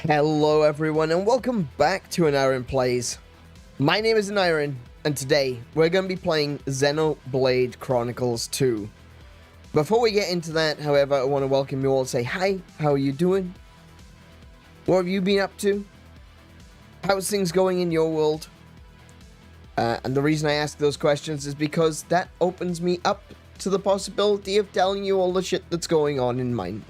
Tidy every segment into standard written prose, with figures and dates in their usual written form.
Hello everyone and welcome back to AneurynPlays. My name is Aneurin and today we're going to be playing Xenoblade Chronicles 2. Before we get into that, however, I want to welcome you all and say hi, how are you doing? What have you been up to? How's things going in your world? And the reason I ask those questions is because that opens me up to the possibility of telling you all the shit that's going on in mine.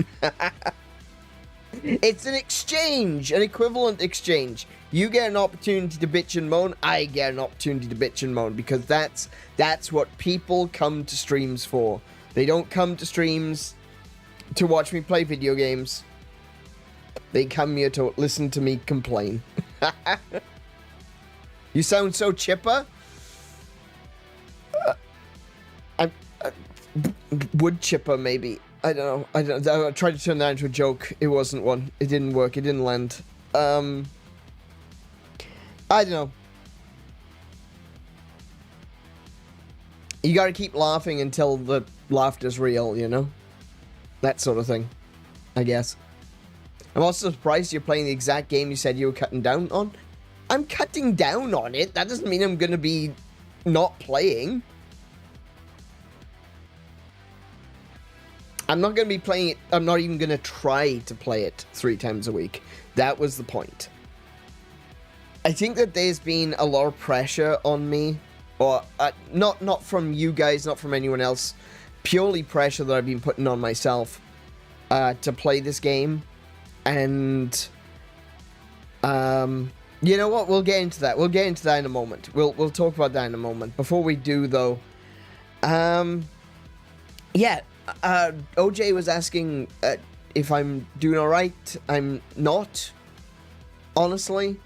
It's an exchange, an equivalent exchange. You get an opportunity to bitch and moan, I get an opportunity to bitch and moan, because that's what people come to streams for. They don't come to streams to watch me play video games. They come here to listen to me complain. You sound so chipper. Wood chipper, maybe. I don't know. I tried to turn that into a joke. It wasn't one. It didn't work. It didn't land. I don't know. You gotta keep laughing until the laughter's real, you know? That sort of thing, I guess. I'm also surprised you're playing the exact game you said you were cutting down on. I'm cutting down on it. That doesn't mean I'm gonna be not playing. I'm not going to be playing it. I'm not even going to try to play it 3 times a week. That was the point. I think that there's been a lot of pressure on me, or not from you guys, not from anyone else, purely pressure that I've been putting on myself to play this game. And you know what? We'll get into that. We'll get into that in a moment. We'll talk about that in a moment. Before we do, though, yeah. OJ was asking if I'm doing alright. I'm not. Honestly.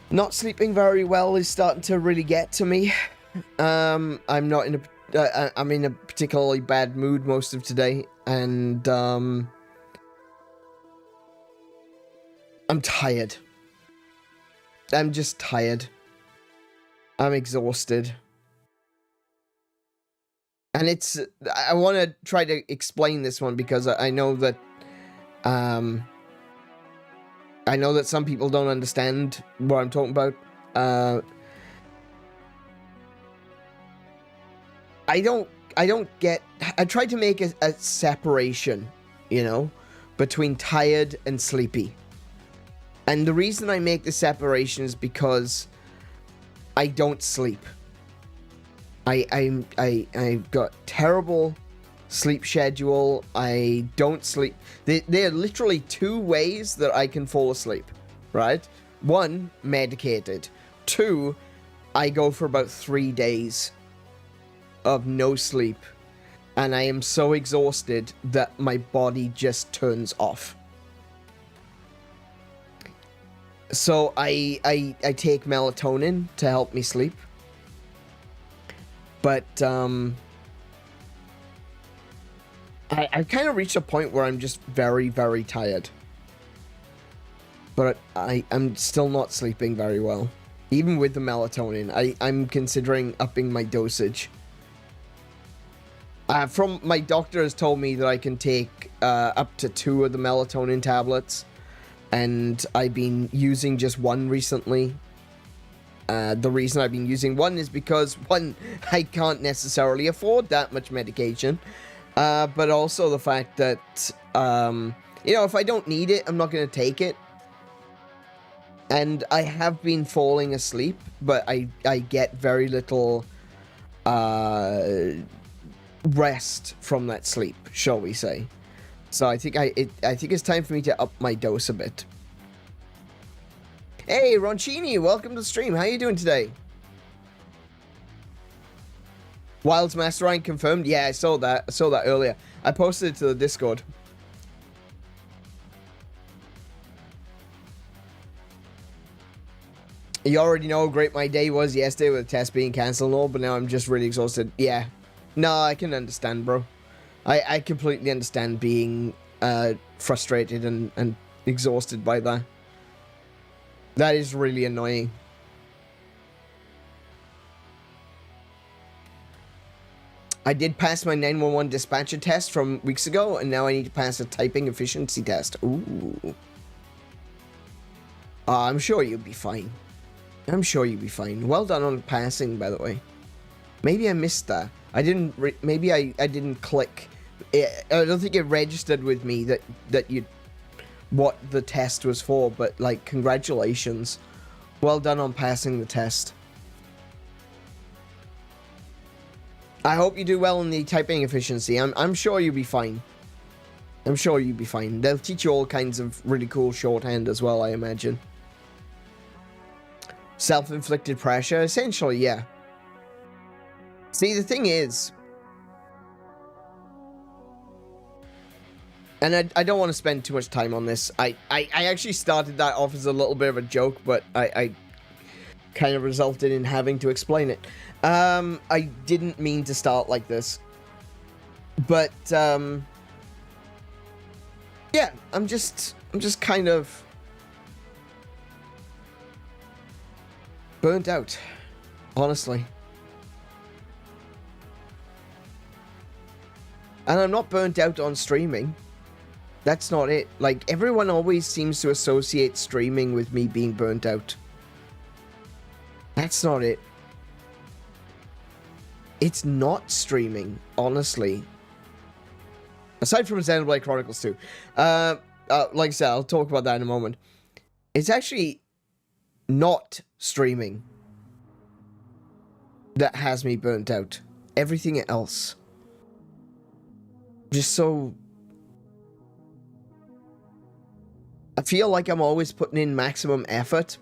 Not sleeping very well is starting to really get to me. I'm not in a... I'm in a particularly bad mood most of today. And, I'm tired. I'm just tired. I'm exhausted. And it's, I want to try to explain this one because I know that, some people don't understand what I'm talking about. I tried to make a separation, you know, between tired and sleepy. And the reason I make the separation is because I don't sleep. I've got terrible sleep schedule. I don't sleep. There are literally 2 ways that I can fall asleep, right? 1, medicated. 2, I go for about 3 days of no sleep. And I am so exhausted that my body just turns off. So I take melatonin to help me sleep. But, I've kind of reached a point where I'm just very, very tired. But I'm still not sleeping very well. Even with the melatonin, I'm considering upping my dosage. My doctor has told me that I can take up to 2 of the melatonin tablets. And I've been using just 1 recently. The reason I've been using 1 is because, 1, I can't necessarily afford that much medication, but also the fact that, you know, if I don't need it, I'm not going to take it. And I have been falling asleep, but I get very little rest from that sleep, shall we say. So I think I think it's time for me to up my dose a bit. Hey, Roncini, welcome to the stream. How you doing today? Wild's Master Rank confirmed. Yeah, I saw that. I saw that earlier. I posted it to the Discord. You already know how great my day was yesterday with the test being cancelled and all, but now I'm just really exhausted. Yeah. No, I can understand, bro. I completely understand being frustrated and exhausted by that. That is really annoying. I did pass my 911 dispatcher test from weeks ago, and now I need to pass a typing efficiency test. Ooh. I'm sure you'll be fine. I'm sure you'll be fine. Well done on passing, by the way. Maybe I missed that. I didn't. Maybe I didn't click. I don't think it registered with me that you what the test was for. But like, congratulations. Well done on passing the test. I hope you do well in the typing efficiency. I'm sure you'll be fine. I'm sure you'll be fine. They'll teach you all kinds of really cool shorthand as well, I imagine. Self-inflicted pressure? Essentially, yeah. See, the thing is... And I don't want to spend too much time on this. I actually started that off as a little bit of a joke, but I kind of resulted in having to explain it. I didn't mean to start like this. But, yeah, I'm just kind of burnt out, honestly. And I'm not burnt out on streaming. That's not it. Like, everyone always seems to associate streaming with me being burnt out. That's not it. It's not streaming, honestly. Aside from Xenoblade Chronicles 2. Like I said, I'll talk about that in a moment. It's actually not streaming that has me burnt out. Everything else. Just so... I feel like I'm always putting in maximum effort.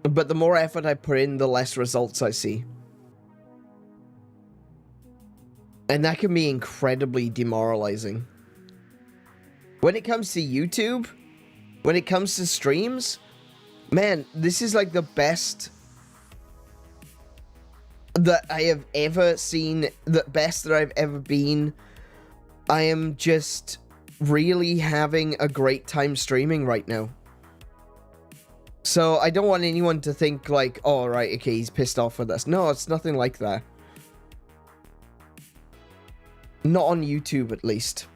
But the more effort I put in, the less results I see. And that can be incredibly demoralizing. When it comes to YouTube, when it comes to streams, man, this is like the best that I have ever seen, the best that I've ever been. I am just really having a great time streaming right now. So I don't want anyone to think like, oh, right, okay, he's pissed off with us. No, it's nothing like that. Not on YouTube, at least.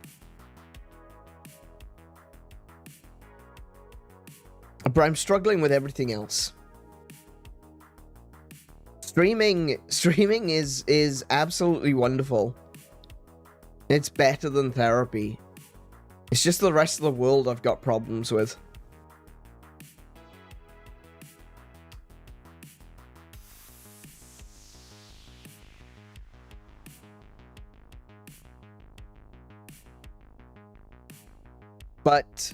But I'm struggling with everything else. Streaming is absolutely wonderful. It's better than therapy. It's just the rest of the world I've got problems with. But,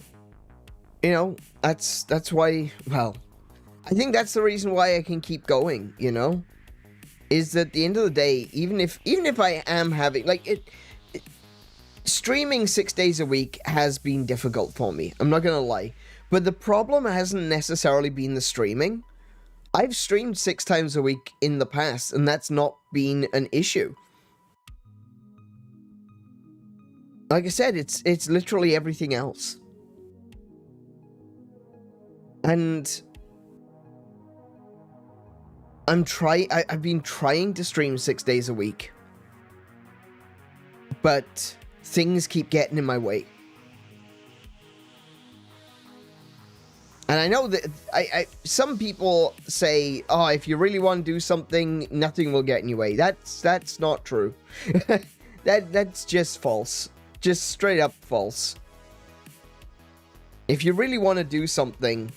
you know, that's why, well, I think that's the reason why I can keep going, you know? Is that at the end of the day, even if I am having, like, streaming 6 days a week has been difficult for me. I'm not gonna lie. But the problem hasn't necessarily been the streaming. I've streamed 6 times a week in the past, and that's not been an issue. Like I said, it's literally everything else. And I've been trying to stream 6 days a week. But things keep getting in my way. And I know that some people say, oh, if you really want to do something, nothing will get in your way. That's not true. That's just false. Just straight up false. If you really want to do something,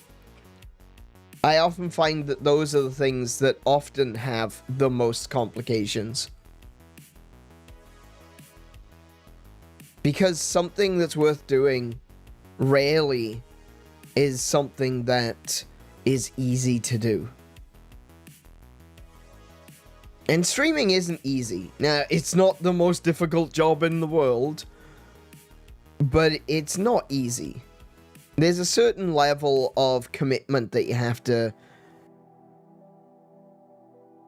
I often find that those are the things that often have the most complications. Because something that's worth doing rarely is something that is easy to do. And streaming isn't easy. Now, it's not the most difficult job in the world, but it's not easy. There's a certain level of commitment that you have to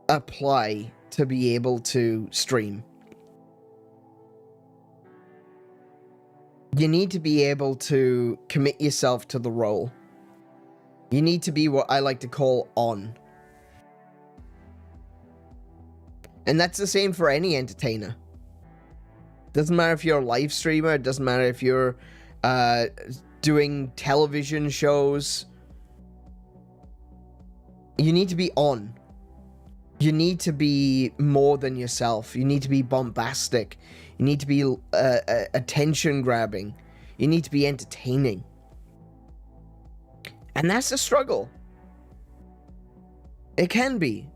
apply to be able to stream. You need to be able to commit yourself to the role. You need to be what I like to call on. And that's the same for any entertainer. Doesn't matter if you're a live streamer, it doesn't matter if you're doing television shows. You need to be on. You need to be more than yourself. You need to be bombastic. You need to be attention grabbing. You need to be entertaining. And that's a struggle. It can be.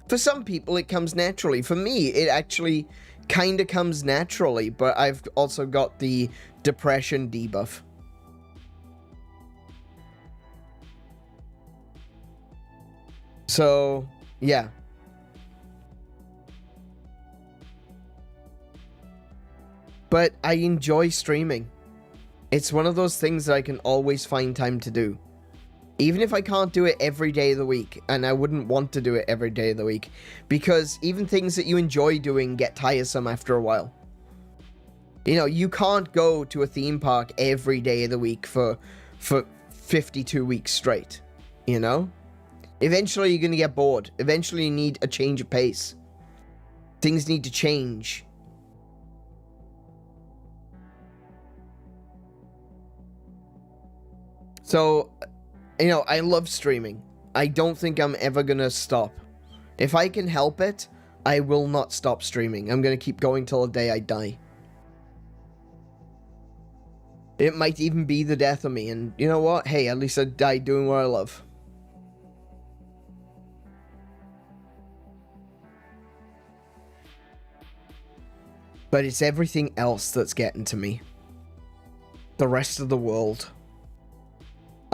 For some people, it comes naturally. For me, it actually kind of comes naturally, but I've also got the depression debuff. So, yeah. But I enjoy streaming. It's one of those things that I can always find time to do. Even if I can't do it every day of the week, and I wouldn't want to do it every day of the week, because even things that you enjoy doing get tiresome after a while. You know, you can't go to a theme park every day of the week for 52 weeks straight, you know? Eventually you're going to get bored. Eventually you need a change of pace. Things need to change. So, you know, I love streaming. I don't think I'm ever gonna stop. If I can help it, I will not stop streaming. I'm gonna keep going till the day I die. It might even be the death of me, and you know what? Hey, at least I died doing what I love. But it's everything else that's getting to me. The rest of the world.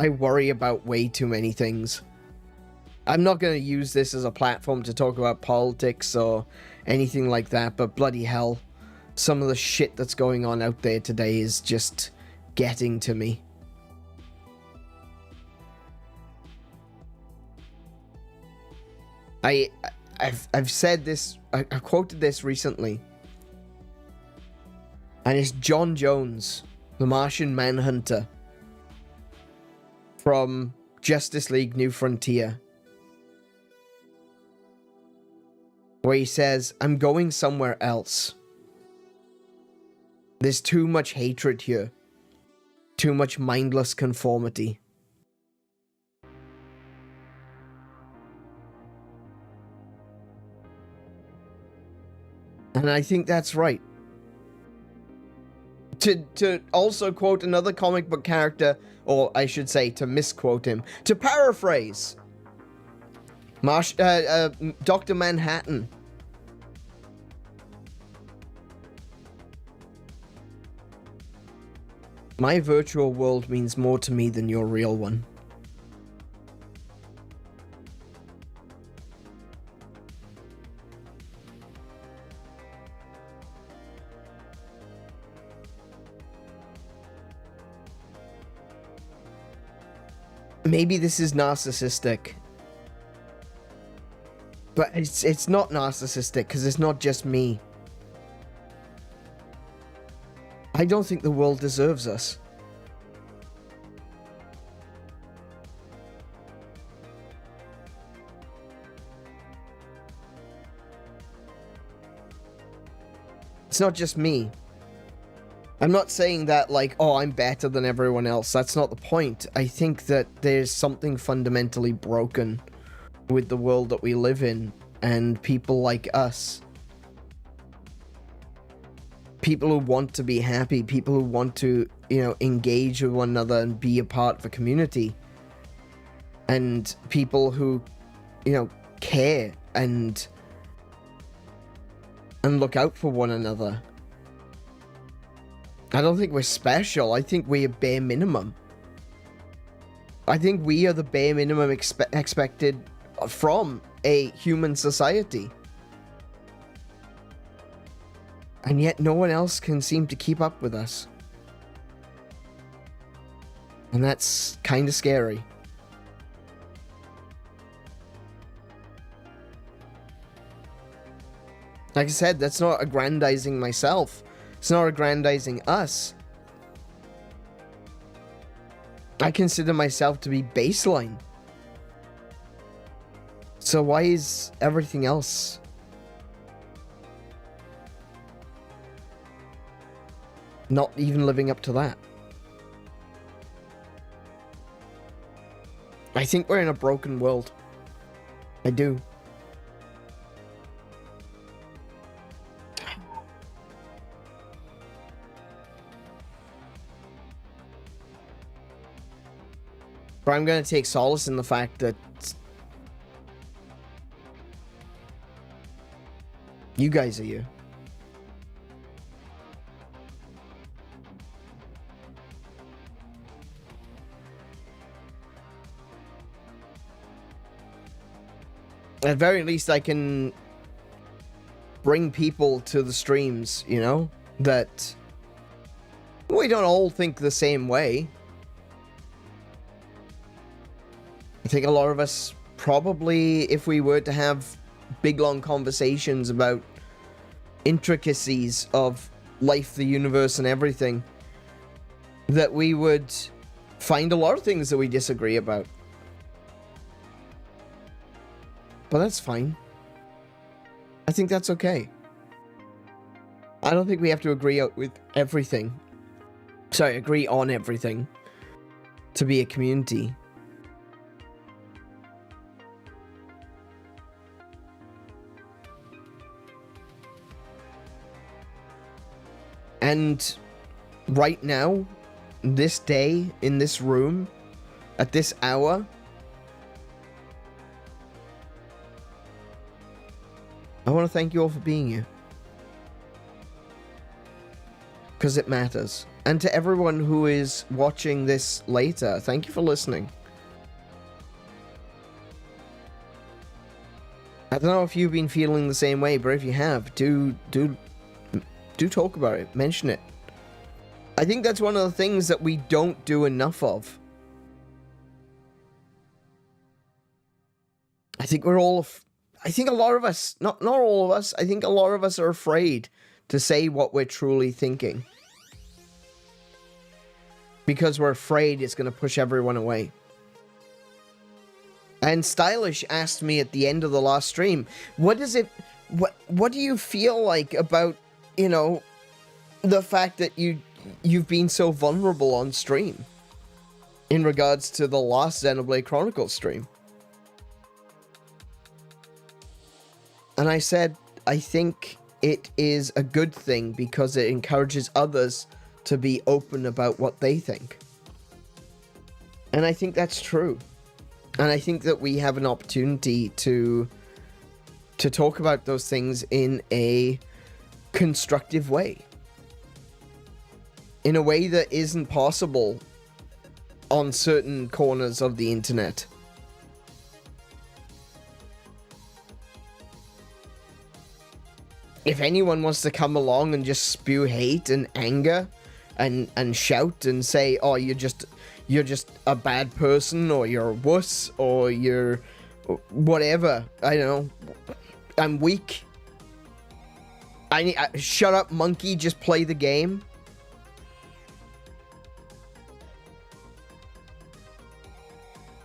I worry about way too many things. I'm not going to use this as a platform to talk about politics or anything like that, but bloody hell, some of the shit that's going on out there today is just getting to me. I've said this, I quoted this recently, and it's John Jones, the Martian Manhunter, from Justice League New Frontier, where he says, "I'm going somewhere else. There's too much hatred here. Too much mindless conformity." And I think that's right. To also quote another comic book character, or I should say to misquote him, to paraphrase Dr. Manhattan. My virtual world means more to me than your real one. Maybe this is narcissistic, but it's not narcissistic because it's not just me. I don't think the world deserves us. It's not just me. I'm not saying that, like, oh, I'm better than everyone else. That's not the point. I think that there's something fundamentally broken with the world that we live in, and people like us. People who want to be happy, people who want to, you know, engage with one another and be a part of a community. And people who, you know, care and look out for one another. I don't think we're special. I think we're bare minimum. I think we are the bare minimum expected from a human society. And yet no one else can seem to keep up with us. And that's kind of scary. Like I said, that's not aggrandizing myself. It's not aggrandizing us. I consider myself to be baseline. So why is everything else not even living up to that. I think we're in a broken world. I do. But I'm going to take solace in the fact that you guys are you. At very least, I can bring people to the streams, you know, that we don't all think the same way. I think a lot of us probably, if we were to have big, long conversations about intricacies of life, the universe, and everything, that we would find a lot of things that we disagree about. But that's fine. I think that's okay. I don't think we have to agree with everything. Sorry, agree on everything to be a community. And right now, this day, in this room, at this hour, I want to thank you all for being here. Because it matters. And to everyone who is watching this later, thank you for listening. I don't know if you've been feeling the same way, but if you have, do talk about it. Mention it. I think that's one of the things that we don't do enough of. I think we're all... I think a lot of us, not all of us, I think a lot of us are afraid to say what we're truly thinking. Because we're afraid it's going to push everyone away. And Stylish asked me at the end of the last stream, what do you feel like about, you know, the fact that you've been so vulnerable on stream in regards to the last Xenoblade Chronicles stream? And I said, I think it is a good thing because it encourages others to be open about what they think. And I think that's true. And I think that we have an opportunity to talk about those things in a constructive way. In a way that isn't possible on certain corners of the internet. If anyone wants to come along and just spew hate and anger and shout and say, oh, you're just a bad person, or you're a wuss, or you're whatever, I don't know, I'm weak, shut up, monkey, just play the game.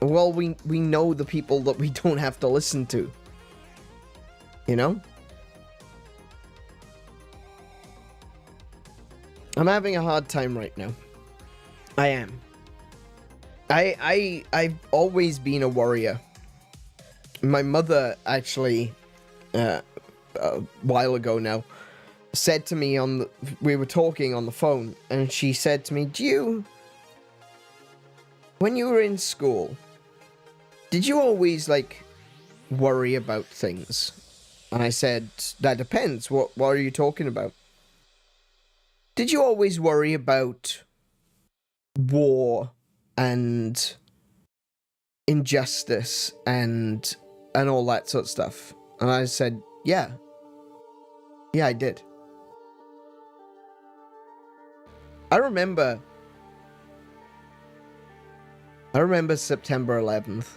Well, we know the people that we don't have to listen to. You know? I'm having a hard time right now. I am. I've always been a warrior. My mother actually, a while ago now, said to me we were talking on the phone, and she said to me, when you were in school, did you always, like, worry about things? And I said, that depends. What are you talking about? Did you always worry about war and injustice and all that sort of stuff? And I said, yeah. Yeah, I did. I remember September 11th.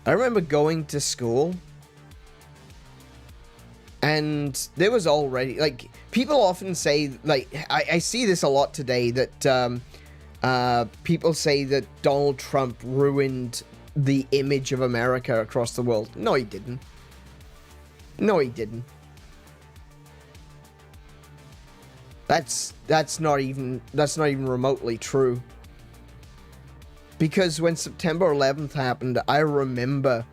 I remember going to school, and there was already, like, people often say, like, I see this a lot today, that people say that Donald Trump ruined the image of America across the world. No, he didn't. No, he didn't. That's not even remotely true. Because when September 11th happened, I remember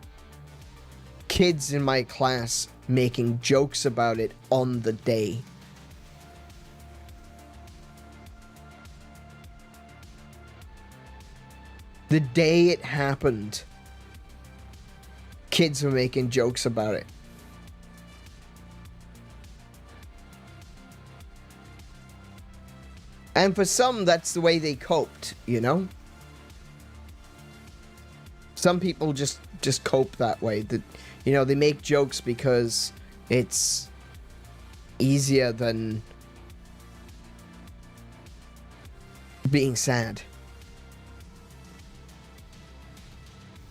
kids in my class making jokes about it on the day. The day it happened, kids were making jokes about it. And for some, that's the way they coped, you know? Some people just cope that way. That, you know, they make jokes because it's easier than being sad.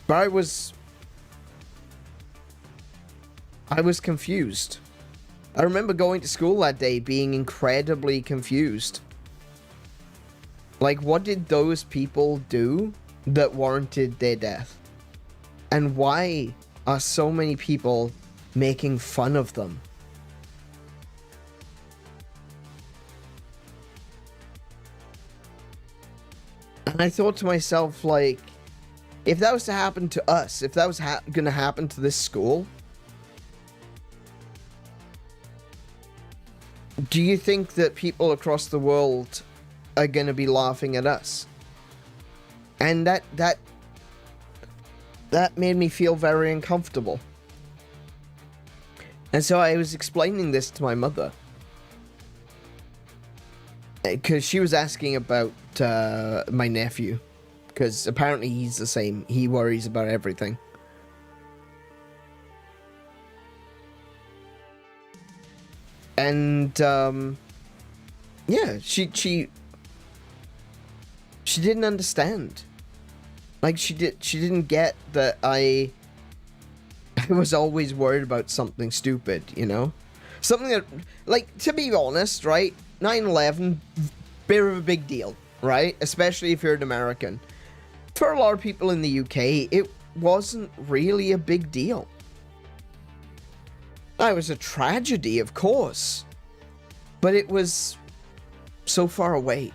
But I was confused. I remember going to school that day being incredibly confused. Like, what did those people do that warranted their death? And why are so many people making fun of them? And I thought to myself, like, if that was to happen to us, if that was going to happen to this school, do you think that people across the world are going to be laughing at us? And that made me feel very uncomfortable. And so I was explaining this to my mother, because she was asking about my nephew, because apparently he's the same. He worries about everything. And yeah, she didn't understand. Like, she didn't get that I was always worried about something stupid, you know? Something that, like, to be honest, right? 9/11, bit of a big deal, right? Especially if you're an American. For a lot of people in the UK, it wasn't really a big deal. It was a tragedy, of course, but it was so far away.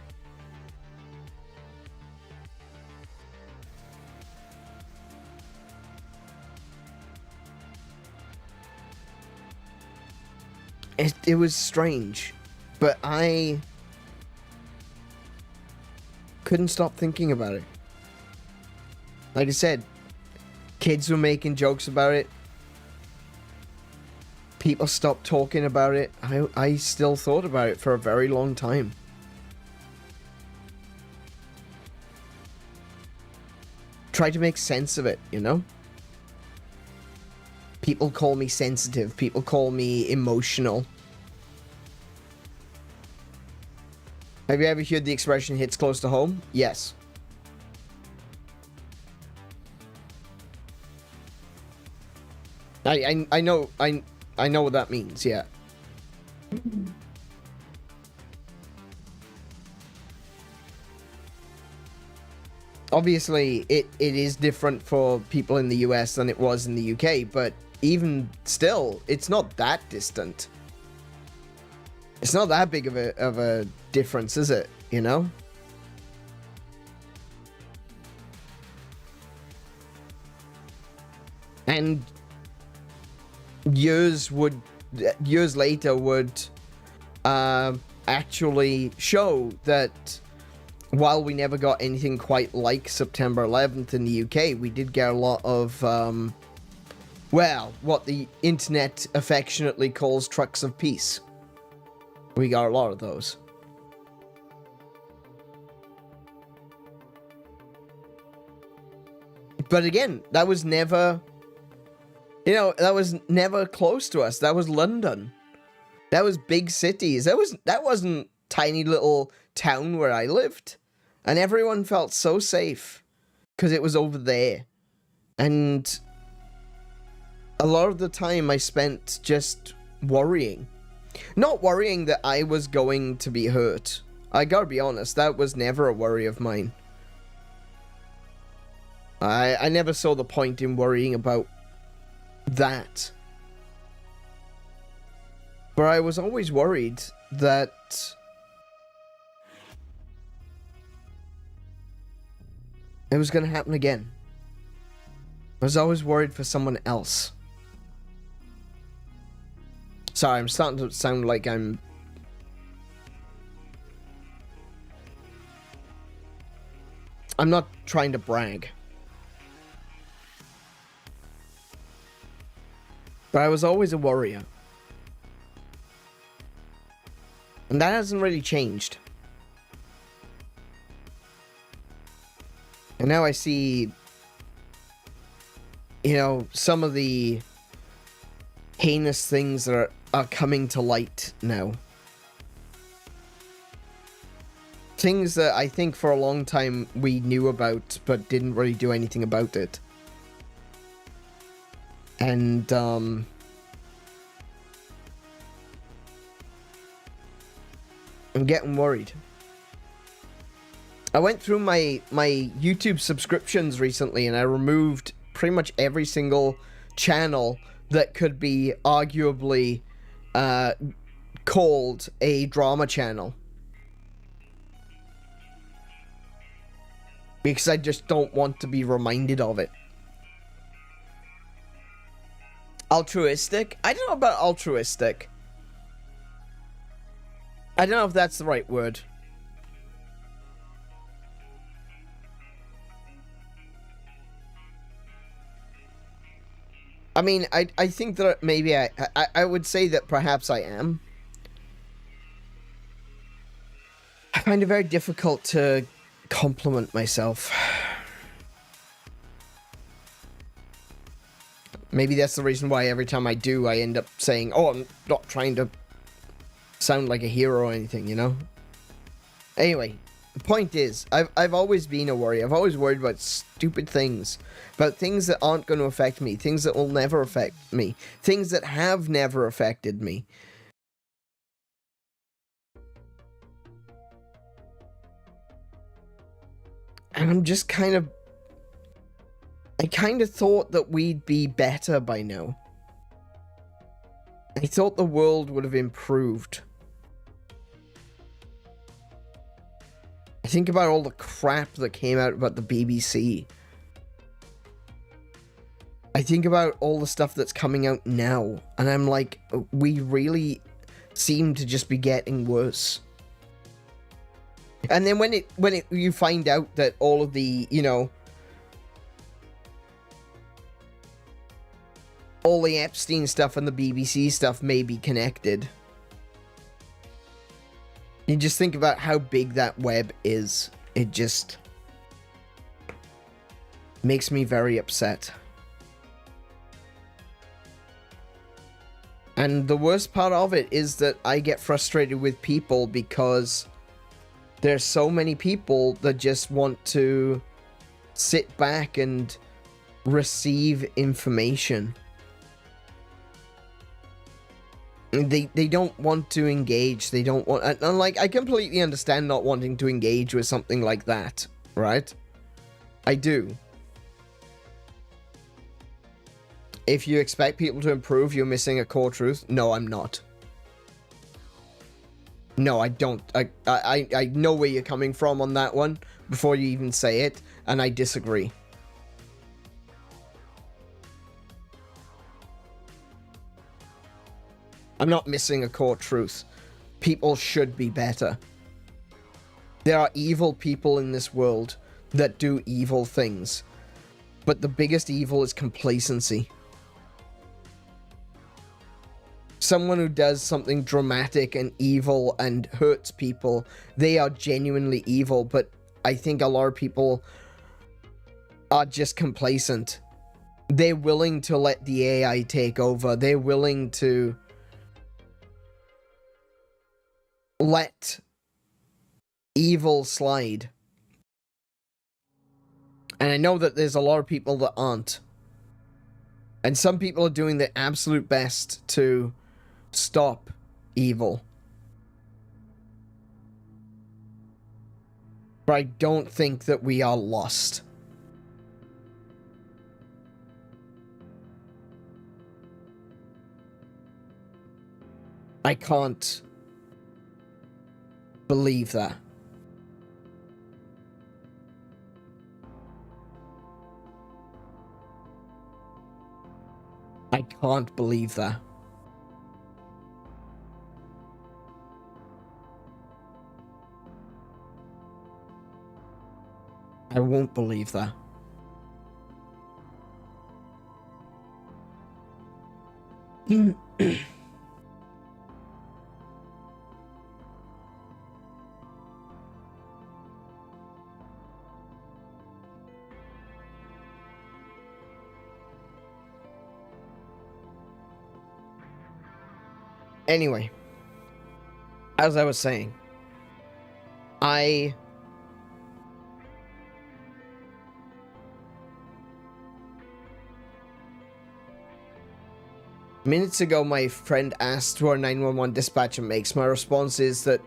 It was strange, but I couldn't stop thinking about it. Like I said, kids were making jokes about it. People stopped talking about it. I still thought about it for a very long time. Tried to make sense of it, you know? People call me sensitive. People call me emotional. Have you ever heard the expression hits close to home? Yes. I know what that means, yeah. Obviously, it is different for people in the US than it was in the UK, but even still, it's not that distant. It's not that big of a difference, is it? You know? And years later would actually show that while we never got anything quite like September 11th in the UK, we did get a lot of well, what the internet affectionately calls trucks of peace. We got a lot of those. But again, that was never, you know, that was never close to us. That was London. That was big cities. That wasn't tiny little town where I lived. And everyone felt so safe because it was over there. And a lot of the time I spent just worrying. Not worrying that I was going to be hurt. I gotta be honest, that was never a worry of mine. I never saw the point in worrying about that. But I was always worried that it was going to happen again. I was always worried for someone else. Sorry, I'm starting to sound like I'm not trying to brag. But I was always a worrier. And that hasn't really changed. And now I see, you know, some of the heinous things that are coming to light now. Things that I think for a long time we knew about, but didn't really do anything about it. And, I'm getting worried. I went through my YouTube subscriptions recently, and I removed pretty much every single channel that could be arguably called a drama channel. Because I just don't want to be reminded of it. Altruistic? I don't know about altruistic. I don't know if that's the right word. I mean, I think that maybe I would say that perhaps I am. I find it very difficult to compliment myself. Maybe that's the reason why every time I do, I end up saying, oh, I'm not trying to sound like a hero or anything, you know? Anyway, the point is, I've always been a worry. I've always worried about stupid things. About things that aren't going to affect me. Things that will never affect me. Things that have never affected me. And I'm just kind of... I kind of thought that we'd be better by now. I thought the world would have improved. I think about all the crap that came out about the BBC. I think about all the stuff that's coming out now. And I'm like, we really seem to just be getting worse. And then when you find out that all of the, you know, all the Epstein stuff and the BBC stuff may be connected. You just think about how big that web is. It just makes me very upset. And the worst part of it is that I get frustrated with people because there's so many people that just want to sit back and receive information. They don't want to engage. They don't want... And like, I completely understand not wanting to engage with something like that, right? I do. If you expect people to improve, you're missing a core truth. No, I'm not. No, I don't. I know where you're coming from on that one before you even say it, and I disagree. I'm not missing a core truth. People should be better. There are evil people in this world that do evil things. But the biggest evil is complacency. Someone who does something dramatic and evil and hurts people, they are genuinely evil, but I think a lot of people are just complacent. They're willing to let the AI take over. They're willing to let evil slide. And I know that there's a lot of people that aren't. And some people are doing their absolute best to stop evil. But I don't think that we are lost. I can't believe that. I can't believe that. I won't believe that. Anyway, as I was saying, minutes ago, my friend asked who our 911 dispatcher makes. My response is that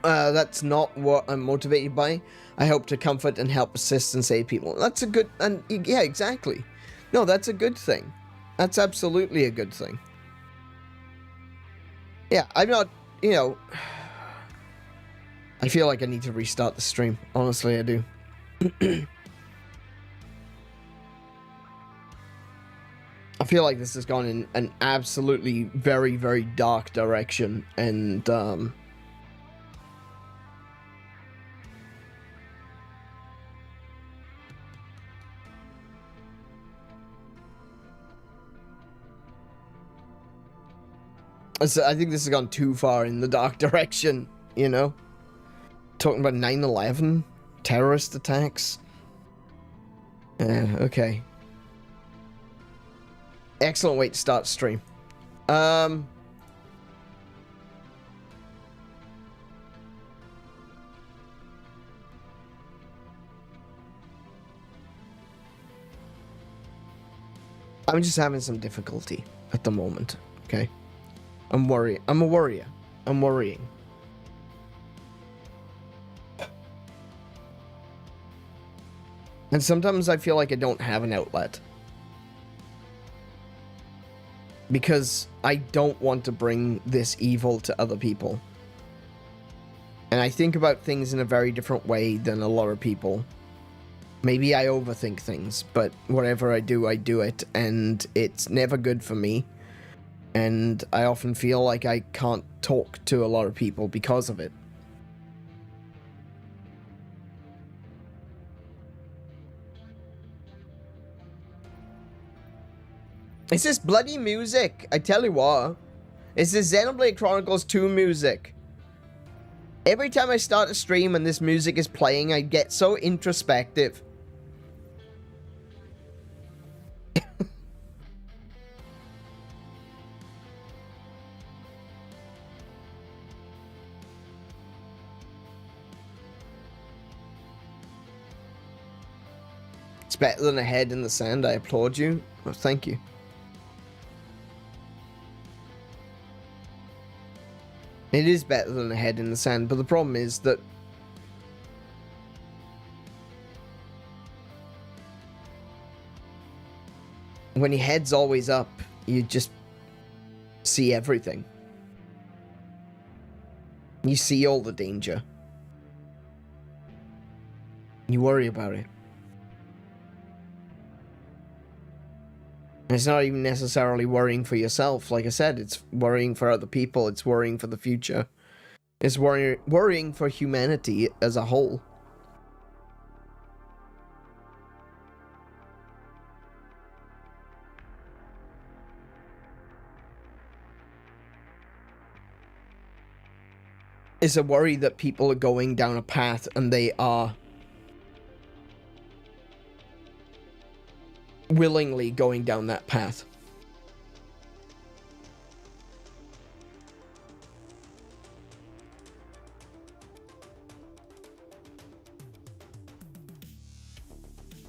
that's not what I'm motivated by. I hope to comfort and help assist and save people. That's a good, and yeah, exactly. No, that's a good thing. That's absolutely a good thing. Yeah, I'm not, you know, I feel like I need to restart the stream. Honestly, I do. I feel like this has gone in an absolutely very, very dark direction, and so I think this has gone too far in the dark direction, you know? Talking about 9/11, terrorist attacks. Okay. Excellent way to start stream. I'm just having some difficulty at the moment, okay? I'm a worrier. I'm worrying. And sometimes I feel like I don't have an outlet. Because I don't want to bring this evil to other people. And I think about things in a very different way than a lot of people. Maybe I overthink things, but whatever I do it, and it's never good for me. And I often feel like I can't talk to a lot of people because of it. It's this bloody music, I tell you what. It's this Xenoblade Chronicles 2 music. Every time I start a stream and this music is playing, I get so introspective. It's better than a head in the sand, I applaud you. Well, thank you. It is better than a head in the sand, but the problem is that when your head's always up, you just see everything. You see all the danger. You worry about it. It's not even necessarily worrying for yourself. Like I said, it's worrying for other people. It's worrying for the future. It's worrying for humanity as a whole. It's a worry that people are going down a path and they are willingly going down that path.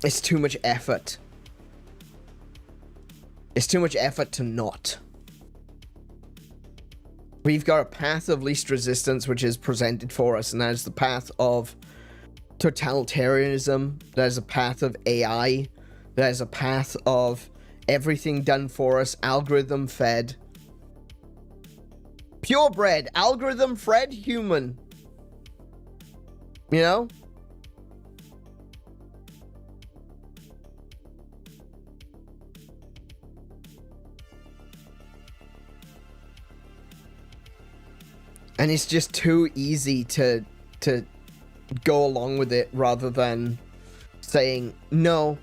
It's too much effort. It's too much effort to not. We've got a path of least resistance which is presented for us, and that is the path of totalitarianism. That is a path of AI. That is a path of everything done for us, algorithm fed. Purebred, algorithm fed human. You know? And it's just too easy to go along with it rather than saying, no,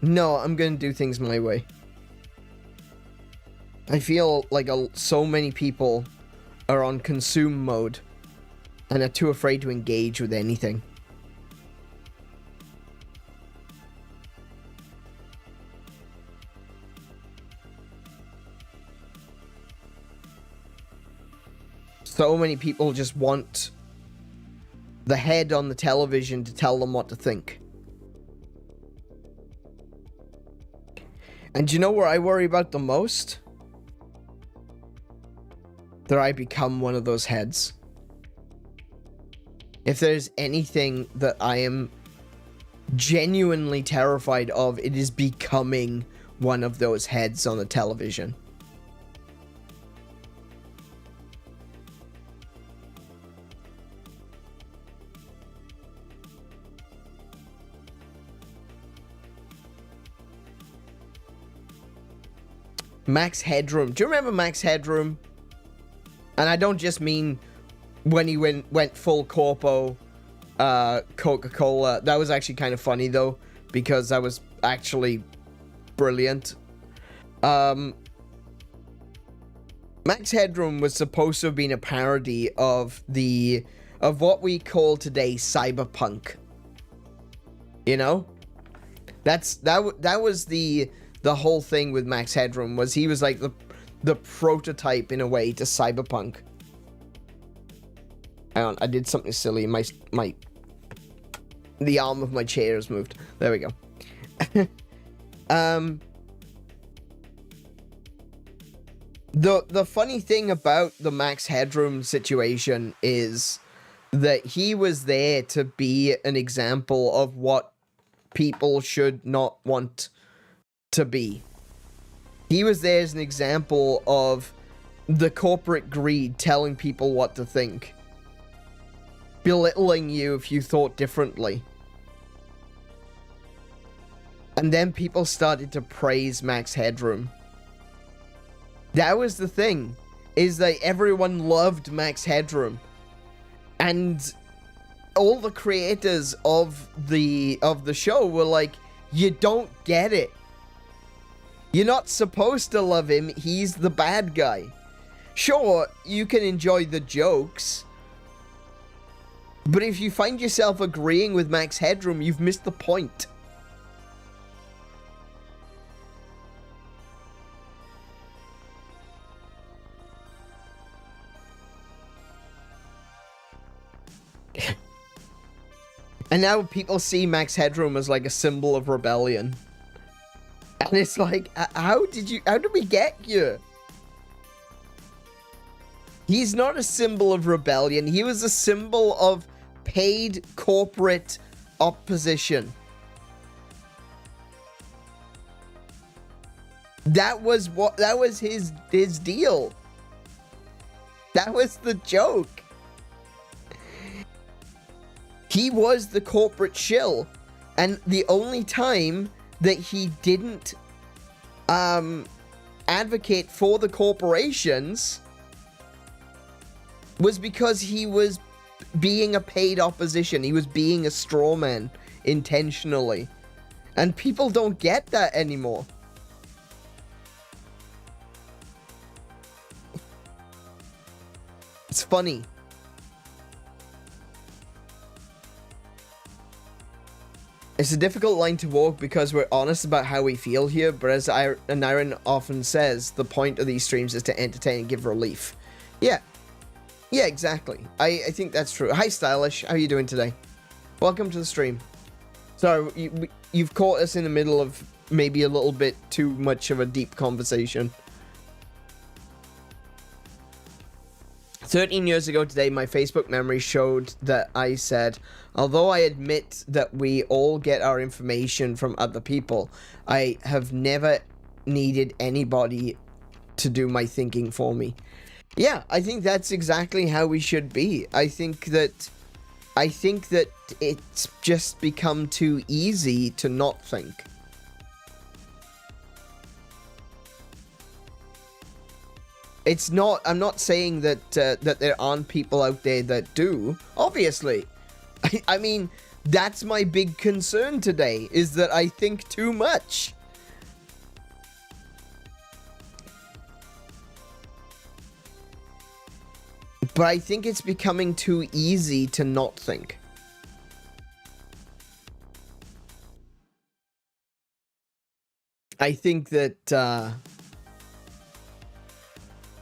I'm going to do things my way. I feel like so many people are on consume mode and are too afraid to engage with anything. So many people just want the head on the television to tell them what to think. And do you know where I worry about the most? That I become one of those heads. If there's anything that I am genuinely terrified of, it is becoming one of those heads on the television. Max Headroom. Do you remember Max Headroom? And I don't just mean when he went full corpo Coca-Cola. That was actually kind of funny though, because that was actually brilliant. Max Headroom was supposed to have been a parody of what we call today cyberpunk. You know? That was the whole thing with Max Headroom, was he was like the prototype in a way to cyberpunk. Hang on, I did something silly. The arm of my chair has moved. There we go. The funny thing about the Max Headroom situation is that he was there to be an example of what people should not want to be. He was there as an example of the corporate greed telling people what to think, belittling you if you thought differently. And then people started to praise Max Headroom. That was the thing, is that everyone loved Max Headroom. And all the creators of the show were like, you don't get it. You're not supposed to love him, he's the bad guy. Sure, you can enjoy the jokes, but if you find yourself agreeing with Max Headroom, you've missed the point. And now people see Max Headroom as like a symbol of rebellion. And it's like, how did we get here? He's not a symbol of rebellion. He was a symbol of paid corporate opposition. That was his deal. That was the joke. He was the corporate shill, and the only time that he didn't advocate for the corporations was because he was being a paid opposition. He was being a straw man intentionally. And people don't get that anymore. It's funny. It's a difficult line to walk because we're honest about how we feel here, but as Aneurin often says, the point of these streams is to entertain and give relief. Yeah. Yeah, exactly. I think that's true. Hi, Stylish. How are you doing today? Welcome to the stream. Sorry, you've caught us in the middle of maybe a little bit too much of a deep conversation. 13 years ago today, my Facebook memory showed that I said, although I admit that we all get our information from other people, I have never needed anybody to do my thinking for me. Yeah, I think that's exactly how we should be. I think that it's just become too easy to not think. It's not, I'm not saying that that there aren't people out there that do. Obviously. I mean, that's my big concern today, is that I think too much. But I think it's becoming too easy to not think. I think that, I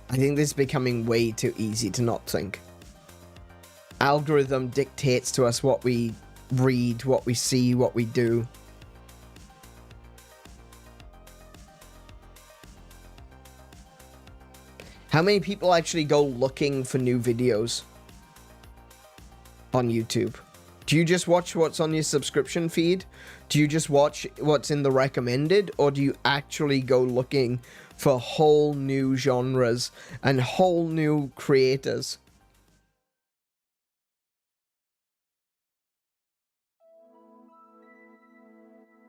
think this is becoming way too easy to not think. Algorithm dictates to us what we read, what we see, what we do. How many people actually go looking for new videos on YouTube? Do you just watch what's on your subscription feed? Do you just watch what's in the recommended? Or do you actually go looking for whole new genres and whole new creators?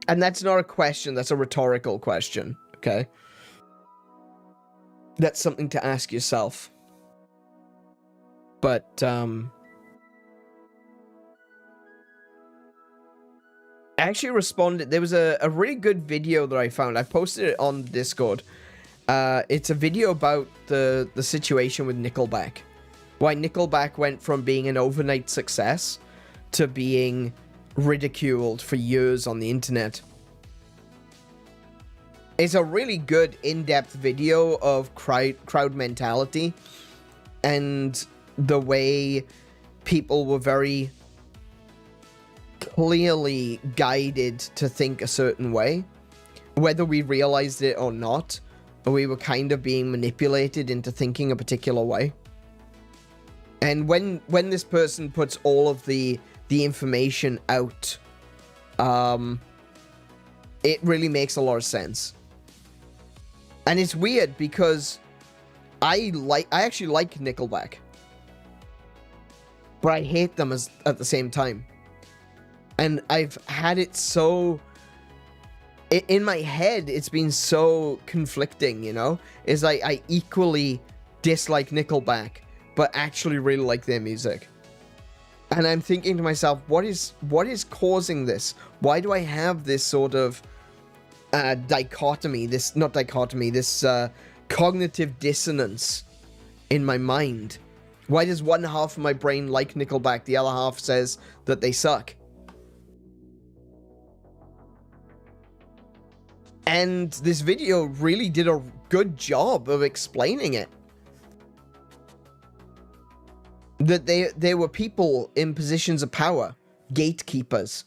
And that's not a question, that's a rhetorical question, okay? That's something to ask yourself. But, I actually responded. There was a really good video that I found. I posted it on Discord. It's a video about the situation with Nickelback. Why Nickelback went from being an overnight success to being ridiculed for years on the internet. It's a really good in-depth video of crowd mentality and the way people were very clearly guided to think a certain way. Whether we realized it or not, we were kind of being manipulated into thinking a particular way. And when this person puts all of the information out, it really makes a lot of sense. And it's weird because I actually like Nickelback, but I hate them at the same time. And I've had it so in my head, it's been so conflicting, you know? Is like I equally dislike Nickelback, but actually really like their music. And I'm thinking to myself, what is causing this? Why do I have this sort of dichotomy, this cognitive dissonance in my mind? Why does one half of my brain like Nickelback, the other half says that they suck? And this video really did a good job of explaining it. That there were people in positions of power, gatekeepers.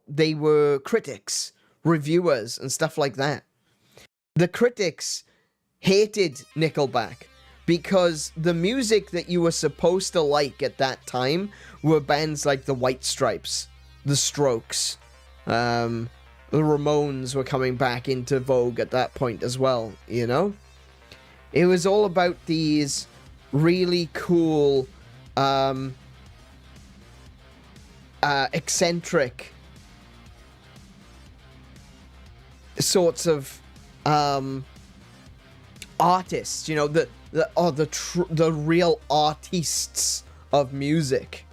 They were critics, reviewers, and stuff like that. The critics hated Nickelback because the music that you were supposed to like at that time were bands like the White Stripes, the Strokes, the Ramones were coming back into vogue at that point as well, you know? It was all about these really cool, eccentric sorts of artists, you know, the real artists of music.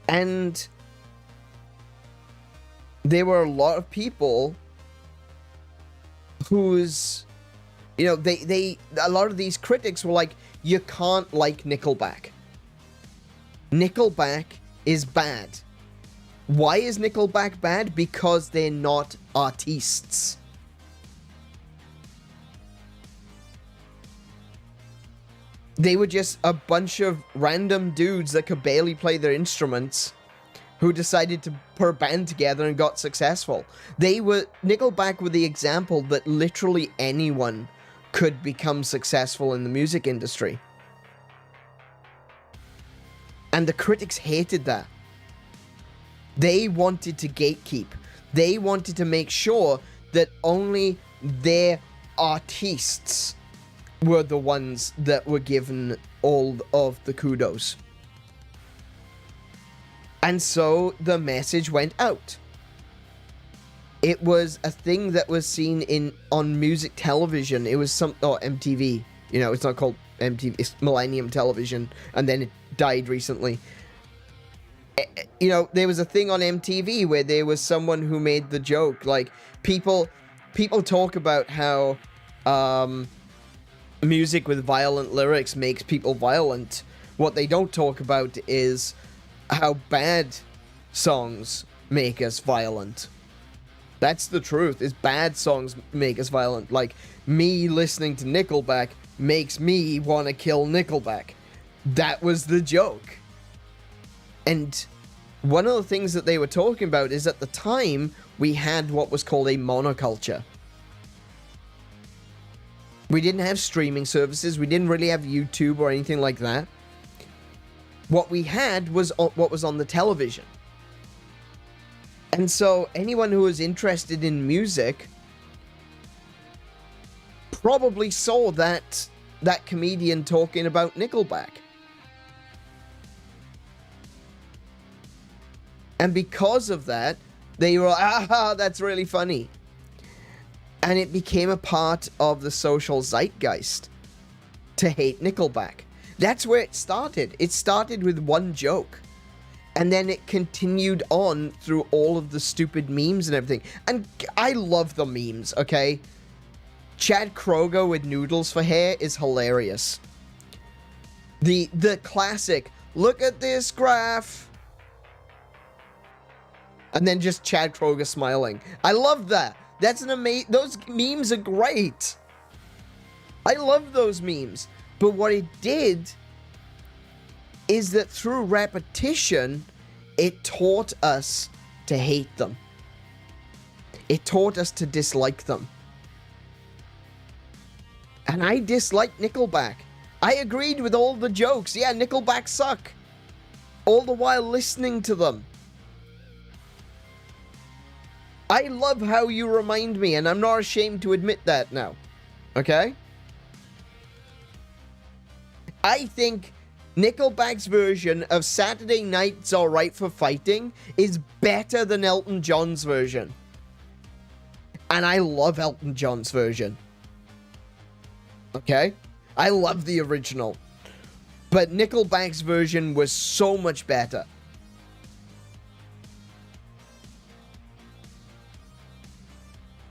And there were a lot of people whose, you know, a lot of these critics were like, you can't like Nickelback. Nickelback is bad. Why is Nickelback bad? Because they're not artists. They were just a bunch of random dudes that could barely play their instruments who decided to put a band together and got successful. Nickelback were the example that literally anyone could become successful in the music industry. And the critics hated that. They wanted to gatekeep. They wanted to make sure that only their artists were the ones that were given all of the kudos. And so the message went out. It was a thing that was seen on music television. It was MTV. You know, it's not called MTV. It's Millennium Television, and then it died recently. You know, there was a thing on MTV where there was someone who made the joke. Like, people talk about how music with violent lyrics makes people violent. What they don't talk about is how bad songs make us violent. That's the truth, is bad songs make us violent. Like, me listening to Nickelback makes me want to kill Nickelback. That was the joke. And one of the things that they were talking about is at the time, we had what was called a monoculture. We didn't have streaming services. We didn't really have YouTube or anything like that. What we had was what was on the television. And so anyone who was interested in music probably saw that comedian talking about Nickelback. And because of that, they were like, aha, that's really funny. And it became a part of the social zeitgeist to hate Nickelback. That's where it started. It started with one joke. And then it continued on through all of the stupid memes and everything. And I love the memes, okay? Chad Kroeger with noodles for hair is hilarious. The classic, look at this graph. And then just Chad Kroeger smiling. I love that. That's an amazing... Those memes are great. I love those memes. But what it did is that through repetition, it taught us to hate them. It taught us to dislike them. And I disliked Nickelback. I agreed with all the jokes. Yeah, Nickelback suck. All the while listening to them. I love how you remind me, and I'm not ashamed to admit that now. Okay? I think Nickelback's version of Saturday Night's Alright for Fighting is better than Elton John's version. And I love Elton John's version. Okay? I love the original. But Nickelback's version was so much better.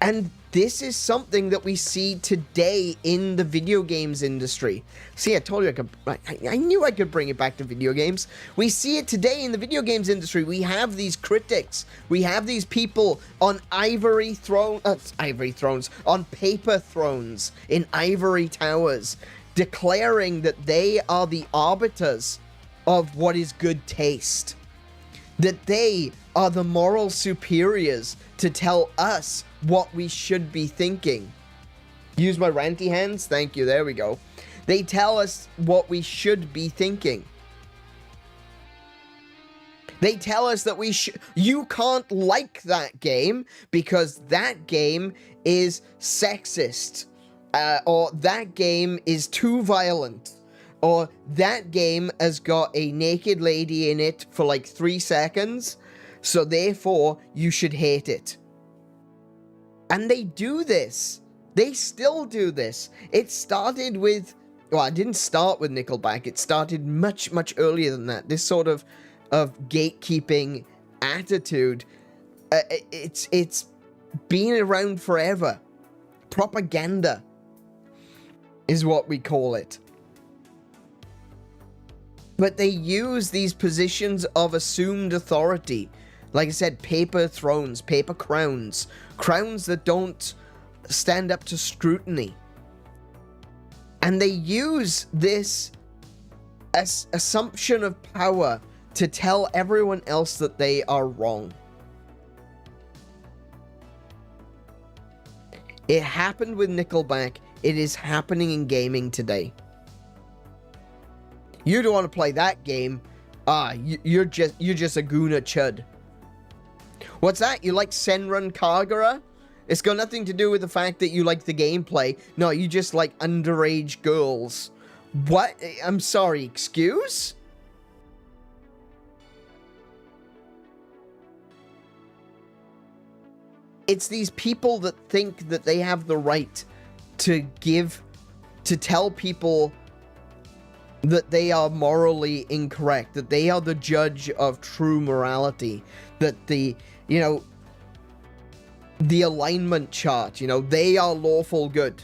And this is something that we see today in the video games industry. See, I told you I knew I could bring it back to video games. We see it today in the video games industry. We have these critics. We have these people on ivory thrones, on paper thrones in ivory towers, declaring that they are the arbiters of what is good taste. That they are the moral superiors to tell us what we should be thinking. Use my ranty hands? Thank you, there we go. They tell us what we should be thinking. They tell us that you can't like that game because that game is sexist. Or that game is too violent. Or that game has got a naked lady in it for like 3 seconds. So therefore, you should hate it. And they do this. They still do this. It started with... Well, it didn't start with Nickelback. It started much, much earlier than that. This sort of gatekeeping attitude. It's been around forever. Propaganda is what we call it. But they use these positions of assumed authority. Like I said, paper thrones, paper crowns. Crowns that don't stand up to scrutiny. And they use this assumption of power to tell everyone else that they are wrong. It happened with Nickelback. It is happening in gaming today. You don't want to play that game. You're just a Guna Chud. What's that? You like Senran Kagura? It's got nothing to do with the fact that you like the gameplay. No, you just like underage girls. What? I'm sorry, excuse? It's these people that think that they have the right to tell people that they are morally incorrect, that they are the judge of true morality, that the alignment chart, they are lawful good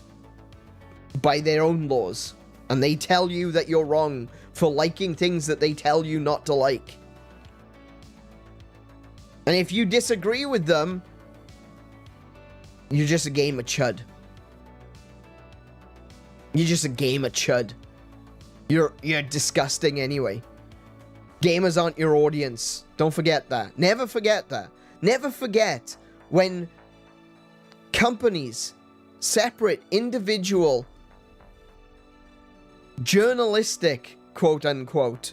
by their own laws. And they tell you that you're wrong for liking things that they tell you not to like. And if you disagree with them, you're just a game of chud. You're just a game of chud. You're disgusting anyway. Gamers aren't your audience. Don't forget that. Never forget that. Never forget when companies, separate, individual, journalistic, quote-unquote,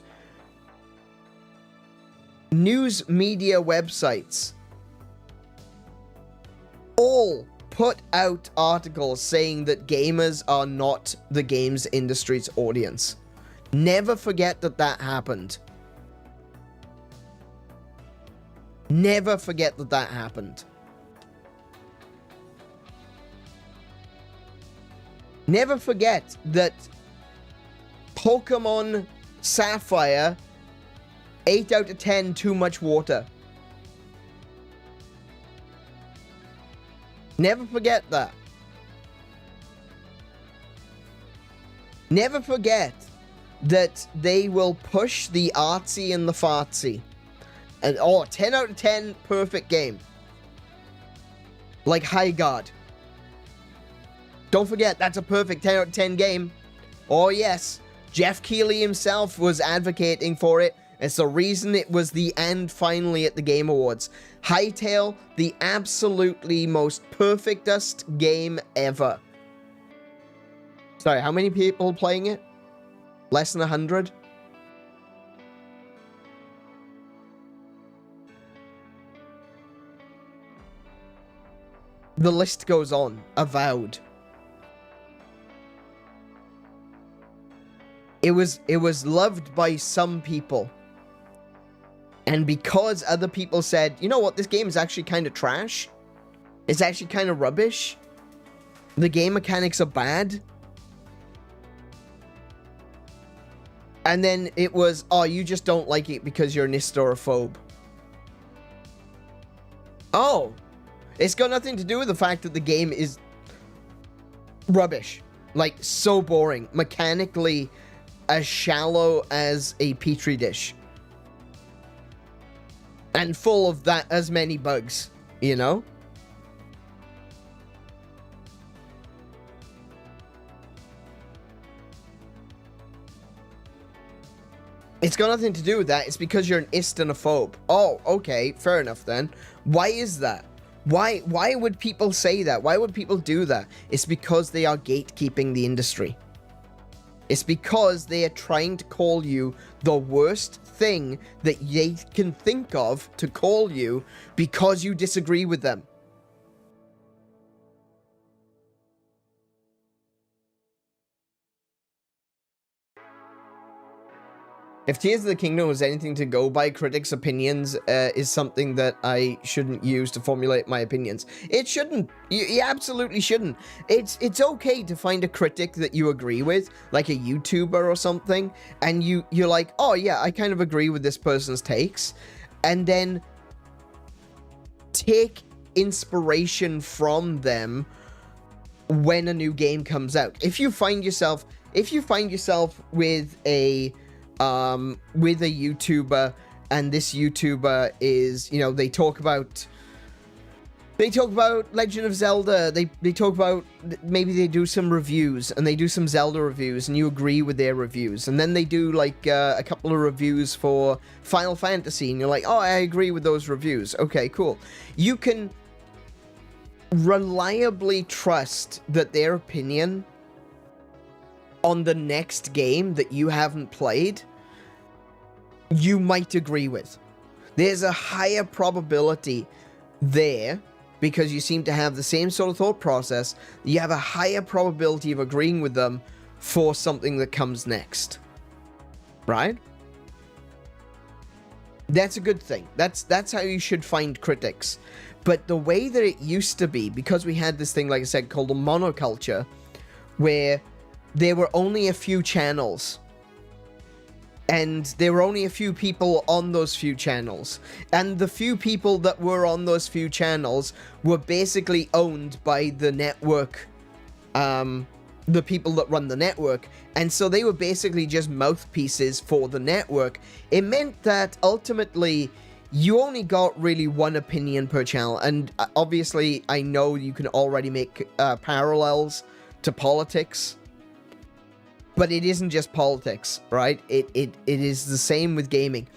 news media websites all put out articles saying that gamers are not the games industry's audience. Never forget that that happened. Never forget that that happened. Never forget that Pokemon Sapphire, 8 out of 10, too much water. Never forget that. Never forget that they will push the artsy and the fartsy. And 10 out of 10, perfect game. Like High Guard. Don't forget, that's a perfect 10 out of 10 game. Oh yes, Jeff Keighley himself was advocating for it. It's the reason it was the end finally at the Game Awards. Hytale, the absolutely most perfectest game ever. Sorry, how many people playing it? Less than 100? The list goes on. Avowed. It was loved by some people. And because other people said, you know what, this game is actually kind of trash. It's actually kind of rubbish. The game mechanics are bad. And then it was, oh, you just don't like it because you're an historiophobe. Oh. It's got nothing to do with the fact that the game is rubbish. Like, so boring. Mechanically as shallow as a petri dish. And full of that as many bugs, you know? It's got nothing to do with that. It's because you're an istonophobe. Oh, okay, fair enough then. Why is that? Why would people say that? Why would people do that? It's because they are gatekeeping the industry. It's because they are trying to call you the worst thing that they can think of to call you because you disagree with them. If Tears of the Kingdom was anything to go by, critics' opinions is something that I shouldn't use to formulate my opinions. It shouldn't. You absolutely shouldn't. It's okay to find a critic that you agree with, like a YouTuber or something, and you're like, oh yeah, I kind of agree with this person's takes, and then take inspiration from them when a new game comes out. If you find yourself with a YouTuber, and this YouTuber is, you know, they talk about Legend of Zelda, they talk about, maybe they do some reviews, and they do some Zelda reviews, and you agree with their reviews, and then they do, like, a couple of reviews for Final Fantasy, and you're like, oh, I agree with those reviews. Okay, cool. You can reliably trust that their opinion on the next game that you haven't played, you might agree with. There's a higher probability there, because you seem to have the same sort of thought process, you have a higher probability of agreeing with them for something that comes next. Right? That's a good thing. That's how you should find critics. But the way that it used to be, because we had this thing, like I said, called a monoculture, where there were only a few channels, and there were only a few people on those few channels, and the few people that were on those few channels were basically owned by the network, the people that run the network, and so they were basically just mouthpieces for the network. It meant that ultimately you only got really one opinion per channel, and obviously I know you can already make parallels to politics, but it isn't just politics, right? It is the same with gaming,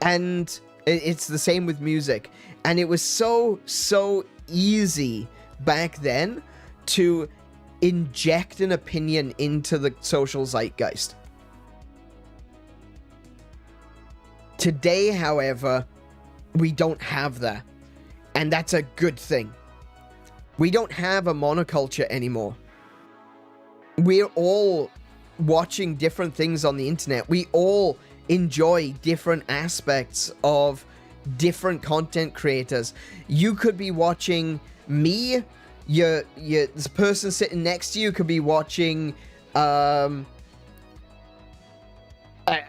and it's the same with music, and it was so easy back then to inject an opinion into the social zeitgeist. Today, however, we don't have that, and that's a good thing. We don't have a monoculture anymore. We're all watching different things on the internet. We all enjoy different aspects of different content creators. You could be watching me, this person sitting next to you could be watching a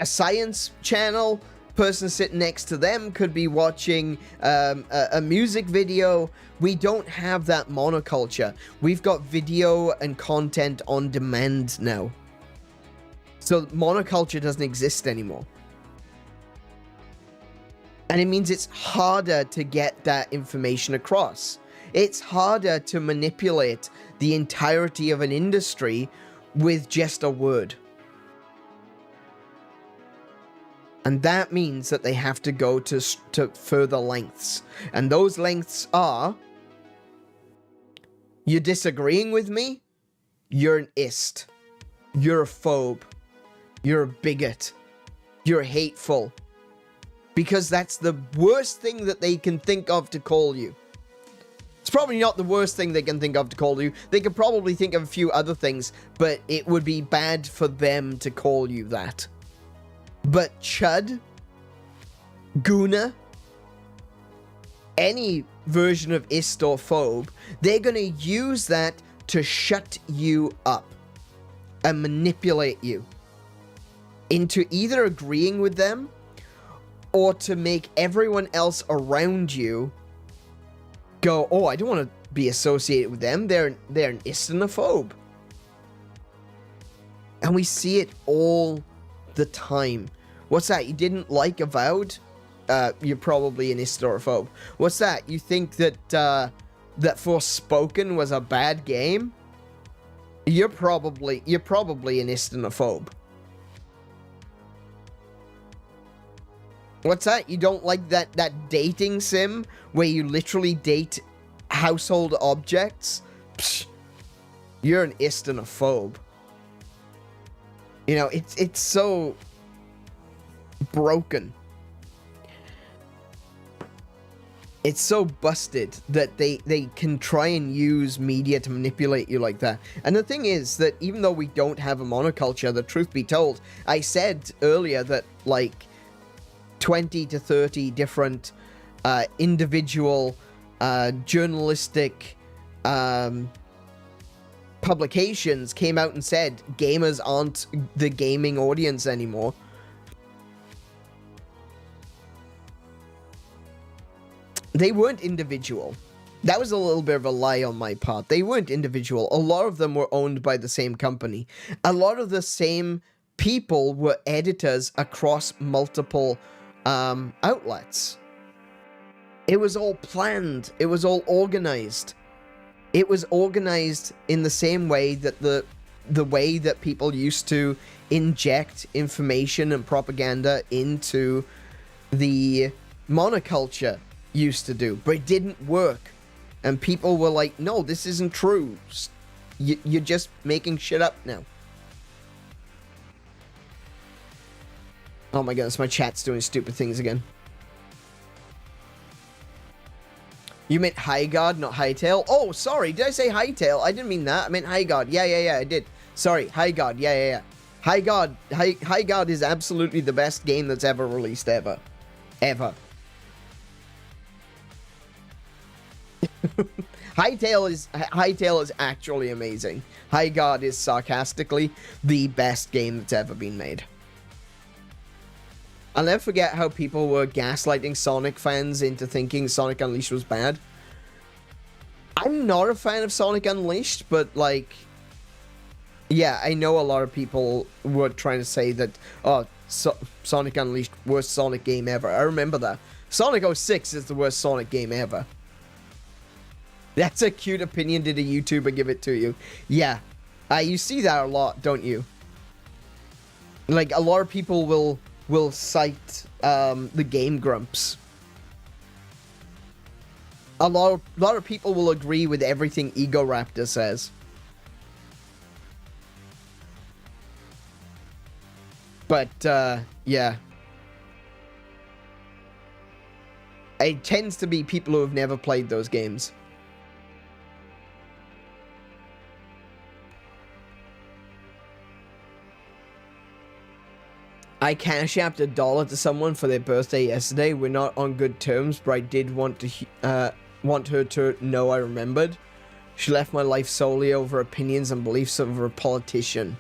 science channel. Person sitting next to them could be watching a music video. We don't have that monoculture. We've got video and content on demand now. So monoculture doesn't exist anymore. And it means it's harder to get that information across. It's harder to manipulate the entirety of an industry with just a word. And that means that they have to go to further lengths. And those lengths are: you're disagreeing with me? You're an ist. You're a phobe. You're a bigot. You're hateful. Because that's the worst thing that they can think of to call you. It's probably not the worst thing they can think of to call you. They could probably think of a few other things, but it would be bad for them to call you that. But chud, guna, any version of ist or phobe, they're going to use that to shut you up and manipulate you into either agreeing with them or to make everyone else around you go, oh, I don't want to be associated with them. They're an ist and a phobe. And we see it all the time. What's that? You didn't like Avowed? You're probably an ist or a phobe. What's that? You think that that Forspoken was a bad game? You're probably an ist and a phobe. What's that? You don't like that dating sim where you literally date household objects? Psh, you're an ist and a phobe. You know, it's so broken. It's so busted that they can try and use media to manipulate you like that. And the thing is that even though we don't have a monoculture, the truth be told, I said earlier that like 20 to 30 different individual journalistic publications came out and said gamers aren't the gaming audience anymore. They weren't individual. That was a little bit of a lie on my part. They weren't individual. A lot of them were owned by the same company. A lot of the same people were editors across multiple outlets. It was all planned. It was all organized. It was organized in the same way that the way that people used to inject information and propaganda into the monoculture used to do, but it didn't work. And people were like, no, this isn't true. You're just making shit up now. Oh my goodness, my chat's doing stupid things again. You meant Highguard, not Hightail? Oh, sorry, did I say Hightail? I didn't mean that. I meant Highguard. Yeah, I did. Sorry, Highguard. Yeah. Highguard is absolutely the best game that's ever released ever. Ever. Hytale is actually amazing. High God is sarcastically the best game that's ever been made. I'll never forget how people were gaslighting Sonic fans into thinking Sonic Unleashed was bad. I'm not a fan of Sonic Unleashed, but like, yeah, I know a lot of people were trying to say that, oh, Sonic Unleashed, worst Sonic game ever. I remember that. Sonic 06 is the worst Sonic game ever. That's a cute opinion. Did a YouTuber give it to you? Yeah. You see that a lot, don't you? Like, a lot of people will cite the Game Grumps. A lot of people will agree with everything Ego Raptor says. But, yeah. It tends to be people who have never played those games. I cash apped $1 to someone for their birthday yesterday. We're not on good terms, but I did want her to know I remembered. She left my life solely over opinions and beliefs of a politician.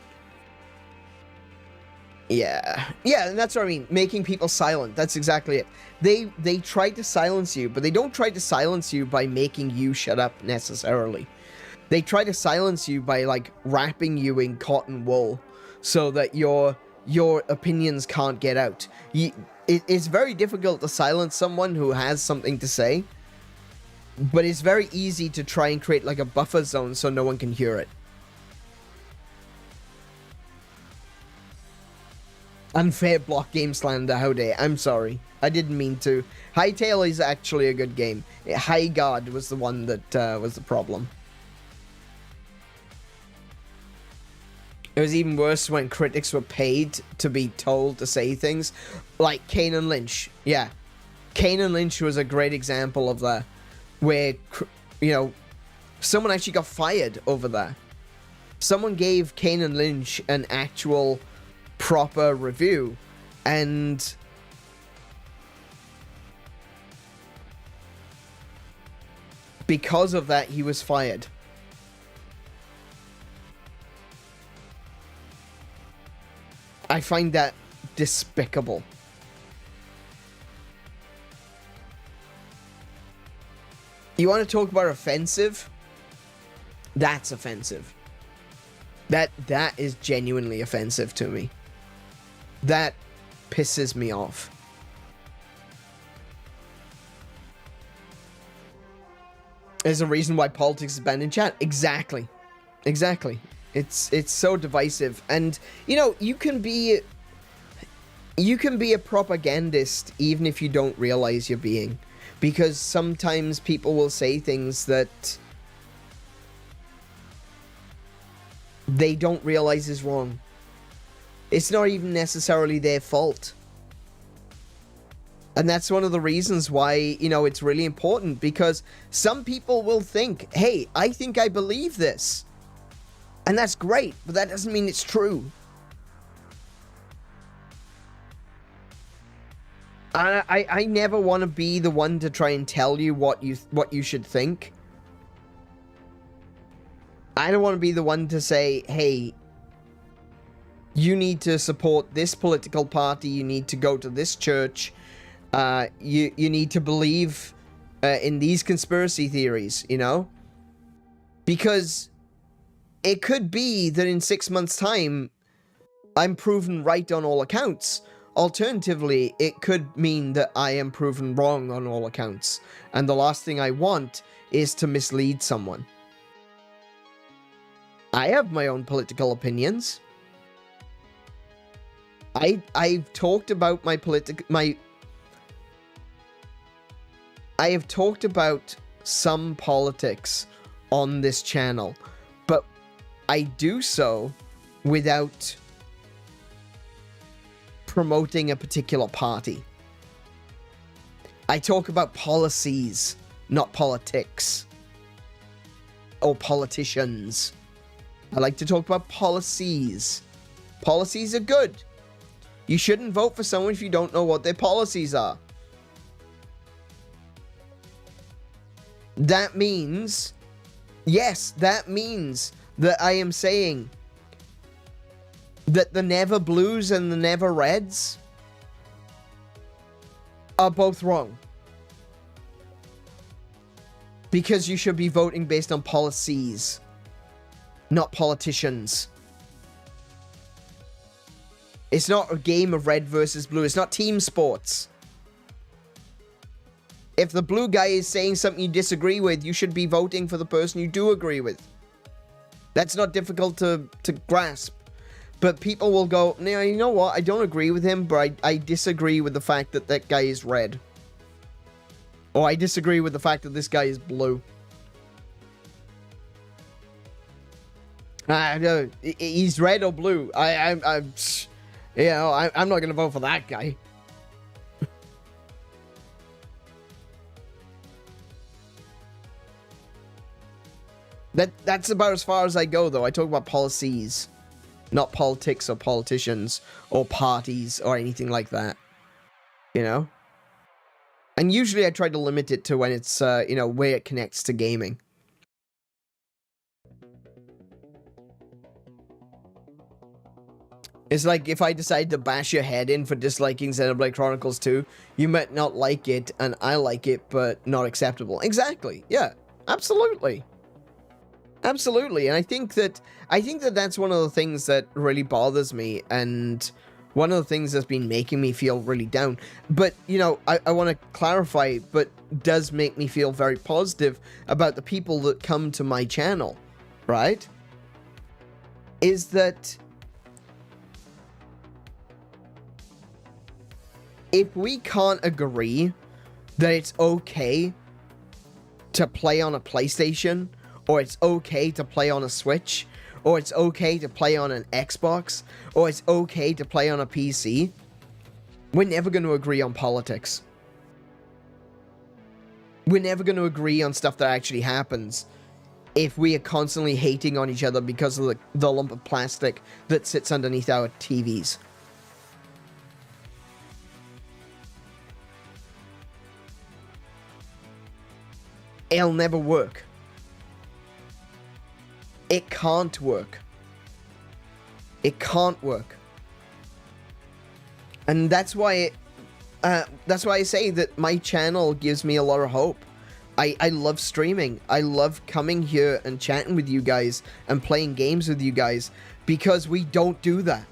Yeah, and that's what I mean. Making people silent. That's exactly it. They try to silence you, but they don't try to silence you by making you shut up necessarily. They try to silence you by like wrapping you in cotton wool so that your opinions can't get out. It's very difficult to silence someone who has something to say, but it's very easy to try and create like a buffer zone so no one can hear it. Unfair block game slander, how dare. I'm sorry. I didn't mean to. Hytale is actually a good game. High God was the one that was the problem. It was even worse when critics were paid to be told to say things. Like Kane and Lynch. Yeah. Kane and Lynch was a great example of that. Where, you know, someone actually got fired over that. Someone gave Kane and Lynch an actual proper review. And because of that, he was fired. I find that despicable. You want to talk about offensive? That's offensive. That is genuinely offensive to me. That pisses me off. There's a reason why politics is banned in chat. Exactly. Exactly. It's so divisive, and you know, you can be a propagandist even if you don't realize you're being, because sometimes people will say things that they don't realize is wrong. It's not even necessarily their fault. And that's one of the reasons why, you know, it's really important, because some people will think, hey, I think I believe this. And that's great, but that doesn't mean it's true. I never want to be the one to try and tell you what you should think. I don't want to be the one to say, hey, you need to support this political party, you need to go to this church, you need to believe in these conspiracy theories, you know? Because it could be that in 6 months' time, I'm proven right on all accounts. Alternatively, it could mean that I am proven wrong on all accounts. And the last thing I want is to mislead someone. I have my own political opinions. I've talked about I have talked about some politics on this channel, but I do so without promoting a particular party. I talk about policies, not politics. Or politicians. I like to talk about policies. Policies are good. You shouldn't vote for someone if you don't know what their policies are. that means, yes, that means that I am saying that the Never Blues and the Never Reds are both wrong. Because you should be voting based on policies, not politicians. It's not a game of red versus blue. It's not team sports. If the blue guy is saying something you disagree with, you should be voting for the person you do agree with. That's not difficult to grasp. But people will go, no, you know what? I don't agree with him, but I disagree with the fact that that guy is red. Or I disagree with the fact that this guy is blue. No, he's red or blue. I'm not going to vote for that guy. That's about as far as I go, though. I talk about policies, not politics or politicians or parties or anything like that. You know? And usually I try to limit it to when it's, you know, where it connects to gaming. It's like if I decide to bash your head in for disliking Xenoblade Chronicles 2, you might not like it, and I like it, but not acceptable. Exactly. Yeah. Absolutely. Absolutely. And I think that that's one of the things that really bothers me, and one of the things that's been making me feel really down. But, you know, I want to clarify, but does make me feel very positive about the people that come to my channel, right? Is that if we can't agree that it's okay to play on a PlayStation, or it's okay to play on a Switch, or it's okay to play on an Xbox, or it's okay to play on a PC, we're never going to agree on politics. We're never going to agree on stuff that actually happens if we are constantly hating on each other because of the lump of plastic that sits underneath our TVs. It'll never work. It can't work. It can't work. And that's why I say that my channel gives me a lot of hope. I love streaming. I love coming here and chatting with you guys and playing games with you guys because we don't do that.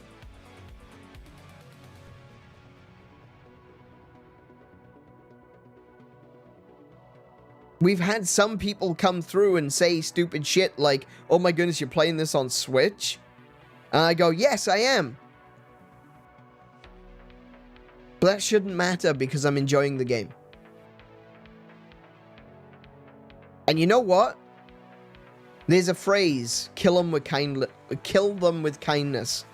We've had some people come through and say stupid shit like, oh my goodness, you're playing this on Switch? And I go, yes, I am. But that shouldn't matter because I'm enjoying the game. And you know what? There's a phrase, kill them with kindness.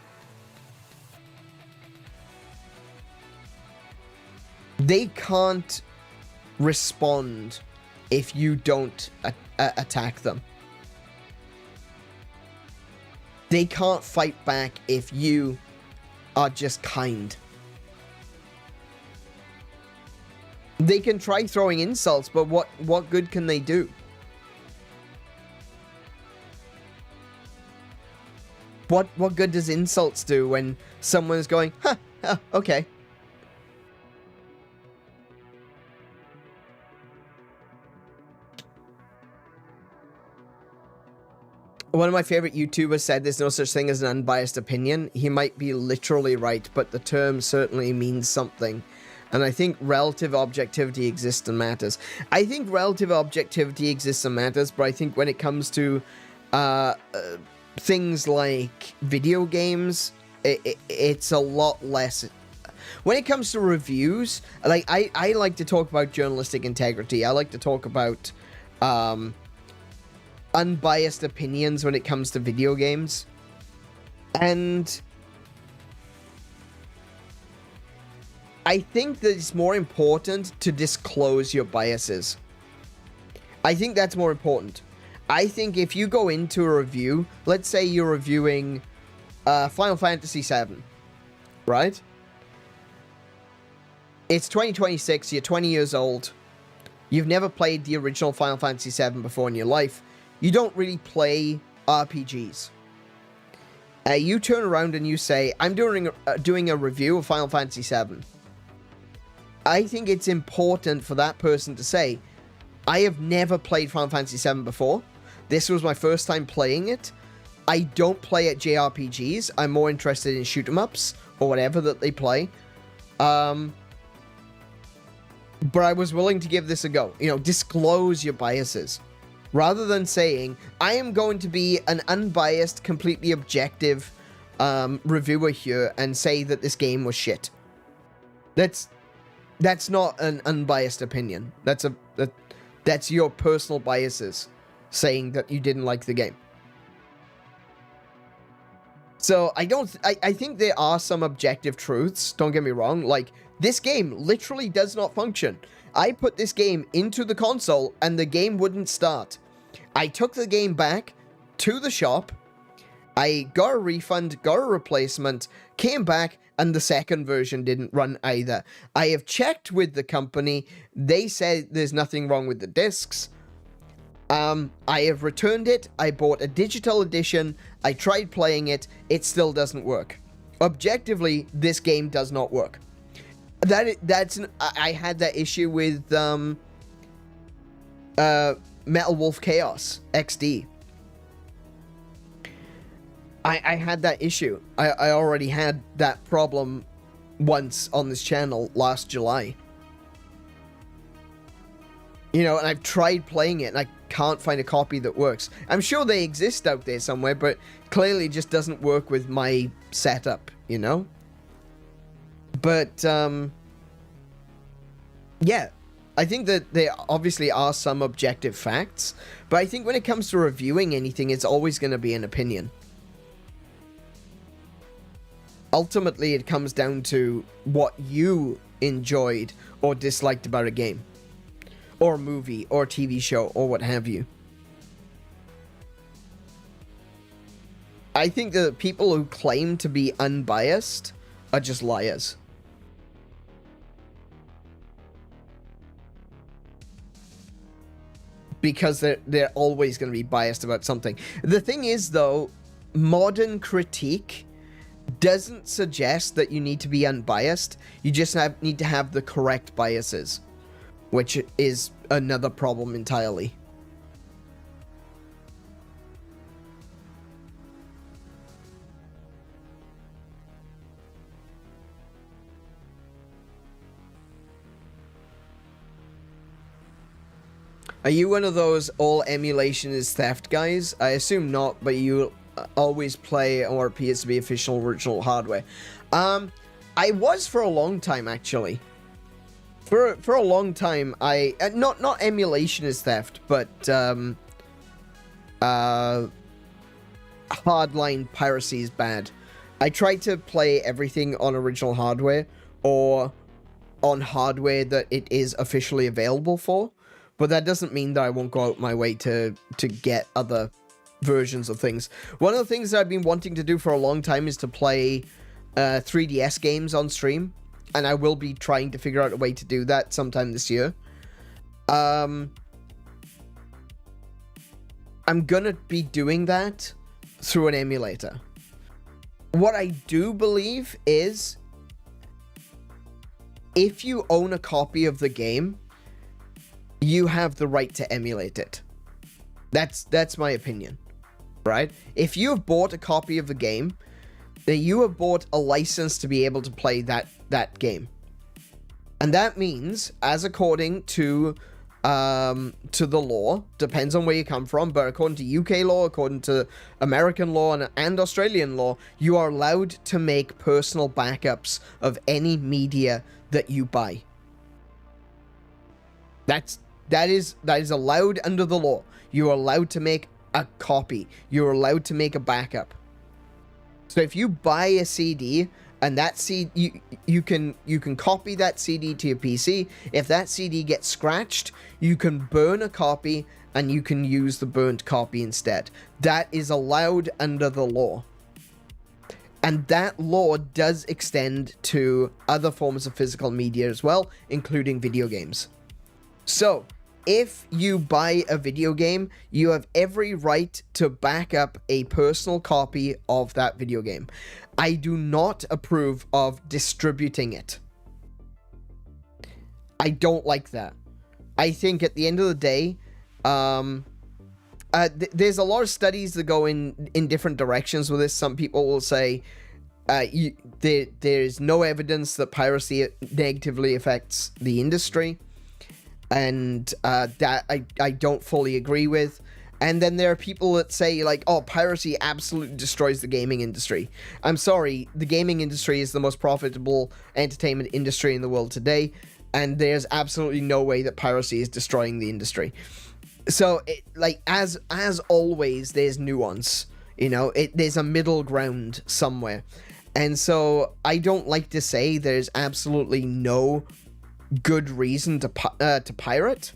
They can't respond if you don't attack them. They can't fight back if you are just kind. They can try throwing insults, but what good can they do? What good does insults do when someone's going, huh, okay. One of my favorite YouTubers said there's no such thing as an unbiased opinion. He might be literally right, but the term certainly means something. And I think relative objectivity exists and matters. I think relative objectivity exists and matters, but I think when it comes to things like video games, it's a lot less. When it comes to reviews, like I like to talk about journalistic integrity. I like to talk about unbiased opinions when it comes to video games. And I think that it's more important to disclose your biases. I think that's more important. I think if you go into a review, let's say you're reviewing Final Fantasy VII, right? It's 2026, you're 20 years old. you've never played the original Final Fantasy VII before in your life, you don't really play RPGs. You turn around and you say, I'm doing a review of Final Fantasy VII. I think it's important for that person to say, I have never played Final Fantasy VII before. This was my first time playing it. I don't play at JRPGs. I'm more interested in shoot-em-ups or whatever that they play. But I was willing to give this a go. You know, disclose your biases. Rather than saying, I am going to be an unbiased, completely objective reviewer here and say that this game was shit. That's not an unbiased opinion. That's your personal biases saying that you didn't like the game. So I think there are some objective truths, don't get me wrong. Like, this game literally does not function. I put this game into the console and the game wouldn't start. I took the game back to the shop. I got a refund, got a replacement, came back, and the second version didn't run either. I have checked with the company. They said there's nothing wrong with the discs. I have returned it. I bought a digital edition. I tried playing it. It still doesn't work. Objectively, this game does not work. I had that issue with Metal Wolf Chaos XD. I had that issue. I already had that problem once on this channel last July. You know, and I've tried playing it and I can't find a copy that works. I'm sure they exist out there somewhere, but clearly it just doesn't work with my setup, you know? But, yeah. I think that there obviously are some objective facts, but I think when it comes to reviewing anything, it's always going to be an opinion. Ultimately, it comes down to what you enjoyed or disliked about a game, or a movie, or a TV show, or what have you. I think the people who claim to be unbiased are just liars. Because they're always going to be biased about something. The thing is, though, modern critique doesn't suggest that you need to be unbiased. You just need to have the correct biases, which is another problem entirely. Are you one of those all emulation is theft guys? I assume not, but you always play or appears to be official original hardware. I was for a long time, actually. For a long time, I not emulation is theft, but hardline piracy is bad. I tried to play everything on original hardware or on hardware that it is officially available for. But that doesn't mean that I won't go out my way to get other versions of things. One of the things that I've been wanting to do for a long time is to play 3DS games on stream. And I will be trying to figure out a way to do that sometime this year. I'm gonna be doing that through an emulator. What I do believe is, if you own a copy of the game, you have the right to emulate it. That's my opinion, right? If you have bought a copy of the game, then you have bought a license to be able to play that game. And that means, as according to the law, depends on where you come from, but according to UK law, according to American law and Australian law, you are allowed to make personal backups of any media that you buy. That is allowed under the law. You are allowed to make a copy. You're allowed to make a backup. So if you buy a CD and that CD, you can copy that CD to your PC. If that CD gets scratched, you can burn a copy and you can use the burnt copy instead. That is allowed under the law. And that law does extend to other forms of physical media as well, including video games. So, if you buy a video game, you have every right to back up a personal copy of that video game. I do not approve of distributing it. I don't like that. I think at the end of the day, there's a lot of studies that go in different directions with this. Some people will say there's no evidence that piracy negatively affects the industry, and that I don't fully agree with. And then there are people that say, like, oh, piracy absolutely destroys the gaming industry. I'm sorry, the gaming industry is the most profitable entertainment industry in the world today, and there's absolutely no way that piracy is destroying the industry. So, as always, there's nuance, you know, there's a middle ground somewhere. And so, I don't like to say there's absolutely no good reason to pirate.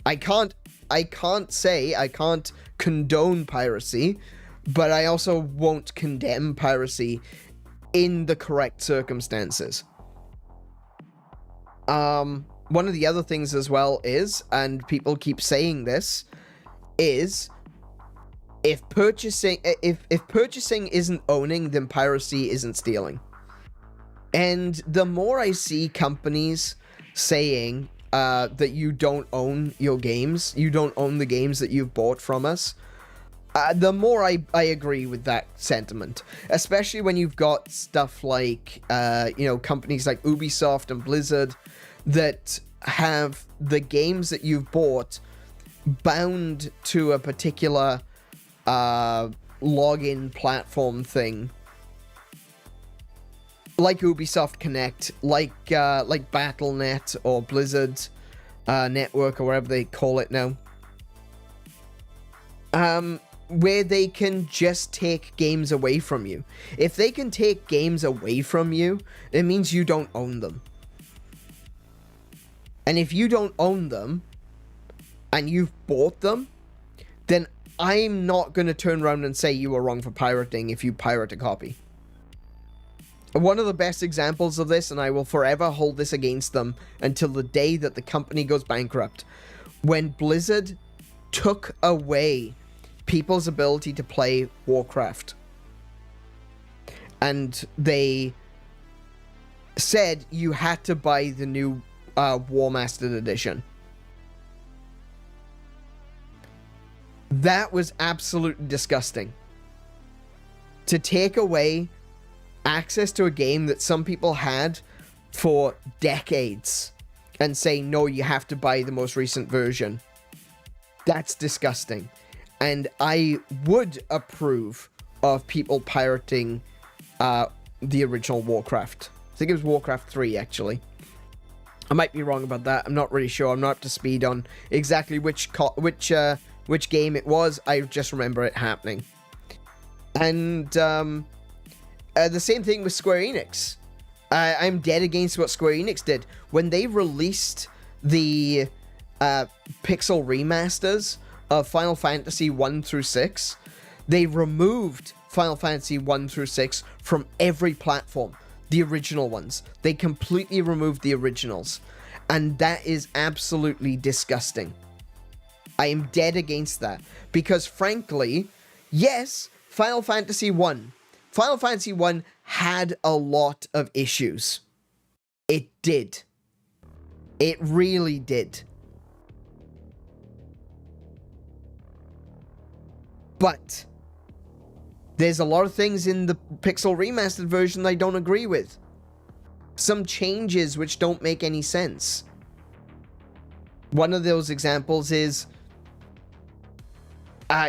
I can't condone piracy, but I also won't condemn piracy in the correct circumstances. One of the other things as well is, and people keep saying this, is if purchasing isn't owning, then piracy isn't stealing. And the more I see companies saying that you don't own your games, you don't own the games that you've bought from us, the more I agree with that sentiment. Especially when you've got stuff like, companies like Ubisoft and Blizzard that have the games that you've bought bound to a particular login platform thing, like Ubisoft Connect, like Battle.net or Blizzard Network or whatever they call it now, where they can just take games away from you. If they can take games away from you, it means you don't own them. And if you don't own them, and you've bought them, then I'm not going to turn around and say you were wrong for pirating if you pirate a copy. One of the best examples of this, and I will forever hold this against them until the day that the company goes bankrupt, when Blizzard took away people's ability to play Warcraft. And they said you had to buy the new War Mastered Edition. That was absolutely disgusting. To take away access to a game that some people had for decades and say, no, you have to buy the most recent version. That's disgusting. And I would approve of people pirating the original Warcraft. I think it was Warcraft 3, actually. I might be wrong about that. I'm not really sure. I'm not up to speed on exactly which game it was. I just remember it happening. And the same thing with Square Enix. I'm dead against what Square Enix did. When they released the pixel remasters of Final Fantasy 1 through 6, they removed Final Fantasy 1 through 6 from every platform. The original ones. They completely removed the originals. And that is absolutely disgusting. I am dead against that. Because frankly, yes, Final Fantasy 1 had a lot of issues. It did. It really did. But there's a lot of things in the pixel remastered version I don't agree with. Some changes which don't make any sense. One of those examples is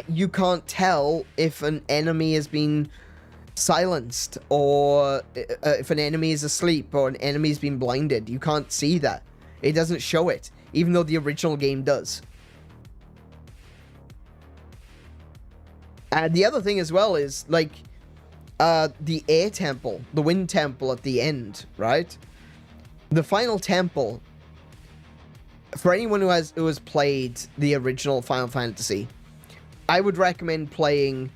you can't tell if an enemy has been silenced, or if an enemy is asleep, or an enemy has been blinded. You can't see that. It doesn't show it, even though the original game does. And the other thing as well is, like, the air temple, the wind temple at the end, right? The final temple, for anyone who has played the original Final Fantasy, I would recommend playing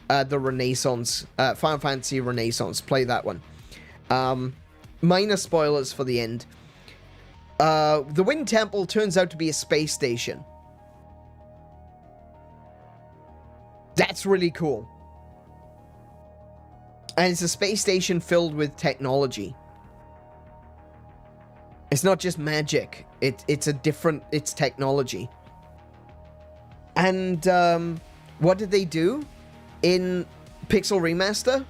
the Renaissance, Final Fantasy Renaissance. Play that one. Minor spoilers for the end. the Wind Temple turns out to be a space station. That's really cool. And it's a space station filled with technology. It's not just magic. It's technology. And what did they do in Pixel Remaster?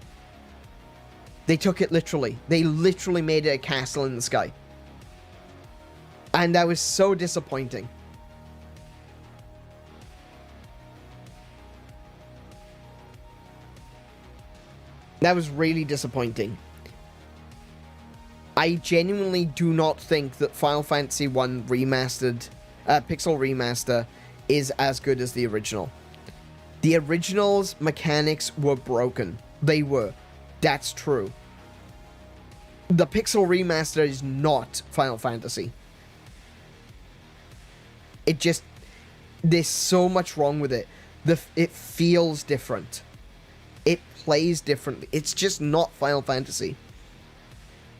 They took it literally. They literally made it a castle in the sky. And that was so disappointing. That was really disappointing. I genuinely do not think that Final Fantasy 1 Remastered, Pixel Remaster is as good as the original. The original's mechanics were broken. They were. That's true. The Pixel Remaster is not Final Fantasy. It just... There's so much wrong with it. It feels different. It plays differently. It's just not Final Fantasy.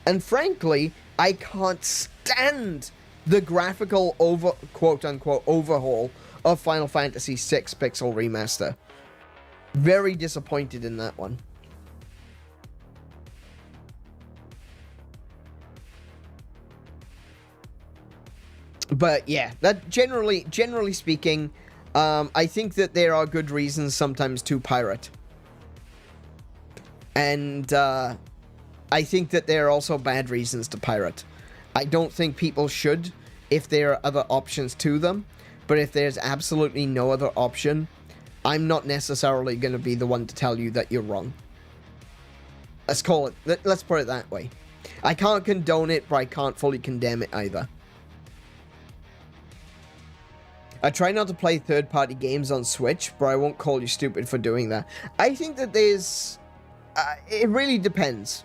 And frankly, I can't stand the graphical quote-unquote overhaul of Final Fantasy VI Pixel Remaster. Very disappointed in that one. But yeah, that generally speaking, I think that there are good reasons sometimes to pirate. And I think that there are also bad reasons to pirate. I don't think people should if there are other options to them. But if there's absolutely no other option, I'm not necessarily going to be the one to tell you that you're wrong. Let's call it, let's put it that way. I can't condone it, but I can't fully condemn it either. I try not to play third-party games on Switch, but I won't call you stupid for doing that. I think that there's... it really depends.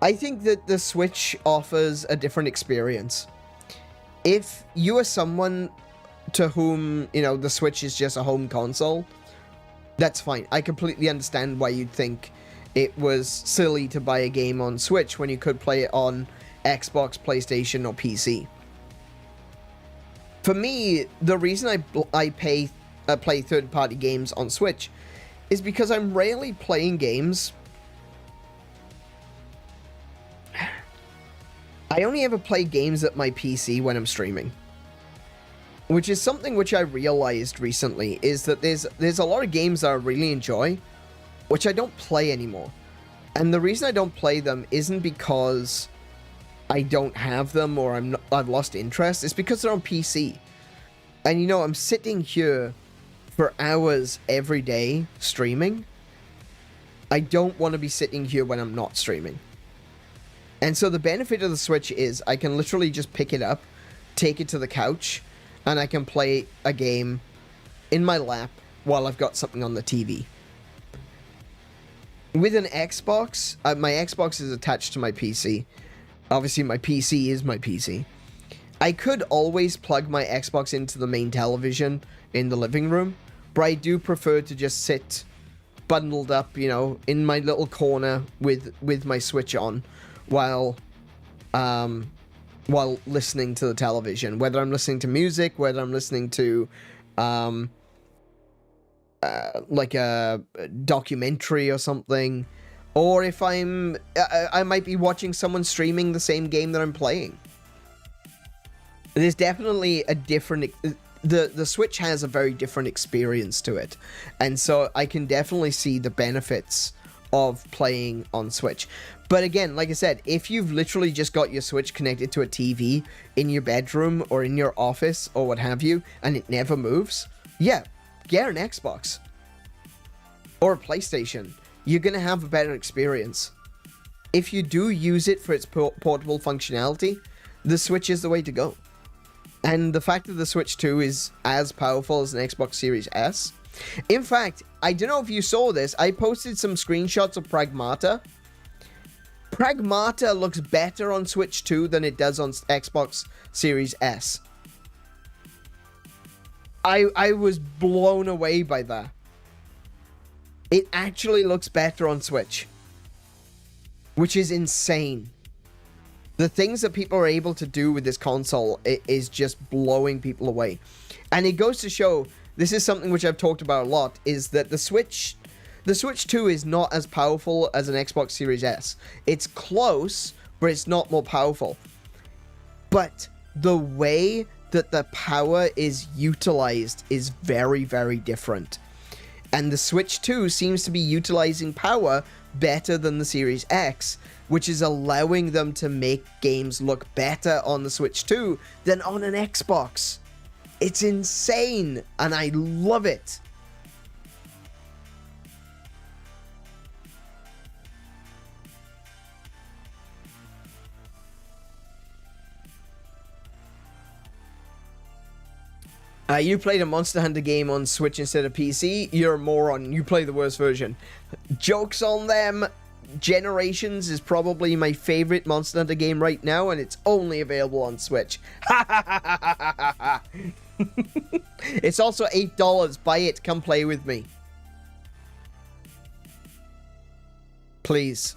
I think that the Switch offers a different experience. If you are someone to whom, you know, the Switch is just a home console, that's fine. I completely understand why you'd think it was silly to buy a game on Switch when you could play it on Xbox, PlayStation, or PC. For me, the reason I play third-party games on Switch is because I'm rarely playing games. I only ever play games at my PC when I'm streaming. Which is something which I realized recently, is that there's a lot of games that I really enjoy, which I don't play anymore. And the reason I don't play them isn't because I don't have them or I've lost interest. It's because they're on PC. And you know, I'm sitting here for hours every day streaming. I don't want to be sitting here when I'm not streaming. And so the benefit of the Switch is I can literally just pick it up, take it to the couch, and I can play a game in my lap while I've got something on the TV. With an Xbox, my Xbox is attached to my PC. Obviously, my PC is my PC. I could always plug my Xbox into the main television in the living room, but I do prefer to just sit bundled up, you know, in my little corner with my Switch on while listening to the television, whether I'm listening to music, whether I'm listening to like a documentary or something, or if I might be watching someone streaming the same game that I'm playing. There's definitely a different... The Switch has a very different experience to it, and so I can definitely see the benefits of playing on Switch. But again, like I said, if you've literally just got your Switch connected to a TV in your bedroom or in your office or what have you, and it never moves, yeah, get an Xbox or a PlayStation. You're going to have a better experience. If you do use it for its portable functionality, the Switch is the way to go. And the fact that the Switch 2 is as powerful as an Xbox Series S. In fact, I don't know if you saw this, I posted some screenshots of Pragmata. Pragmata looks better on Switch 2 than it does on Xbox Series S. I was blown away by that. It actually looks better on Switch, which is insane. The things that people are able to do with this console is just blowing people away. And it goes to show, this is something which I've talked about a lot, is that the Switch 2 is not as powerful as an Xbox Series S. It's close, but it's not more powerful. But the way that the power is utilized is very, very different. And the Switch 2 seems to be utilizing power better than the Series X, which is allowing them to make games look better on the Switch 2 than on an Xbox. It's insane, and I love it. You played a Monster Hunter game on Switch instead of PC. You're a moron. You play the worst version. Jokes on them. Generations is probably my favorite Monster Hunter game right now, and it's only available on Switch. It's also $8. Buy it. Come play with me. Please.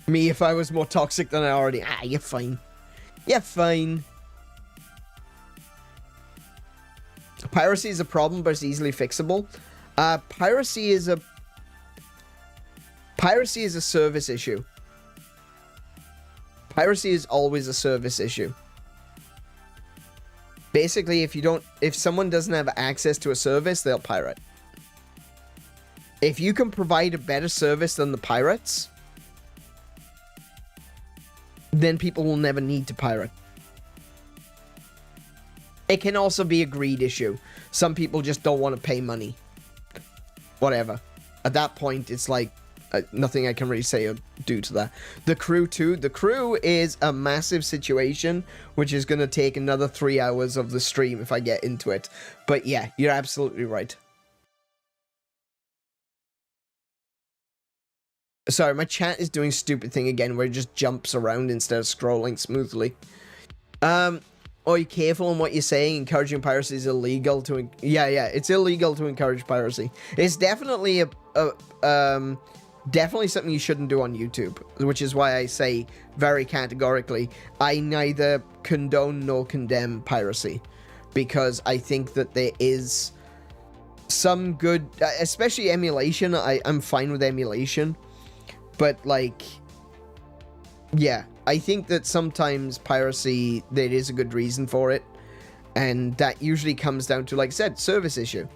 Me, if I was more toxic than I already... you're fine. You're fine. Piracy is a problem, but it's easily fixable. Piracy is a service issue. Piracy is always a service issue. Basically, if someone doesn't have access to a service, they'll pirate. If you can provide a better service than the pirates, then people will never need to pirate. It can also be a greed issue. Some people just don't want to pay money. Whatever. At that point, it's like, nothing I can really say or do to that. The Crew 2. The Crew is a massive situation, which is going to take another 3 hours of the stream if I get into it. But yeah, you're absolutely right. Sorry, my chat is doing stupid thing again where it just jumps around instead of scrolling smoothly. Are you careful on what you're saying? Encouraging piracy is illegal to... Yeah, it's illegal to encourage piracy. It's definitely definitely something you shouldn't do on YouTube, which is why I say very categorically, I neither condone nor condemn piracy, because I think that there is some good... especially emulation. I'm fine with emulation. But, like, yeah, I think that sometimes piracy, there is a good reason for it. And that usually comes down to, like I said, service issue.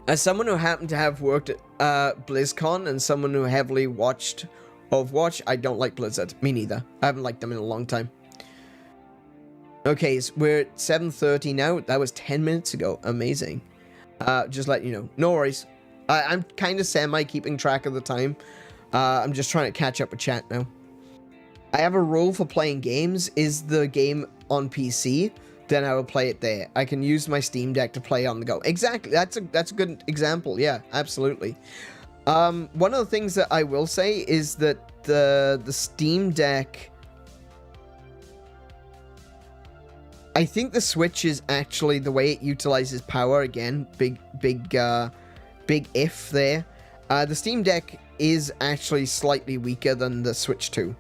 As someone who happened to have worked at BlizzCon and someone who heavily watched Overwatch, I don't like Blizzard. Me neither. I haven't liked them in a long time. Okay, so we're at 7:30 now. That was 10 minutes ago. Amazing. Just let you know. No worries. I'm kind of semi-keeping track of the time. I'm just trying to catch up with chat now. I have a rule for playing games. Is the game on PC? Then I will play it there. I can use my Steam Deck to play on the go. Exactly. That's a good example. Yeah, absolutely. One of the things that I will say is that the Steam Deck... I think the Switch is actually the way it utilizes power. Again, big if there. The Steam Deck is actually slightly weaker than the Switch 2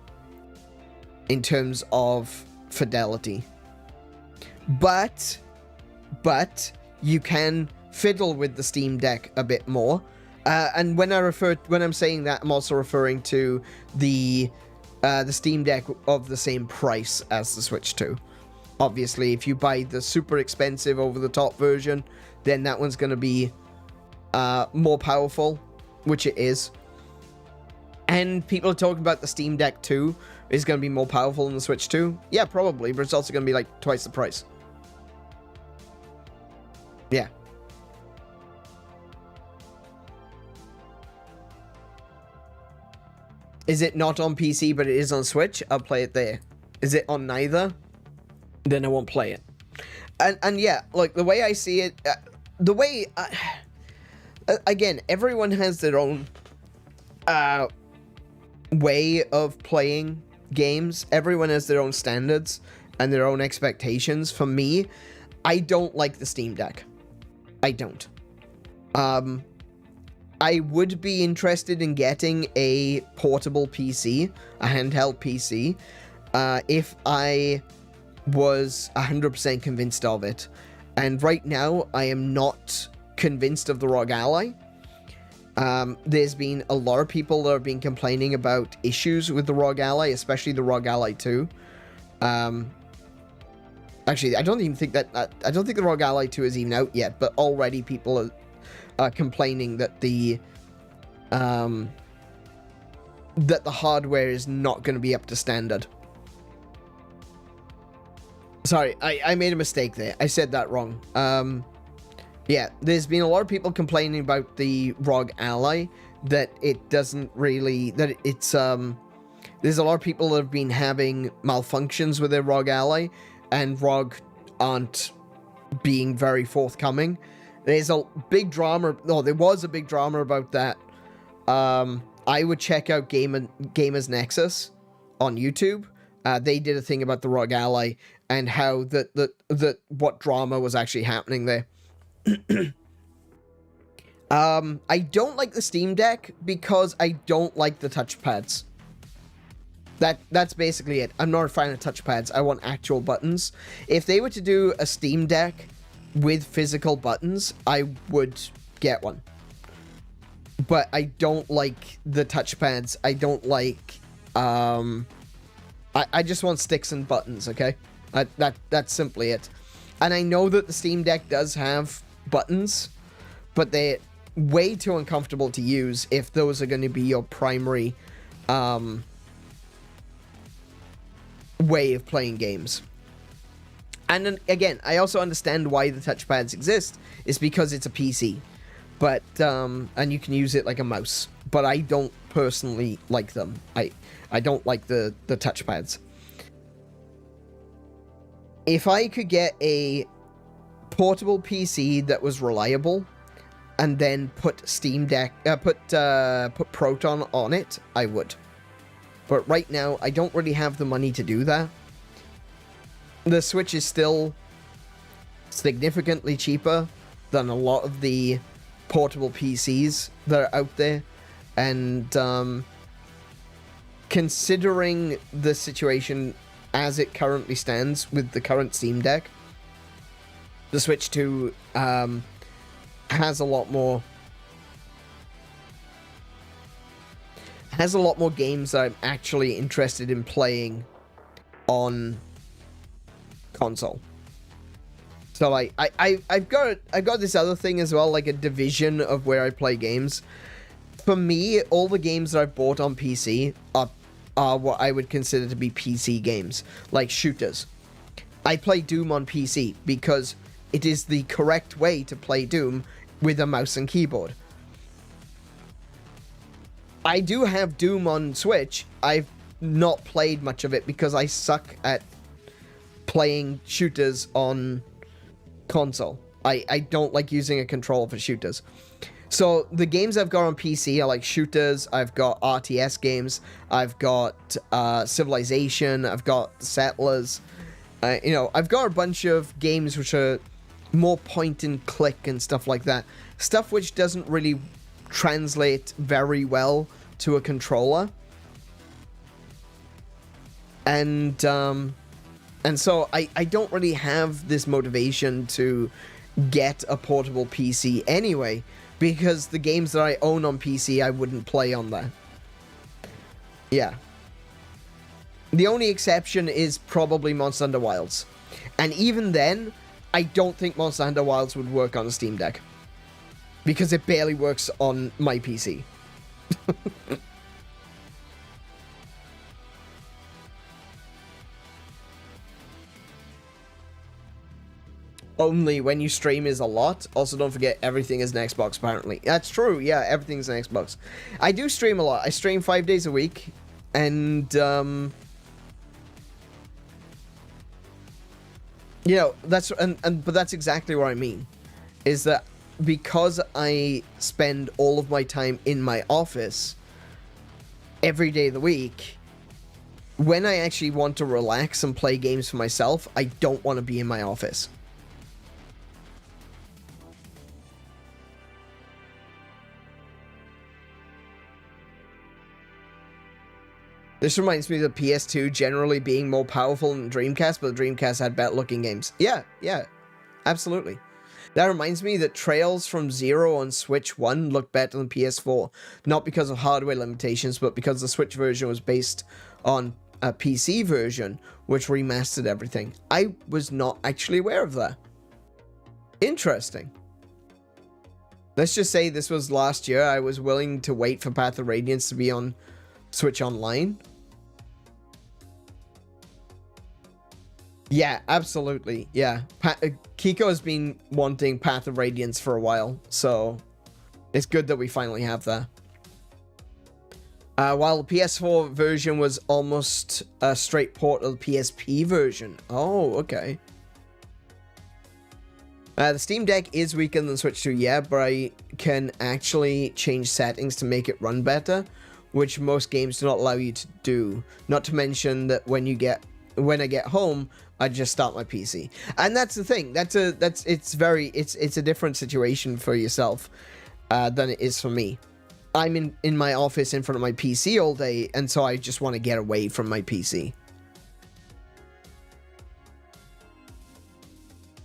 in terms of fidelity. But you can fiddle with the Steam Deck a bit more. And when I'm saying that, I'm also referring to the Steam Deck of the same price as the Switch 2. Obviously, if you buy the super expensive over-the-top version, then that one's going to be more powerful, which it is. And people are talking about the Steam Deck 2 is going to be more powerful than the Switch 2. Yeah, probably, but it's also going to be like twice the price. Yeah. Is it not on PC, but it is on Switch? I'll play it there. Is it on neither? Then I won't play it. And yeah, like, the way I see it, again, everyone has their own way of playing games. Everyone has their own standards and their own expectations. For me, I don't like the Steam Deck. I don't. I would be interested in getting a portable PC, a handheld PC, if I was 100% convinced of it. And right now, I am not convinced of the ROG Ally. There's been a lot of people that have been complaining about issues with the ROG Ally, especially the ROG Ally 2. Actually, I don't think the ROG Ally 2 is even out yet, but already people are complaining that the hardware is not going to be up to standard. Sorry, I made a mistake there. I said that wrong. Yeah, there's been a lot of people complaining about the ROG Ally, that it doesn't really, that it's, there's a lot of people that have been having malfunctions with their ROG Ally, and ROG aren't being very forthcoming. There's a big drama, there was a big drama about that. I would check out Gamers Nexus on YouTube. They did a thing about the ROG Ally, and how what drama was actually happening there. I don't like the Steam Deck because I don't like the touchpads. That's basically it. I'm not a fan of touchpads. I want actual buttons. If they were to do a Steam Deck with physical buttons, I would get one. But I don't like the touchpads. I don't like, I just want sticks and buttons, okay? That's simply it. And I know that the Steam Deck does have buttons, but they're way too uncomfortable to use if those are going to be your primary way of playing games. And then, again, I also understand why the touchpads exist. It's because it's a PC. But, and you can use it like a mouse. But I don't personally like them. I don't like the touchpads. If I could get a portable PC that was reliable, and then put Steam Deck, put Proton on it, I would. But right now, I don't really have the money to do that. The Switch is still significantly cheaper than a lot of the portable PCs that are out there. And considering the situation as it currently stands with the current Steam Deck, the Switch 2 has a lot more games that I'm actually interested in playing on console. So like I've got this other thing as well, like a division of where I play games. For me, all the games that I've bought on PC are what I would consider to be PC games, like shooters. I play Doom on PC because it is the correct way to play Doom with a mouse and keyboard. I do have Doom on Switch. I've not played much of it because I suck at playing shooters on console. I don't like using a controller for shooters. So the games I've got on PC are like shooters. I've got RTS games. I've got Civilization. I've got Settlers. You know, I've got a bunch of games which are more point and click and stuff like that. Stuff which doesn't really translate very well to a controller. And so I don't really have this motivation to get a portable PC anyway, because the games that I own on PC I wouldn't play on there. Yeah. The only exception is probably Monster Hunter Wilds. And even then, I don't think Monster Hunter Wilds would work on a Steam Deck, because it barely works on my PC. Only when you stream is a lot. Also, don't forget, everything is an Xbox, apparently. That's true, yeah, everything's an Xbox. I do stream a lot. I stream 5 days a week, and, you know, that's, but that's exactly what I mean, is that because I spend all of my time in my office every day of the week, when I actually want to relax and play games for myself, I don't want to be in my office. This reminds me of the PS2 generally being more powerful than Dreamcast, but the Dreamcast had better looking games. Yeah, absolutely. That reminds me that Trails from Zero on Switch 1 looked better than PS4. Not because of hardware limitations, but because the Switch version was based on a PC version, which remastered everything. I was not actually aware of that. Interesting. Let's just say this was last year. I was willing to wait for Path of Radiance to be on Switch Online. Yeah, absolutely. Yeah. Kiko has been wanting Path of Radiance for a while, so it's good that we finally have that. While the PS4 version was almost a straight port of the PSP version. Oh, okay. The Steam Deck is weaker than Switch 2, yeah, but I can actually change settings to make it run better, which most games do not allow you to do. Not to mention that when I get home, I just start my PC. And that's the thing. It's a different situation for yourself than it is for me. I'm in my office in front of my PC all day, and so I just want to get away from my PC.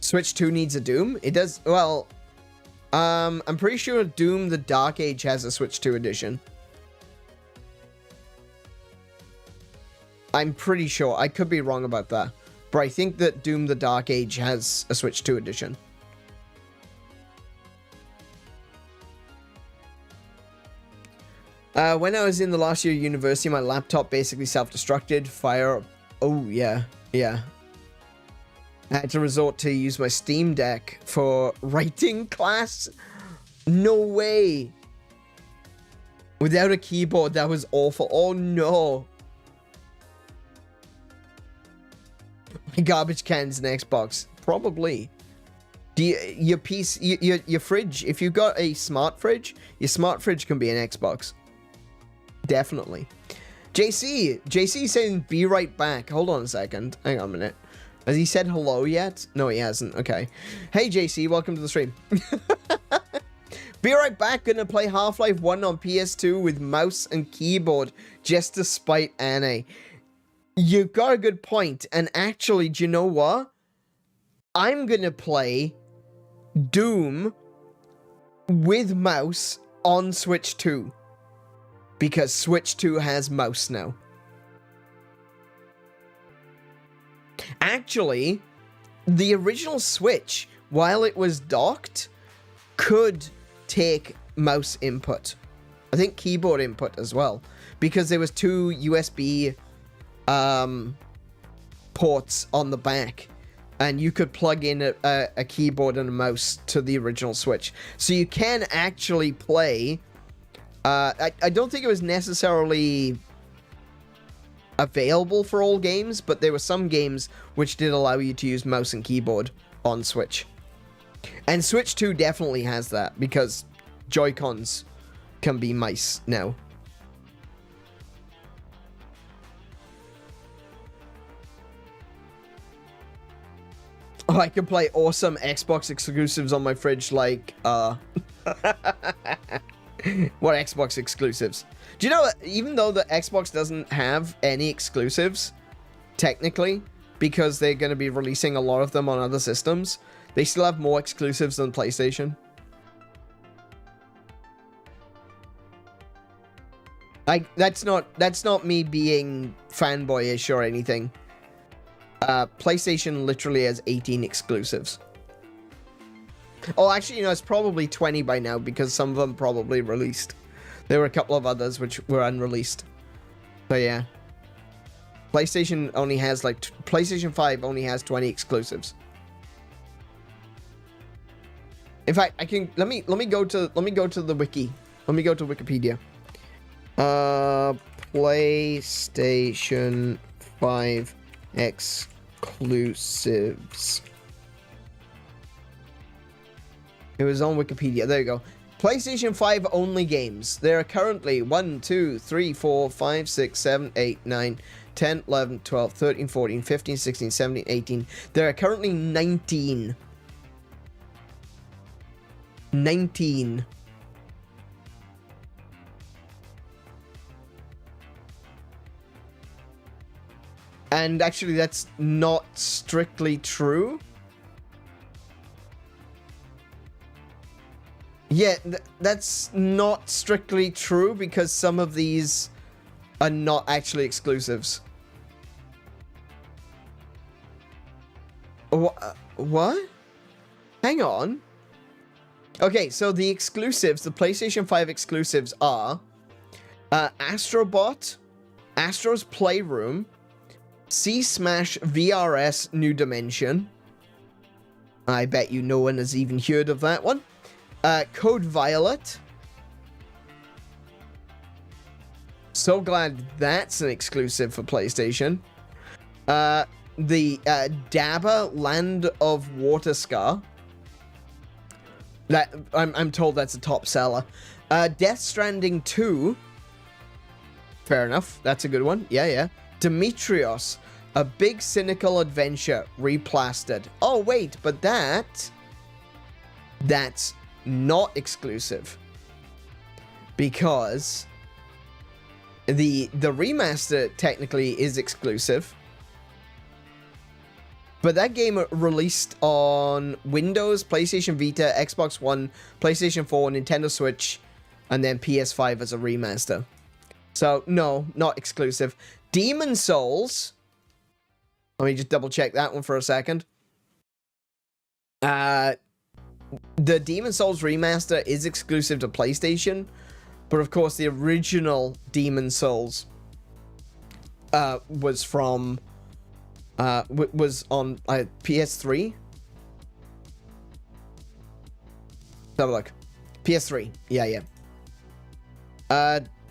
Switch 2 needs a Doom? It does. Well, I'm pretty sure Doom the Dark Age has a Switch 2 edition. I'm pretty sure. I could be wrong about that. But I think that Doom the Dark Age has a Switch 2 edition. When I was in the last year of university, my laptop basically self-destructed. Fire. Oh, yeah. Yeah. I had to resort to use my Steam Deck for writing class. No way. Without a keyboard, that was awful. Oh, no. My garbage can's an Xbox. Probably. Your fridge, if you've got a smart fridge, your smart fridge can be an Xbox. Definitely. JC saying be right back. Hold on a second. Hang on a minute. Has he said hello yet? No, he hasn't. Okay. Hey, JC, welcome to the stream. Be right back. Gonna play Half-Life 1 on PS2 with mouse and keyboard just to spite Anne. You got a good point. And actually, do you know what? I'm gonna play Doom with mouse on Switch 2. Because Switch 2 has mouse now. Actually, the original Switch, while it was docked, could take mouse input. I think keyboard input as well. Because there was two USB ports on the back. And you could plug in a keyboard and a mouse to the original Switch. So you can actually play... I don't think it was necessarily available for all games, but there were some games which did allow you to use mouse and keyboard on Switch. And Switch 2 definitely has that, because Joy-Cons can be mice now. Oh, I can play awesome Xbox exclusives on my fridge, like, What Xbox exclusives? Do you know that even though the Xbox doesn't have any exclusives, technically, because they're going to be releasing a lot of them on other systems, they still have more exclusives than PlayStation? Like, that's not me being fanboyish or anything. PlayStation literally has 18 exclusives. Oh, actually, you know, it's probably 20 by now because some of them probably released. There were a couple of others which were unreleased. So, yeah. PlayStation only has, like, PlayStation 5 only has 20 exclusives. In fact, I can, let me go to the wiki. Let me go to Wikipedia. PlayStation 5 exclusives. It was on Wikipedia. There you go. PlayStation 5 only games. There are currently 1, 2, 3, 4, 5, 6, 7, 8, 9, 10, 11, 12, 13, 14, 15, 16, 17, 18. There are currently 19. 19. And actually, that's not strictly true. Yeah, that's not strictly true because some of these are not actually exclusives. What? Hang on. Okay, so the exclusives, the PlayStation 5 exclusives are Astrobot, Astro's Playroom, C-Smash VRS New Dimension. I bet you no one has even heard of that one. Code Violet. So glad that's an exclusive for PlayStation. The Dabba Land of Waterscar. That I'm told that's a top seller. Death Stranding 2. Fair enough. That's a good one. Yeah. Demetrios, a big cynical adventure replastered. Oh wait, but that's not exclusive because the remaster technically is exclusive, but that game released on Windows, PlayStation Vita, Xbox One, PlayStation 4, Nintendo Switch, and then PS5 as a remaster. So no, not exclusive. Demon Souls, let me just double check that one for a second. The Demon Souls remaster is exclusive to PlayStation, but of course the original Demon Souls was from was on PS3. Let's have a look. PS3. Yeah.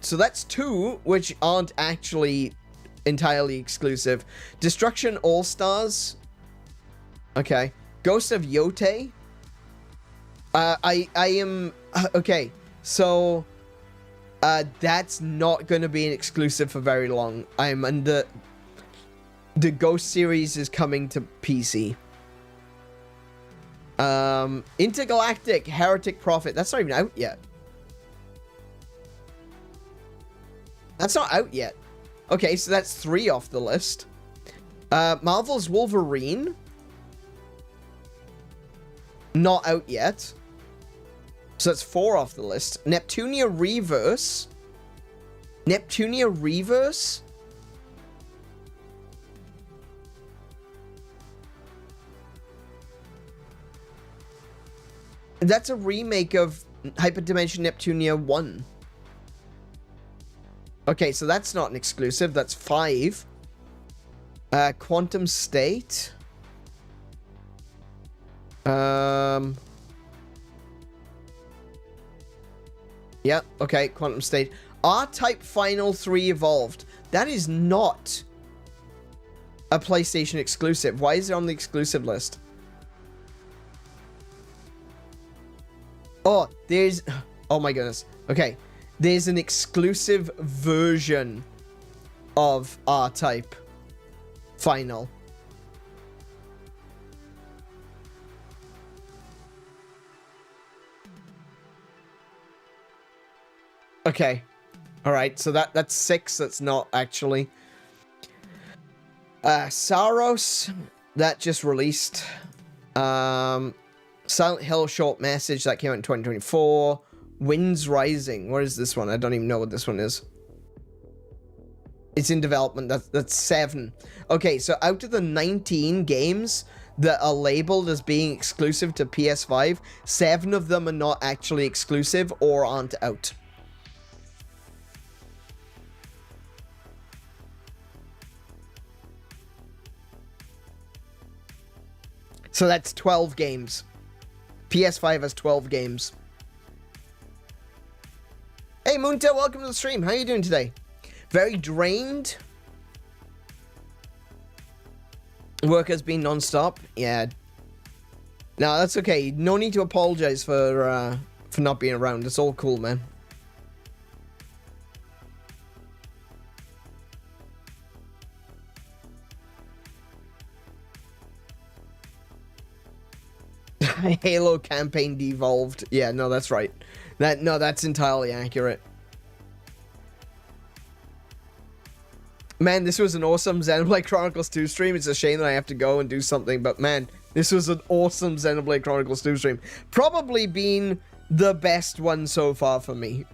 So that's two which aren't actually entirely exclusive. Destruction All-Stars. Okay. Ghost of Yote. I am okay. So that's not going to be an exclusive for very long. I'm under the Ghost series is coming to PC. Intergalactic Heretic Prophet. That's not even out yet. That's not out yet. Okay, so that's 3 off the list. Marvel's Wolverine. Not out yet. So that's 4 off the list. Neptunia Reverse. Neptunia Reverse? That's a remake of Hyperdimension Neptunia 1. Okay, so that's not an exclusive. That's 5. Quantum State. Yeah, okay, Quantum State. R-Type Final 3 Evolved. That is not a PlayStation exclusive. Why is it on the exclusive list? Oh, there's... Oh my goodness. Okay. There's an exclusive version of R-Type Final. Okay. Alright, so that's 6. That's not actually. Saros, that just released. Silent Hill Short Message, that came out in 2024. Winds Rising. What is this one? I don't even know what this one is. It's in development. That's 7. Okay, so out of the 19 games that are labeled as being exclusive to PS5, 7 of them are not actually exclusive or aren't out. So that's 12 games. PS5 has 12 games. Hey, 𝗬𝘄𝗶𝘁𝗰𝗵, welcome to the stream. How are you doing today? Very drained. Work has been non-stop. Yeah. No, that's okay. No need to apologize for not being around. It's all cool, man. Halo campaign devolved. Yeah, no, that's right. That's entirely accurate. Man, this was an awesome Xenoblade Chronicles 2 stream. It's a shame that I have to go and do something, but man, this was an awesome Xenoblade Chronicles 2 stream. Probably been the best one so far for me.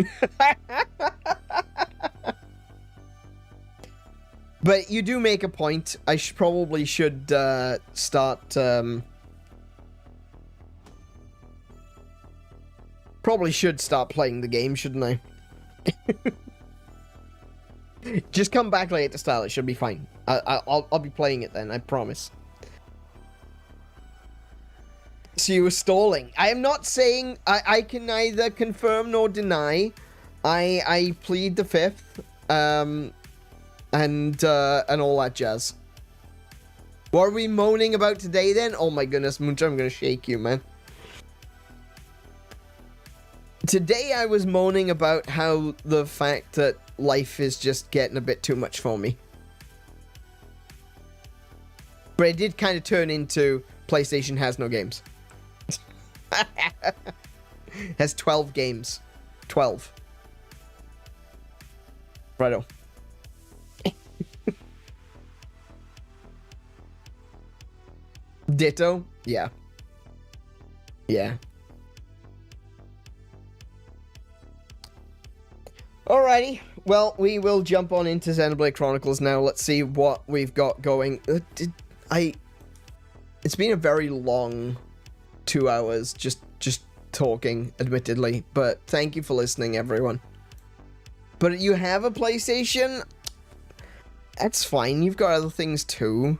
But you do make a point. I probably should start... Probably should start playing the game, shouldn't I? Just come back later to style. It should be fine. I'll be playing it then. I promise. So you were stalling. I am not saying I can neither confirm nor deny. I plead the fifth. And all that jazz. What are we moaning about today then? Oh my goodness, Mooncha, I'm gonna shake you, man. Today I was moaning about how the fact that life is just getting a bit too much for me. But it did kind of turn into PlayStation has no games. Has 12 games. 12. Righto. Ditto? Yeah. Yeah. Alrighty. Well, we will jump on into Xenoblade Chronicles now. Let's see what we've got going. It's been a very long 2 hours just talking, admittedly. But thank you for listening, everyone. But you have a PlayStation? That's fine. You've got other things too.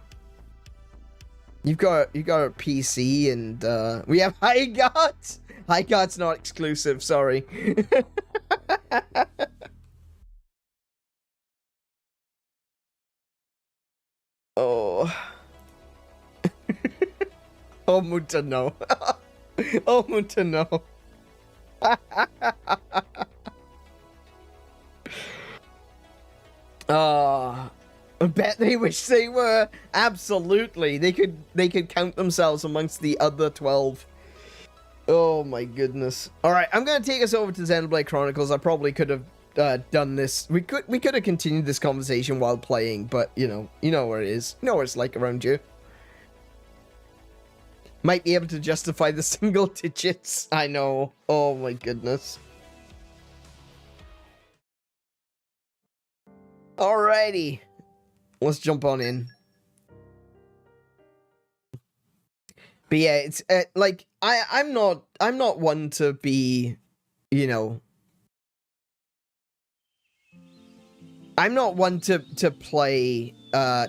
You got a PC and we have HiGots. HiGots not exclusive, sorry. Oh. Oh, Muta, no. Oh, Muta, no. I bet they wish they were. Absolutely. They could count themselves amongst the other 12. Oh my goodness. Alright, I'm gonna take us over to Xenoblade Chronicles. I probably could have done this. We could have continued this conversation while playing, but you know where it is. You know what it's like around you. Might be able to justify the single digits. I know. Oh my goodness. Alrighty. Let's jump on in. But yeah, it's like I'm not one to be, you know, I'm not one to play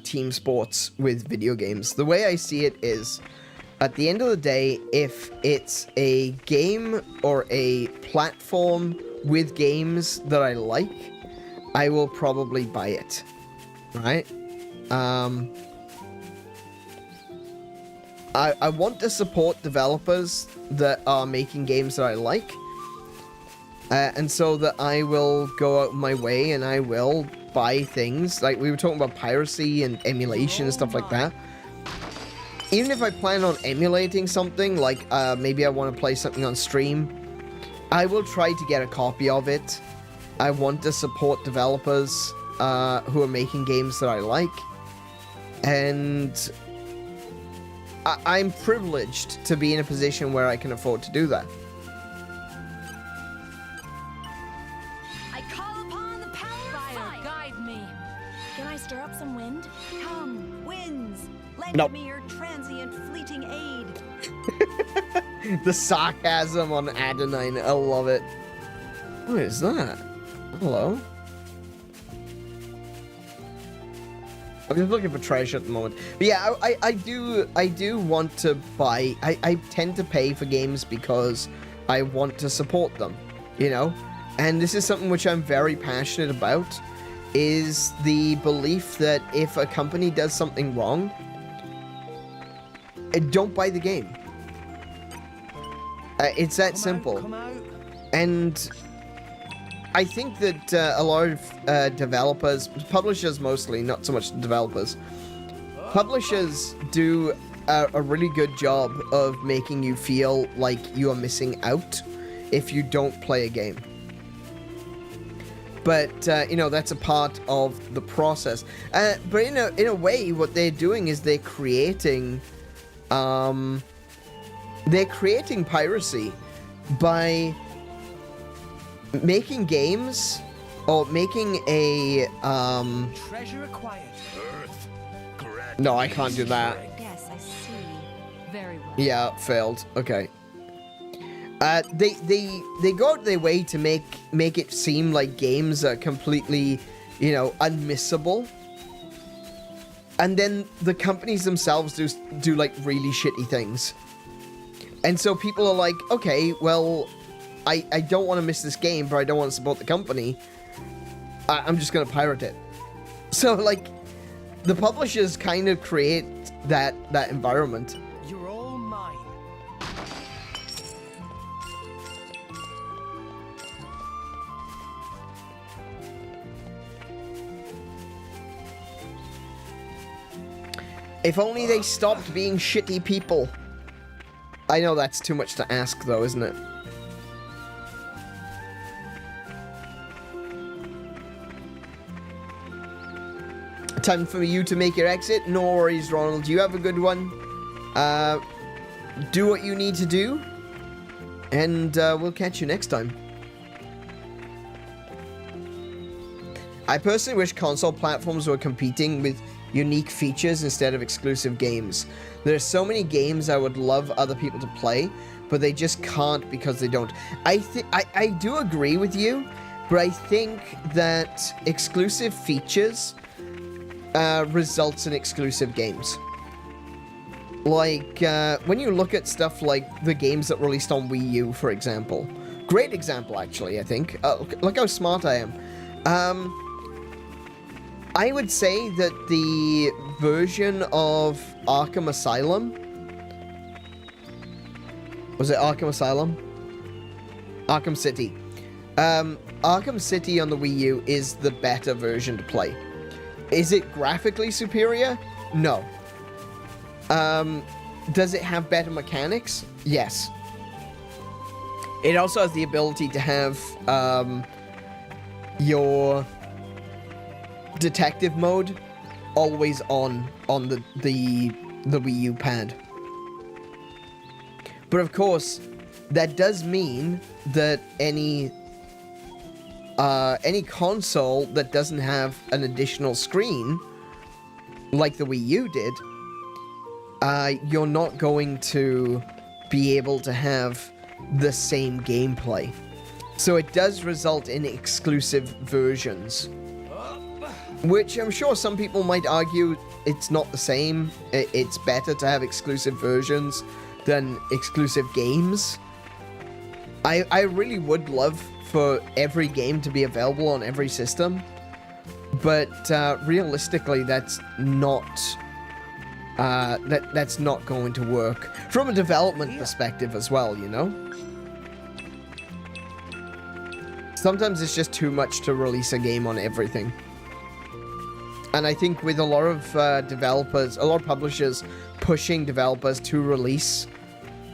team sports with video games. The way I see it is, at the end of the day, if it's a game or a platform with games that I like, I will probably buy it. Right? I want to support developers that are making games that I like. And so that I will go out my way and I will buy things. Like, we were talking about piracy and emulation and stuff like that. Even if I plan on emulating something, like maybe I want to play something on stream, I will try to get a copy of it. I want to support developers who are making games that I like. And I'm privileged to be in a position where I can afford to do that. I call upon the power of fire. Guide me. Can I stir up some wind? Come, winds, lend me your transient fleeting aid. The sarcasm on Adenine, I love it. What is that? Hello? I'm just looking for treasure at the moment. But yeah, I do want to buy... I tend to pay for games because I want to support them, you know? And this is something which I'm very passionate about, is the belief that if a company does something wrong, don't buy the game. It's that simple. And I think that a lot of developers, publishers mostly, not so much developers, publishers do a really good job of making you feel like you are missing out if you don't play a game. But you know, that's a part of the process. But in a way, what they're doing is they're creating piracy by making games or making a treasure acquired. No, I can't do that. Yes, I see. Very well. Yeah, failed. Okay. They go out their way to make it seem like games are completely, you know, unmissable. And then the companies themselves do like really shitty things. And so people are like, okay, well, I don't want to miss this game, but I don't want to support the company. I'm just going to pirate it. So, like, the publishers kind of create that environment. You're all mine. If only they stopped being shitty people. I know that's too much to ask, though, isn't it? Time for you to make your exit. No worries, Ronald. You have a good one. Do what you need to do. And we'll catch you next time. I personally wish console platforms were competing with unique features instead of exclusive games. There are so many games I would love other people to play, but they just can't because they don't. I do agree with you, but I think that exclusive features results in exclusive games. Like, when you look at stuff like the games that released on Wii U, for example. Great example, actually, I think. Look how smart I am. I would say that the version of Arkham Asylum... Was it Arkham Asylum? Arkham City. Arkham City on the Wii U is the better version to play. Is it graphically superior? No. Does it have better mechanics? Yes. It also has the ability to have your detective mode always on the Wii U pad. But of course, that does mean that any console that doesn't have an additional screen, like the Wii U did, you're not going to be able to have the same gameplay. So it does result in exclusive versions. Which I'm sure some people might argue it's not the same. It's better to have exclusive versions than exclusive games. I really would love for every game to be available on every system. But realistically, that's not that's not going to work. From a development perspective as well, you know? Sometimes it's just too much to release a game on everything. And I think with a lot of developers, a lot of publishers pushing developers to release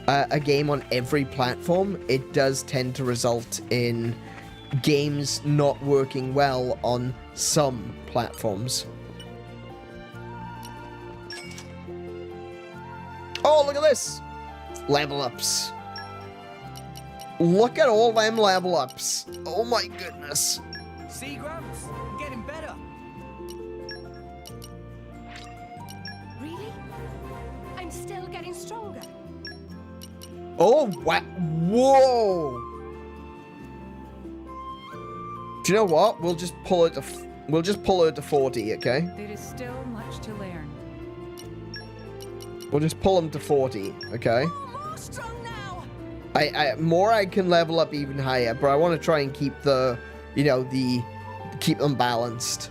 a game on every platform, it does tend to result in games not working well on some platforms. Oh, look at this! Level ups. Look at all them level ups. Oh my goodness. See, Gramps? I'm getting better. Really? I'm still getting stronger. Oh, wow. Whoa. Do you know what? We'll just pull it to 40, okay? There is still much to learn. We'll just pull them to 40, okay? More strong now. More I can level up even higher, but I want to try and keep the, you know, keep them balanced.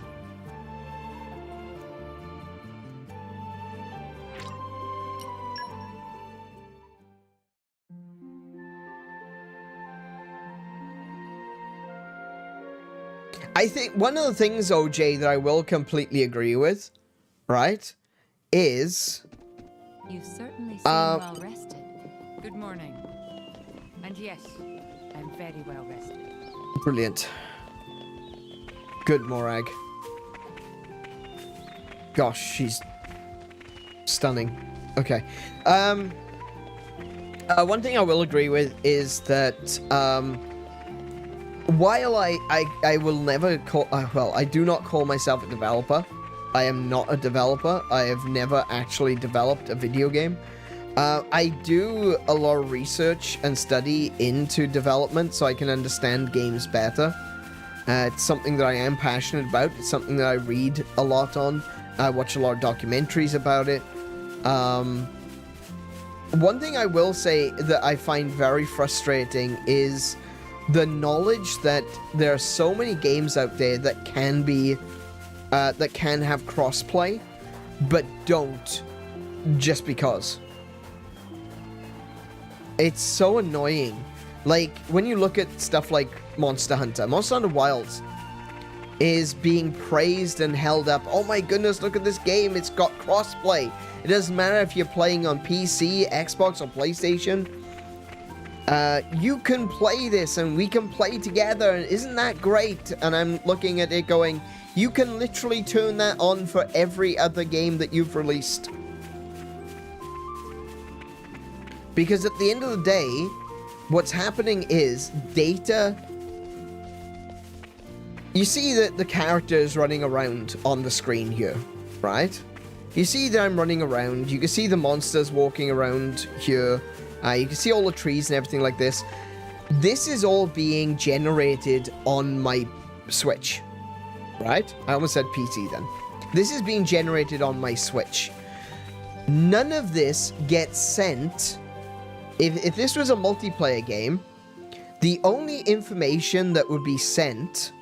I think one of the things, OJ, that I will completely agree with, right, is... You certainly seem well rested. Good morning. And yes, I'm very well rested. Brilliant. Good, Morag. Gosh, she's stunning. Okay. One thing I will agree with is that, while I will never call... well, I do not call myself a developer. I am not a developer. I have never actually developed a video game. I do a lot of research and study into development so I can understand games better. It's something that I am passionate about. It's something that I read a lot on. I watch a lot of documentaries about it. One thing I will say that I find very frustrating is the knowledge that there are so many games out there that can be, that can have crossplay, but don't just because. It's so annoying. Like, when you look at stuff like Monster Hunter Wilds is being praised and held up. Oh my goodness, look at this game, it's got crossplay. It doesn't matter if you're playing on PC, Xbox, or PlayStation. You can play this and we can play together, and isn't that great? And I'm looking at it going, you can literally turn that on for every other game that you've released. Because at the end of the day, what's happening is data... You see that the characters running around on the screen here, right? You see that I'm running around. You can see the monsters walking around here. You can see all the trees and everything like this. This is all being generated on my Switch, right? I almost said PC then. This is being generated on my Switch. None of this gets sent... If this was a multiplayer game, the only information that would be sent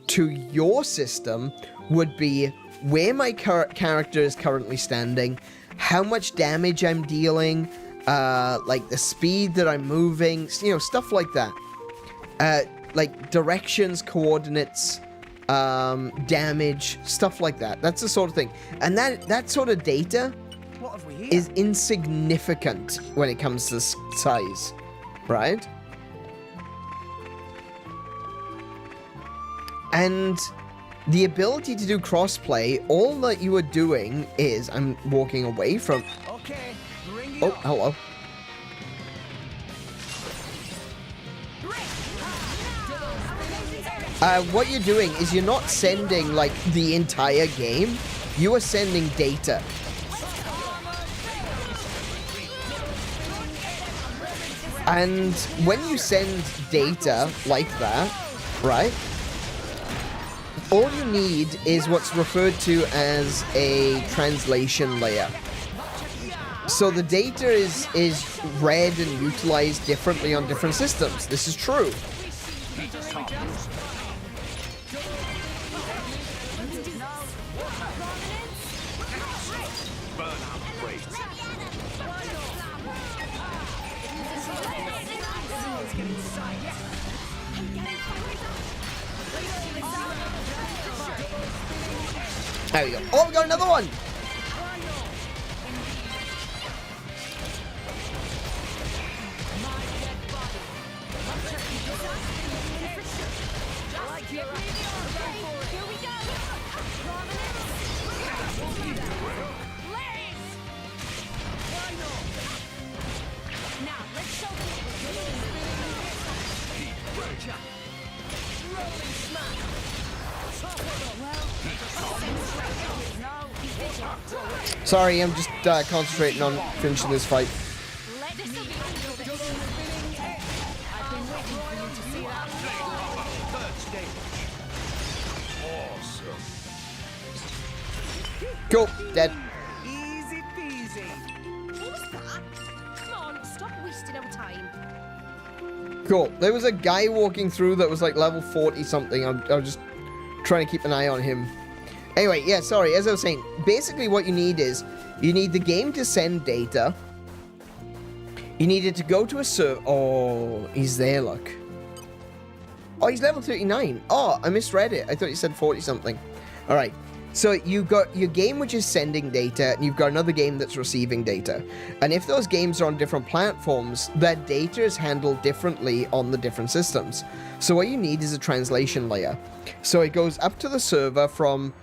to your system would be where my character is currently standing, how much damage I'm dealing, like the speed that I'm moving, you know, stuff like that. Like directions, coordinates, damage, stuff like that. That's the sort of thing. And that sort of data is insignificant when it comes to size, right? And the ability to do crossplay, all that you are doing is... I'm walking away from... Okay, bring it Oh, on. hello. What you're doing is you're not sending, like, the entire game. You are sending data. And when you send data like that, right, all you need is what's referred to as a translation layer. So the data is read and utilized differently on different systems. This is true. There we go. Oh, we got another one! Sorry, I'm just concentrating on finishing this fight. Cool, dead. Easy peasy. What was that? Come on, stop wasting our time. Cool. There was a guy walking through that was like level 40 something. I was just trying to keep an eye on him. Anyway, yeah, sorry, as I was saying, basically what you need is, you need the game to send data. You need it to go to a server. Oh, he's there, look. Oh, he's level 39. Oh, I misread it. I thought you said 40 something. Alright. So you've got your game which is sending data, and you've got another game that's receiving data. And if those games are on different platforms, that data is handled differently on the different systems. So what you need is a translation layer. So it goes up to the server from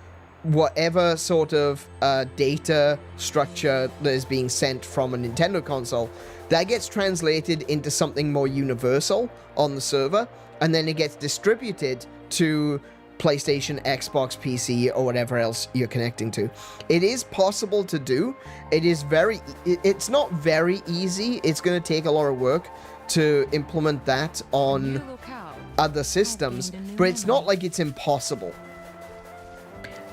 whatever sort of data structure that is being sent from a Nintendo console. That gets translated into something more universal on the server, and then it gets distributed to PlayStation, Xbox, PC, or whatever else you're connecting to. It is possible to do. It's not very easy. It's going to take a lot of work to implement that on other systems, but it's not like it's impossible.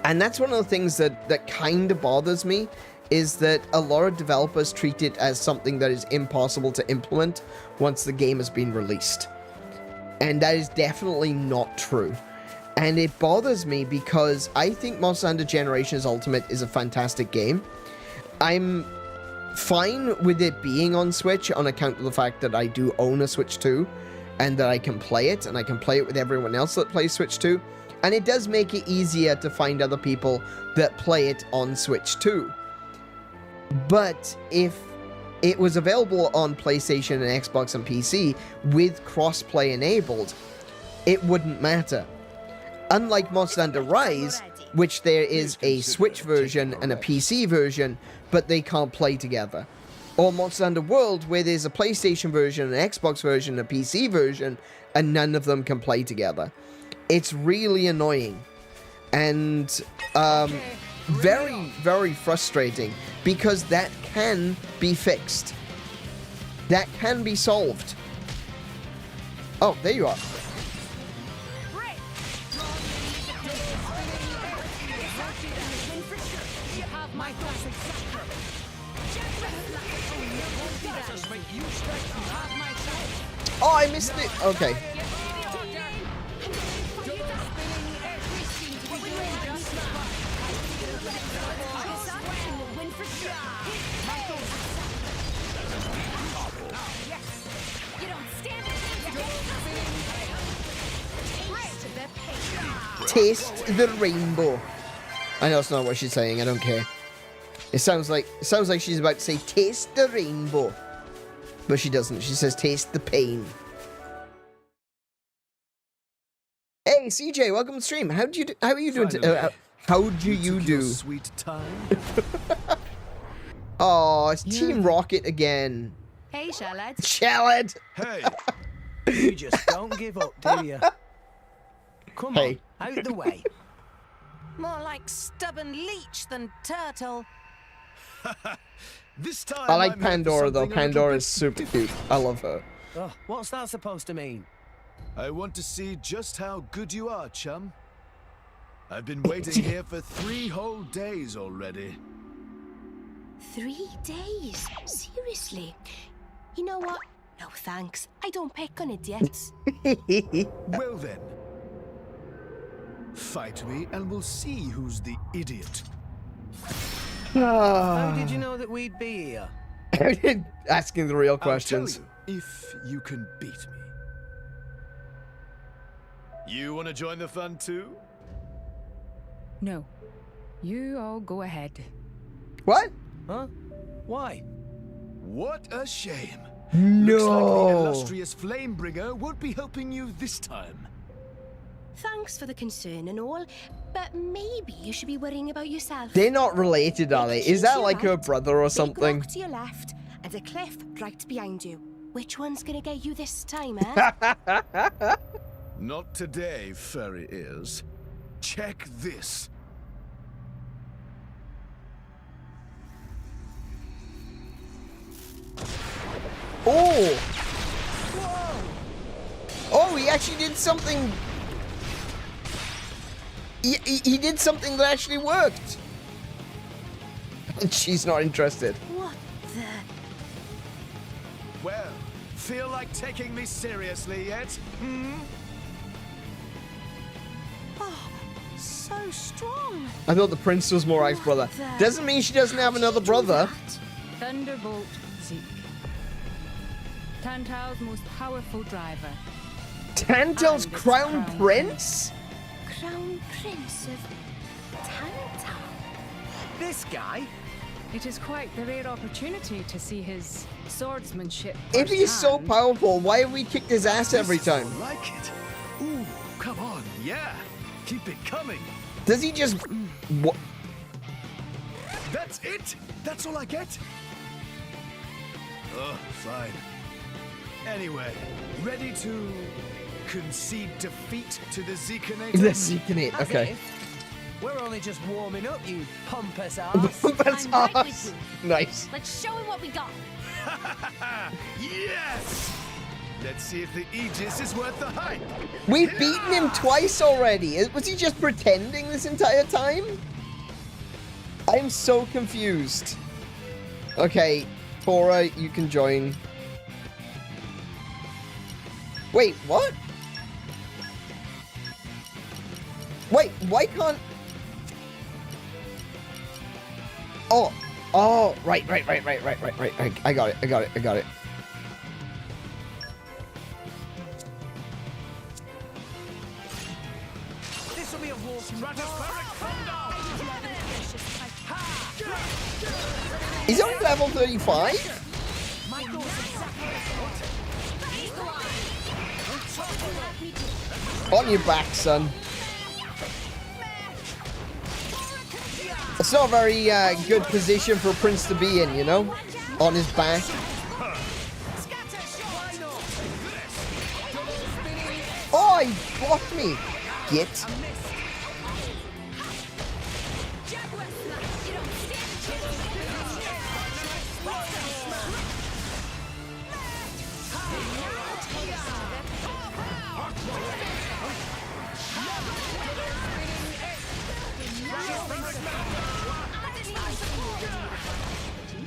And that's one of the things that kind of bothers me, is that a lot of developers treat it as something that is impossible to implement once the game has been released. And that is definitely not true. And it bothers me because I think Monster Hunter Generations Ultimate is a fantastic game. I'm fine with it being on Switch on account of the fact that I do own a Switch 2 and that I can play it, and I can play it with everyone else that plays Switch 2. And it does make it easier to find other people that play it on Switch 2. But if it was available on PlayStation and Xbox and PC with crossplay enabled, it wouldn't matter. Unlike Monster Hunter Rise, which there is a Switch version and a PC version, but they can't play together. Or Monster Hunter World, where there's a PlayStation version, an Xbox version, a PC version, and none of them can play together. It's really annoying. And very, very frustrating, because that can be fixed. That can be solved. Oh, there you are. Oh, I missed it. Okay. Taste the rainbow. I know it's not what she's saying. I don't care. It sounds like she's about to say taste the rainbow, but she doesn't. She says taste the pain. Hey CJ, welcome to the stream. How are you doing? How do you do? Sweet time. Oh, it's Team Rocket again. Hey, Shallad. Shallad. Hey, you just don't give up, do you? Come on, out the way. More like stubborn leech than turtle. This time I like I'm here for Pandora though. something a little Pandora bit is super cute. I love her. Oh, what's that supposed to mean? I want to see just how good you are, chum. I've been waiting here for 3 whole days already. 3 days? Seriously? You know what? No thanks. I don't pick on idiots. Well then. Fight me and we'll see who's the idiot. How did you know that we'd be here? Asking the real questions. I'll tell you if you can beat me. You want to join the fun too? No. You all go ahead. What? Huh? Why? What a shame. No. Looks like the illustrious Flamebringer won't be helping you this time. Thanks for the concern and all, but maybe you should be worrying about yourself. They're not related, are they? Is that like her right, brother or big something? rock to your left and a cliff right behind you. Which one's gonna get you this time, eh? Not today, furry ears. Check this. Oh! Oh, he actually did something. He did something that actually worked. And she's not interested. What the? Well, feel like taking me seriously yet? Hmm? Oh, so strong. I thought the prince was Morag's brother. Doesn't mean she doesn't have another brother. Thunderbolt Zeke. Tantal's most powerful driver. Tantal's crown prince? Crown Prince of Tanta. This guy? It is quite the rare opportunity to see his swordsmanship. If he's so firsthand. powerful, why have we kicked his ass every This is time? more like it. Ooh, come on, yeah. Keep it coming. Does he just... What? That's it? That's all I get? Oh, fine. Anyway, ready to concede defeat to the Zeekinator? The Zeekinator, As okay. if. We're only just warming up, you pompous ass. That's I'm right with us. you. Nice. Let's show him what we got. Yes! Let's see if the Aegis is worth the hype. We've beaten him twice already. Was he just pretending this entire time? I'm so confused. Okay, Tora, you can join. Wait, what? Wait, why can't... Oh, right. I got it. This will be a war. He's only level 35? On your back, son. It's not a very good position for Prince to be in, you know? On his back. Oh, he blocked me. Git.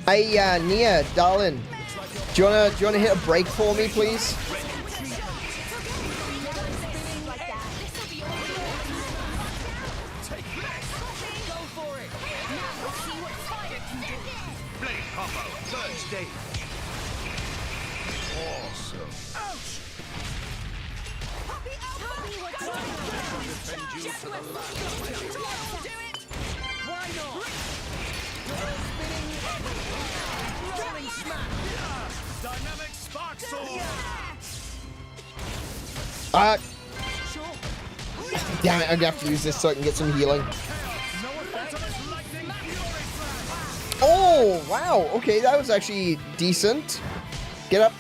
Hey, Nia, darling, do you wanna hit a break for me, please? Blade combo, third stage. Awesome. Why not? Rolling smack. Dynamic spark sword. Damn it, I'm gonna have to use this so I can get some healing. Oh, wow, okay, that was actually decent. Get up.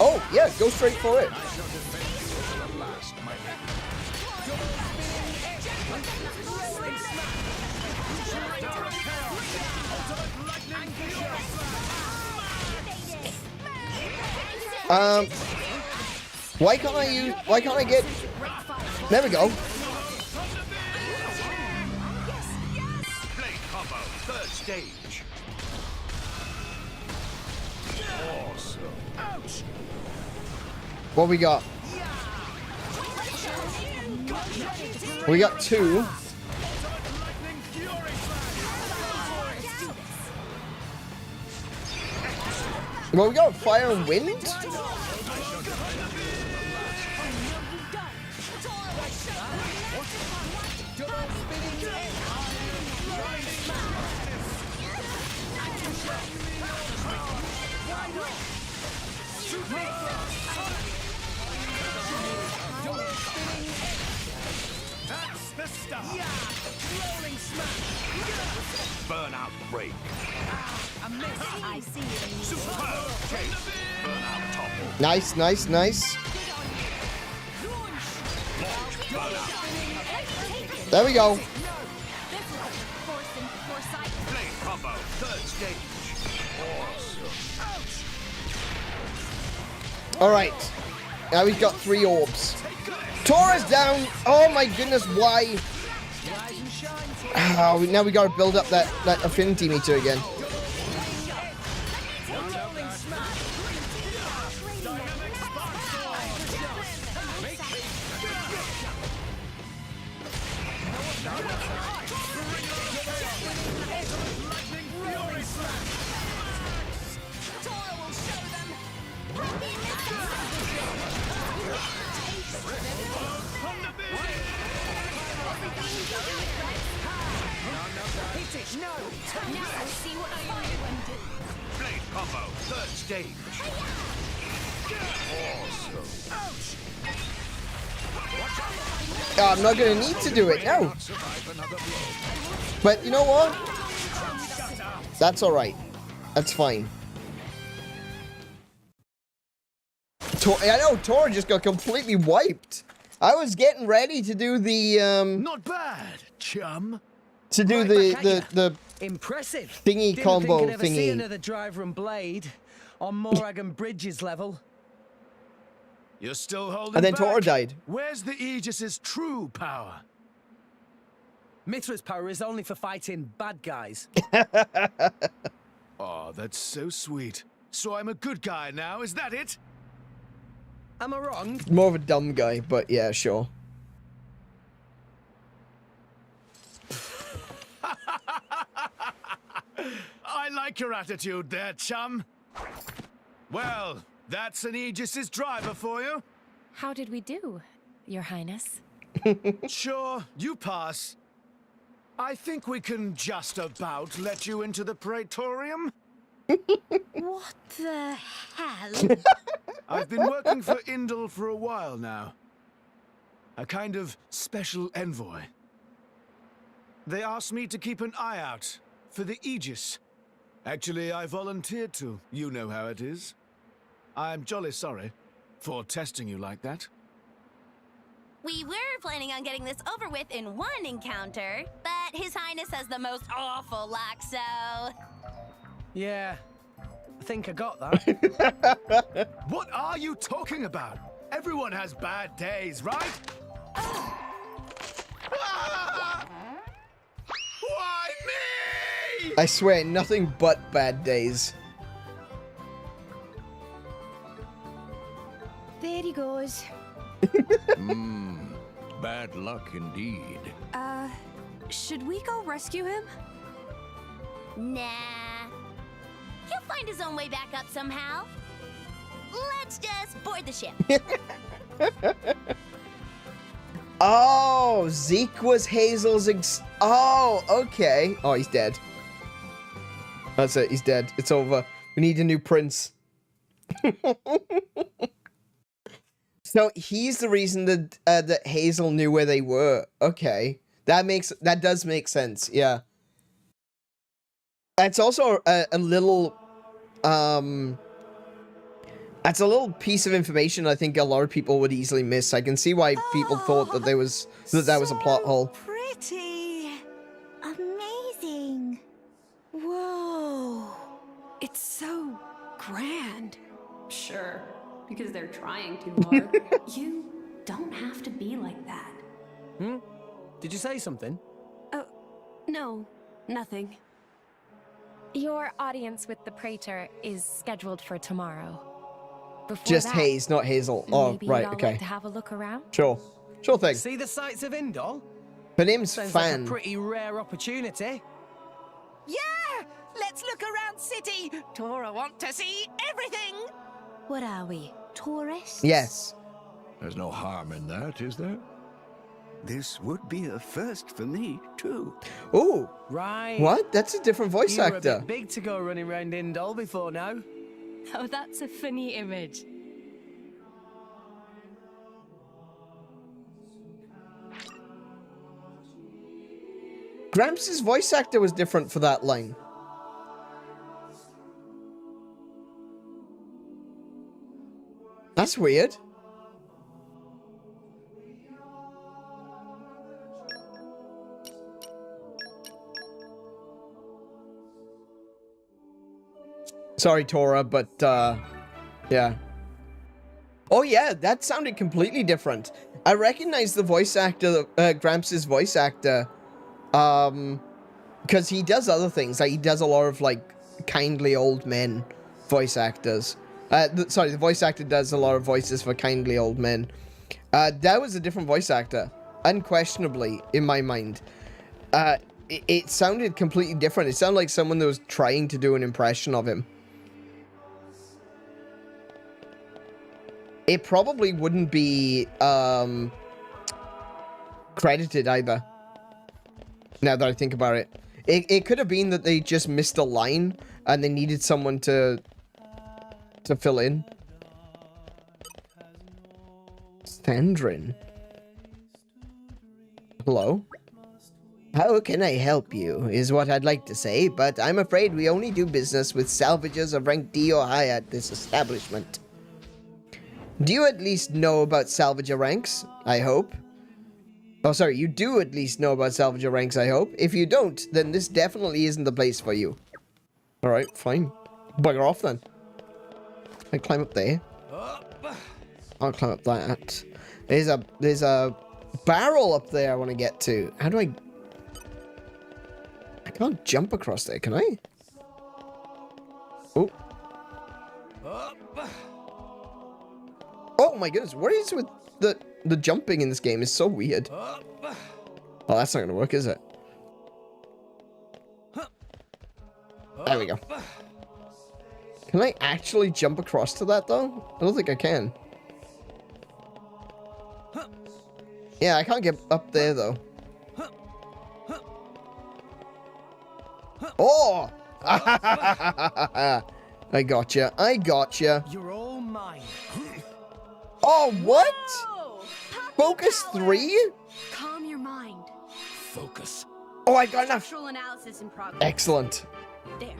Oh, yeah, go straight for it. Why can't I get... There we go. Blade combo, third stage. Awesome. Ouch. What we got? We got two. Well, we got fire and wind? That's the stuff. Rolling smash. Burnout break. I see you. Superb chase. Burnout topple. Nice. There we go. Blade combo, third stage. Awesome. Alright. Now we've got 3 orbs. Tora's down. Oh my goodness, why? Oh, now we gotta build up that affinity meter again. No! Now I see what I do. Blade combo, third stage. Awesome. Oh, I'm not gonna need to do it, no. But you know what? That's alright. That's fine. I know, Tora just got completely wiped. I was getting ready to do the, Not bad, chum. to do Right, the Impressive. thingy Didn't combo think I'd ever see thingy. another driver and blade on Morag Bridges level. You're still holding And then back? Tora died. Where's the Aegis's true power? Mithra's power is only for fighting bad guys. Oh, that's so sweet. So I'm a good guy now, is that it? Am I wrong? More of a dumb guy, but yeah, sure. I like your attitude there, chum. Well, that's an Aegis's driver for you. How did we do, Your Highness? Sure, you pass. I think we can just about let you into the Praetorium. What the hell? I've been working for Indel for a while now. A kind of special envoy. They asked me to keep an eye out for the Aegis. Actually, I volunteered to. You know how it is. I'm jolly sorry for testing you like that. We were planning on getting this over with in one encounter, but His Highness has the most awful luck, so... Yeah, I think I got that. What are you talking about? Everyone has bad days, right? Ah! Why me? I swear, nothing but bad days. There he goes. Bad luck indeed. Should we go rescue him? Nah. He'll find his own way back up somehow. Let's just board the ship. Oh, Zeke was Hazel's oh, okay. Oh, he's dead. That's it, he's dead. It's over. We need a new prince. So he's the reason that that Hazel knew where they were. Okay. That does make sense, yeah. That's also a little that's a little piece of information I think a lot of people would easily miss. I can see why people thought that that was a plot hole. Pretty. Amazing. Whoa. It's so grand. Sure, because they're trying too hard. You don't have to be like that. Did you say something? Oh, no, nothing. Your audience with the Praetor is scheduled for tomorrow. Before Just that, Hayes, not Hazel. Oh, maybe right, you'd all okay. like to have a look around? Sure. Sure thing. See the sights of Indol? Her name's Sounds like Fan. a pretty rare opportunity. Yeah! Let's look around city. Tora want to see everything. What are we, tourists? Yes. There's no harm in that, is there? This would be a first for me, too. Ooh. Right. What? That's a different voice You were a actor. bit big to go running around Indol before now. Oh, that's a funny image. Gramps' voice actor was different for that line. That's weird. Sorry, Tora, but, yeah. Oh, yeah, that sounded completely different. I recognize the voice actor, Gramps' voice actor, because he does other things. Like, he does a lot of, like, kindly old men voice actors. Sorry, the voice actor does a lot of voices for kindly old men. That was a different voice actor, unquestionably, in my mind. It sounded completely different. It sounded like someone that was trying to do an impression of him. It probably wouldn't be credited either. Now that I think about it, It could have been that they just missed a line and they needed someone to fill in. Sandrin. Hello? How can I help you, is what I'd like to say, but I'm afraid we only do business with salvagers of rank D or higher at this establishment. Do you at least know about salvager ranks, I hope? Oh, sorry, you do at least know about salvager ranks, I hope. If you don't, then this definitely isn't the place for you. Alright, fine. Bugger off then. I climb up there. I'll climb up that. There's a barrel up there I want to get to. How do I can't jump across there, can I? Oh. Oh my goodness, what is with the jumping in this game is so weird. Oh, that's not gonna work, is it? There we go. Can I actually jump across to that though? I don't think I can. Yeah, I can't get up there though. Oh! I gotcha. I gotcha. You're all mine. Oh, what? Whoa! Focus 3? Calm your mind. Focus. Oh, I got enough. Structural analysis in progress. Excellent. There.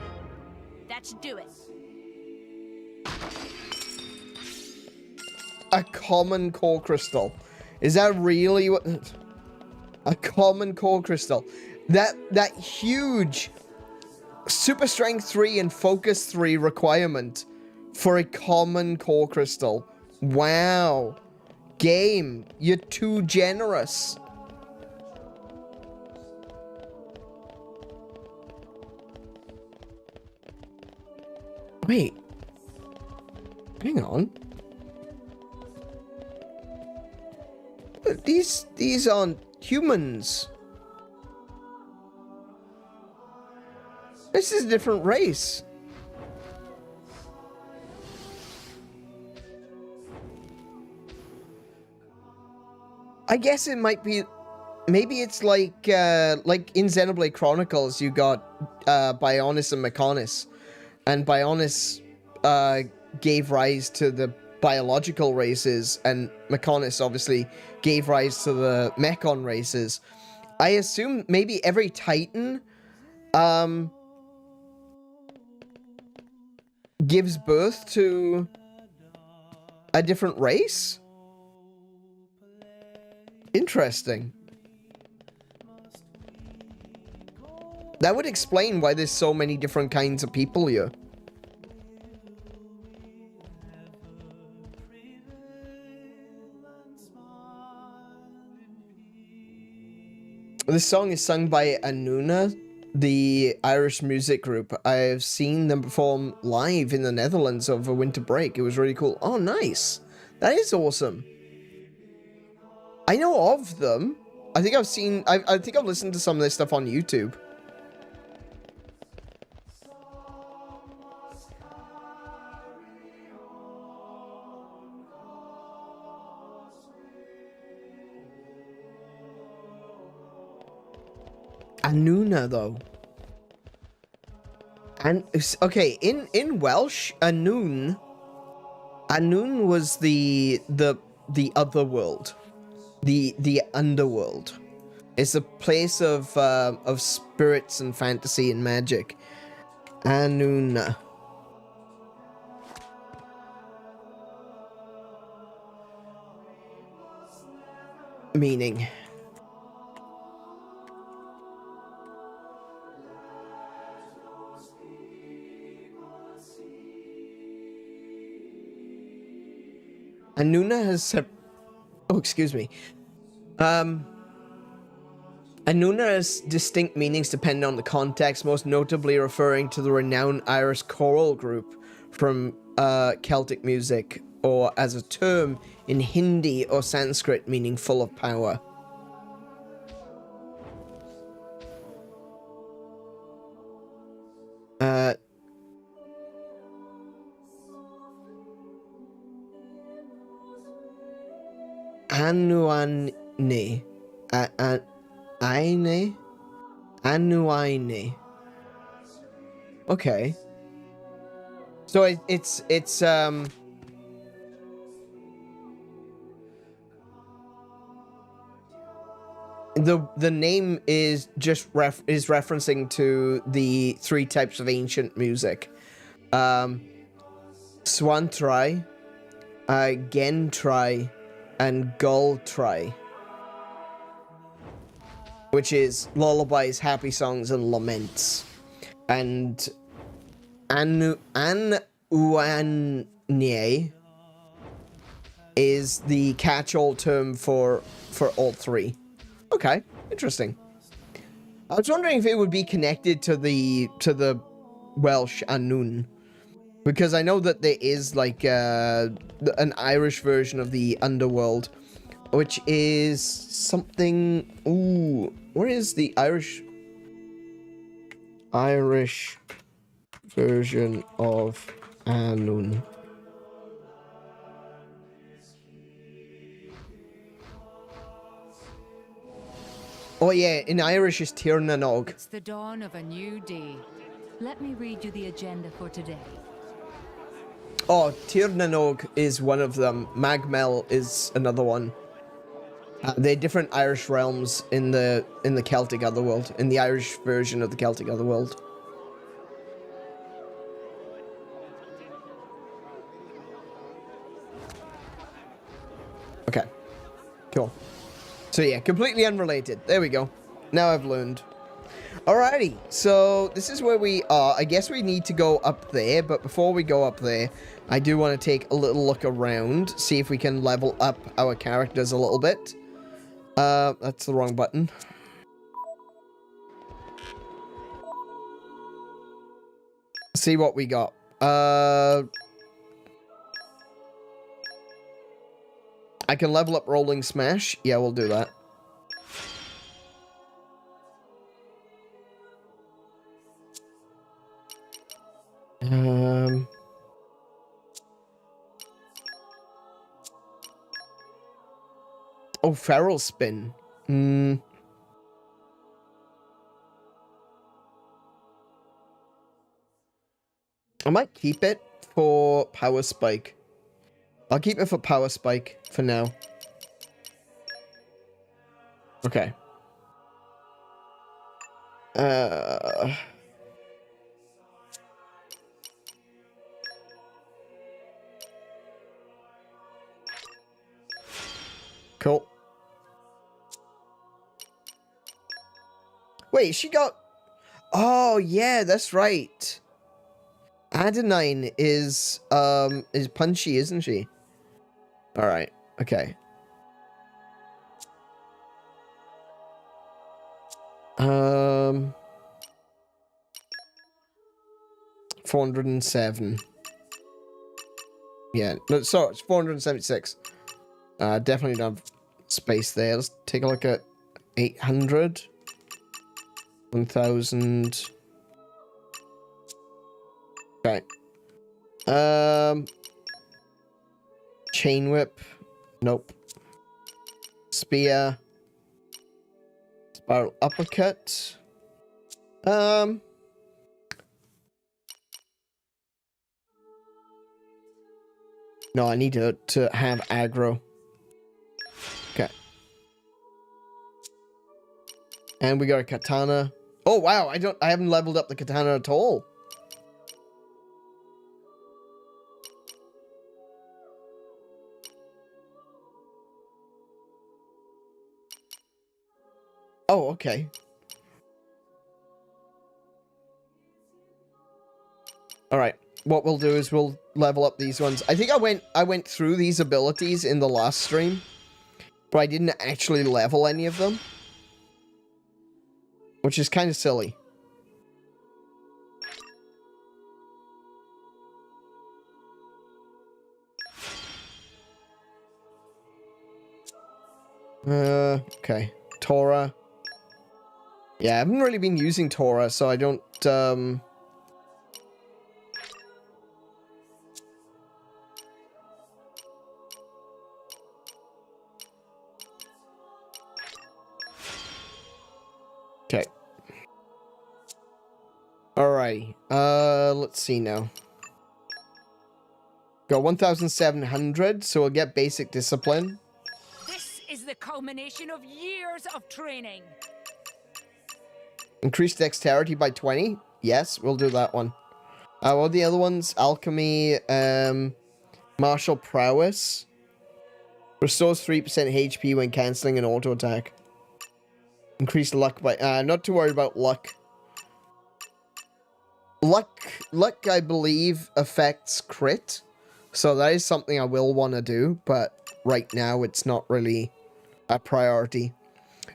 That should do it. A common core crystal. Is that really what? A common core crystal. That huge super strength 3 and focus 3 requirement for a common core crystal. Wow. Game, you're too generous. Wait. Hang on. But these aren't humans. This is a different race. I guess it might be, maybe it's like in Xenoblade Chronicles, you got Bionis and Mechonis, and Bionis gave rise to the biological races, and Mechonis obviously gave rise to the Mechon races. I assume maybe every Titan gives birth to a different race? Interesting. That would explain why there's so many different kinds of people here. This song is sung by Anuna, the Irish music group. I've seen them perform live in the Netherlands over winter break. It was really cool. Oh, nice. That is awesome. I know of them. I think I've seen... I think I've listened to some of their stuff on YouTube. Anuna, though. And okay, in Welsh, Anun was the other world, the underworld. It's a place of spirits and fantasy and magic. Anuna. Meaning. Anuna has Anuna has distinct meanings depending on the context, most notably referring to the renowned Irish choral group from Celtic music, or as a term in Hindi or Sanskrit meaning full of power. Anuane. AneurynPlays. Okay. So it's the name is just referencing to the 3 types of ancient music. 𝗦𝘄𝗶𝘁𝗰𝗵, 𝗦𝘄𝗶𝘁𝗰𝗵, and 𝗦𝘄𝗶𝘁𝗰, which is lullabies, happy songs, and laments. And AneurynPlays is the catch-all term for all 3. Okay, interesting. I was wondering if it would be connected to the Welsh Annwn, because I know that there is like an Irish version of the underworld, which is something. Ooh, where is the Irish version of Annwn? Oh yeah, in Irish is Tirnanog. It's the dawn of a new day. Let me read you the agenda for today. Oh, Tirnanog is one of them. Magmel is another one. They're different Irish realms in the Celtic Otherworld, in the Irish version of the Celtic Otherworld. Okay, cool. So yeah, completely unrelated. There we go. Now I've learned. Alrighty, so this is where we are. I guess we need to go up there, but before we go up there, I do want to take a little look around, see if we can level up our characters a little bit. That's the wrong button. See what we got. I can level up Rolling Smash. Yeah, we'll do that. Oh, Feral Spin. I might keep it for Power Spike. I'll keep it for Power Spike for now. Okay. Cool. Wait, she got... Oh, yeah, that's right. Adenine is punchy, isn't she? Alright, okay. 407. Yeah, no, sorry, it's 476. Definitely don't have space there. Let's take a look at 800. 1000. Okay. Chain whip. Nope. Spear. Spiral uppercut. No, I need to have aggro. Okay. And we got a katana. Oh wow, I haven't leveled up the katana at all. Oh, okay. All right. What we'll do is we'll level up these ones. I think I went through these abilities in the last stream, but I didn't actually level any of them, which is kind of silly. Okay. Torah. Yeah, I haven't really been using Torah, so I don't, Okay. Alright. Let's see now. Got 1,700, so we'll get basic discipline. This is the culmination of years of training. Increase dexterity by 20. Yes, we'll do that one. What are the other ones? Alchemy, martial prowess. Restores 3% HP when cancelling an auto attack. Increase luck by... not to worry about luck. Luck, I believe, affects crit. So that is something I will want to do, but right now it's not really a priority.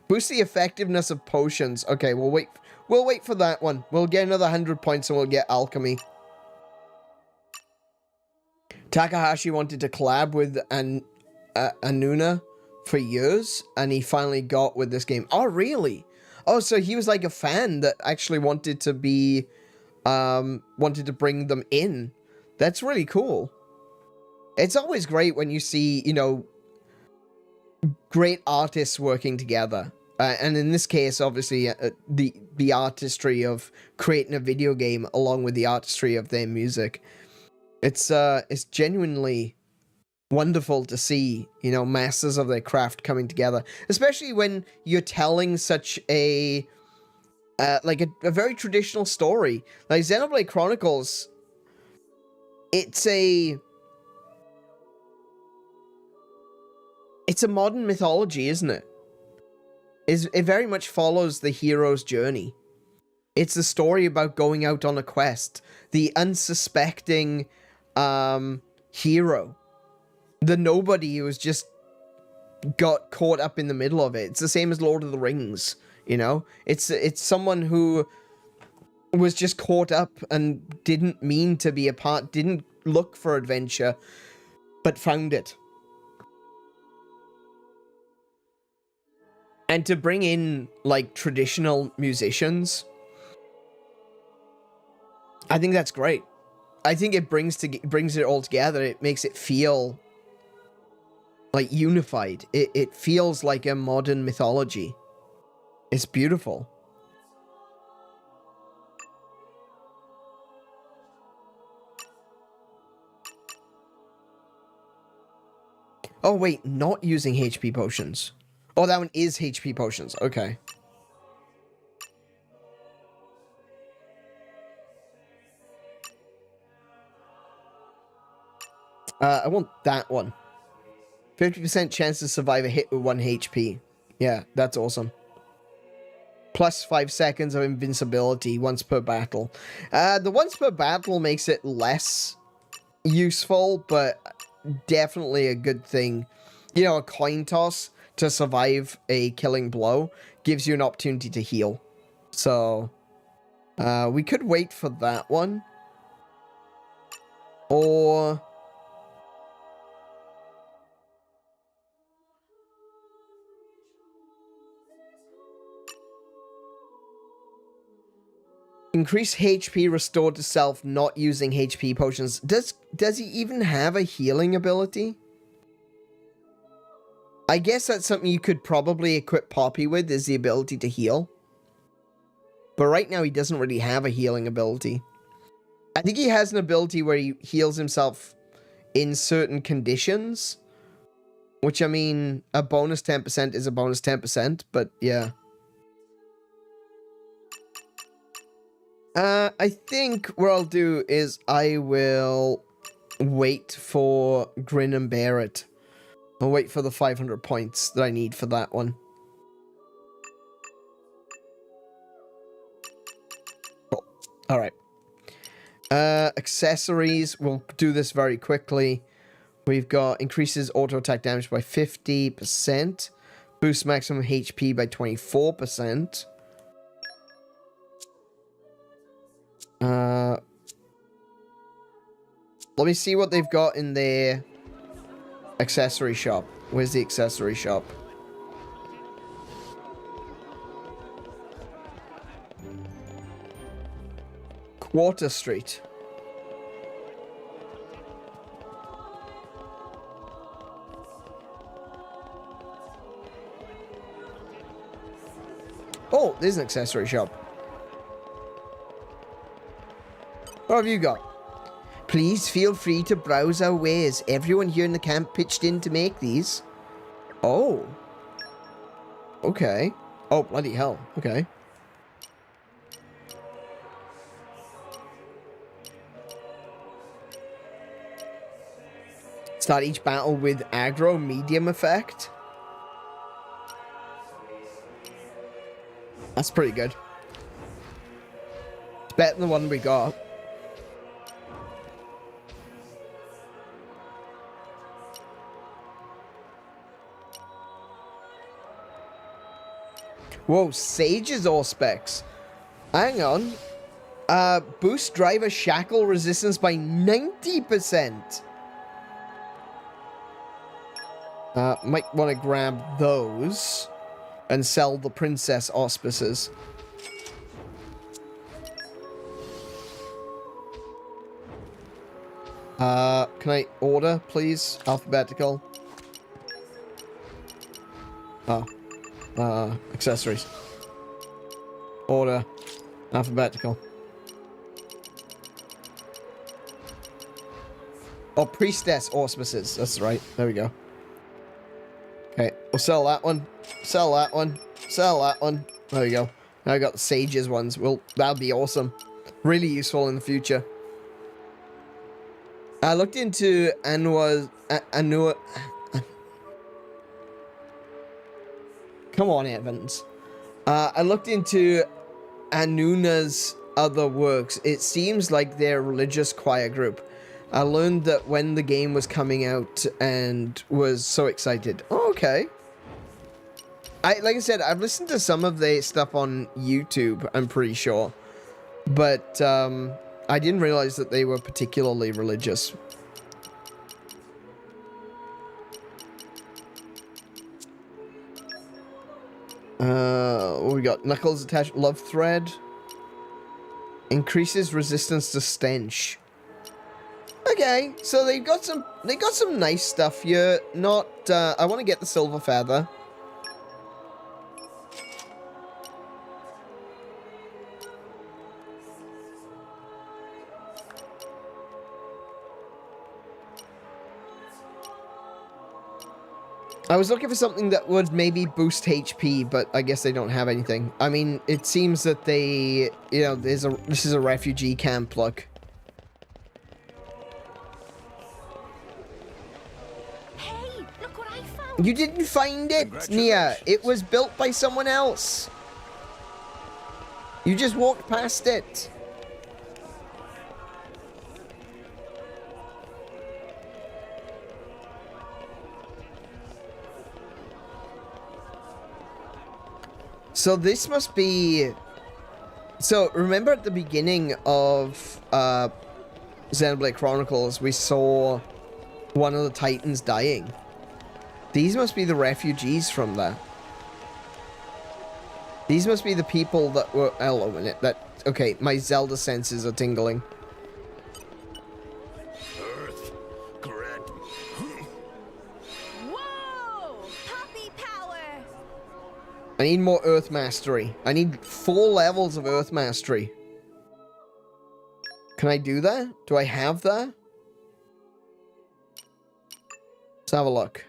Boost the effectiveness of potions. Okay, we'll wait for that one. We'll get another 100 points and we'll get alchemy. Takahashi wanted to collab with Anuna for years, and he finally got with this game. Oh, really? Oh, so he was like a fan that actually wanted to be, wanted to bring them in. That's really cool. It's always great when you see, you know, great artists working together. And in this case, obviously, the artistry of creating a video game along with the artistry of their music. It's genuinely wonderful to see, you know, masters of their craft coming together, especially when you're telling such a like a very traditional story. Like Xenoblade Chronicles, it's a modern mythology, isn't it? It very much follows the hero's journey. It's a story about going out on a quest, the unsuspecting hero, the nobody who's just got caught up in the middle of it. It's the same as Lord of the Rings, you know? It's someone who was just caught up and didn't mean to be a part, didn't look for adventure, but found it. And to bring in, like, traditional musicians, I think that's great. I think it brings it all together. It makes it feel, like, unified. It feels like a modern mythology. It's beautiful. Oh, wait, not using HP potions. Oh, that one is HP potions. Okay. I want that one. 50% chance to survive a hit with 1 HP. Yeah, that's awesome. Plus 5 seconds of invincibility once per battle. The once per battle makes it less useful, but definitely a good thing. You know, a coin toss to survive a killing blow gives you an opportunity to heal. So, we could wait for that one. Or... increase HP restored to self not using HP potions. Does he even have a healing ability? I guess that's something you could probably equip Poppy with, is the ability to heal. But right now he doesn't really have a healing ability. I think he has an ability where he heals himself in certain conditions. Which, I mean, a bonus 10% is a bonus 10%, but yeah. I think what I'll do is I will wait for Grin and Bear It. I'll wait for the 500 points that I need for that one. Cool. Alright. Accessories. We'll do this very quickly. We've got increases auto attack damage by 50%. Boosts maximum HP by 24%. Let me see what they've got in their accessory shop. Where's the accessory shop? Quarter Street. Oh, there's an accessory shop. What have you got? Please feel free to browse our wares. Everyone here in the camp pitched in to make these. Oh. Okay. Oh, bloody hell. Okay. Start each battle with aggro medium effect. That's pretty good. It's better than the one we got. Whoa, Sage's all specs. Hang on. Boost driver shackle resistance by 90%. Might want to grab those and sell the princess auspices. Can I order, please? Alphabetical. Oh. Accessories. Order. Alphabetical. Oh, priestess auspices. That's right. There we go. Okay, we'll sell that one. Sell that one. Sell that one. There we go. Now I got the sages ones. Well, that'll be awesome. Really useful in the future. I looked into Come on, Evans. I looked into Anuna's other works. It seems like they're a religious choir group. I learned that when the game was coming out and was so excited. Oh, okay. Like I said, I've listened to some of their stuff on YouTube, I'm pretty sure. But I didn't realize that they were particularly religious. What we got? Knuckles attached love thread. Increases resistance to stench. Okay, so they got some nice stuff here. Not I want to get the silver feather. I was looking for something that would maybe boost HP, but I guess they don't have anything. I mean, it seems that they, you know, this is a refugee camp, look. Hey, look what I found. You didn't find it, Nia. It was built by someone else. You just walked past it. So this must be... So, remember at the beginning of Xenoblade Chronicles, we saw one of the Titans dying. These must be the refugees from that. These must be the people that were... Hello, minute. That... Okay, my Zelda senses are tingling. Earth, grant. Whoa! Puppy power! I need more Earth Mastery. I need 4 levels of Earth Mastery. Can I do that? Do I have that? Let's have a look.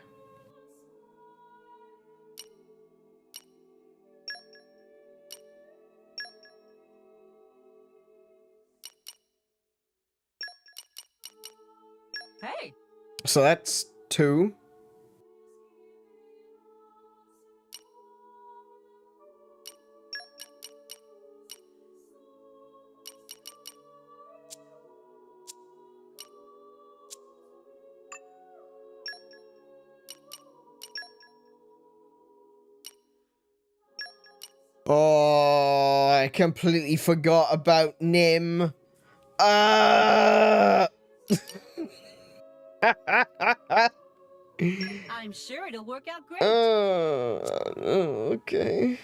Hey. So that's 2. Oh, I completely forgot about Nym. I'm sure it'll work out great. Okay.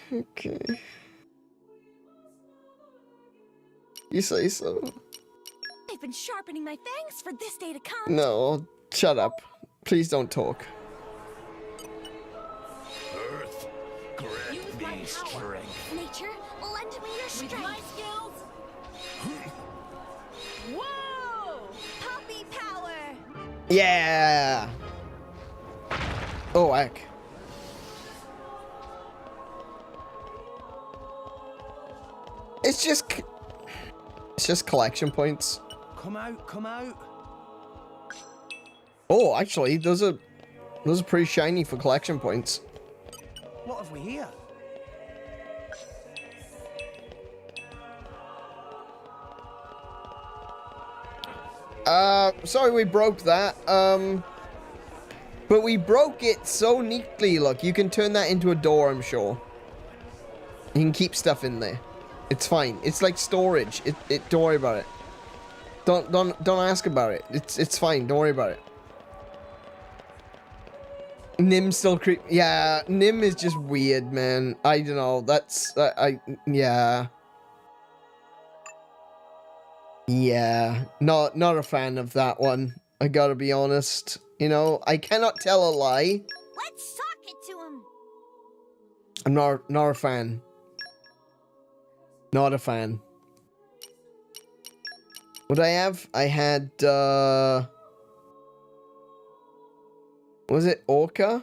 You say so. I've been sharpening my fangs for this day to come. No, shut up. Please don't talk. Earth, grant me strength. Nature, lend me your strength. With my skills. Whoa! Yeah. Oh, heck. It's just collection points. Come out, come out. Oh, actually, those are pretty shiny for collection points. What have we here? Sorry we broke that. But we broke it so neatly. Look, you can turn that into a door, I'm sure. You can keep stuff in there. It's fine. It's like storage. Don't worry about it. Don't ask about it. It's fine. Don't worry about it. Nim's still creep. Yeah, Nym is just weird, man. I don't know. That's yeah. Yeah, not a fan of that one. I gotta be honest. You know, I cannot tell a lie. Let's sock it to him. I'm not a fan. Not a fan. What I have? I had was it Orca?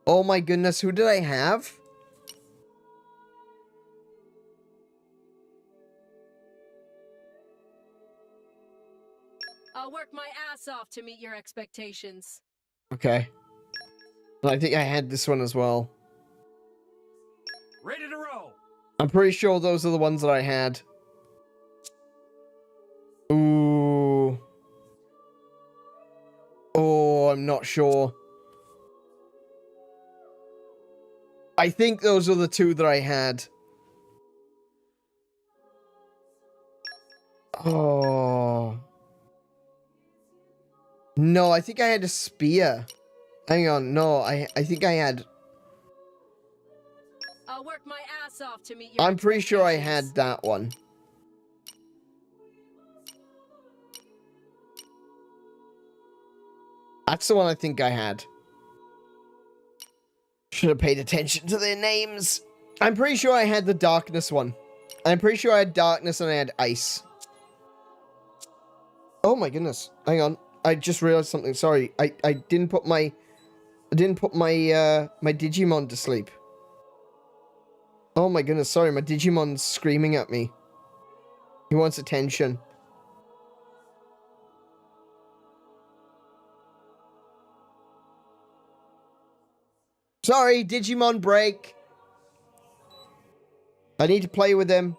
Oh my goodness, who did I have? I'll work my ass off to meet your expectations. Okay. I think I had this one as well. Ready to roll. I'm pretty sure those are the ones that I had. Ooh. Oh, I'm not sure. I think those are the two that I had. Oh. No, I think I had a spear. Hang on, no, I think I had... I'll work my ass off to meet your I'm pretty sure I had that one. That's the one I think I had. Should have paid attention to their names. I'm pretty sure I had the darkness one. I'm pretty sure I had darkness and I had ice. Oh my goodness. Hang on. I just realized something. Sorry. I didn't put my my Digimon to sleep. Oh my goodness. Sorry, my Digimon's screaming at me. He wants attention. Sorry, Digimon break. I need to play with him.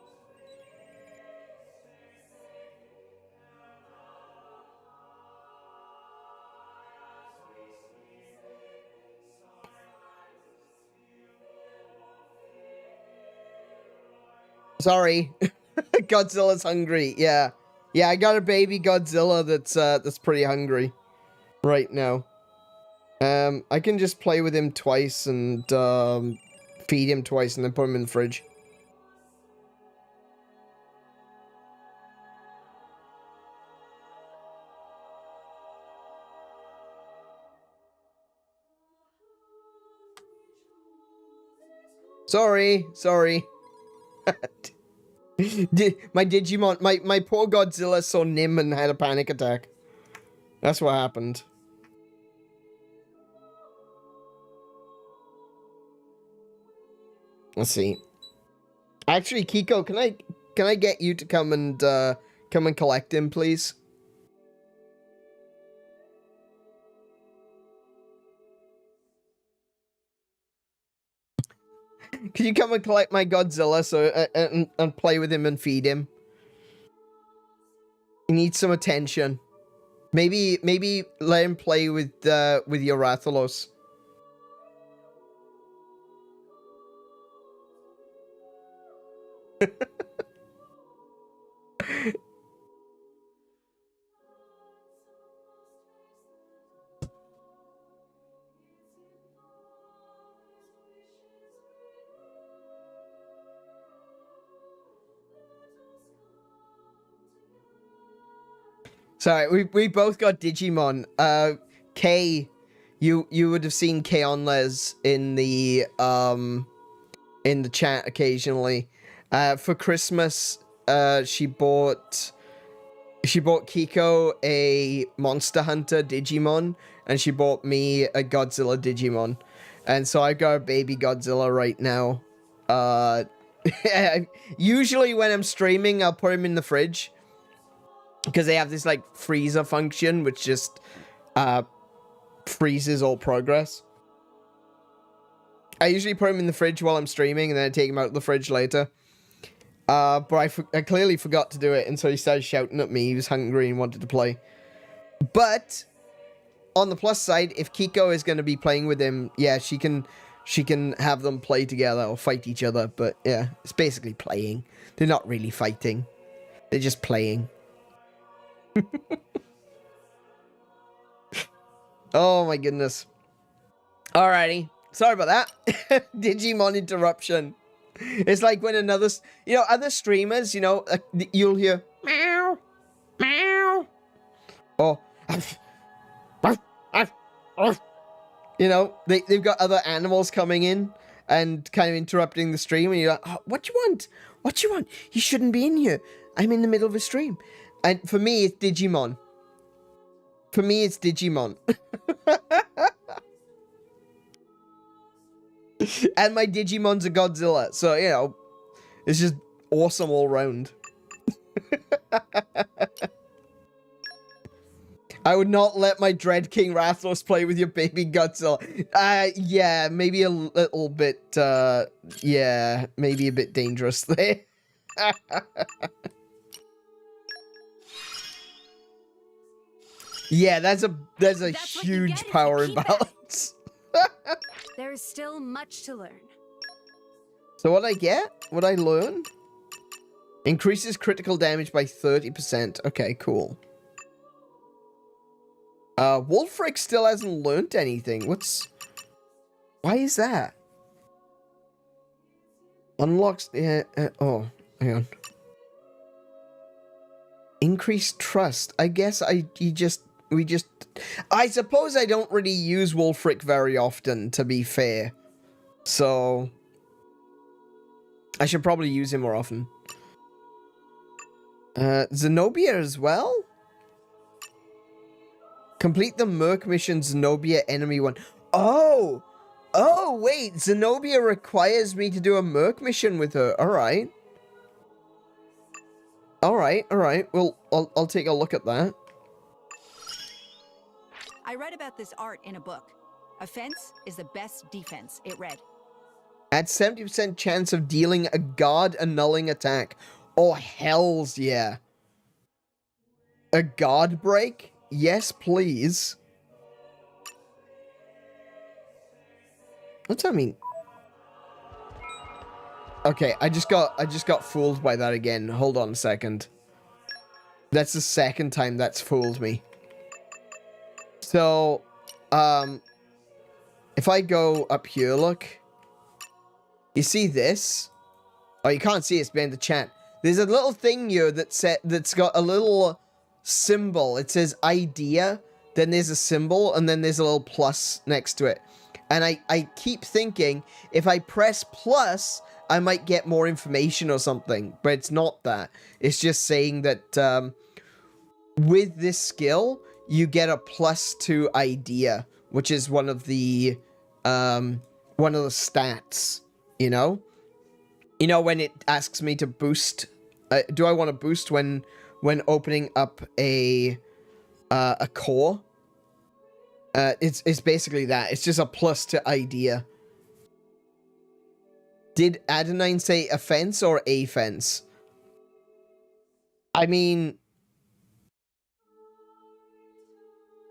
Sorry. Godzilla's hungry. Yeah. Yeah, I got a baby Godzilla that's pretty hungry right now. I can just play with him twice and feed him twice and then put him in the fridge. Sorry. My Digimon, my poor Godzilla saw Nym and had a panic attack. That's what happened. Let's see. Actually, Kiko, can I get you to come and collect him, please? Can you come and collect my Godzilla and play with him and feed him? He needs some attention. Maybe let him play with your Rathalos. Sorry, we both got Digimon. Kay, you would have seen Keonles in the chat occasionally. For Christmas, she bought She bought Kiko a Monster Hunter Digimon, and she bought me a Godzilla Digimon. And so I've got a baby Godzilla right now. Usually when I'm streaming, I'll put him in the fridge. Because they have this, like, freezer function, which just freezes all progress. I usually put him in the fridge while I'm streaming, and then I take him out of the fridge later. But I clearly forgot to do it, and so he started shouting at me. He was hungry and wanted to play. But on the plus side, if Kiko is going to be playing with him, yeah, she can have them play together or fight each other. But yeah, it's basically playing. They're not really fighting. They're just playing. Oh my goodness. Alrighty. Sorry about that. Digimon interruption. It's like when another, you know, other streamers, you know, you'll hear meow, meow, or you know, they've got other animals coming in and kind of interrupting the stream, and you're like, oh, what you want? What you want? You shouldn't be in here. I'm in the middle of a stream. And for me, it's Digimon. For me, it's Digimon. And my Digimon's a Godzilla, so, you know, it's just awesome all round. I would not let my Dread King Rathalos play with your baby Godzilla. Yeah, maybe a little bit, yeah, maybe a bit dangerous there. Yeah, that's a huge power imbalance. There is still much to learn. So what I get? What I learn? Increases critical damage by 30%. Okay, cool. Wulfric still hasn't learned anything. Why is that? Unlocks, oh, hang on. Increased trust. I guess I suppose I don't really use Wulfric very often, to be fair. So I should probably use him more often. Zenobia as well? Complete the Merc mission Zenobia enemy one. Oh! Oh, wait. Zenobia requires me to do a Merc mission with her. Alright. Alright. Well, I'll take a look at that. I read about this art in a book. Offense is the best defense, it read. At 70% chance of dealing a guard annulling attack. Oh, hells yeah. A guard break? Yes, please. What's that mean? Okay, I just got fooled by that again. Hold on a second. That's the second time that's fooled me. So, if I go up here, look. You see this? Oh, you can't see it, it's behind the chat. There's a little thing here that's got a little symbol. It says idea, then there's a symbol, and then there's a little plus next to it. And I keep thinking, if I press plus, I might get more information or something. But it's not that. It's just saying that with this skill, you get a +2 idea, which is one of the stats, you know? You know, when it asks me to boost, do I want to boost when opening up a core? It's basically that. It's just a +2 idea. Did Adenine say offense or a fence? I mean,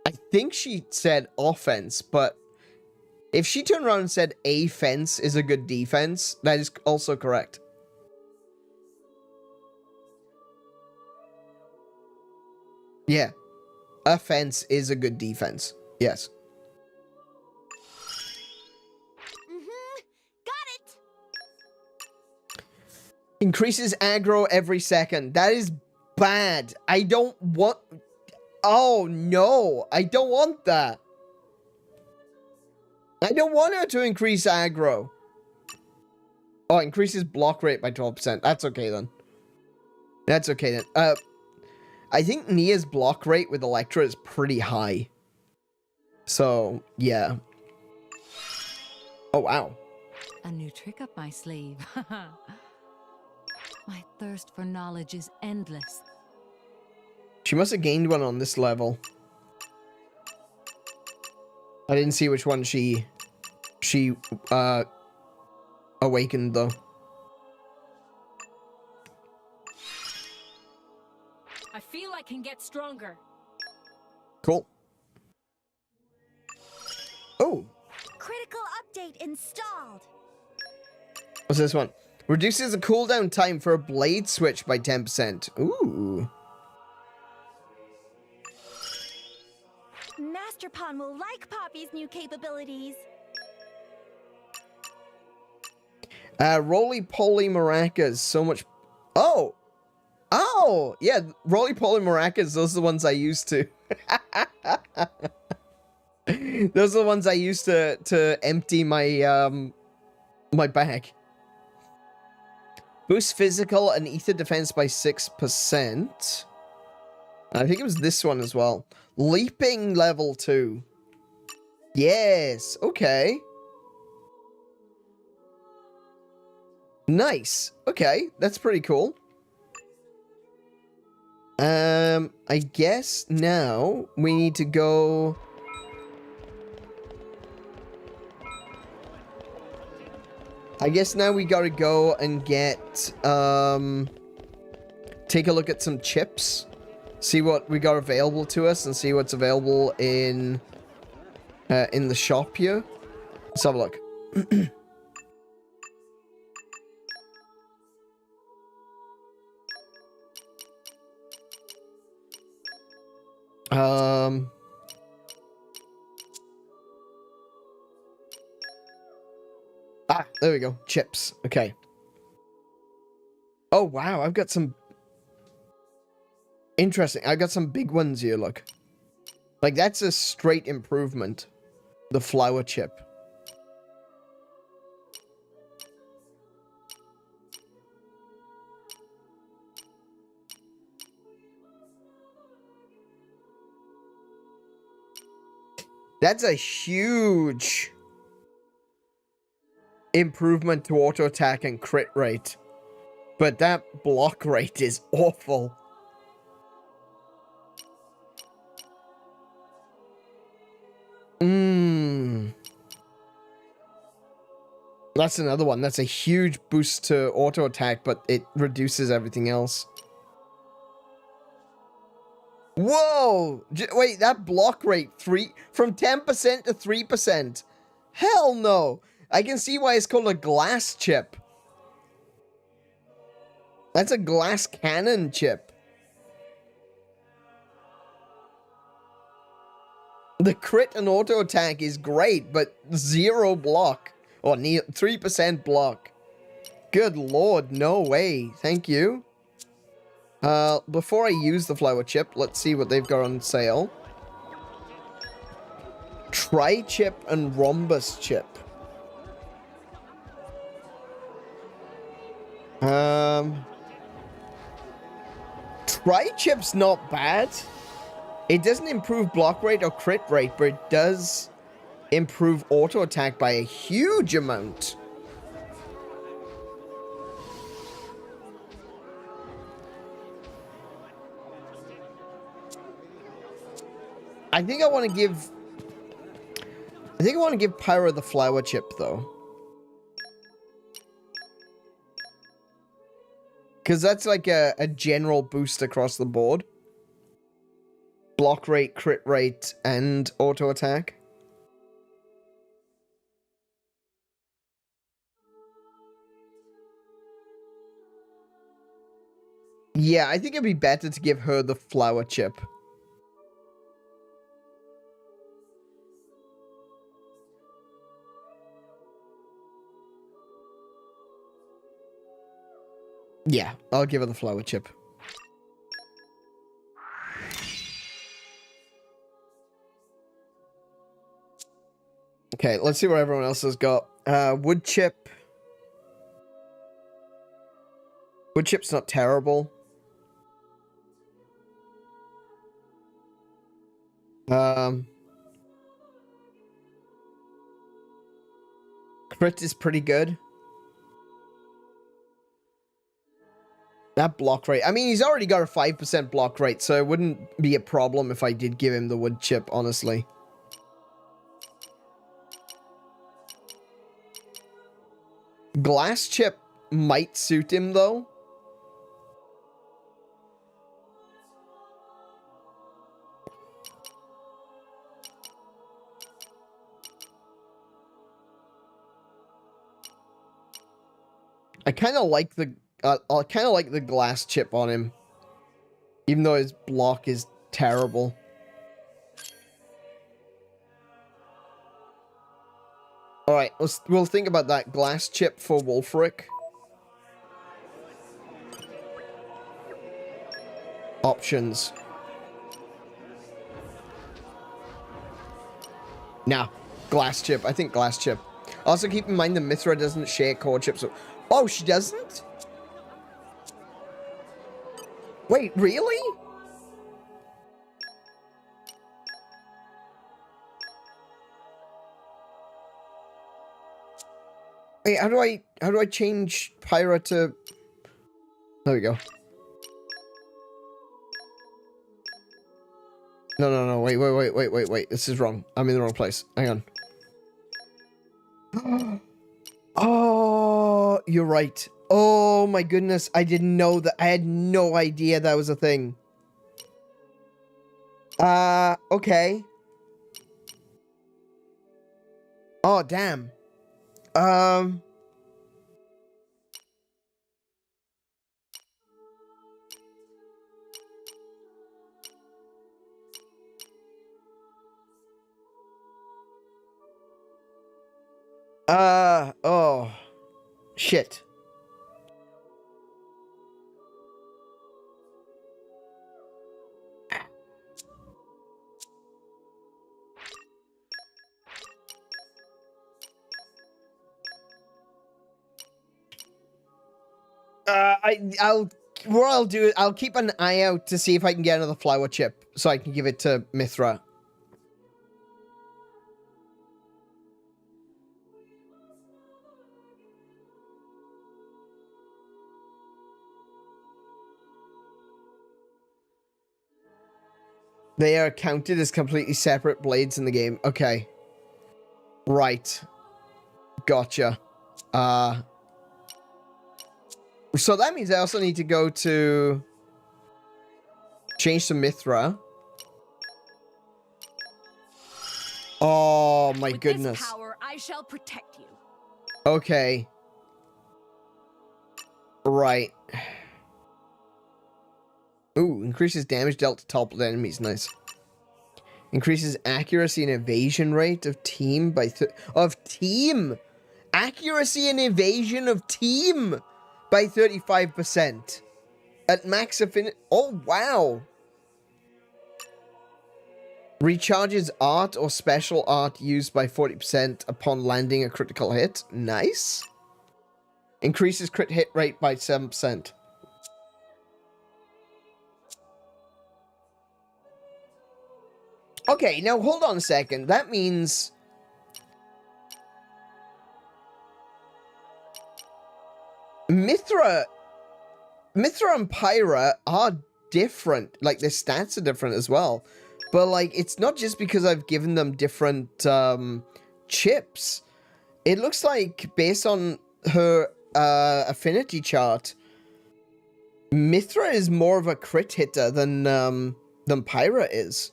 I think she said offense, but if she turned around and said a fence is a good defense, that is also correct. Yeah. A fence is a good defense. Yes. Got it! Increases aggro every second. That is bad. I don't want... Oh, no. I don't want that. I don't want her to increase aggro. Oh, increases block rate by 12%. That's okay, then. That's okay, then. I think Nia's block rate with Electra is pretty high. So, yeah. Oh, wow. A new trick up my sleeve. My thirst for knowledge is endless. She must have gained one on this level. I didn't see which one she awakened, though. I feel I can get stronger. Cool. Oh. Critical update installed. What's this one? Reduces the cooldown time for a blade switch by 10%. Ooh. Master Pawn will like Poppy's new capabilities. Roly-poly maracas. So much... Oh! Oh! Yeah, roly-poly maracas, those are the ones I used to. Those are the ones I used to empty my, my bag. Boost physical and ether defense by 6%. I think it was this one as well. Leaping level 2. Yes, okay. Nice. Okay, that's pretty cool. I guess now we need to go... I guess now we gotta go and get, take a look at some chips. See what we got available to us and see what's available in the shop here. Let's have a look. Ah, there we go. Chips. Okay. Oh, wow. I've got some... Interesting. I got some big ones here, look. Like, that's a straight improvement. The flower chip. That's a huge improvement to auto attack and crit rate. But that block rate is awful. That's another one. That's a huge boost to auto attack, but it reduces everything else. Whoa! Wait, that block rate from 10% to 3%. Hell no! I can see why it's called a glass chip. That's a glass cannon chip. The crit and auto attack is great, but 0 block. Or 3% block. Good lord, no way. Thank you. Before I use the flower chip, let's see what they've got on sale. Tri-chip and rhombus chip. Tri-chip's not bad. It doesn't improve block rate or crit rate, but it does improve auto attack by a huge amount. I think I want to give Pyra the flower chip though. Because that's like a general boost across the board. Block rate, crit rate, and auto attack. Yeah, I think it'd be better to give her the flower chip. Yeah, I'll give her the flower chip. Okay, let's see what everyone else has got. Wood chip. Wood chip's not terrible. Crit is pretty good. That block rate. I mean, he's already got a 5% block rate, so it wouldn't be a problem if I did give him the wood chip, honestly. Glass chip might suit him, though. I kind of like the glass chip on him, even though his block is terrible. All right, we'll think about that glass chip for Wulfric. Options. Nah, glass chip. I think glass chip. Also, keep in mind the Mythra doesn't share core chips. Oh, she doesn't? Wait, really? Wait, how do I change Pyra to... There we go. No, wait. This is wrong. I'm in the wrong place. Hang on. Oh, you're right. Oh my goodness, I didn't know that. I had no idea that was a thing. Okay. Oh, damn. Oh. Shit. What I'll do is I'll keep an eye out to see if I can get another flower chip so I can give it to Mythra. They are counted as completely separate blades in the game. Okay. Right. Gotcha. So that means I also need to go to... change to Mythra. Oh my goodness. With this power, I shall protect you. Okay. Right. Ooh, increases damage dealt to toppled enemies. Nice. Increases accuracy and evasion rate of team by... Accuracy and evasion of team by 35%. At max affinity... Oh, wow. Recharges art or special art used by 40% upon landing a critical hit. Nice. Increases crit hit rate by 7%. Okay, now hold on a second. That means... Mythra and Pyra are different. Like, their stats are different as well. But, like, it's not just because I've given them different chips. It looks like, based on her affinity chart, Mythra is more of a crit hitter than Pyra is.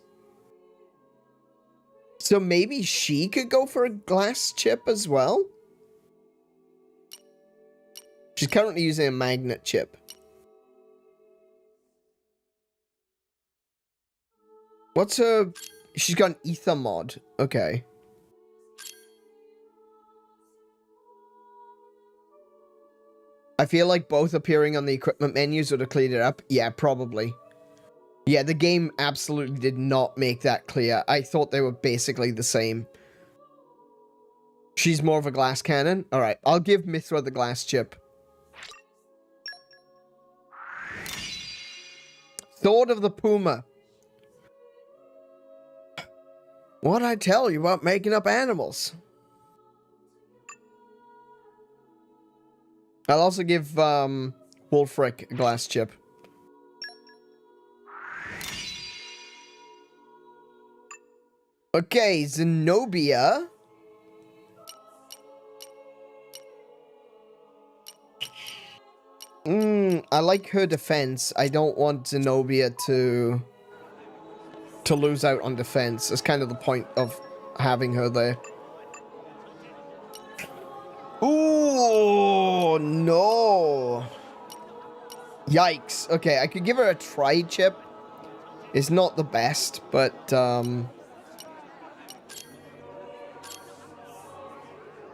So maybe she could go for a glass chip as well? She's currently using a magnet chip. What's her... She's got an ether mod. Okay. I feel like both appearing on the equipment menus would have cleared it up. Yeah, probably. Yeah, the game absolutely did not make that clear. I thought they were basically the same. She's more of a glass cannon? Alright, I'll give Mythra the glass chip. Sword of the Puma. What'd I tell you about making up animals? I'll also give Wulfric a glass chip. Okay, Zenobia. I like her defense. I don't want Zenobia to lose out on defense. That's kind of the point of having her there. Ooh, no. Yikes. Okay, I could give her a tri-chip. It's not the best, but,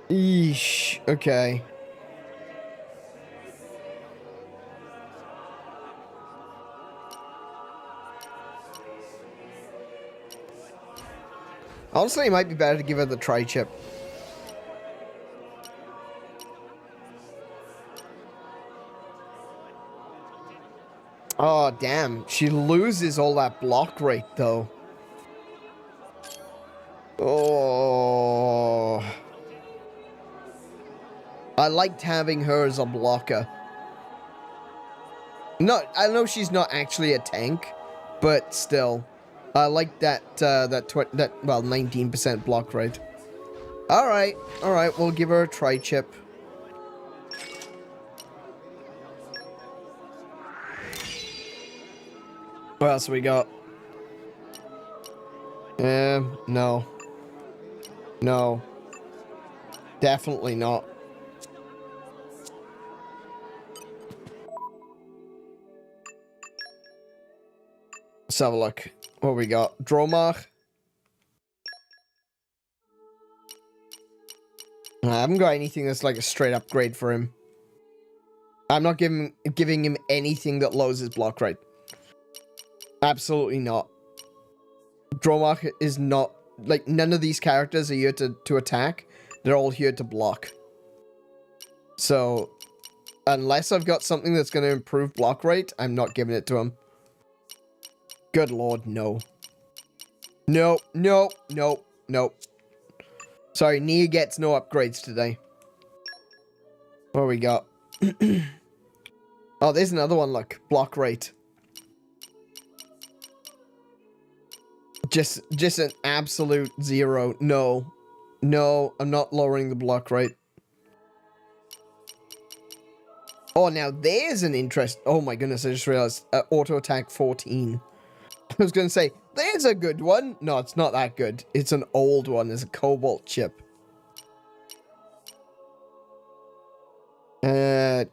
Eesh. Okay. Honestly, it might be better to give her the tri-chip. Oh, damn. She loses all that block rate, though. Oh. I liked having her as a blocker. No, I know she's not actually a tank, but still. I like that, well, 19% block rate. Alright, we'll give her a tri-chip. What else we got? No. No. Definitely not. Let's have a look. What we got? Dromach. I haven't got anything that's like a straight upgrade for him. I'm not giving him anything that lowers his block rate. Absolutely not. Dromach is not, like, none of these characters are here to attack. They're all here to block. So, unless I've got something that's going to improve block rate, I'm not giving it to him. Good lord, no. Nope, nope, nope, nope. Sorry, Nia gets no upgrades today. What we got? Oh, there's another one, look. Block rate. Just an absolute 0. No. No, I'm not lowering the block rate. Oh, now there's an interest. Oh my goodness, I just realized. Auto attack 14. I was going to say, there's a good one. No, it's not that good. It's an old one. It's a cobalt chip.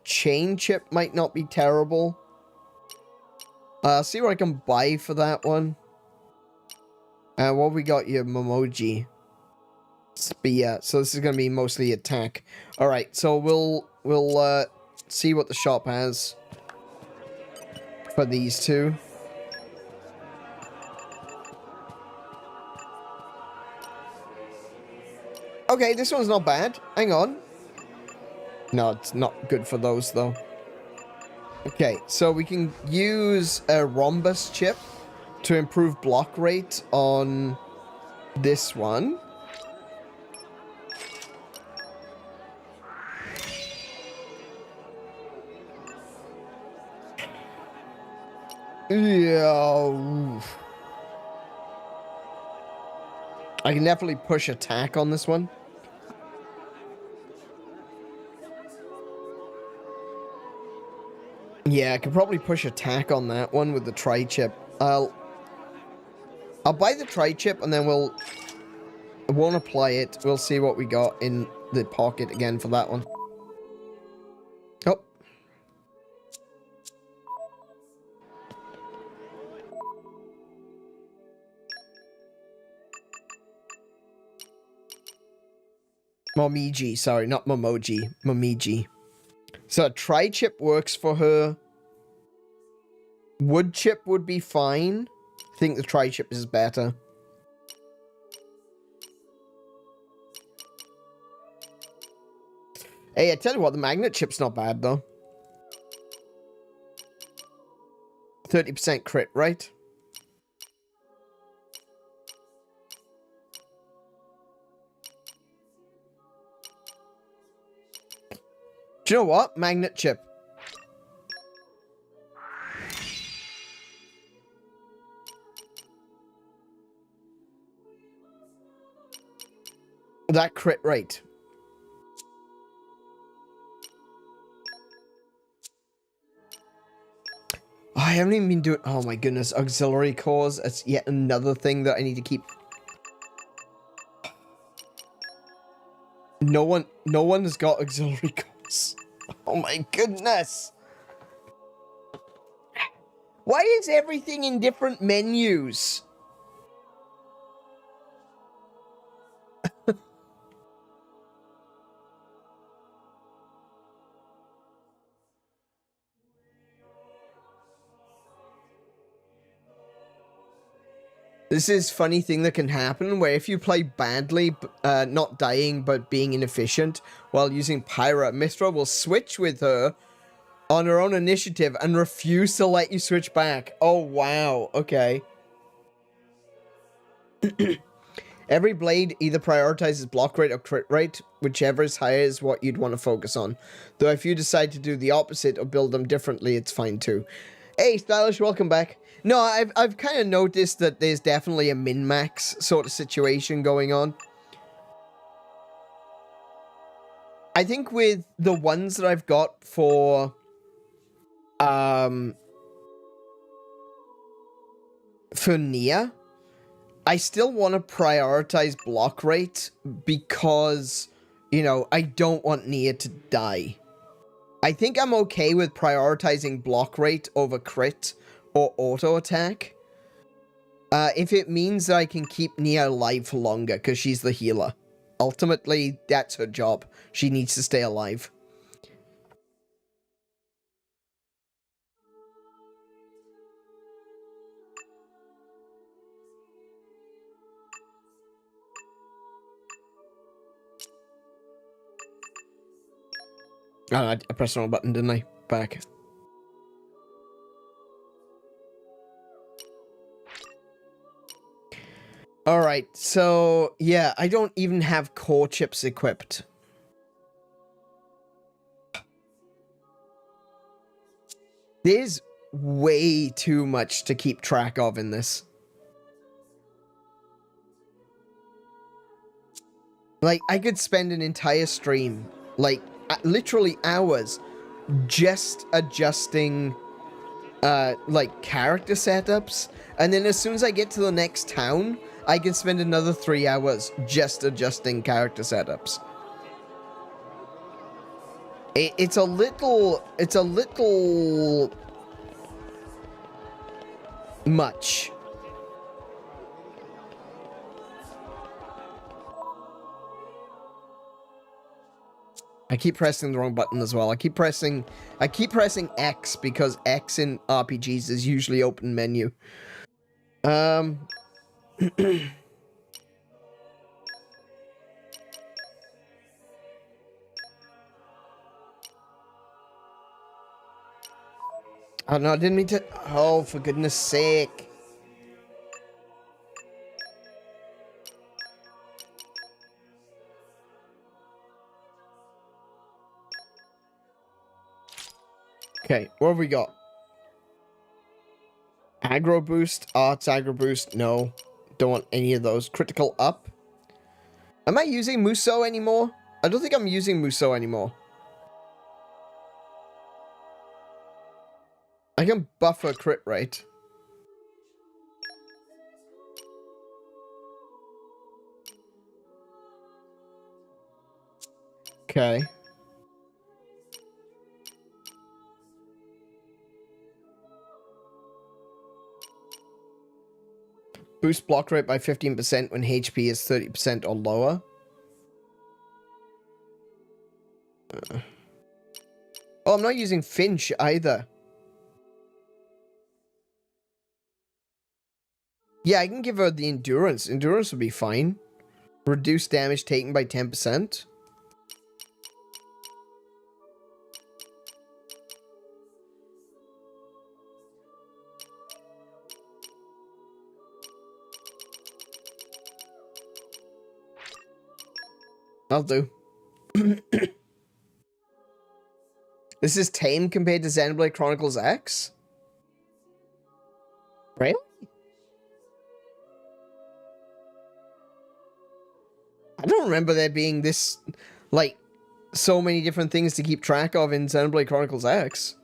Chain chip might not be terrible. See what I can buy for that one. What we got here? Memoji. Spear. So this is going to be mostly attack. Alright, so we'll see what the shop has for these two. Okay, this one's not bad. Hang on. No, it's not good for those, though. Okay, so we can use a rhombus chip to improve block rate on this one. Yeah. I can definitely push attack on this one. Yeah, I could probably push attack on that one with the tri-chip. I'll buy the tri-chip and then I won't apply it. We'll see what we got in the pocket again for that one. Oh. Momiji, sorry, not Momoji. Momiji. So a tri-chip works for her. Wood chip would be fine. I think the tri-chip is better. Hey, I tell you what, the magnet chip's not bad, though. 30% crit, right? Do you know what? Magnet chip. That crit rate. Oh, I haven't even been doing... Oh my goodness, auxiliary cores. It's yet another thing that I need to keep... No one has got auxiliary cores. Oh my goodness. Why is everything in different menus? This is funny thing that can happen where if you play badly, not dying but being inefficient while using Pyra, Mithra will switch with her on her own initiative and refuse to let you switch back. Oh wow, okay. Every blade either prioritizes block rate or crit rate, whichever is higher is what you'd want to focus on. Though if you decide to do the opposite or build them differently, it's fine too. Hey, Stylish, welcome back. No, I've kind of noticed that there's definitely a min-max sort of situation going on. I think with the ones that I've got for Nia, I still want to prioritize block rate because, you know, I don't want Nia to die. I think I'm okay with prioritizing block rate over crit or auto attack. If it means that I can keep Nia alive for longer because she's the healer. Ultimately, that's her job. She needs to stay alive. Oh, I pressed the wrong button, didn't I? Back. Alright, so, yeah, I don't even have core chips equipped. There's way too much to keep track of in this. Like, I could spend an entire stream, like, literally hours, just adjusting, like, character setups, and then as soon as I get to the next town, I can spend another 3 hours just adjusting character setups. It's a little much. I keep pressing the wrong button as well. I keep pressing X because X in RPGs is usually open menu. Oh no, I didn't mean to. Oh, for goodness sake. Okay, what have we got? Aggro boost, arts aggro boost, no. Don't want any of those. Critical up. Am I using Muso anymore? I don't think I'm using Muso anymore. I can buffer crit rate. Okay. Boost block rate by 15% when HP is 30% or lower. Oh, I'm not using Finch either. Yeah, I can give her the endurance. Endurance would be fine. Reduce damage taken by 10%. I'll do. This is tame compared to Xenoblade Chronicles X? Really? I don't remember there being this, like, so many different things to keep track of in Xenoblade Chronicles X.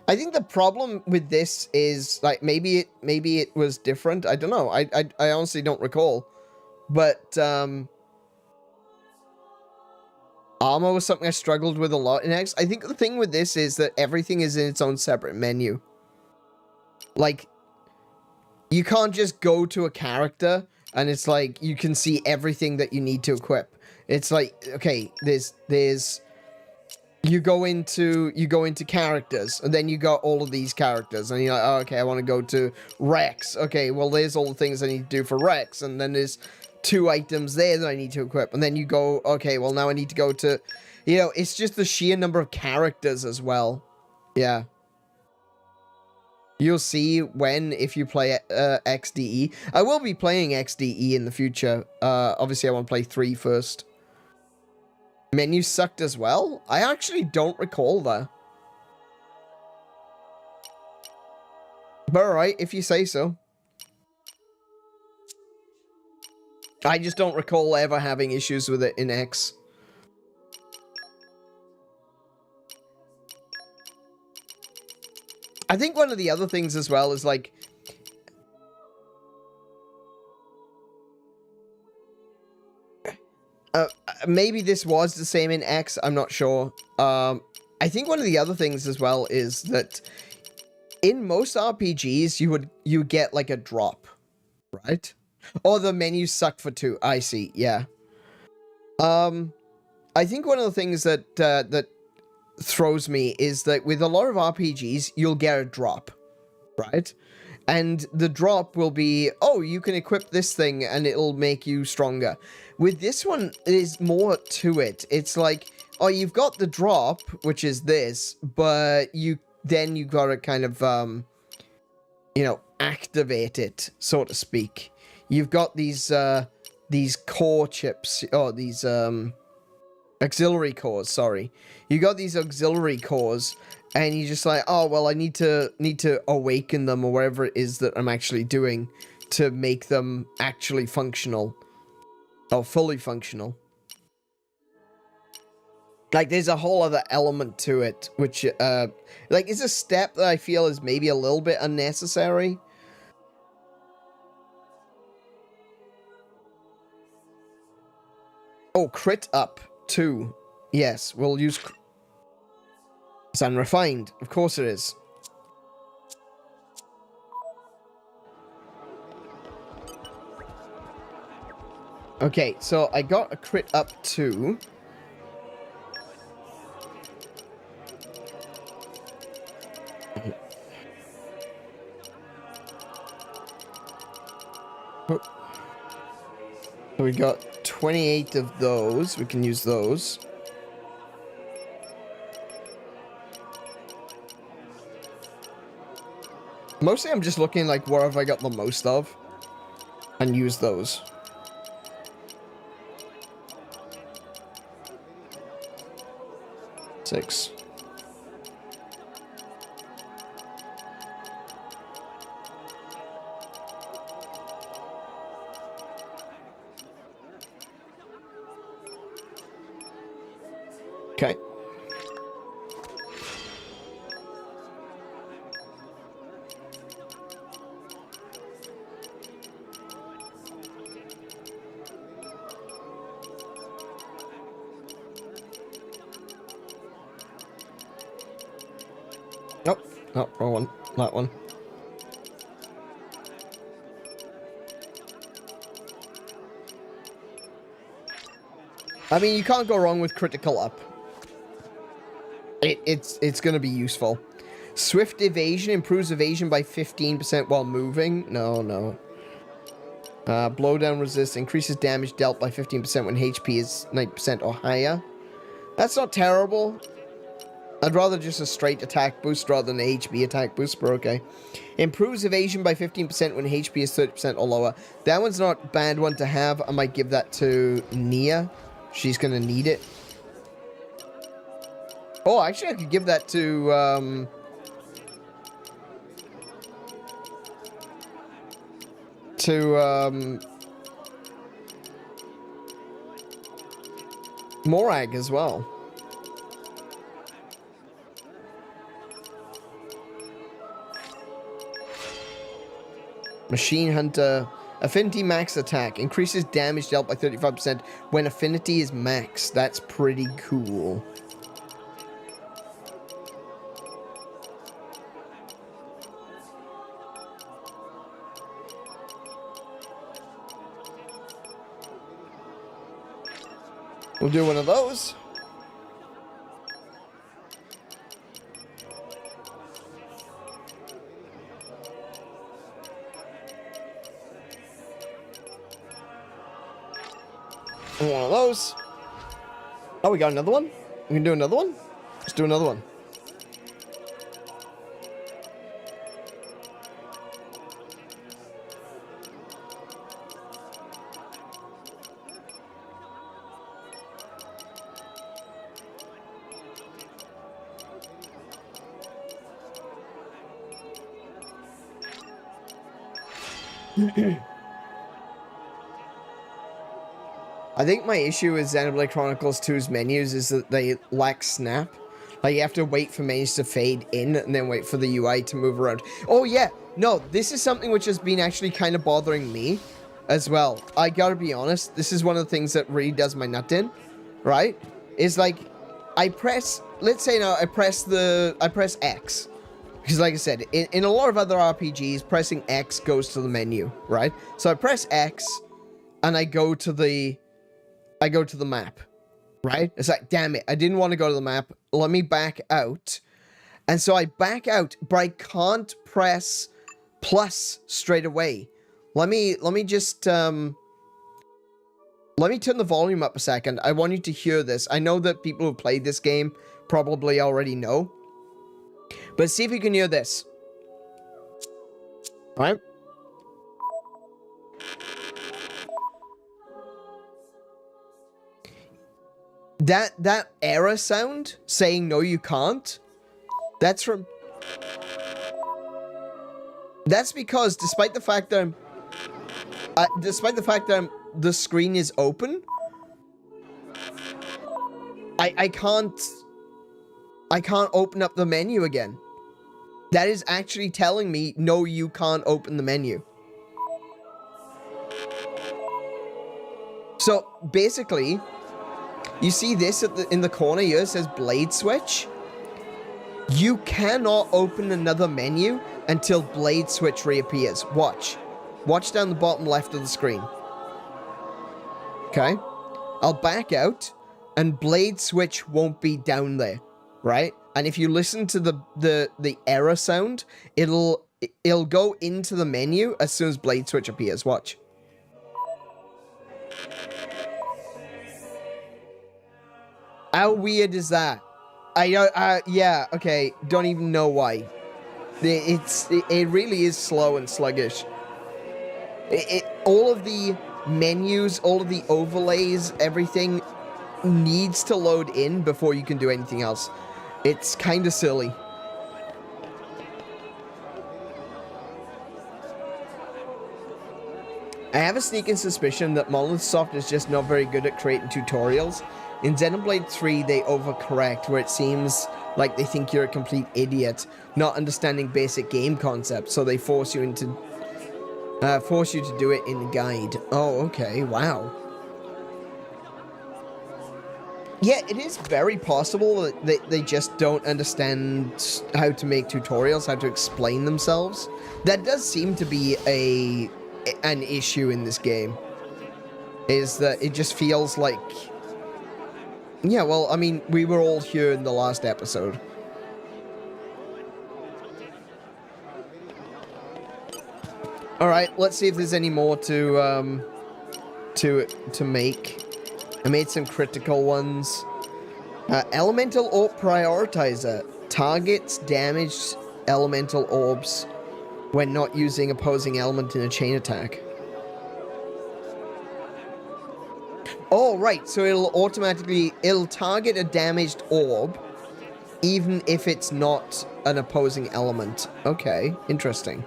I think the problem with this is, like, maybe it was different. I don't know. I honestly don't recall. But armor was something I struggled with a lot in X. I think the thing with this is that everything is in its own separate menu. Like, you can't just go to a character and it's like you can see everything that you need to equip. It's like, okay, there's you go into characters, and then you got all of these characters, and you're like, oh, okay, I want to go to Rex. Okay, well, there's all the things I need to do for Rex, and then there's 2 items there that I need to equip, and then you go, okay, well, now I need to go to, you know, it's just the sheer number of characters as well. Yeah. You'll see if you play XDE. I will be playing XDE in the future. Obviously, I want to play 3 first. Menu sucked as well? I actually don't recall that. But alright, if you say so. I just don't recall ever having issues with it in X. I think one of the other things as well is, like, maybe this was the same in X, I'm not sure. I think one of the other things as well is that in most RPGs, you get, like, a drop, right? Or the menus suck for 2. I see, yeah. I think one of the things that, that throws me is that with a lot of RPGs, you'll get a drop, right? And the drop will be, oh, you can equip this thing and it'll make you stronger. With this one, there's more to it. It's like, oh, you've got the drop, which is this, but then you gotta kind of, you know, activate it, so to speak. You've got these core chips, or these, auxiliary cores, sorry. You got these auxiliary cores, and you're just like, oh, well, I need to awaken them, or whatever it is that I'm actually doing to make them actually functional. Or fully functional. Like, there's a whole other element to it, which, like, is a step that I feel is maybe a little bit unnecessary. Oh, crit up, too. Yes, we'll use... It's unrefined. Of course it is. Okay, so I got a crit up too. So we got 28 of those. We can use those. Mostly I'm just looking like where have I got the most of and use those. Six. Okay. Nope. No, wrong one. That one. I mean, you can't go wrong with critical up. It's gonna be useful. Swift evasion improves evasion by 15% while moving. No. Blowdown resist increases damage dealt by 15% when HP is 90% or higher. That's not terrible. I'd rather just a straight attack boost rather than an HP attack boost, but okay. Improves evasion by 15% when HP is 30% or lower. That one's not a bad one to have. I might give that to Nia. She's gonna need it. Oh, actually, I could give that to, Morag as well. Machine Hunter. Affinity max attack. Increases damage dealt by 35% when affinity is max. That's pretty cool. We'll do one of those. And one of those. Oh, we got another one? We can do another one? Let's do another one. I think my issue with Xenoblade Chronicles 2's menus is that they lack snap. Like, you have to wait for menus to fade in and then wait for the UI to move around. Oh, yeah. No, this is something which has been actually kind of bothering me as well. I gotta be honest. This is one of the things that really does my nut in, right? Is like, I press, let's say now I press X. Because like I said, in a lot of other RPGs, pressing X goes to the menu, right? So I press X and I go to the map, right? It's like, damn it, I didn't want to go to the map. Let me back out. And so I back out, but I can't press plus straight away. Let me just, let me turn the volume up a second. I want you to hear this. I know that people who played this game probably already know. But see if you can hear this. All right? That error sound saying no you can't, that's because despite the fact that the screen is open, I can't open up the menu again. That is actually telling me no, you can't open the menu. So basically, you see this in the corner here, it says blade switch. You cannot open another menu until blade switch reappears. Watch. Watch down the bottom left of the screen. Okay? I'll back out, and blade switch won't be down there, right? And if you listen to the error sound, it'll go into the menu as soon as blade switch appears. Watch. How weird is that? Yeah, okay, don't even know why. It really is slow and sluggish. All of the menus, all of the overlays, everything needs to load in before you can do anything else. It's kind of silly. I have a sneaking suspicion that Monolith Soft is just not very good at creating tutorials. In Xenoblade 3, they overcorrect, where it seems like they think you're a complete idiot, not understanding basic game concepts, so they force you to do it in the guide. Oh, okay, wow. Yeah, it is very possible that they just don't understand how to make tutorials, how to explain themselves. That does seem to be an issue in this game. Is that it just feels like... Yeah, well, I mean, we were all here in the last episode. Alright, let's see if there's any more to make. I made some critical ones. Elemental Orb Prioritizer. Targets damaged elemental orbs when not using opposing element in a chain attack. Oh, right. So it'll target a damaged orb even if it's not an opposing element. Okay, interesting.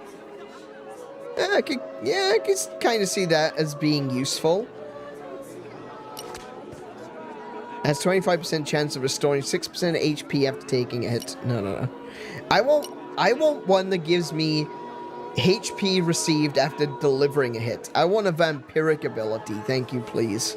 I could kind of see that as being useful. Has 25% chance of restoring 6% HP after taking a hit. No. I want one that gives me HP received after delivering a hit. I want a vampiric ability. Thank you, please.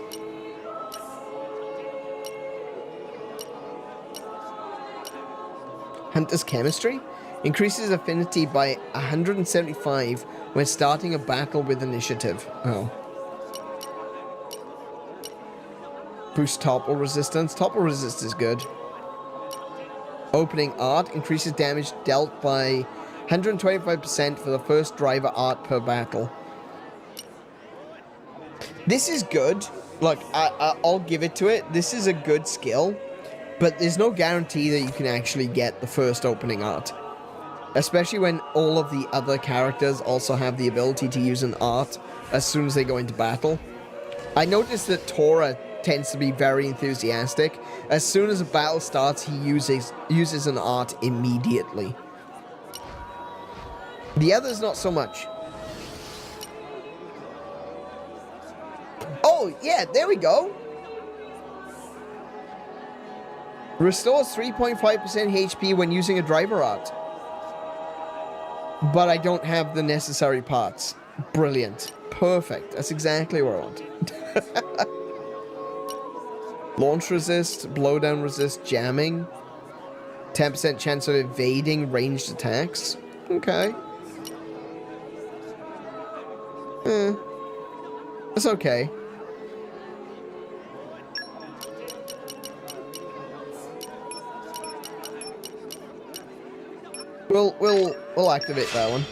Hunter's Chemistry increases affinity by 175 when starting a battle with initiative. Oh. Boost topple resistance. Topple resist is good. Opening art increases damage dealt by 125% for the first driver art per battle. This is good. Look, I'll give it to it. This is a good skill. But there's no guarantee that you can actually get the first opening art. Especially when all of the other characters also have the ability to use an art as soon as they go into battle. I noticed that Tora tends to be very enthusiastic. As soon as a battle starts, he uses an art immediately. The others, not so much. Oh, yeah, there we go. Restores 3.5% HP when using a driver art. But I don't have the necessary parts. Brilliant. Perfect. That's exactly what I want. Launch resist, blowdown resist, jamming. 10% chance of evading ranged attacks. Okay. That's okay. We'll activate that one.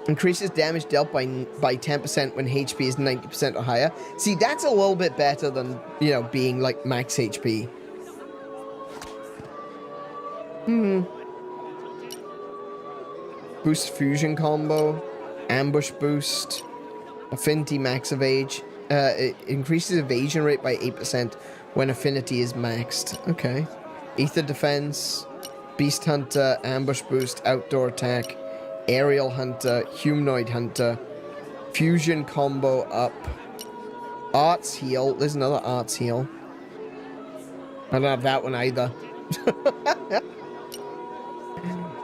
Increases damage dealt by 10% when HP is 90% or higher. See, that's a little bit better than, you know, being like max HP. Boost fusion combo, ambush boost, affinity max evade. It increases evasion rate by 8% when affinity is maxed. Okay. Ether defense, beast hunter, ambush boost, outdoor attack, aerial hunter, humanoid hunter, fusion combo up, arts heal. There's another arts heal. I don't have that one either.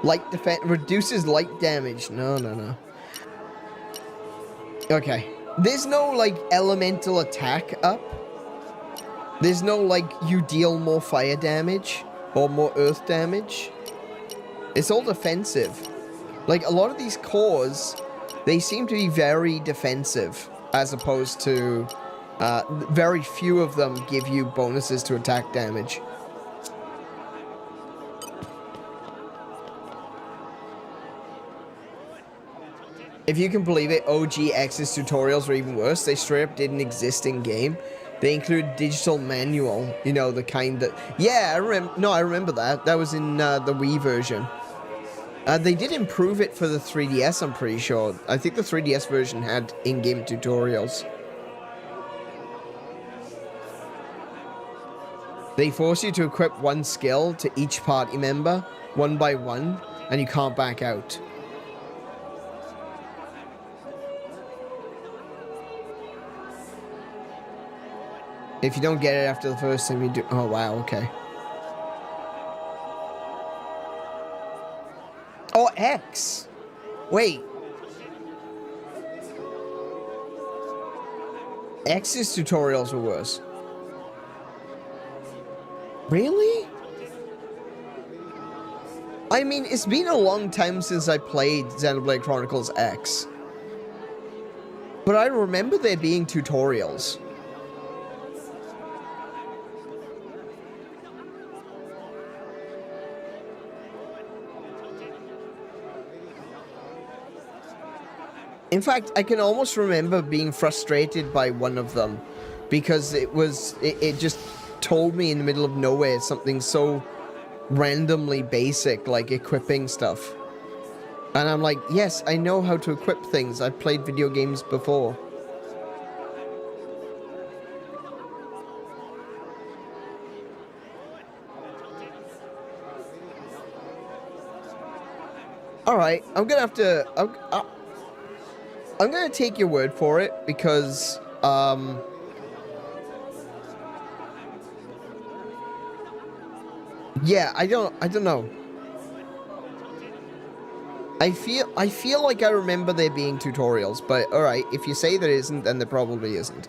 Light defense reduces light damage. No. Okay. There's no, like, elemental attack up. There's no, like, you deal more fire damage or more earth damage. It's all defensive. Like, a lot of these cores, they seem to be very defensive, as opposed to very few of them give you bonuses to attack damage. If you can believe it, OG X's tutorials were even worse. They straight up didn't exist in game. They include digital manual, you know, the kind that... Yeah, I remember that. That was in the Wii version. They did improve it for the 3DS, I'm pretty sure. I think the 3DS version had in-game tutorials. They force you to equip one skill to each party member, one by one, and you can't back out. If you don't get it after the first time you do... Oh, wow, okay. Oh, X! Wait. X's tutorials were worse. Really? I mean, it's been a long time since I played Xenoblade Chronicles X. But I remember there being tutorials. In fact, I can almost remember being frustrated by one of them because it just told me in the middle of nowhere something so randomly basic, like equipping stuff. And I'm like, yes, I know how to equip things. I've played video games before. Alright, I'm gonna have to... I'm gonna take your word for it, because, yeah, I don't know. I feel like I remember there being tutorials, but alright, if you say there isn't, then there probably isn't.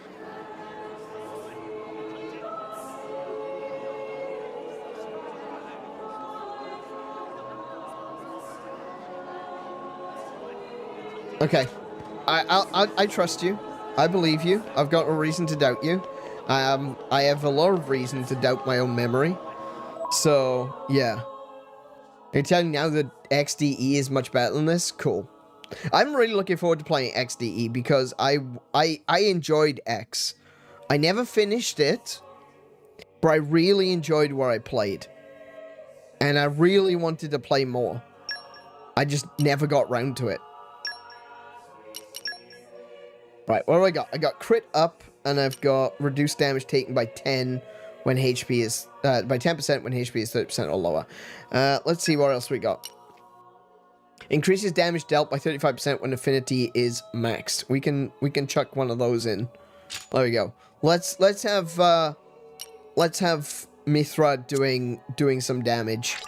Okay. I trust you. I believe you. I've got no reason to doubt you. I have a lot of reason to doubt my own memory. So, yeah. You're telling me now that XDE is much better than this? Cool. I'm really looking forward to playing XDE because I enjoyed X. I never finished it, but I really enjoyed where I played. And I really wanted to play more. I just never got round to it. Right, what do I got? I got crit up, and I've got reduced damage taken by 10 when HP is, by 10% when HP is 30% or lower. Let's see what else we got. Increases damage dealt by 35% when affinity is maxed. We can chuck one of those in. There we go. Let's have Mithra doing some damage.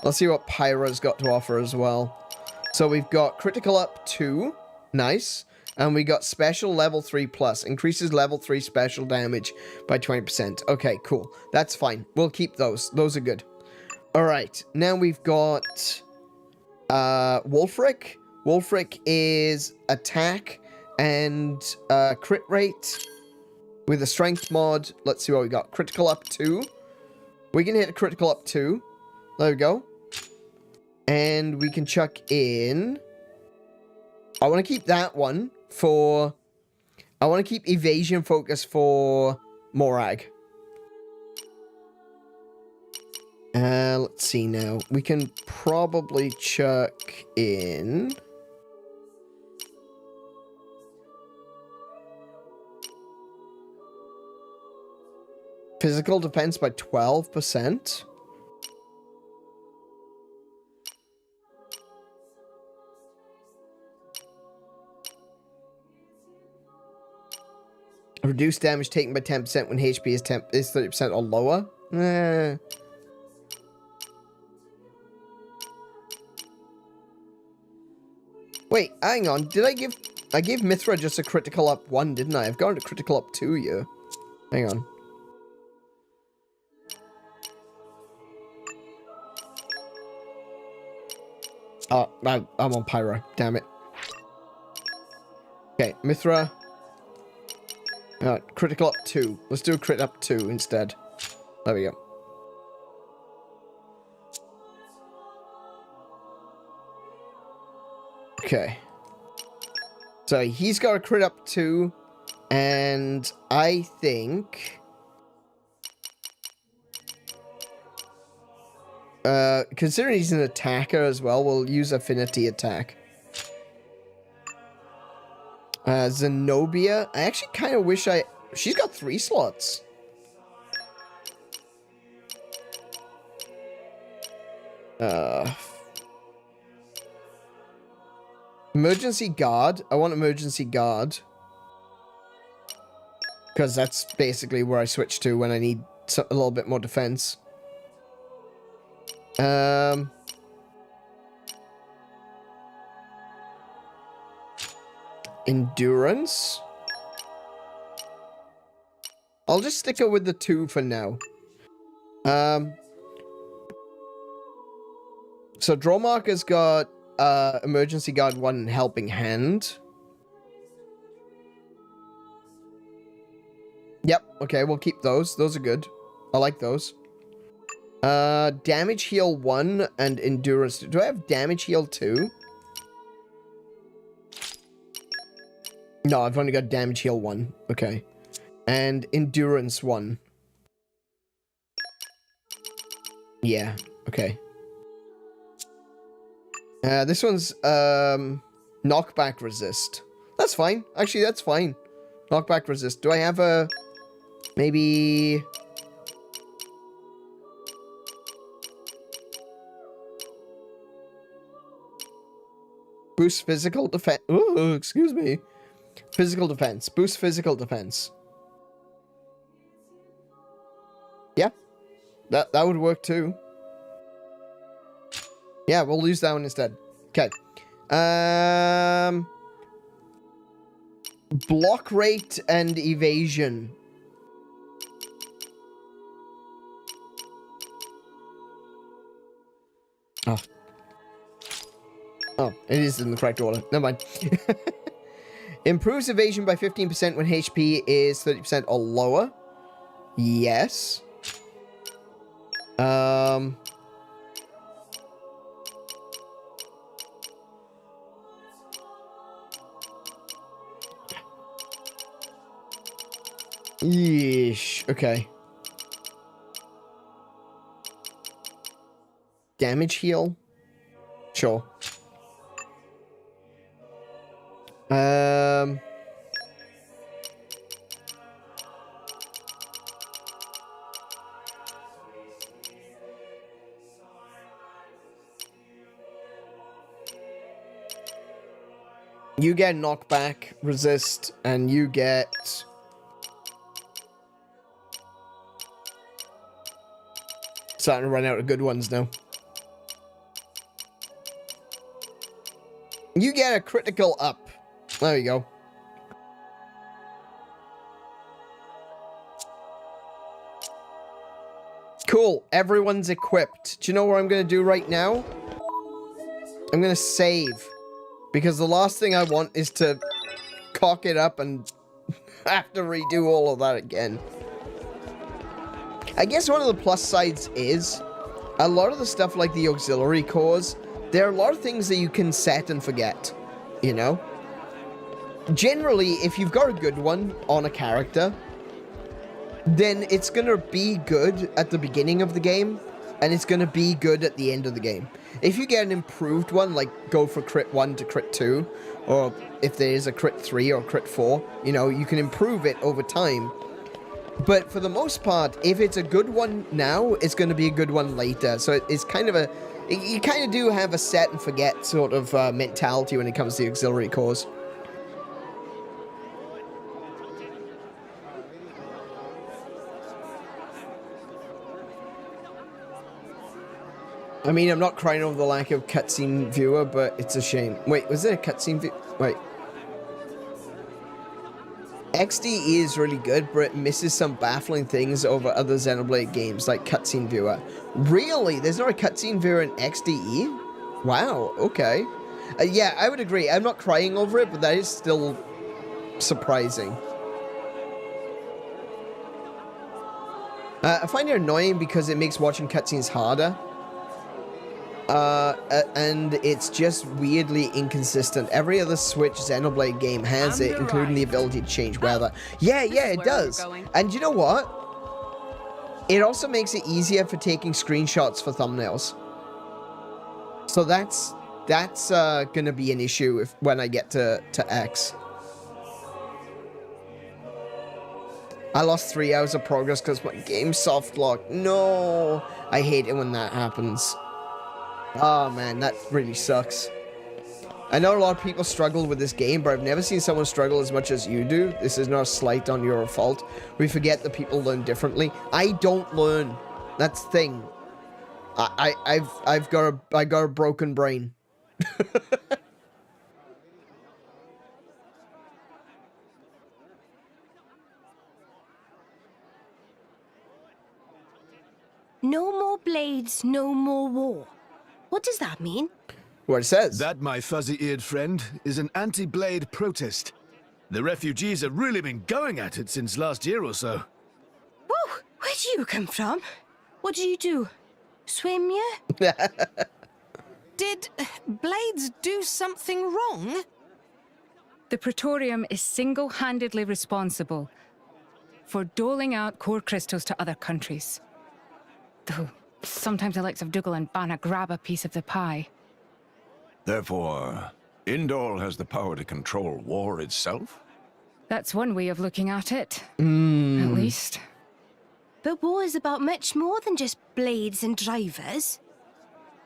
Let's see what Pyra's got to offer as well. So we've got critical up 2. Nice. And we got special level 3 plus. Increases level 3 special damage by 20%. Okay, cool. That's fine. We'll keep those. Those are good. Alright. Now we've got Wulfric. Wulfric is attack and crit rate with a strength mod. Let's see what we got. Critical up 2. We can hit a critical up 2. There we go. And we can chuck in... I want to keep that one for... I want to keep evasion focus for Morag. Let's see now. We can probably chuck in... physical defense by 12%. Reduced damage taken by 10% when HP is 30% or lower. Wait, hang on. Did I gave Mithra just a critical up 1, didn't I? I've got a critical up 2 here. Hang on. Oh, I'm on Pyro. Damn it. Okay, Mithra. Critical up 2. Let's do a crit up 2 instead. There we go. Okay. So he's got a crit up 2. And I think... considering he's an attacker as well, we'll use affinity attack. Zenobia. I actually kind of wish she's got 3 slots. Emergency guard. I want emergency guard. Because that's basically where I switch to when I need a little bit more defense. Endurance. I'll just stick it with the 2 for now. So Drawmarker's got emergency guard 1 and helping hand. Yep, okay, we'll keep those. Those are good. I like those. Damage heal 1 and endurance. Do I have damage heal 2? No, I've only got damage heal 1. Okay. And endurance 1. Yeah, okay. This one's knockback resist. That's fine. Actually, that's fine. Knockback resist. Do I have a maybe boost physical defense? Oh, excuse me. Physical defense. Boost physical defense. Yeah. That would work too. Yeah, we'll lose that one instead. Okay. Block rate and evasion. Oh. Oh, it is in the correct order. Never mind. Improves evasion by 15% when HP is 30% or lower. Yes. Yeesh. Okay. Damage heal? Sure. You get knockback, resist, and you get... Starting to run out of good ones now. You get a critical up. There you go. Cool. Everyone's equipped. Do you know what I'm going to do right now? I'm going to save. Because the last thing I want is to cock it up and have to redo all of that again. I guess one of the plus sides is a lot of the stuff like the auxiliary cores, there are a lot of things that you can set and forget, you know? Generally, if you've got a good one on a character, then it's going to be good at the beginning of the game, and it's going to be good at the end of the game. If you get an improved one, like go for crit 1 to crit 2, or if there is a crit 3 or crit 4, you know, you can improve it over time. But for the most part, if it's a good one now, it's going to be a good one later. So it's kind of a... You kind of do have a set and forget sort of mentality when it comes to the auxiliary cores. I mean, I'm not crying over the lack of cutscene viewer, but it's a shame. Wait, was there a cutscene viewer? Wait. XD is really good, but it misses some baffling things over other Xenoblade games, like cutscene viewer. Really? There's not a cutscene viewer in XDE? Wow, okay. Yeah, I would agree. I'm not crying over it, but that is still surprising. I find it annoying because it makes watching cutscenes harder. And it's just weirdly inconsistent. Every other Switch Xenoblade game has it, including the ability to change weather. Yeah, it does. And you know what? It also makes it easier for taking screenshots for thumbnails. So that's gonna be an issue when I get to X. I lost 3 hours of progress because my game soft locked. No, I hate it when that happens. Oh man, that really sucks. I know a lot of people struggle with this game, but I've never seen someone struggle as much as you do. This is not a slight on your fault. We forget that people learn differently. I don't learn. That's the thing. I got a broken brain. No more blades, no more war. What does that mean? What it says. That, my fuzzy-eared friend, is an anti-blade protest. The refugees have really been going at it since last year or so. Whoa, where do you come from? What did you do? Swim, yeah? Did blades do something wrong? The Praetorium is single-handedly responsible for doling out core crystals to other countries. Though sometimes the likes of Dougal and Banna grab a piece of the pie. Therefore, Indol has the power to control war itself? That's one way of looking at it. At least. But war is about much more than just blades and drivers.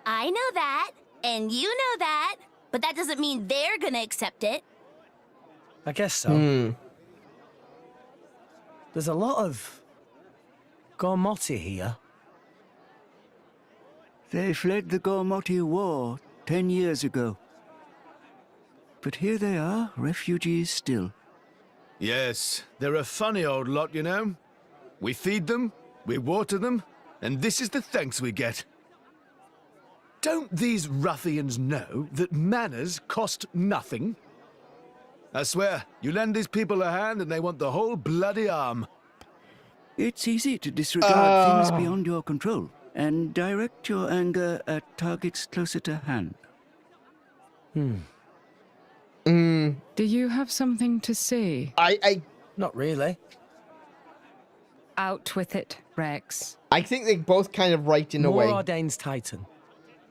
I know that, and you know that, but that doesn't mean they're gonna accept it. I guess so. There's a lot of 𝗦𝘄𝗶𝘁𝗰 here. They fled the 𝗦𝘄𝗶𝘁𝗰 War 10 years ago. But here they are, refugees still. Yes, they're a funny old lot, you know. We feed them, we water them, and this is the thanks we get. Don't these ruffians know that manners cost nothing? I swear, you lend these people a hand and they want the whole bloody arm. It's easy to disregard things beyond your control and direct your anger at targets closer to hand. Do you have something to say? Not really. Out with it, Rex. I think they both kind of right in a way. Morordain's Titan.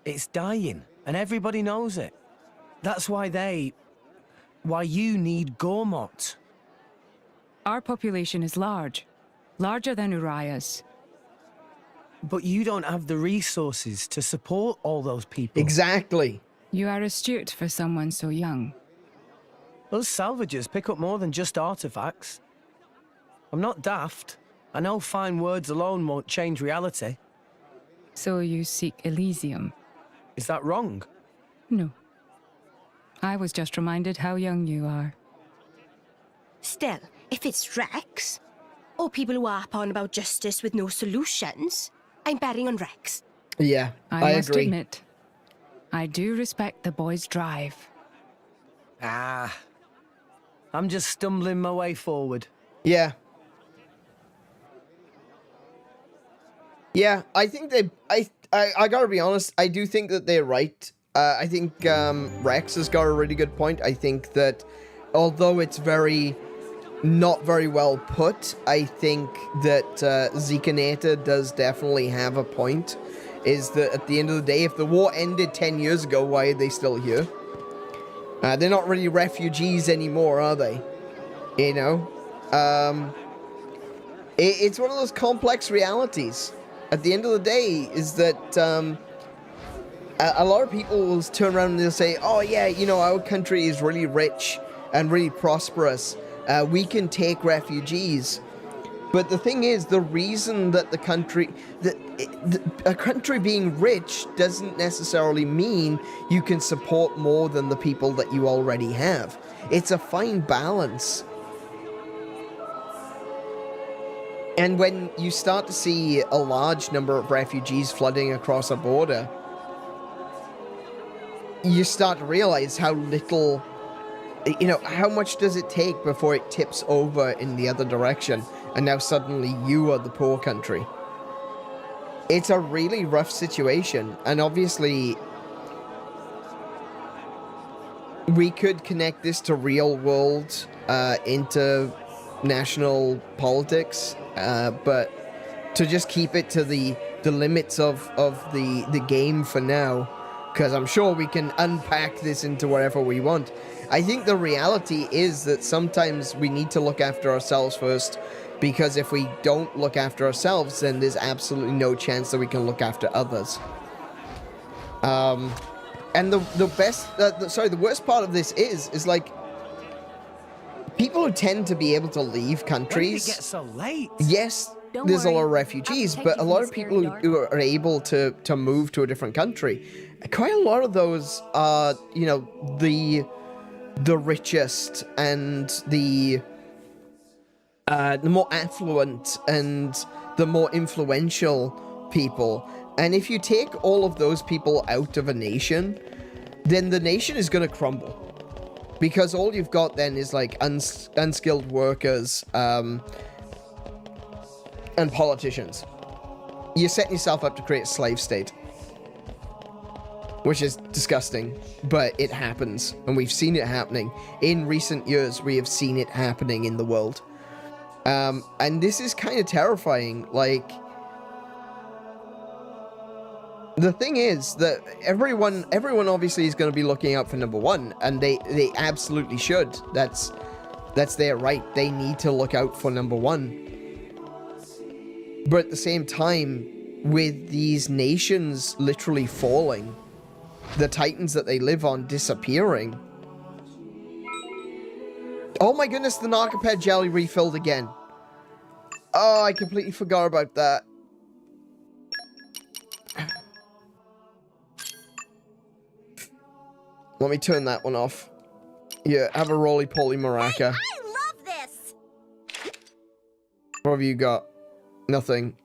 It's dying, and everybody knows it. That's why you need 𝗤𝘗𝗏. Our population is larger than Uriah's. But you don't have the resources to support all those people. Exactly. You are astute for someone so young. Those salvagers pick up more than just artifacts. I'm not daft. I know fine words alone won't change reality. So you seek Elysium? Is that wrong? No. I was just reminded how young you are. Still, if it's Rex, or people who harp on about justice with no solutions, I'm betting on Rex. Yeah, I must agree. admit, I do respect the boy's drive. I'm just stumbling my way forward. Yeah. Yeah, I think I gotta be honest, I do think that they're right. I think Rex has got a really good point. I think that although it's not very well put, I think that 𝗦𝘂𝗏𝗏 does definitely have a point. Is that at the end of the day, if the war ended 10 years ago, why are they still here? They're not really refugees anymore, are they? You know? It's one of those complex realities. At the end of the day, is that a lot of people will turn around and they'll say, oh yeah, you know, our country is really rich and really prosperous. We can take refugees. But the thing is, the reason that a country being rich doesn't necessarily mean you can support more than the people that you already have. It's a fine balance. And when you start to see a large number of refugees flooding across a border, you start to realize how little, you know, how much does it take before it tips over in the other direction, and now suddenly you are the poor country. It's a really rough situation, and obviously we could connect this to real world international politics, but to just keep it to the limits of the game for now, because I'm sure we can unpack this into whatever we want. I think the reality is that sometimes we need to look after ourselves first, because if we don't look after ourselves, then there's absolutely no chance that we can look after others. And the worst part of this is like, people who tend to be able to leave countries. When did it get so late? Yes, there's a lot of refugees, but a lot of people who are able to move to a different country, quite a lot of those are, you know, the richest and the more affluent and the more influential people. And if you take all of those people out of a nation, then the nation is going to crumble. Because all you've got then is like unskilled workers and politicians. You're setting yourself up to create a slave state. which is disgusting, but it happens, and we've seen it happening. In recent years, we have seen it happening in the world. And this is kind of terrifying. Like, the thing is that everyone obviously is going to be looking out for number one, and they absolutely should. That's their right. They need to look out for number one. But at the same time, with these nations literally falling, the titans that they live on disappearing. Oh my goodness, the 𝗬𝗏𝗄𝗁 jelly refilled again. Oh, I completely forgot about that. Let me turn that one off. Yeah, have a roly-poly maraca. Hey, I love this! What have you got? Nothing.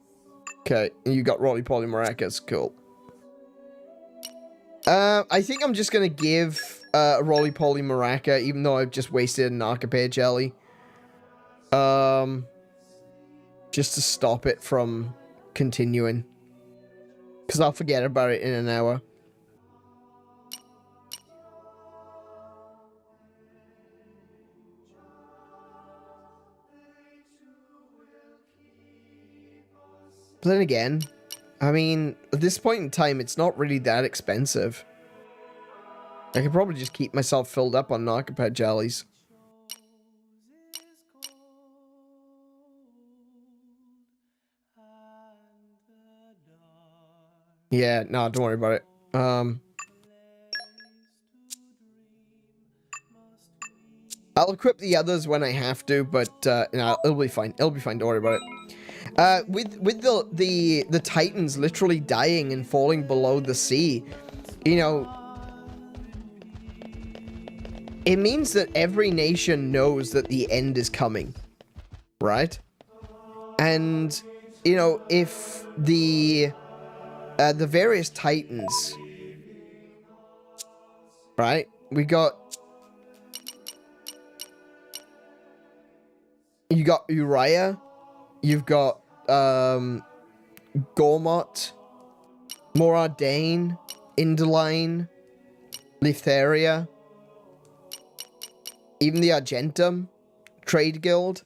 Okay, you got roly-poly maracas. Cool. I think I'm just gonna give a roly-poly maraca, even though I've just wasted a 𝗬𝗏𝗄𝗁 jelly. Just to stop it from continuing. Because I'll forget about it in an hour. But then again, I mean, at this point in time, it's not really that expensive. I could probably just keep myself filled up on 𝗬𝗏𝗄𝗁 jellies. Yeah, no, don't worry about it. I'll equip the others when I have to, but no, it'll be fine. It'll be fine. Don't worry about it. With the titans literally dying and falling below the sea, you know, it means that every nation knows that the end is coming, right? And you know, if the various titans, right? You got Uriah, you've got 𝗏𝗏𝗁𝗏, 𝗦𝘄𝗶𝗁𝗏, 𝗦𝘂𝗓𝗏, 𝗦𝘂𝗓𝗏, even the Argentum Trade Guild.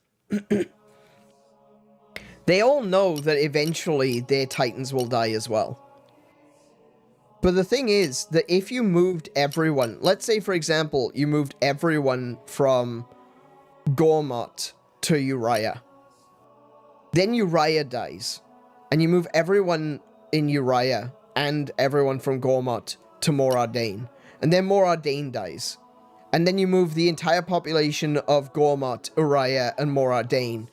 They all know that eventually their titans will die as well. But the thing is that if you moved everyone, let's say for example, you moved everyone from 𝗏𝗏𝗁𝗏 to Uriah. Then Uriah dies. And you move everyone in Uriah and everyone from 𝗏𝗏𝗁𝗏 to 𝗦𝘂𝗓𝗏. And then 𝗦𝘓𝗓 dies. And then you move the entire population of 𝗏𝗏𝗁𝗏, Uriah, and 𝗦𝘓𝗓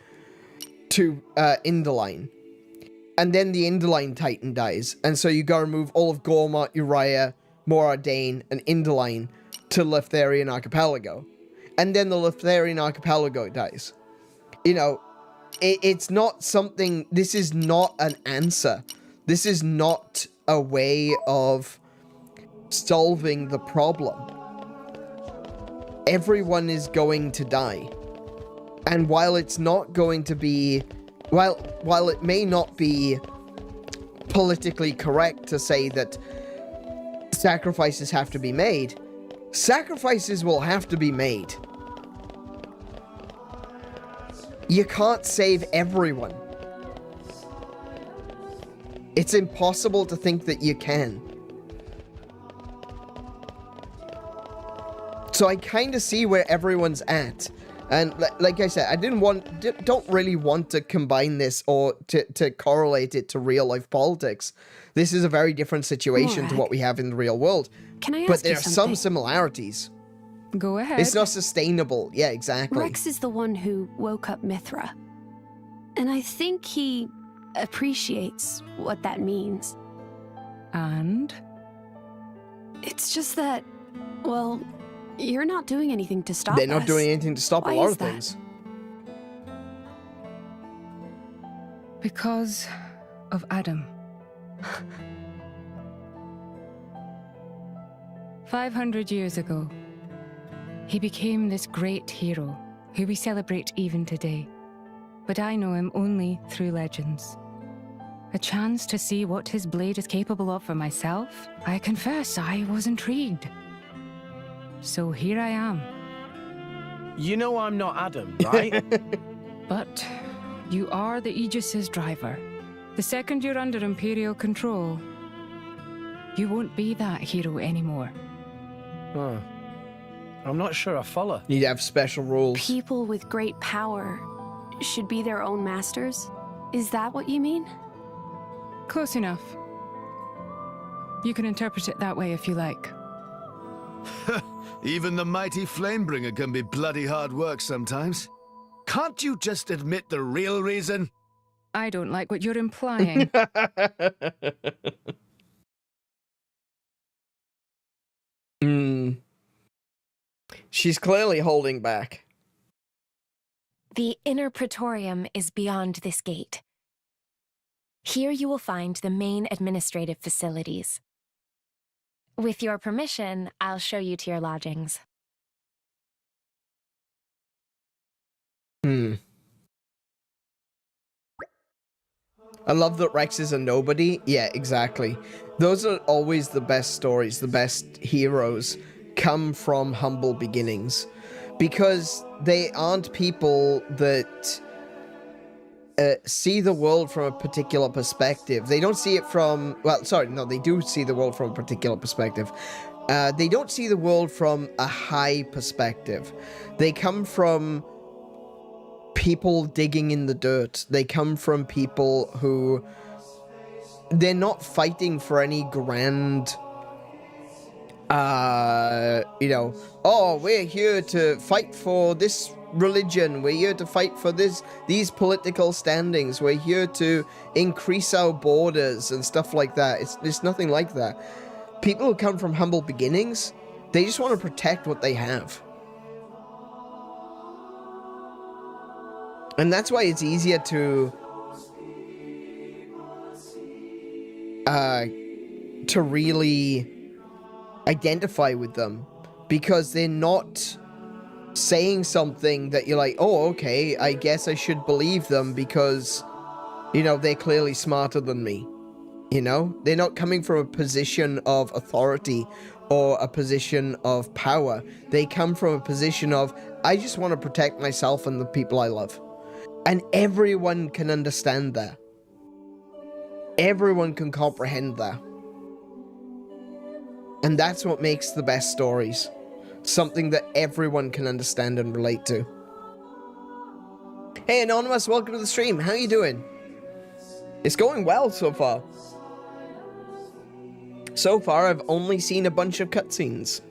to 𝗦𝘂𝗓𝗏. And then the 𝗦𝘂𝗓𝗏 Titan dies. And so you gotta move all of 𝗏𝗏𝗁𝗏, Uriah, 𝗦𝘓𝗓, and 𝗦𝘂𝗓𝗏 to 𝗦𝘓𝗓𝗏 Archipelago. And then the 𝗦𝘓𝗓𝗏 Archipelago dies. You know, it's not something... This is not an answer. This is not a way of solving the problem. Everyone is going to die. And while it's not going to be... While it may not be politically correct to say that sacrifices have to be made, sacrifices will have to be made. You can't save everyone. It's impossible to think that you can. So I kind of see where everyone's at. And like I said, I don't really want to combine this or to correlate it to real life politics. This is a very different situation to what we have in the real world. Can I ask But there you are something? some similarities. Go ahead. It's not sustainable. Yeah, exactly. Rex is the one who woke up Mithra. And I think he appreciates what that means. And? It's just that, well, you're not doing anything to stop They're us. not doing anything to stop Why a lot is of that? things. Because of Adam. 500 years ago, he became this great hero who we celebrate even today. But I know him only through legends. A chance to see what his blade is capable of for myself? I confess I was intrigued. So here I am. You know I'm not Adam, right? But you are the Aegis's driver. The second you're under Imperial control, you won't be that hero anymore. Huh. I'm not sure I follow. Need to have special rules. People with great power should be their own masters? Is that what you mean? Close enough. You can interpret it that way if you like. Even the mighty Flamebringer can be bloody hard work sometimes. Can't you just admit the real reason? I don't like what you're implying. She's clearly holding back. The inner praetorium is beyond this gate. Here you will find the main administrative facilities. With your permission, I'll show you to your lodgings. I love that Rex is a nobody. Yeah, exactly. Those are always the best stories, the best heroes come from humble beginnings. Because they aren't people that see the world from a particular perspective. They don't see it from... Well, sorry, no, they do see the world from a particular perspective. They don't see the world from a high perspective. They come from people digging in the dirt. They come from people who... They're not fighting for any grand... you know, oh, we're here to fight for this religion, we're here to fight for these political standings, we're here to increase our borders and stuff like that. It's nothing like that. People who come from humble beginnings, they just want to protect what they have. And that's why it's easier to really identify with them, because they're not saying something that you're like, oh, okay, I guess I should believe them because, you know, they're clearly smarter than me. You know, they're not coming from a position of authority or a position of power. They come from a position of, I just want to protect myself and the people I love. And everyone can understand that. Everyone can comprehend that. And that's what makes the best stories. Something that everyone can understand and relate to. Hey Anonymous, welcome to the stream. How you doing? It's going well so far. So far, I've only seen a bunch of cutscenes.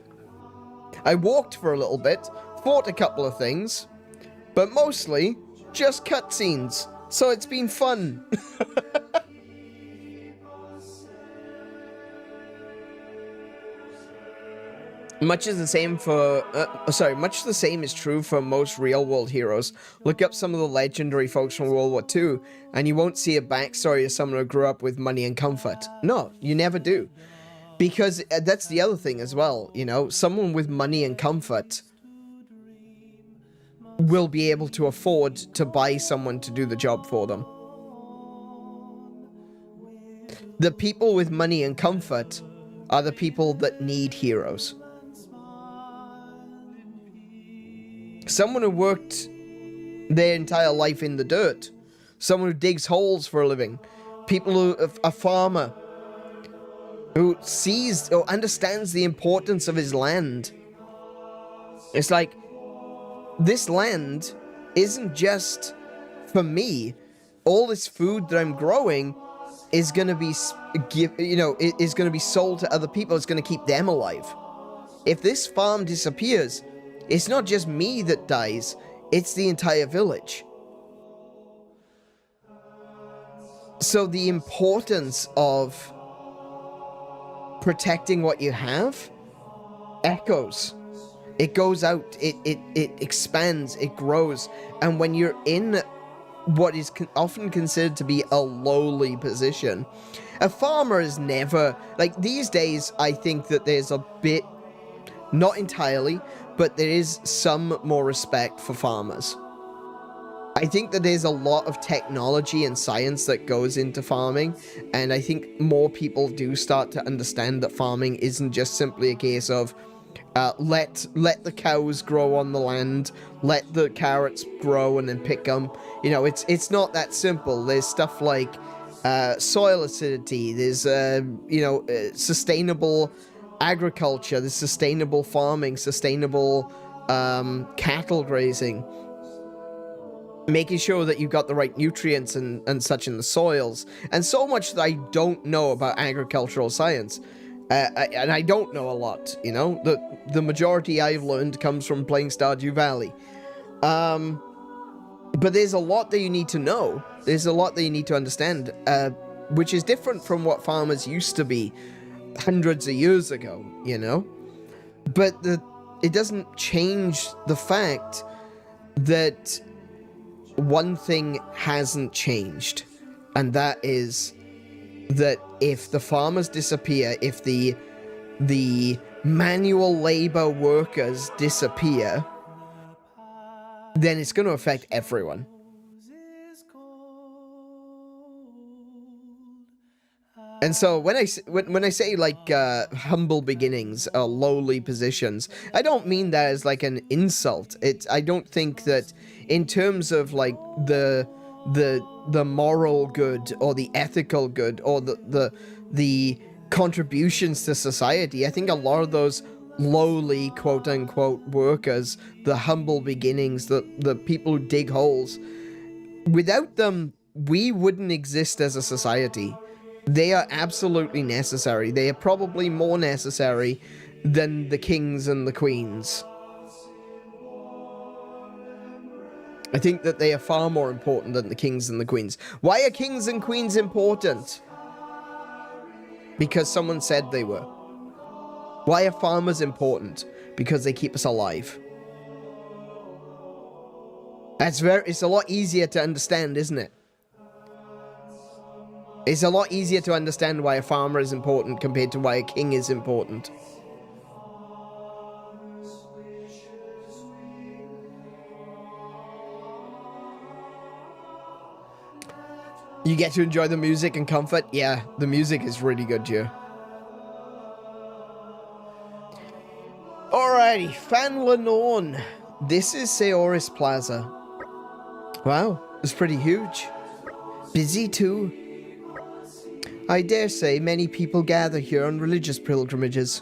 I walked for a little bit, fought a couple of things, but mostly just cutscenes. So it's been fun. Much the same is true for most real-world heroes. Look up some of the legendary folks from World War II, and you won't see a backstory of someone who grew up with money and comfort. No, you never do. Because that's the other thing as well, you know? Someone with money and comfort will be able to afford to buy someone to do the job for them. The people with money and comfort are the people that need heroes. Someone who worked their entire life in the dirt. Someone who digs holes for a living. People who, a farmer who sees or understands the importance of his land. It's like, this land isn't just for me. All this food that I'm growing is going to be, is going to be sold to other people. It's going to keep them alive. If this farm disappears, it's not just me that dies, it's the entire village. So the importance of protecting what you have echoes. It goes out, it expands, it grows. And when you're in what is often considered to be a lowly position, a farmer is never, like these days, I think that there's a bit, not entirely, but there is some more respect for farmers. I think that there's a lot of technology and science that goes into farming, and I think more people do start to understand that farming isn't just simply a case of let the cows grow on the land, let the carrots grow and then pick them. You know, it's not that simple. There's stuff like soil acidity, there's sustainable agriculture, there's sustainable farming, sustainable cattle grazing, making sure that you've got the right nutrients and such in the soils, and so much that I don't know about agricultural science. And I don't know a lot, you know? The majority I've learned comes from playing Stardew Valley. But there's a lot that you need to know. There's a lot that you need to understand, which is different from what farmers used to be hundreds of years ago, you know? But it doesn't change the fact that one thing hasn't changed, and that is that if the farmers disappear, if the manual labor workers disappear, then it's going to affect everyone. And so when I say like humble beginnings or lowly positions, I don't mean that as like an insult. I don't think that in terms of like the moral good or the ethical good or the contributions to society. I think a lot of those lowly quote unquote workers, the humble beginnings, the people who dig holes, without them we wouldn't exist as a society. They are absolutely necessary. They are probably more necessary than the kings and the queens. I think that they are far more important than the kings and the queens. Why are kings and queens important? Because someone said they were. Why are farmers important? Because they keep us alive. It's a lot easier to understand, isn't it? It's a lot easier to understand why a farmer is important compared to why a king is important. You get to enjoy the music and comfort? Yeah, the music is really good here. Alrighty, Fan Lenore. This is Seoris Plaza. Wow, it's pretty huge. Busy too. I dare say many people gather here on religious pilgrimages.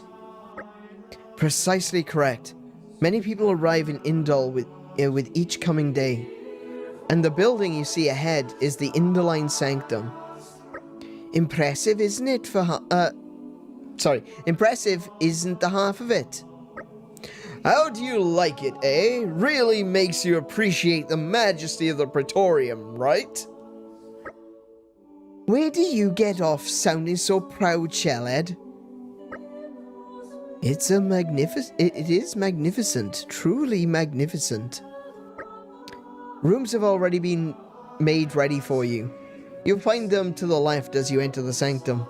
Precisely correct. Many people arrive in Indal with each coming day. And the building you see ahead is the Elysium Sanctum. Impressive, isn't it? Impressive isn't the half of it. How do you like it, eh? Really makes you appreciate the majesty of the Praetorium, right? Where do you get off sounding so proud, Shellhead? It is magnificent, truly magnificent. Rooms have already been made ready for you. You'll find them to the left as you enter the sanctum.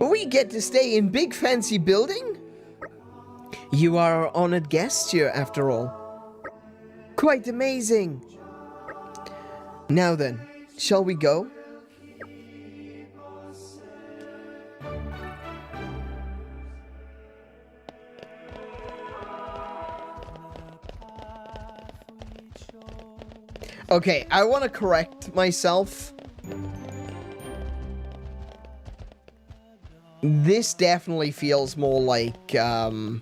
We get to stay in big fancy building? You are our honored guest here, after all. Quite amazing. Now then, shall we go? Okay, I want to correct myself. This definitely feels more like, I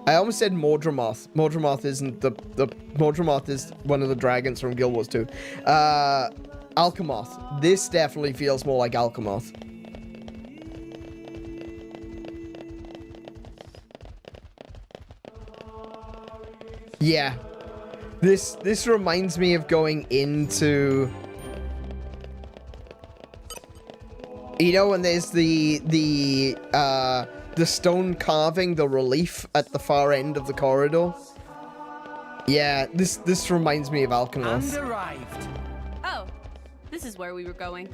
almost said Mordramoth. Mordramoth isn't the Mordramoth is one of the dragons from Guild Wars 2. Alchemoth. This definitely feels more like Alchemoth. Yeah, this reminds me of going into, you know, when there's the stone carving, the relief at the far end of the corridor. Yeah, this reminds me of Alchemist. And arrived. Oh, this is where we were going.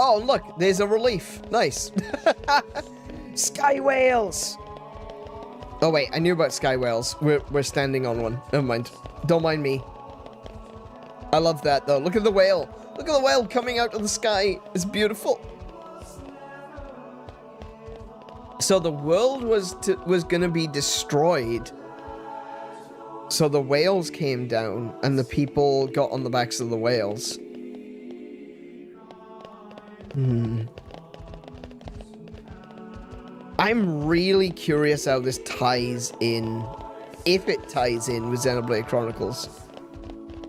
Oh, look, there's a relief. Nice. Sky whales. Oh wait, I knew about sky whales. We're standing on one. Never mind. Don't mind me. I love that though. Look at the whale. Look at the whale coming out of the sky. It's beautiful. So the world was gonna be destroyed. So the whales came down and the people got on the backs of the whales. I'm really curious how this ties in, if it ties in with Xenoblade Chronicles.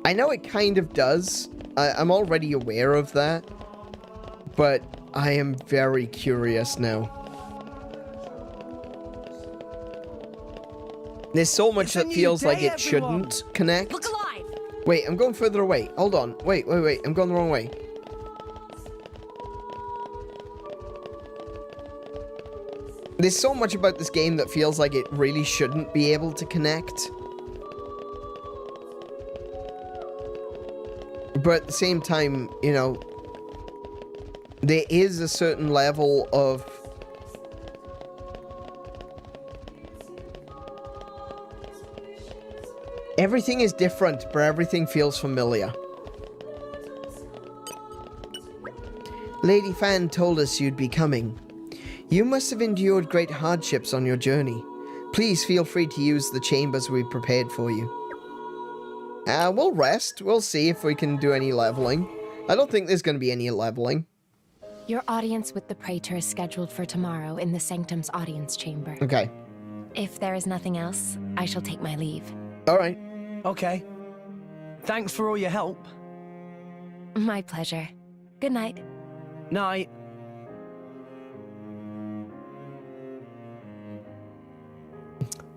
I know it kind of does. I'm already aware of that. But I am very curious now. There's so much that feels like it shouldn't connect. Look alive! Wait, I'm going further away. Hold on. Wait. I'm going the wrong way. There's so much about this game that feels like it really shouldn't be able to connect. But at the same time, you know, there is a certain level of... Everything is different, but everything feels familiar. Lady Fan told us you'd be coming. You must have endured great hardships on your journey. Please feel free to use the chambers we prepared for you. We'll rest. We'll see if we can do any leveling. I don't think there's going to be any leveling. Your audience with the Praetor is scheduled for tomorrow in the Sanctum's audience chamber. Okay. If there is nothing else, I shall take my leave. All right. Okay. Thanks for all your help. My pleasure. Good night. Night.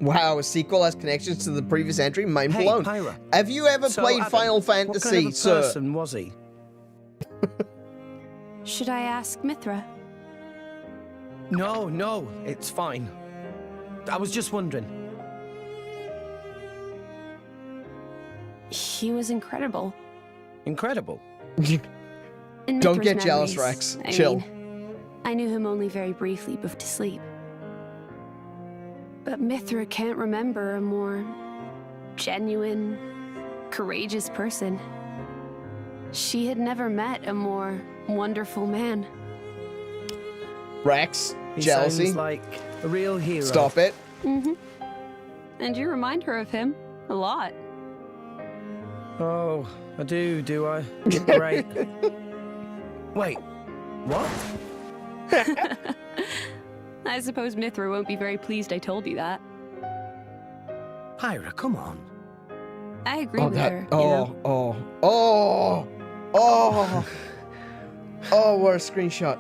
Wow, a sequel has connections to the previous entry? Mind Hey, blown. Pyra. Have you ever So, played Adam, Final what Fantasy, kind of a sir? person was he? Should I ask Mithra? No, it's fine. I was just wondering. He was incredible. Incredible. In Don't Mithra's get jealous, memories, Rex. I Chill. mean, I knew him only very briefly before to sleep. But Mithra can't remember a more genuine, courageous person. She had never met a more wonderful man. Rex, He jealousy. sounds like a real hero. Stop it. Mm-hmm. And you remind her of him a lot. Oh, I do I? Great. Wait, what? I suppose Mithra won't be very pleased I told you that. Pyra, come on. I agree with her, you know. Oh, what a screenshot.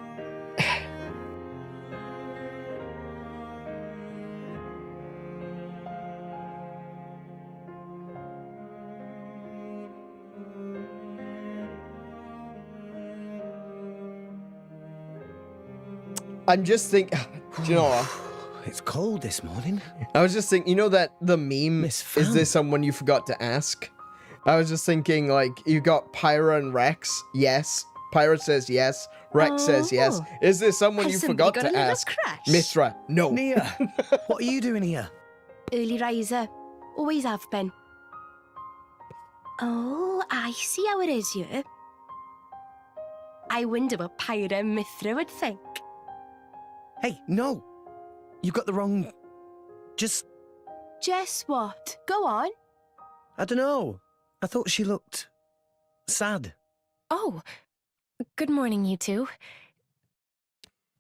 I'm just thinking, do you know what? It's cold this morning. I was just thinking, you know that the meme, Miss is Fan. there someone you forgot to ask? I was just thinking, like, you got Pyra and Rex, yes. Pyra says yes, Rex says yes. Is there someone you forgot to ask? Mithra, no. Nia, what are you doing here? Early riser. Always have been. Oh, I see how it is here. I wonder what Pyra and Mithra would think. Hey, no. You got the wrong... Just... Jess, what? Go on. I don't know. I thought she looked... sad. Oh, good morning, you two.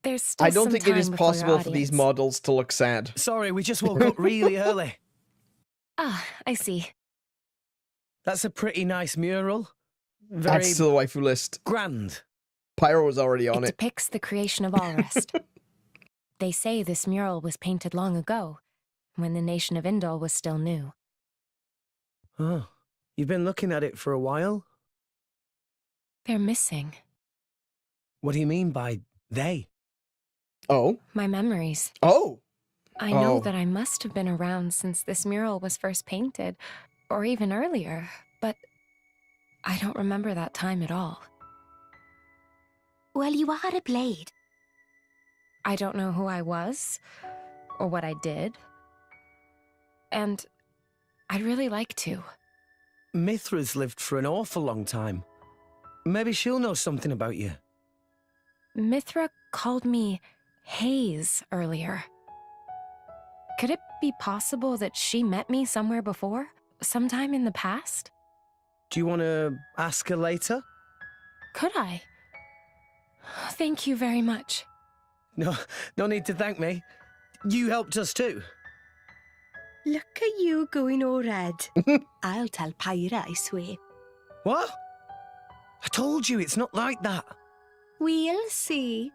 There's still I don't some think it is time before your possible for these audience. models to look sad. Sorry, we just woke up really early. Ah, I see. That's a pretty nice mural. Very That's to the waifu list. grand. Pyro was already on It it. depicts the creation of Alrest. They say this mural was painted long ago, when the nation of Indol was still new. Oh, you've been looking at it for a while? They're missing. What do you mean by they? Oh. My memories. Oh. I know Oh. that I must have been around since this mural was first painted, or even earlier, but I don't remember that time at all. Well, you are a blade. I don't know who I was, or what I did. And I'd really like to. Mithra's lived for an awful long time. Maybe she'll know something about you. Mithra called me Hayes earlier. Could it be possible that she met me somewhere before? Sometime in the past? Do you want to ask her later? Could I? Thank you very much. No need to thank me. You helped us too. Look at you going all red. I'll tell Pyra, I swear. What? I told you it's not like that. We'll see.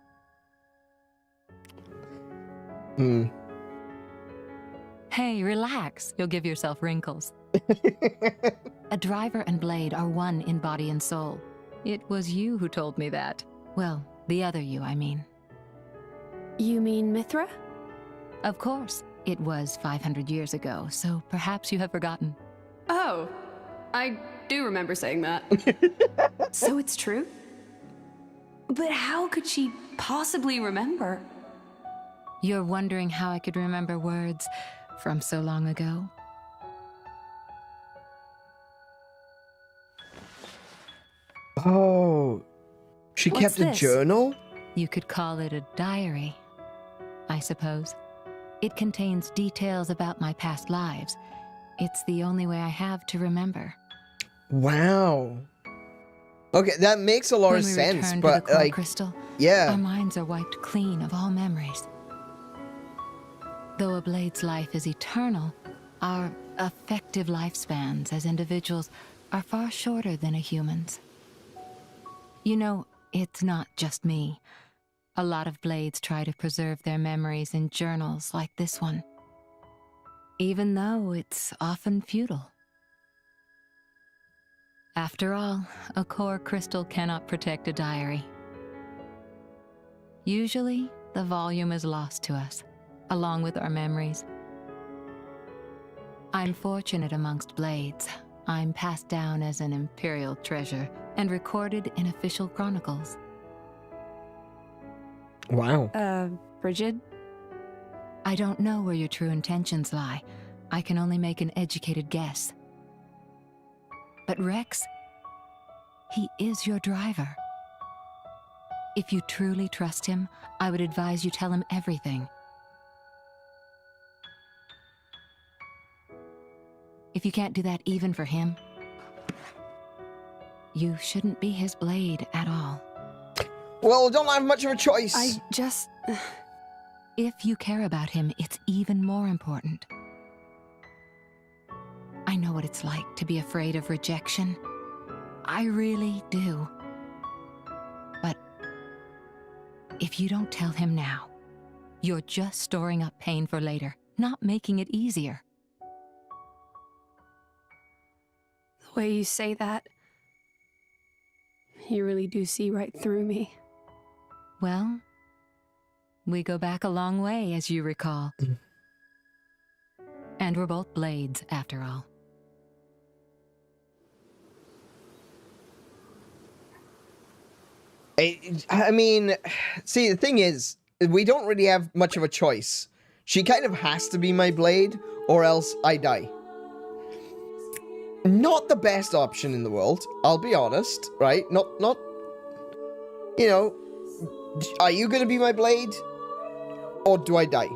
Hey, relax. You'll give yourself wrinkles. A driver and blade are one in body and soul. It was you who told me that. Well, the other you, I mean. You mean Mithra? Of course. It was 500 years ago, so perhaps you have forgotten. Oh, I do remember saying that. So it's true? But how could she possibly remember? You're wondering how I could remember words from so long ago? Oh, she What's kept a this? journal? You could call it a diary, I suppose. It contains details about my past lives. It's the only way I have to remember. Wow. Okay, that makes a lot When of we sense, return but to the core like, crystal, yeah. our minds are wiped clean of all memories. Though a blade's life is eternal, our effective lifespans as individuals are far shorter than a human's. You know, it's not just me. A lot of blades try to preserve their memories in journals like this one, even though it's often futile. After all, a core crystal cannot protect a diary. Usually, the volume is lost to us, along with our memories. I'm fortunate amongst blades. I'm passed down as an imperial treasure and recorded in official chronicles. Wow. Bridget? I don't know where your true intentions lie. I can only make an educated guess. But Rex, he is your driver. If you truly trust him, I would advise you tell him everything. If you can't do that even for him, you shouldn't be his blade at all. Well, don't have much of a choice. I just... If you care about him, it's even more important. I know what it's like to be afraid of rejection. I really do. But if you don't tell him now, you're just storing up pain for later, not making it easier. The way you say that, you really do see right through me. Well, we go back a long way, as you recall. And we're both blades, after all. I mean, see, the thing is, we don't really have much of a choice. She kind of has to be my blade, or else I die. Not the best option in the world, I'll be honest, right? Not, you know, are you gonna be my blade? Or do I die?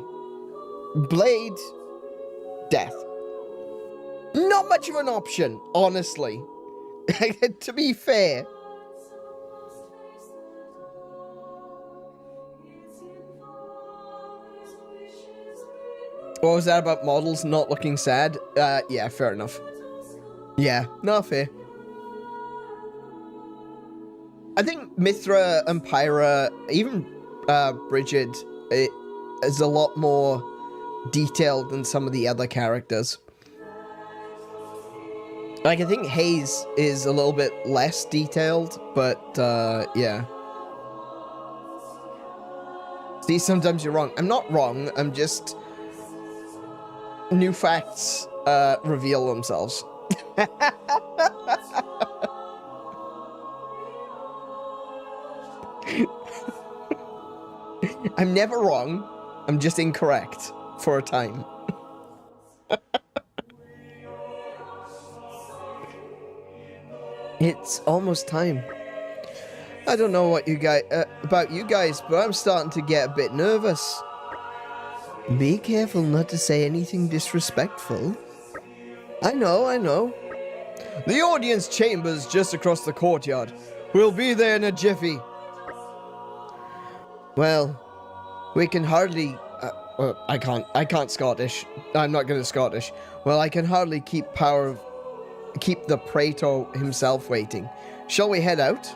Blade, death. Not much of an option, honestly. To be fair. What was that about models not looking sad? Yeah, fair enough. Yeah, no, fair. I think Mithra and Pyra, even Bridget, is a lot more detailed than some of the other characters. Like, I think Hayes is a little bit less detailed, but yeah. See, sometimes you're wrong. I'm not wrong, I'm just... New facts reveal themselves. I'm never wrong. I'm just incorrect for a time. It's almost time. I don't know what you guys about you guys, but I'm starting to get a bit nervous. Be careful not to say anything disrespectful. I know. The audience chamber's just across the courtyard. We'll be there in a jiffy. Well, we can hardly... well, I can't Scottish. I'm not good at Scottish. Well, I can hardly keep the Praetor himself waiting. Shall we head out?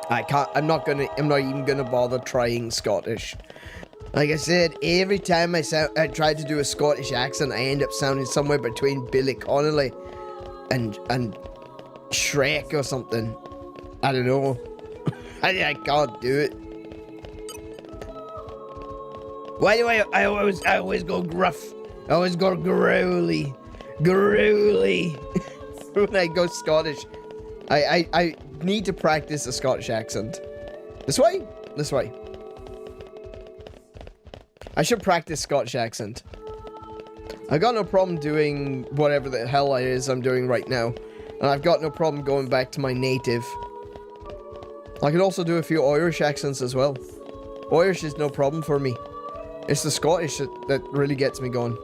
I'm not even gonna bother trying Scottish. Like I said, every time I try to do a Scottish accent, I end up sounding somewhere between Billy Connolly and Shrek or something. I don't know. I can't do it. Why do I always go gruff? I always go growly when I go Scottish. I need to practice a Scottish accent. This way? This way. I should practice Scottish accent. I got no problem doing whatever the hell it is I'm doing right now. And I've got no problem going back to my native. I could also do a few Irish accents as well. Irish is no problem for me. It's the Scottish that really gets me going.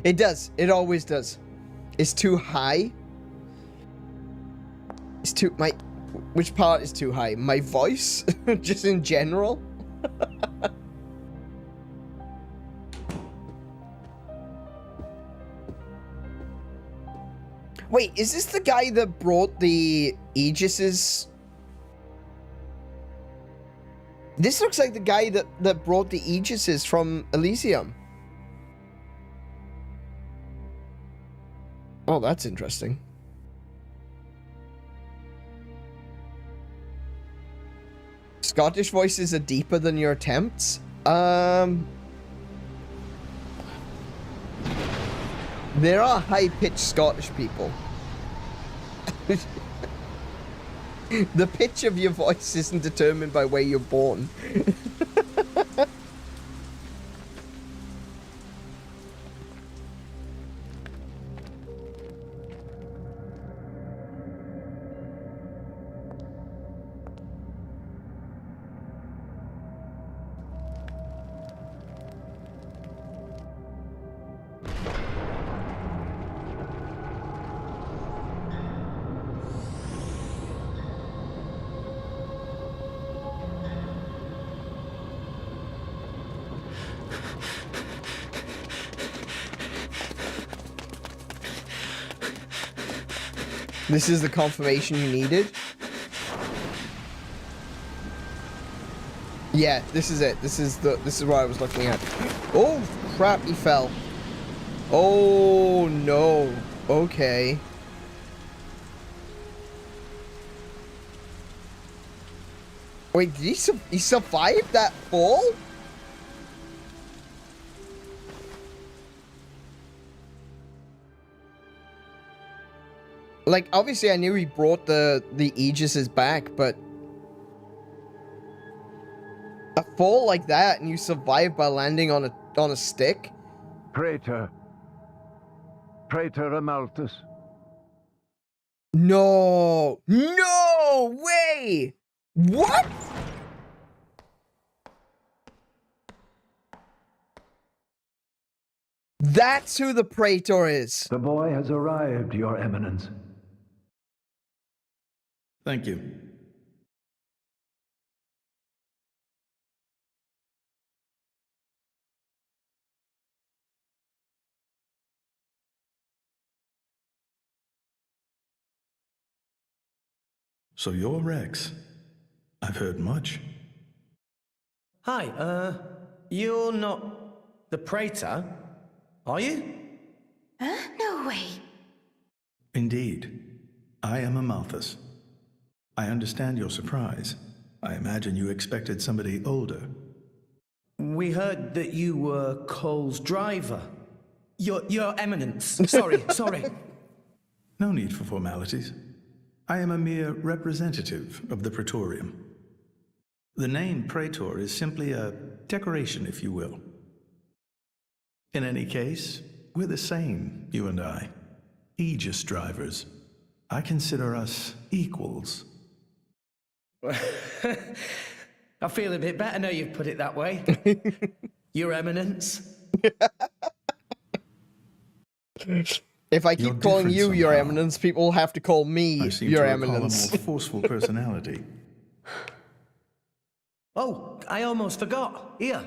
It does. It always does. It's too high. It's too... Which part is too high? My voice? Just in general? Wait, is this the guy that brought the Aegises? This looks like the guy that brought the Aegises from Elysium. Oh, that's interesting. Scottish voices are deeper than your attempts? There are high-pitched Scottish people. The pitch of your voice isn't determined by where you're born. This is the confirmation you needed? Yeah, this is it. This is what I was looking at. Oh, crap, he fell. Oh, no. Okay. Wait, did he survive that fall? Like, obviously I knew he brought the Aegises back, but a fall like that and you survive by landing on a stick? Praetor Amalthus. No! No way! What? That's who the Praetor is. The boy has arrived, Your Eminence. Thank you. So you're Rex. I've heard much. Hi, you're not the Praetor, are you? Huh? No way. Indeed. I am Amalthus. I understand your surprise. I imagine you expected somebody older. We heard that you were Cole's driver. Your Eminence. Sorry, sorry. No need for formalities. I am a mere representative of the Praetorium. The name Praetor is simply a decoration, if you will. In any case, we're the same, you and I. Aegis drivers. I consider us equals. I feel a bit better now you've put it that way. Your Eminence. If I keep calling you Your Eminence, people have to call me Your Eminence. A more forceful personality. Oh, I almost forgot. Here.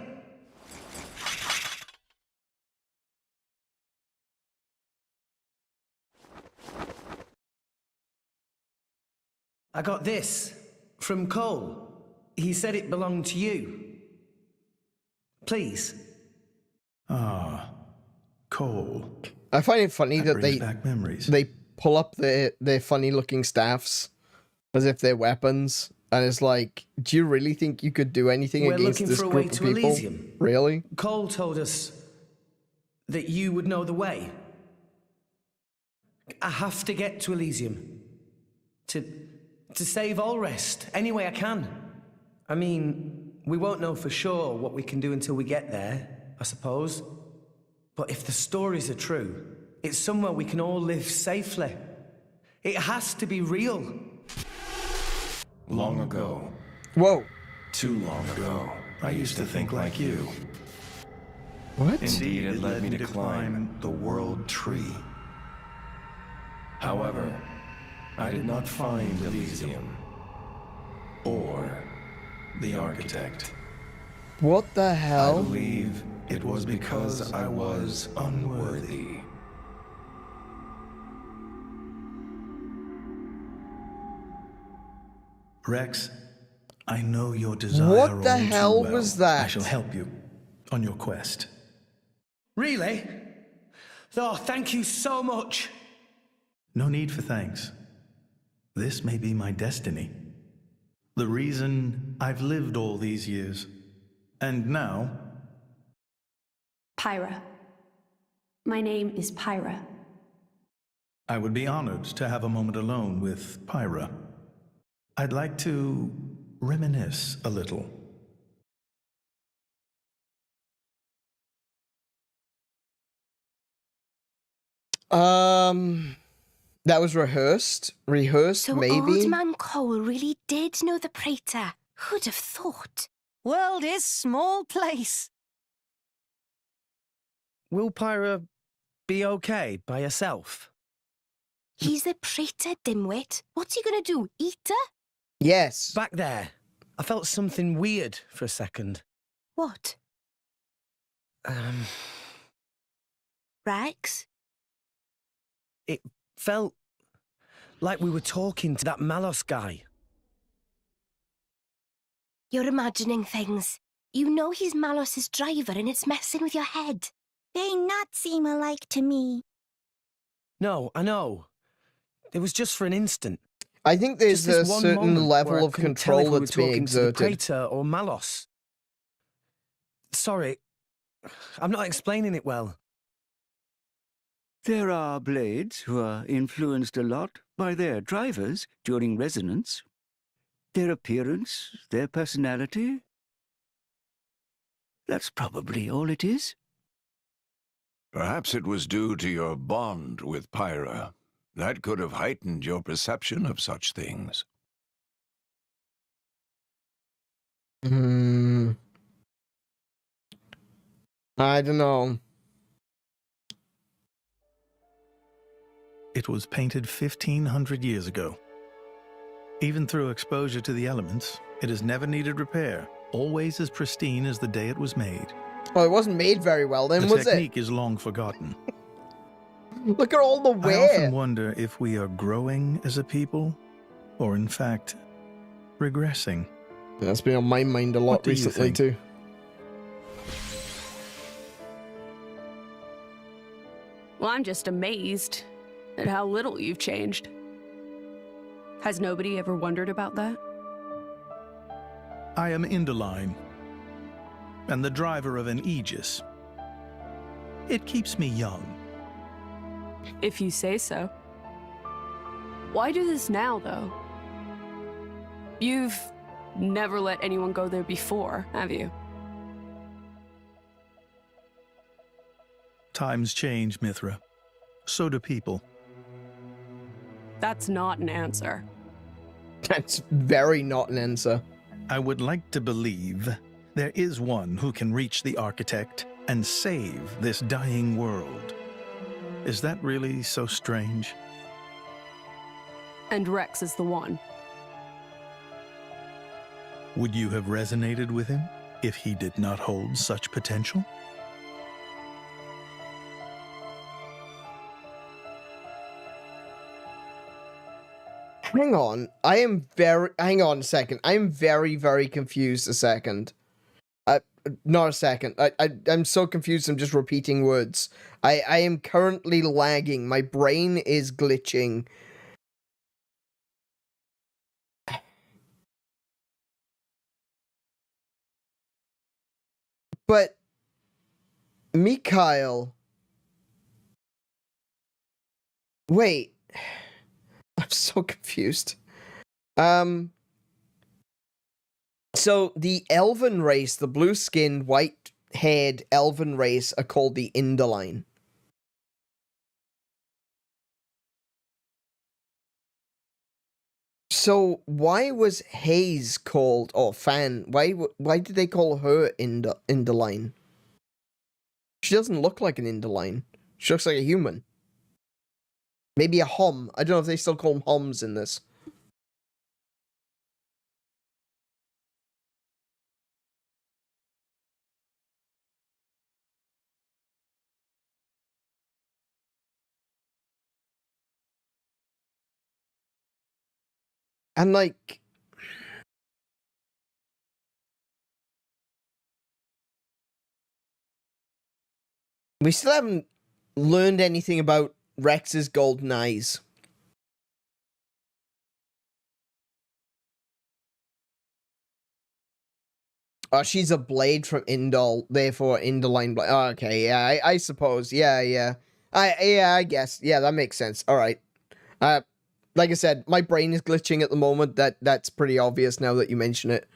I got this from Cole. He said it belonged to you. Please. Ah, Cole. I find it funny that they pull up their funny looking staffs as if they're weapons, and it's like, do you really think you could do anything against this group of people? Elysium. Really? Cole told us that you would know the way. I have to get to Elysium. To save Alrest any way I can. I mean, we won't know for sure what we can do until we get there, I suppose. But if the stories are true, it's somewhere we can all live safely. It has to be real. Long ago. Whoa. Too long ago. I used to think like you. What? Indeed, it led me to climb the World Tree. However, I did not find Elysium. Or the Architect. What the hell? I believe it was because I was unworthy. Rex, I know your desire. What the all too hell well. was that? I shall help you on your quest. Really? Oh, thank you so much. No need for thanks. This may be my destiny. The reason I've lived all these years. And now... Pyra. My name is Pyra. I would be honored to have a moment alone with Pyra. I'd like to reminisce a little. That was rehearsed, So maybe? Old Man Cole really did know the Praetor. Who'd have thought? World is small place. Will Pyra be okay by herself? He's the Praetor, dimwit. What's he gonna do, eat her? Yes. Back there, I felt something weird for a second. What? Rex? It felt like we were talking to that Malos guy. You're imagining things. You know he's Malos's driver and it's messing with your head. They not seem alike to me. No, I know. It was just for an instant. I think there's Just a this one certain moment level where I of couldn't tell if control we were that's being talking to the exerted. Praetor or Malos. Sorry, I'm not explaining it well. There are blades who are influenced a lot by their drivers during resonance. Their appearance, their personality. That's probably all it is. Perhaps it was due to your bond with Pyra. That could have heightened your perception of such things. I don't know. It was painted 1,500 years ago. Even through exposure to the elements, it has never needed repair, always as pristine as the day it was made. Well, it wasn't made very well then, the was technique is long forgotten. Look at all the I wear. often wonder if we are growing as a people, or in fact, regressing. That's been on my mind a lot What do you recently think? too. Well, I'm just amazed at how little you've changed. Has nobody ever wondered about that? I am Elysium. and the driver of an Aegis. It keeps me young. If you say so. Why do this now, though? You've never let anyone go there before, have you? Times change, Mithra. So do people. That's not an answer. That's very not an answer. I would like to believe there is one who can reach the architect and save this dying world. Is that really so strange? And Rex is the one. Would you have resonated with him if he did not hold such potential? Hang on. Hang on a second. I'm very, very confused a second. Not a second. I'm so confused I'm just repeating words. I am currently lagging. My brain is glitching. But Mikhail. Wait. I'm so confused. So the elven race, the blue-skinned, white-haired elven race are called the Elysium. So why was Hayes called, or Fan, why did they call her Elysium? She doesn't look like an Elysium. She looks like a human. Maybe a Hom. I don't know if they still call them Homs in this. And like, we still haven't learned anything about Rex's golden eyes. Oh, she's a blade from Indol, therefore Indoline blade. Oh, okay, yeah, I suppose. Yeah. I guess. Yeah, that makes sense. All right. Like I said, my brain is glitching at the moment. That's pretty obvious now that you mention it.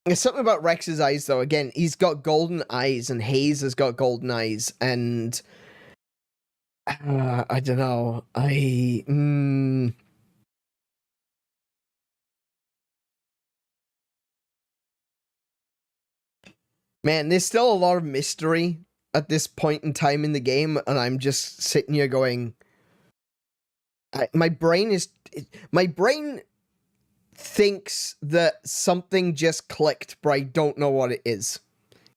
There's something about Rex's eyes, though. Again, he's got golden eyes, and Hayes has got golden eyes, and I don't know. Man, there's still a lot of mystery at this point in time in the game, and I'm just sitting here going, my brain thinks that something just clicked, but I don't know what it is.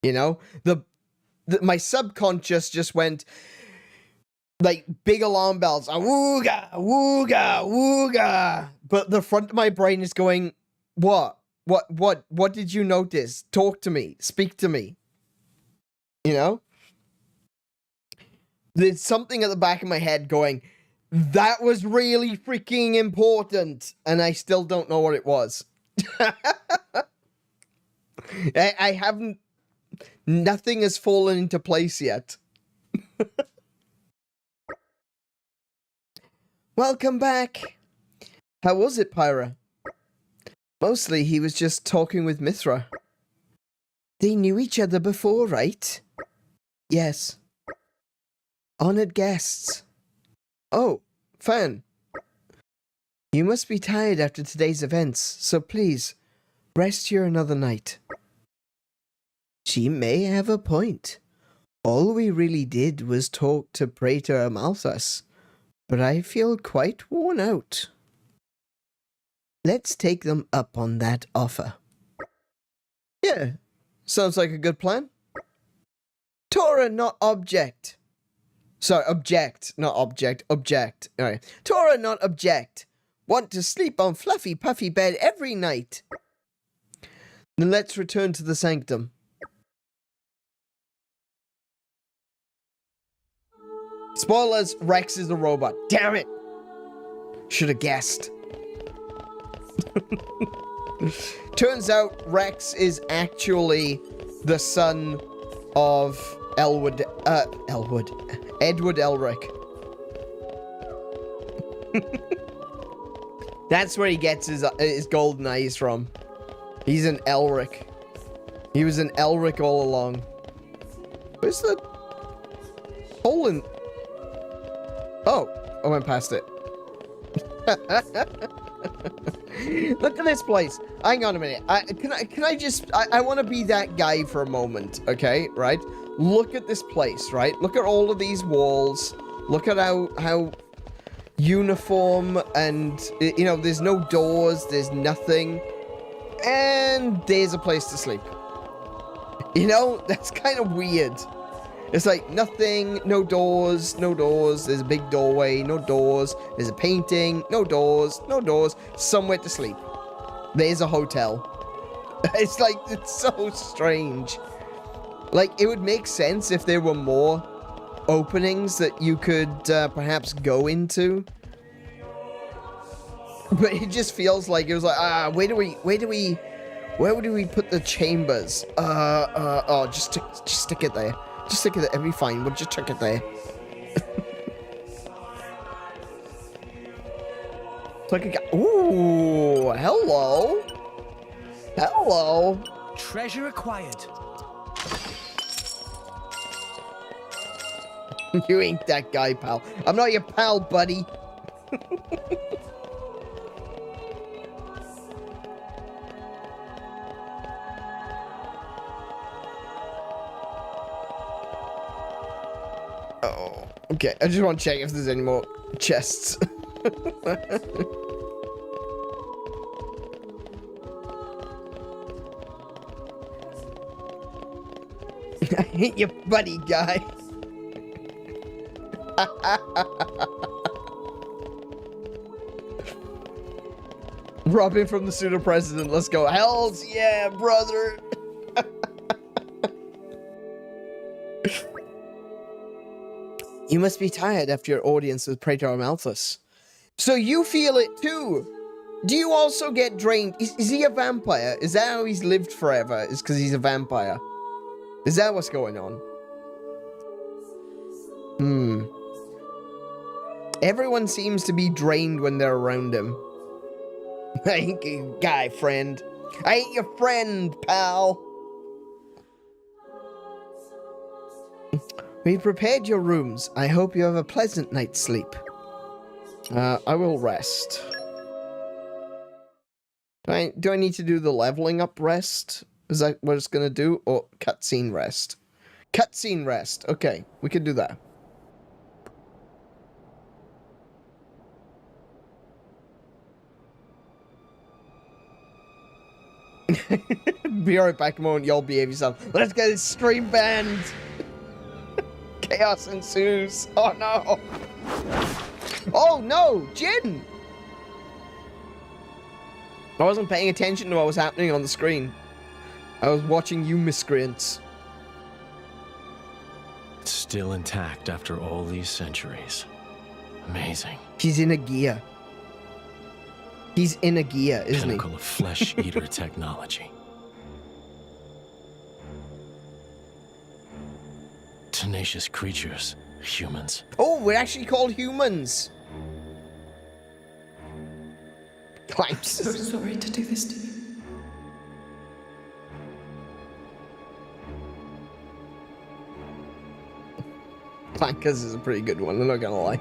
You know, my subconscious just went like big alarm bells, awooga, wooga, wooga. But the front of my brain is going, what did you notice? Talk to me, speak to me. You know, there's something at the back of my head going, that was really freaking important, and I still don't know what it was. I haven't... Nothing has fallen into place yet. Welcome back. How was it, Pyra? Mostly he was just talking with Mithra. They knew each other before, right? Yes. Honored guests. Oh, Fan. You must be tired after today's events, so please, rest here another night. She may have a point. All we really did was talk to Praetor Amalthus, but I feel quite worn out. Let's take them up on that offer. Yeah, sounds like a good plan. Torah, not object. Sorry, object, not object, object. Alright. Torah, not object. Want to sleep on fluffy, puffy bed every night. Then let's return to the sanctum. Spoilers, Rex is a robot. Damn it! Should have guessed. Turns out Rex is actually the son of Edward Elric. That's where he gets his golden eyes from. He's an Elric. He was an Elric all along. Where's the hole in? Oh, I went past it. Look at this place. Hang on a minute. Can I just... I want to be that guy for a moment, okay? Right? Look at this place, right? Look at all of these walls. Look at how uniform and, you know, there's no doors. There's nothing. And there's a place to sleep. You know? That's kind of weird. It's like nothing, no doors, no doors. There's a big doorway, no doors. There's a painting, no doors, no doors. Somewhere to sleep. There's a hotel. It's like, it's so strange. Like, it would make sense if there were more openings that you could perhaps go into. But it just feels like, it was like, where do we put the chambers? Oh, just stick it there. Just stick it there. It'll be fine. We'll just chuck it there. It's like a guy. Ooh, hello. Hello. Treasure acquired. You ain't that guy, pal. I'm not your pal, buddy. Oh, okay. I just want to check if there's any more chests. I hate your buddy, guy. Robin from the pseudo president. Let's go. Hells yeah, brother. You must be tired after your audience with Praetor Malthus. So you feel it too. Do you also get drained? Is he a vampire? Is that how he's lived forever? Is because he's a vampire? Is that what's going on? Everyone seems to be drained when they're around him. I ain't your guy, friend. I ain't your friend, pal. We've prepared your rooms. I hope you have a pleasant night's sleep. I will rest. Do I need to do the leveling up rest? Is that what it's gonna do? Or cutscene rest? Cutscene rest. Okay, we can do that. Be right back a moment, y'all behave yourself. Let's get this stream banned. Chaos ensues. Oh no. Oh no, Jin! I wasn't paying attention to what was happening on the screen. I was watching you miscreants. It's still intact after all these centuries. Amazing. He's in a gear. He's in a gear, isn't he? Pinnacle of flesh-eater technology. Tenacious creatures. Humans. Oh, we're actually called humans. Clanks. So sorry to do this to you. Clankers is a pretty good one, I'm not gonna lie.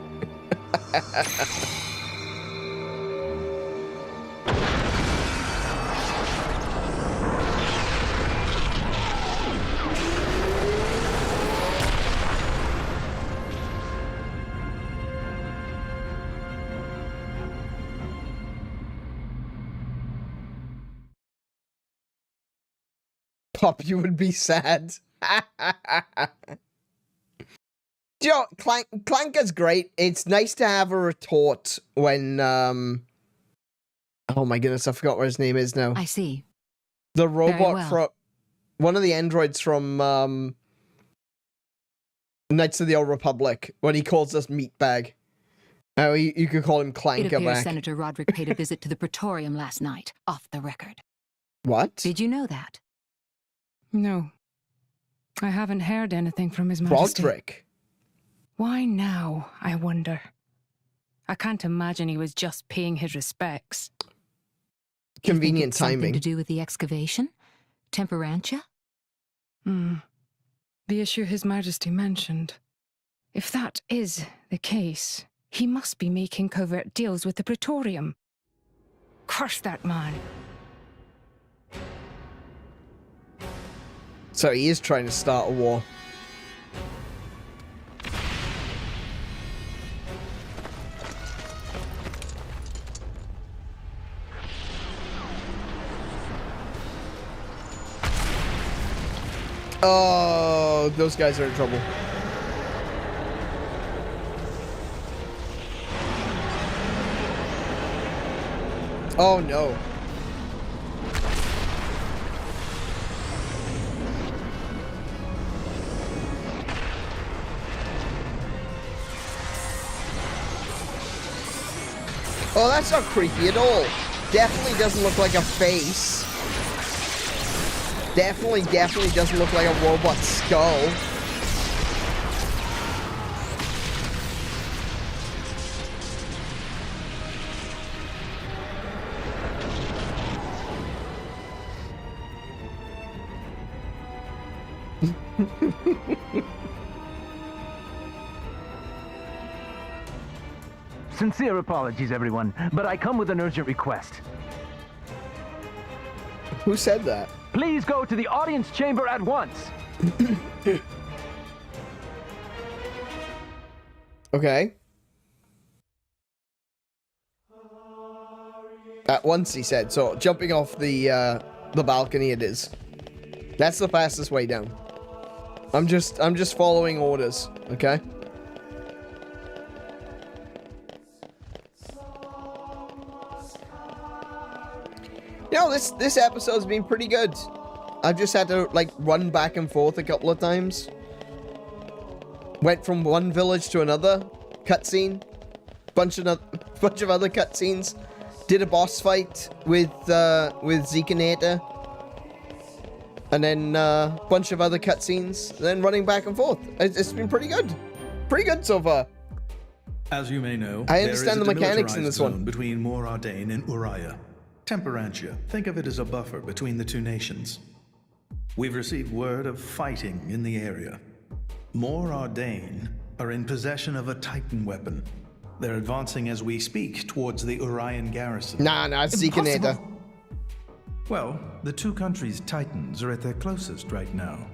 Pop, you would be sad. You know, Clanker's great. It's nice to have a retort when, oh my goodness, I forgot what his name is now. I see. The robot well. from, one of the androids from, Knights of the Old Republic, when he calls us meatbag. Oh, you could call him Clanker It appears back. Senator Roderick paid a visit to the Praetorium last night, off the record. What? Did you know that? No. I haven't heard anything from His Majesty. Broderick. Why now, I wonder? I can't imagine he was just paying his respects. Convenient Something timing. to do with the excavation? Temperantia? The issue His Majesty mentioned. If that is the case, he must be making covert deals with the Praetorium. Curse that man. So he is trying to start a war. Oh, those guys are in trouble. Oh no. Oh, that's not creepy at all. Definitely doesn't look like a face. Definitely doesn't look like a robot skull. Sincere apologies, everyone, but I come with an urgent request. Who said that? Please go to the audience chamber at once. Okay. At once, he said. So jumping off the balcony, it is. That's the fastest way down. I'm just following orders. Okay. You know, this episode's been pretty good. I've just had to, like, run back and forth a couple of times. Went from one village to another. Cutscene. Bunch of other cutscenes. Did a boss fight with 𝗦𝘄𝗶𝘁𝗰𝗵. And then bunch of other cutscenes. Then running back and forth. It's been pretty good. Pretty good so far. As you may know, I understand the mechanics in this one. Between 𝗏𝗏𝗏 and Uriah. Temperantia. Think of it as a buffer between the two nations. We've received word of fighting in the area. 𝗏𝗏𝗏 are in possession of a Titan weapon. They're advancing as we speak towards the Urian garrison. Nah, it's 𝗦𝘄𝗶𝗁. Well, the two countries' Titans are at their closest right now.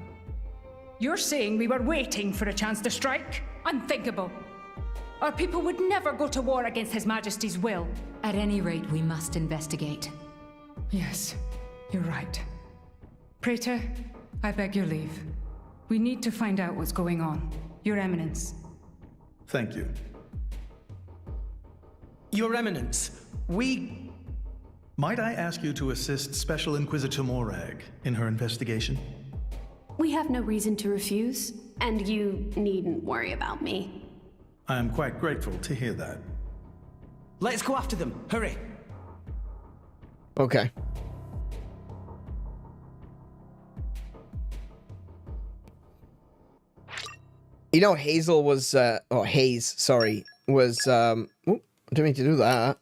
You're saying we were waiting for a chance to strike? Unthinkable. Our people would never go to war against His Majesty's will. At any rate, we must investigate. Yes, you're right. Praetor, I beg your leave. We need to find out what's going on. Your Eminence. Thank you. Your Eminence, we... Might I ask you to assist Special Inquisitor Morag in her investigation? We have no reason to refuse, and you needn't worry about me. I am quite grateful to hear that. Let's go after them. Hurry. Okay. You know, Hazel was, Hayes, sorry, was, I didn't mean to do that.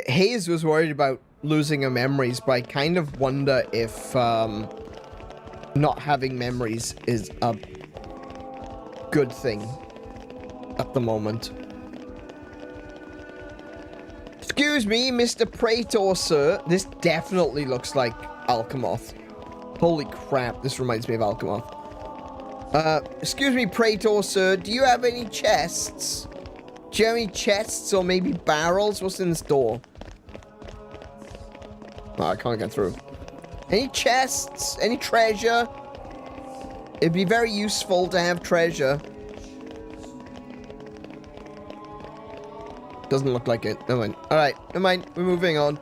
Hayes was worried about losing her memories, but I kind of wonder if, not having memories is a good thing at the moment. Excuse me, Mr. Praetor, sir. This definitely looks like Alchemath. Holy crap, this reminds me of Alchemath. Excuse me, Praetor, sir. Do you have any chests? Do you have any chests or maybe barrels? What's in this door? Oh, I can't get through. Any chests? Any treasure? It'd be very useful to have treasure. Doesn't look like it. Never mind. Alright, never mind. We're moving on.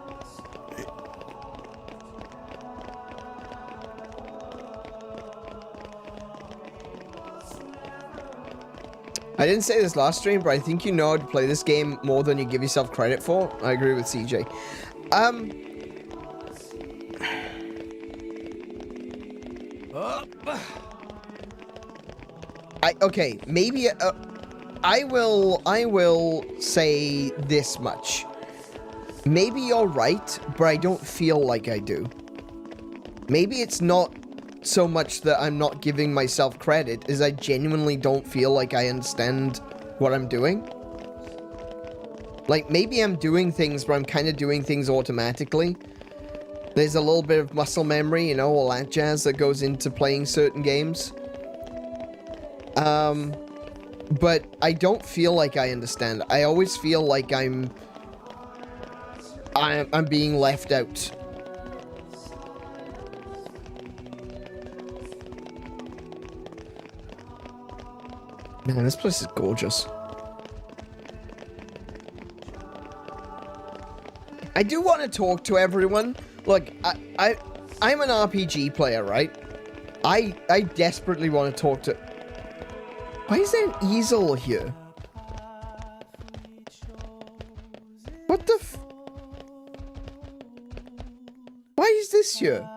I didn't say this last stream, but I think you know how to play this game more than you give yourself credit for. I agree with CJ. Okay, maybe I will say this much. Maybe you're right, but I don't feel like I do. Maybe it's not so much that I'm not giving myself credit, as I genuinely don't feel like I understand what I'm doing. Like, maybe I'm doing things, but I'm kind of doing things automatically. There's a little bit of muscle memory, you know, all that jazz that goes into playing certain games. But I don't feel like I understand. I always feel like I'm being left out. Man, this place is gorgeous. I do want to talk to everyone. Look, I'm an RPG player, right? I desperately want to talk to... Why is there an easel here? What the f... Why is this here?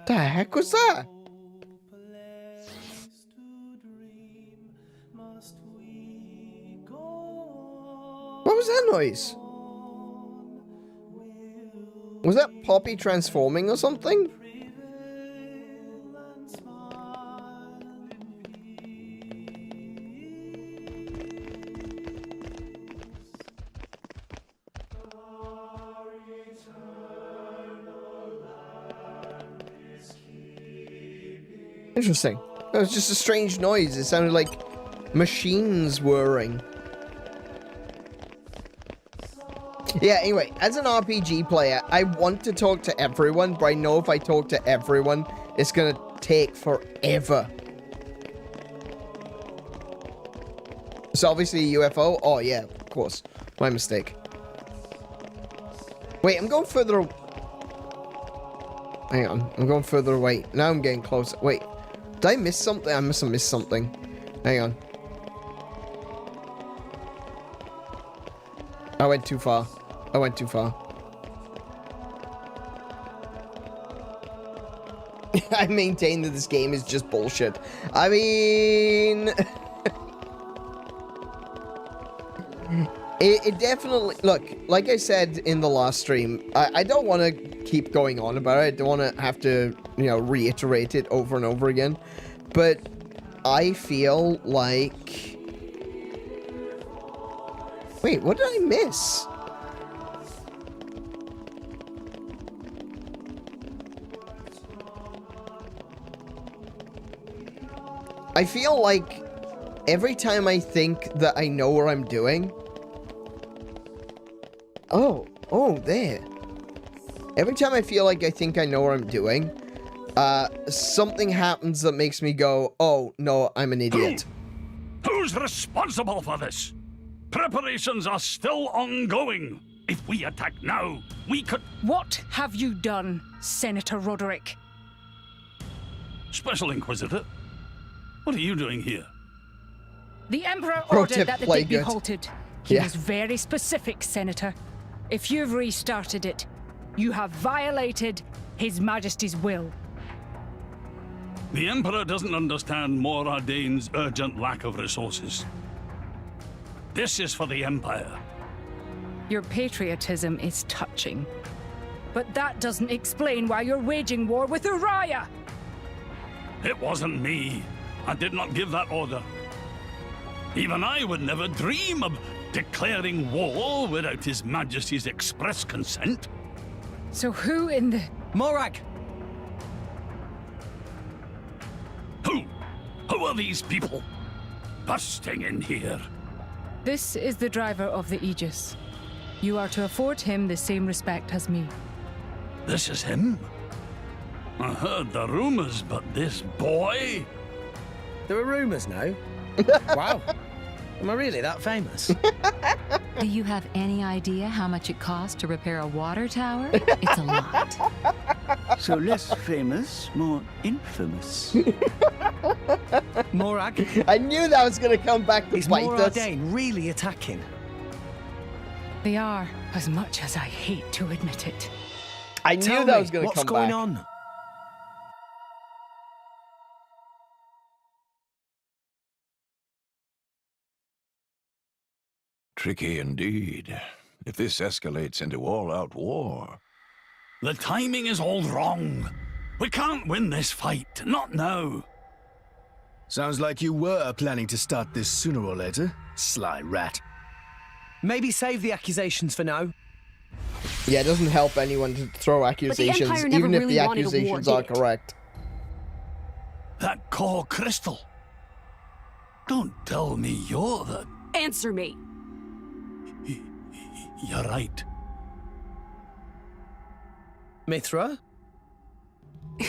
The heck was that? What was that noise? Was that Poppy transforming or something? Interesting. It was just a strange noise. It sounded like machines whirring. Yeah, anyway, as an RPG player, I want to talk to everyone, but I know if I talk to everyone, it's gonna take forever. So obviously a UFO? Oh yeah, of course. My mistake. Wait, I'm going further... Hang on, I'm going further away. Now I'm getting closer. Wait, did I miss something? I must have missed something. Hang on. I went too far. I went too far. I maintain that this game is just bullshit. I mean... it definitely... Look, like I said in the last stream, I don't want to keep going on about it. I don't want to have to, you know, reiterate it over and over again. But I feel like... Wait, what did I miss? I feel like every time I think that I know what I'm doing... Oh, there. Every time I feel like I think I know what I'm doing, something happens that makes me go, oh, no, I'm an idiot. Who's responsible for this? Preparations are still ongoing. If we attack now, we could... What have you done, Senator Roderick? Special Inquisitor, what are you doing here? The Emperor ordered that the dig be halted. He was very specific, Senator. If you've restarted it, you have violated His Majesty's will. The Emperor doesn't understand Moradein's urgent lack of resources. This is for the Empire. Your patriotism is touching. But that doesn't explain why you're waging war with Uriah! It wasn't me. I did not give that order. Even I would never dream of declaring war without His Majesty's express consent. So who in the... Morag! Who are these people busting in here? This is the driver of the Aegis. You are to afford him the same respect as me. This is him? I heard the rumors, but this boy? There are rumors now? Wow. Am I really that famous? Do you have any idea how much it costs to repair a water tower? It's a lot. So less famous, more infamous. Morag? I knew that was going to come back to bite us. Is Moradane really attacking? They are, as much as I hate to admit it. I knew that was going to come back. What's going on? Tricky indeed. If this escalates into all-out war... The timing is all wrong. We can't win this fight, not now. Sounds like you were planning to start this sooner or later, sly rat. Maybe save the accusations for now. Yeah, it doesn't help anyone to throw accusations, even if the accusations are correct. That core crystal. Don't tell me you're the... Answer me. You're right. Mithra?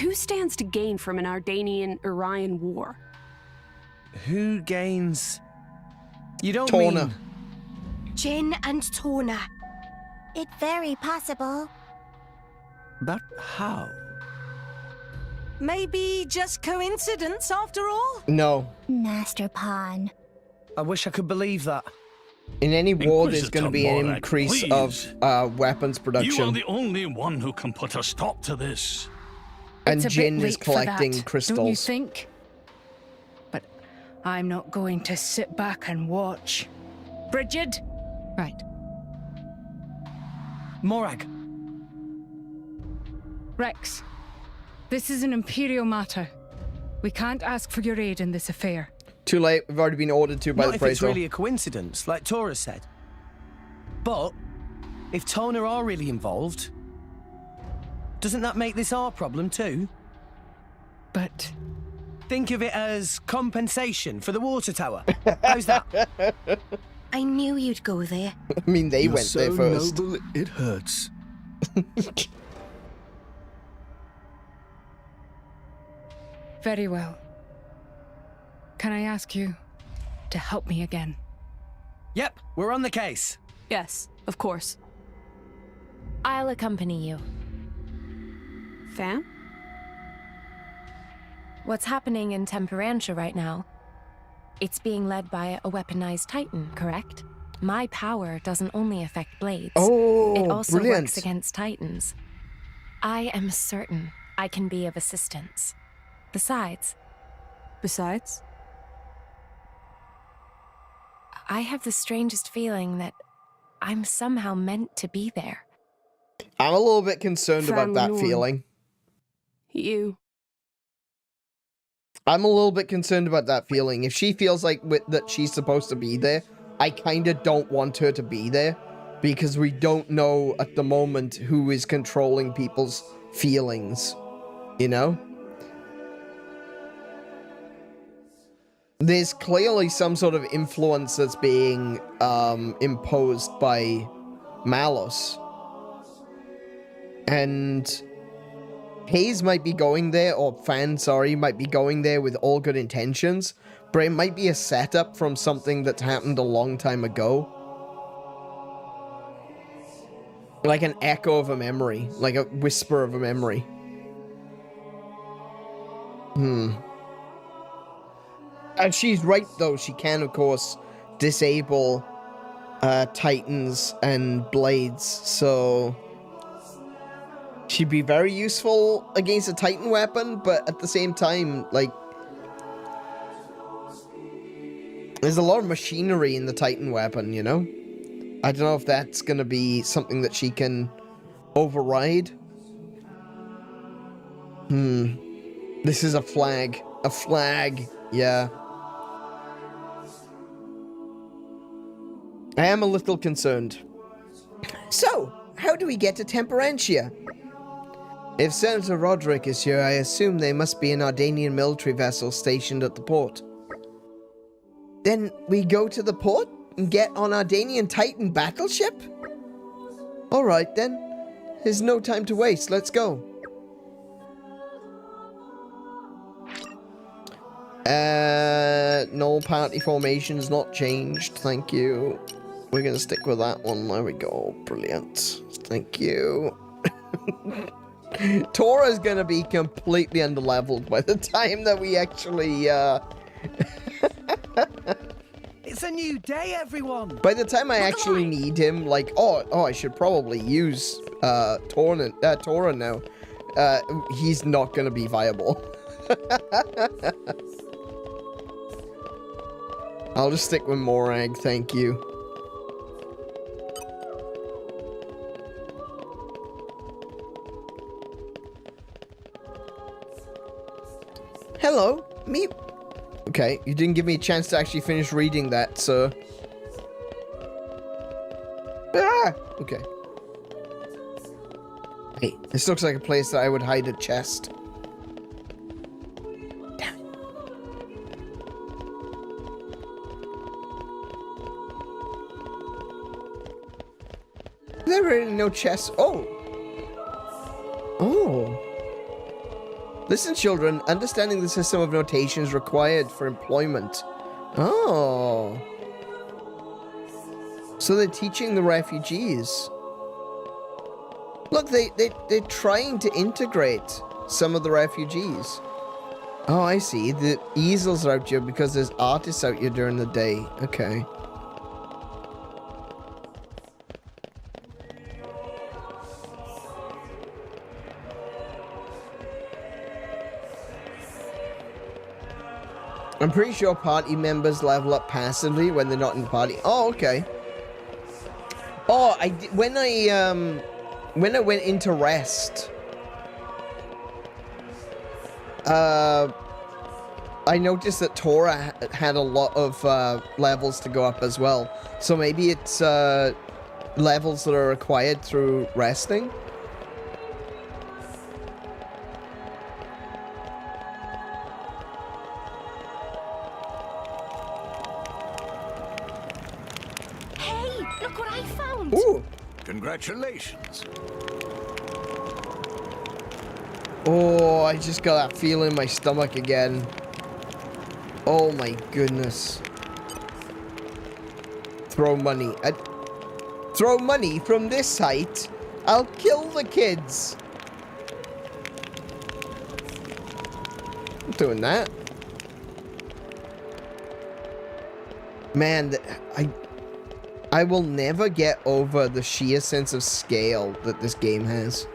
Who stands to gain from an Ardanian-Orion war? Who gains... You don't Torna. mean... Jin and Torna. It's very possible. But how? Maybe just coincidence after all? No. Master Pawn. I wish I could believe that. In any war, there's going to be an Morak, increase please. of weapons production. You are the only one who can put a stop to this. And It's a Jin bit is late for collecting that, crystals. Don't you think? But I'm not going to sit back and watch. Brigid? Right. Morag. Rex, this is an Imperial matter. We can't ask for your aid in this affair. Too late. We've already been ordered to by Not the if Praetor. it's really a coincidence, like Tora said. But, if Torna are really involved, doesn't that make this our problem too? But... Think of it as compensation for the water tower. How's that? I knew you'd go there. I mean, they You're went so there first. noble, it hurts. Very well. Can I ask you to help me again? Yep, we're on the case. Yes, of course. I'll accompany you. Fam? What's happening in Temperantia right now? It's being led by a weaponized Titan, correct? My power doesn't only affect blades. Oh, it also brilliant. works against Titans. I am certain I can be of assistance. Besides? I have the strangest feeling that I'm somehow meant to be there. I'm a little bit concerned about that Franlun. feeling. You. I'm a little bit concerned about that feeling. If she feels like that she's supposed to be there, I kind of don't want her to be there, because we don't know at the moment who is controlling people's feelings, you know? There's clearly some sort of influence that's being imposed by Malus. And Hayes might be going there, or Fan, sorry, might be going there with all good intentions, but it might be a setup from something that's happened a long time ago. Like an echo of a memory, like a whisper of a memory. And she's right, though. She can, of course, disable Titans and Blades, so she'd be very useful against a Titan weapon, but at the same time, like, there's a lot of machinery in the Titan weapon, you know? I don't know if that's gonna be something that she can override. This is a flag. A flag, yeah. I am a little concerned. So, how do we get to Temperantia? If Senator Roderick is here, I assume they must be an Ardanian military vessel stationed at the port. Then we go to the port and get on Ardanian Titan battleship? Alright then. There's no time to waste, let's go. No party formation's not changed, thank you. We're gonna stick with that one, there we go, brilliant. Thank you. Tora's gonna be completely underleveled by the time that we actually, It's a new day, everyone! by the time I actually need him, like, I should probably use, Tora now. He's not gonna be viable. I'll just stick with Morag, thank you. Hello, me. Okay, you didn't give me a chance to actually finish reading that, so... Ah! Okay. Hey, this looks like a place that I would hide a chest. Damn it. There really no chests. Oh! Oh. Listen, children, understanding the system of notations required for employment. Oh. So they're teaching the refugees. Look, they're trying to integrate some of the refugees. Oh, I see. The easels are out here because there's artists out here during the day. Okay. I'm pretty sure party members level up passively when they're not in the party. Oh, okay. Oh, when I went into rest, I noticed that Tora had a lot of levels to go up as well. So maybe it's levels that are required through resting. Ooh. Congratulations. Oh, I just got that feeling in my stomach again. Oh my goodness. Throw money. Throw money from this height. I'll kill the kids. I'm doing that. Man, I will never get over the sheer sense of scale that this game has.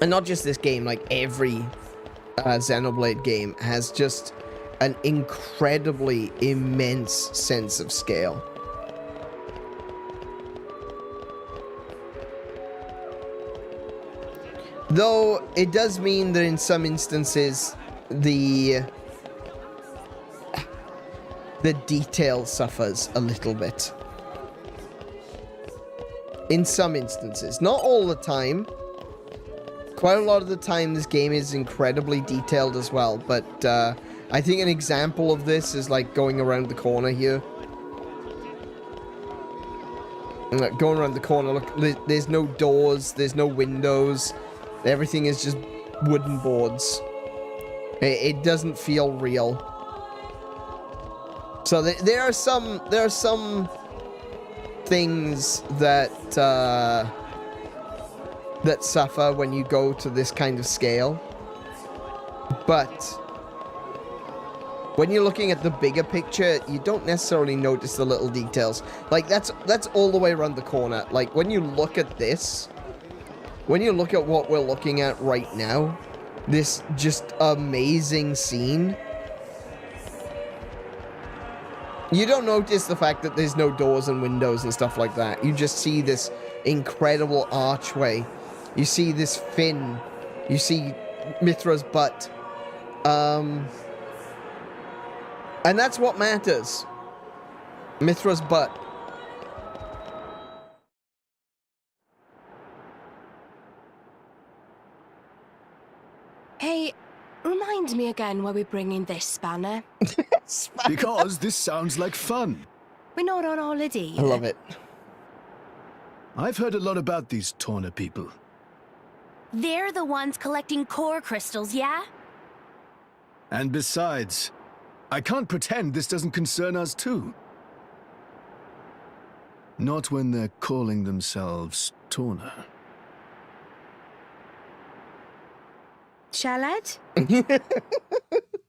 And not just this game, like every Xenoblade game has just an incredibly immense sense of scale. Though it does mean that in some instances the detail suffers a little bit. In some instances. Not all the time. Quite a lot of the time this game is incredibly detailed as well, but I think an example of this is like going around the corner here. And like going around the corner, look, there's no doors, there's no windows. Everything is just wooden boards. It doesn't feel real. So there are some things that that suffer when you go to this kind of scale, but when you're looking at the bigger picture, you don't necessarily notice the little details. Like that's all the way around the corner. Like when you look at this, when you look at what we're looking at right now, this just amazing scene. You don't notice the fact that there's no doors and windows and stuff like that. You just see this incredible archway. You see this fin. You see Mythra's butt. And that's what matters. Mythra's butt. Hey, remind me again why we're bringing this spanner. Because this sounds like fun. We're not on holiday. I love it. I've heard a lot about these Torna people. They're the ones collecting core crystals, yeah? And besides, I can't pretend this doesn't concern us too. Not when they're calling themselves Torna. Shalad?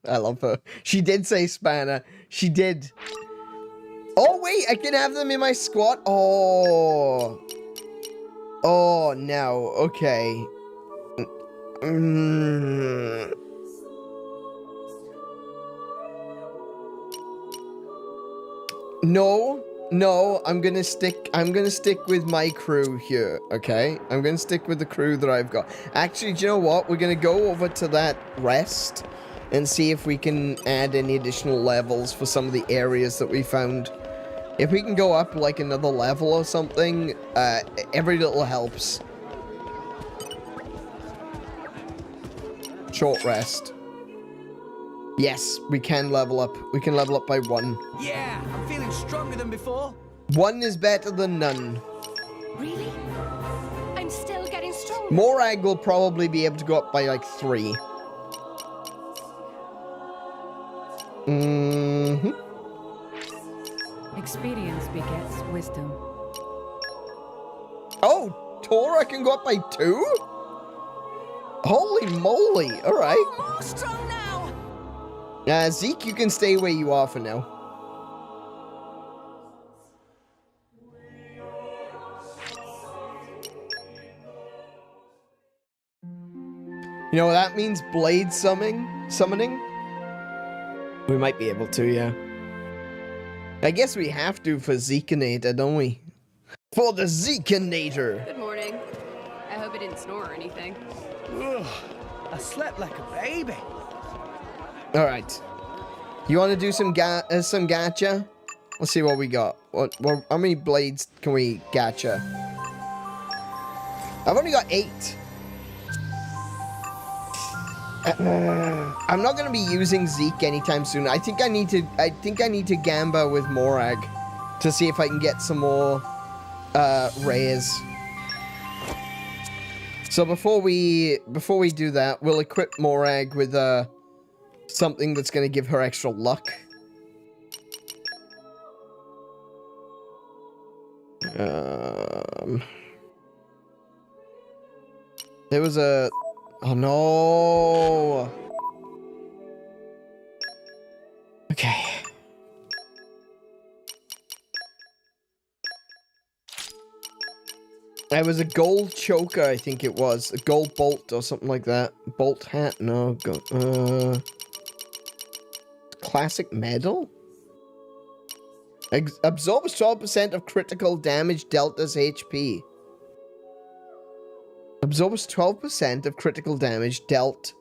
I love her. She did say spanner. She did. Oh, wait, I can have them in my squad. Oh. Oh, no. Okay. No, I'm gonna stick with my crew here, okay? I'm gonna stick with the crew that I've got. Actually, do you know what? We're gonna go over to that rest and see if we can add any additional levels for some of the areas that we found. If we can go up like another level or something, every little helps. Short rest. Yes, we can level up. We can level up by 1. Yeah, I'm feeling stronger than before. 1 is better than none. Really? I'm still getting stronger. Morag will probably be able to go up by like 3. Experience begets wisdom. Oh, Tora can go up by 2? Holy moly. Alright. More strong now. Zeke, you can stay where you are for now. You know what that means? Blade summoning? We might be able to, yeah. I guess we have to for Zekinator, don't we? For the Zekinator! Good morning. I hope I didn't snore or anything. Ugh, I slept like a baby. Alright. You want to do some gacha? Let's see what we got. How many blades can we gacha? I've only got 8. I'm not going to be using Zeke anytime soon. I think I need to gamba with Morag to see if I can get some more rares. So before we do that, we'll equip Morag with something that's going to give her extra luck. There was a... Oh no! Okay. There was a gold choker, I think it was. A gold bolt or something like that. Bolt hat? No. Classic medal? Absorbs 12% of critical damage dealt as HP. Absorbs 12% of critical damage dealt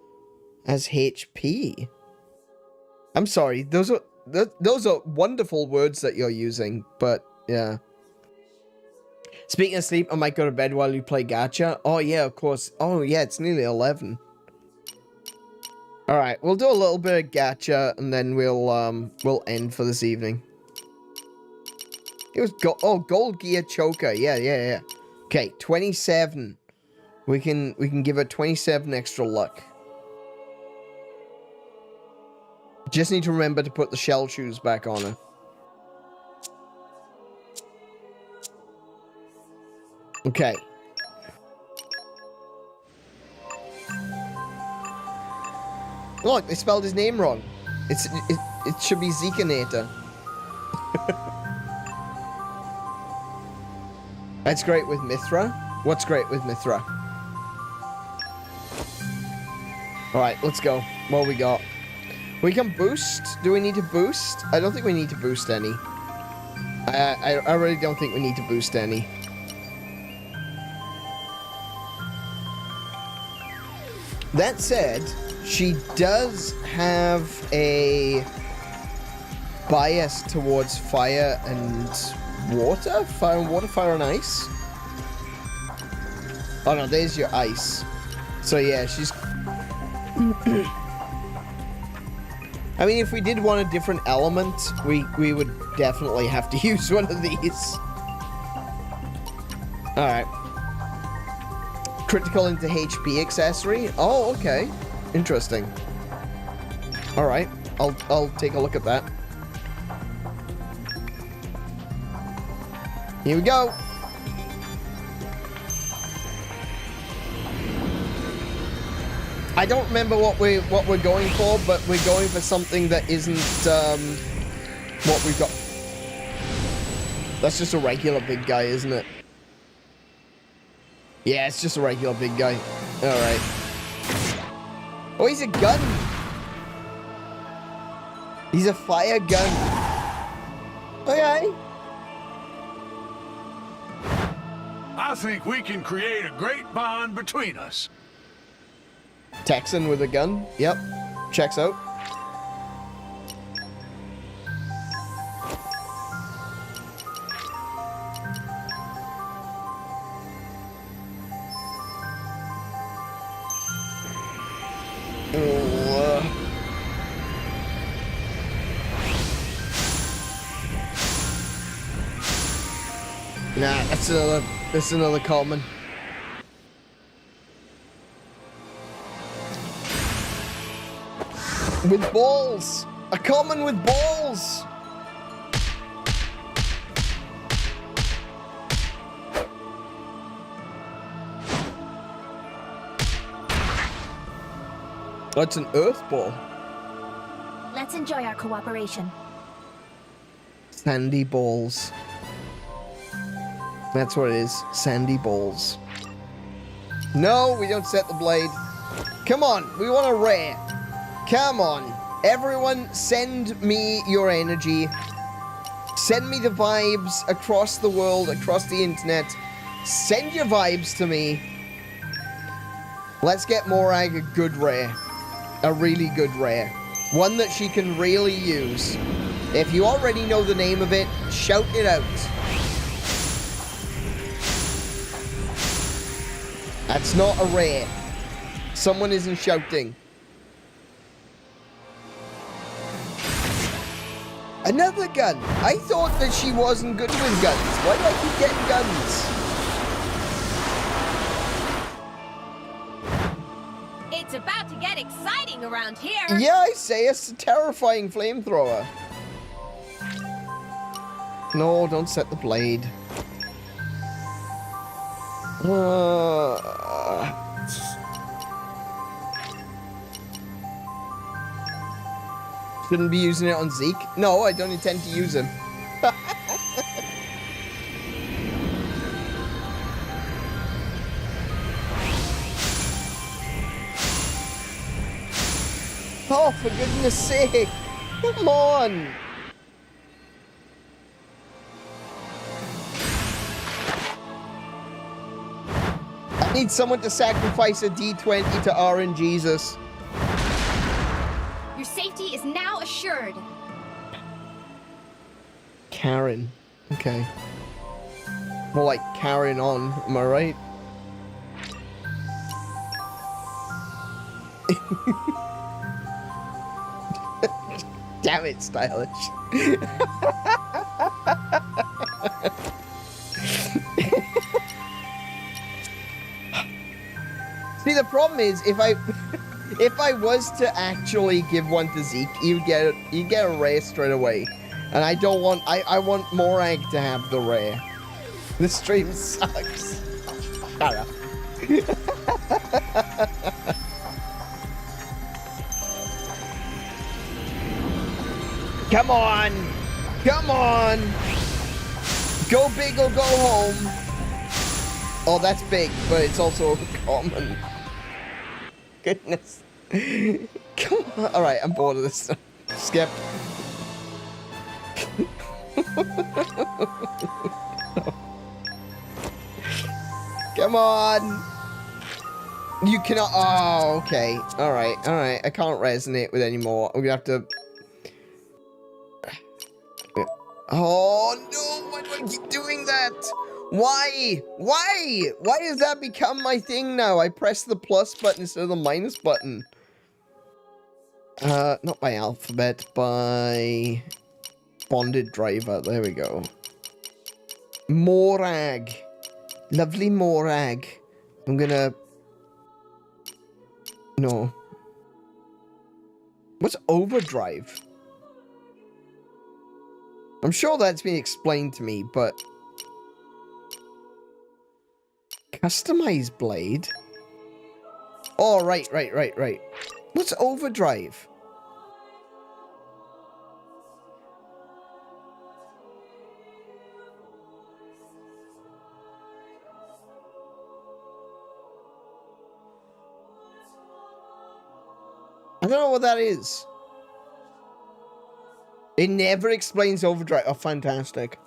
as HP. I'm sorry, those are wonderful words that you're using, but yeah. Speaking of sleep, I might go to bed while you play gacha. Oh yeah, of course. Oh yeah, it's nearly 11. All right, we'll do a little bit of gacha and then we'll end for this evening. It was gold gear choker. Yeah. Okay, 27. We can give her 27 extra luck. Just need to remember to put the shell shoes back on her. Okay. Look, they spelled his name wrong. It should be Zekinator. That's great with Mithra. What's great with Mithra? Alright, let's go. What we got? We can boost. Do we need to boost? I don't think we need to boost any. I really don't think we need to boost any. That said, she does have a bias towards fire and water? Fire and water, fire and ice? Oh no, there's your ice. So yeah, she's... I mean, if we did want a different element, we would definitely have to use one of these. Alright. Critical into HP accessory? Oh, okay. Interesting. Alright. I'll take a look at that. Here we go. I don't remember what we're going for, but we're going for something that isn't what we've got. That's just a regular big guy, isn't it? Yeah, it's just a regular big guy. All right. Oh, he's a gun. He's a fire gun. Okay. I think we can create a great bond between us. Texan with a gun. Yep. Checks out. Nah, that's another common. With balls! A common with balls! That's an earth ball. Let's enjoy our cooperation. Sandy balls. That's what it is. Sandy balls. No, we don't set the blade. Come on, we want a rare. Come on. Everyone, send me your energy. Send me the vibes across the world, across the internet. Send your vibes to me. Let's get Morag a good rare. A really good rare. One that she can really use. If you already know the name of it, shout it out. That's not a rare. Someone isn't shouting. Another gun. I thought that she wasn't good with guns. Why do I keep getting guns? It's about to get exciting around here. Yeah, I say it's a terrifying flamethrower. No, don't set the blade. Shouldn't be using it on Zeke. No, I don't intend to use him. Oh, for goodness sake. Come on. I need someone to sacrifice a D20 to RNGesus. Your safety is now assured. Karen. Okay. More like carrying on, am I right? Damn it, Stylish. See, the problem is, if I was to actually give one to Zeke, you'd get a rare straight away. And I don't want, I want Morag to have the rare. The stream sucks. Shut up. Come on! Come on! Go big or go home. Oh, that's big, but it's also common. Goodness. Come on. Alright, I'm bored of this. Skip. Come on. You cannot. Oh, okay. Alright, alright. I can't resonate with anymore. We're gonna have to. Oh no, why do I keep doing that? Why? Why? Why does that become my thing now? I press the plus button instead of the minus button. Not by alphabet, by bonded driver. There we go. Morag. Lovely Morag. I'm gonna... No. What's overdrive? I'm sure that's been explained to me, but... Customize blade? Oh, right. What's overdrive? I don't know what that is. It never explains overdrive. Oh, fantastic.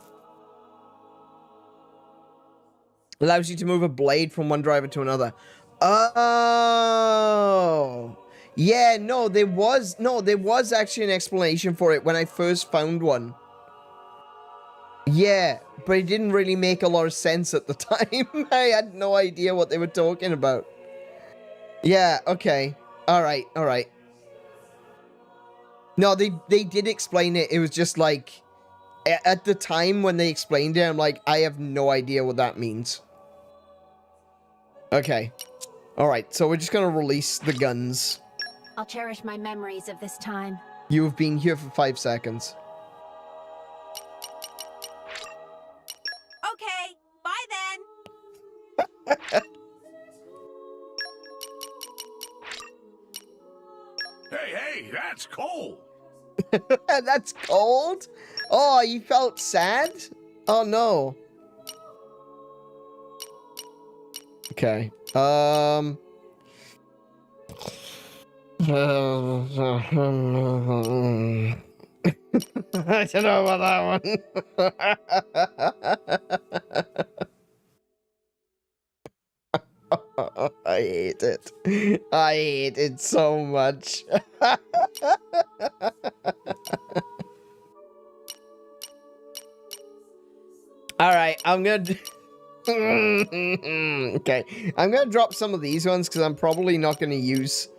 Allows you to move a blade from one driver to another. Oh. Yeah, there was actually an explanation for it when I first found one. Yeah, but it didn't really make a lot of sense at the time. I had no idea what they were talking about. Yeah, okay. Alright. No, they did explain it. It was just like, at the time when they explained it, I'm like, I have no idea what that means. Okay. Alright, so we're just gonna release the guns. I'll cherish my memories of this time. You have been here for 5 seconds. Okay, bye then. Hey, that's cold. That's cold? Oh, you felt sad? Oh, no. Okay. I don't know about that one. I hate it. I hate it so much. Alright, I'm gonna... Okay, I'm gonna drop some of these ones because I'm probably not gonna use...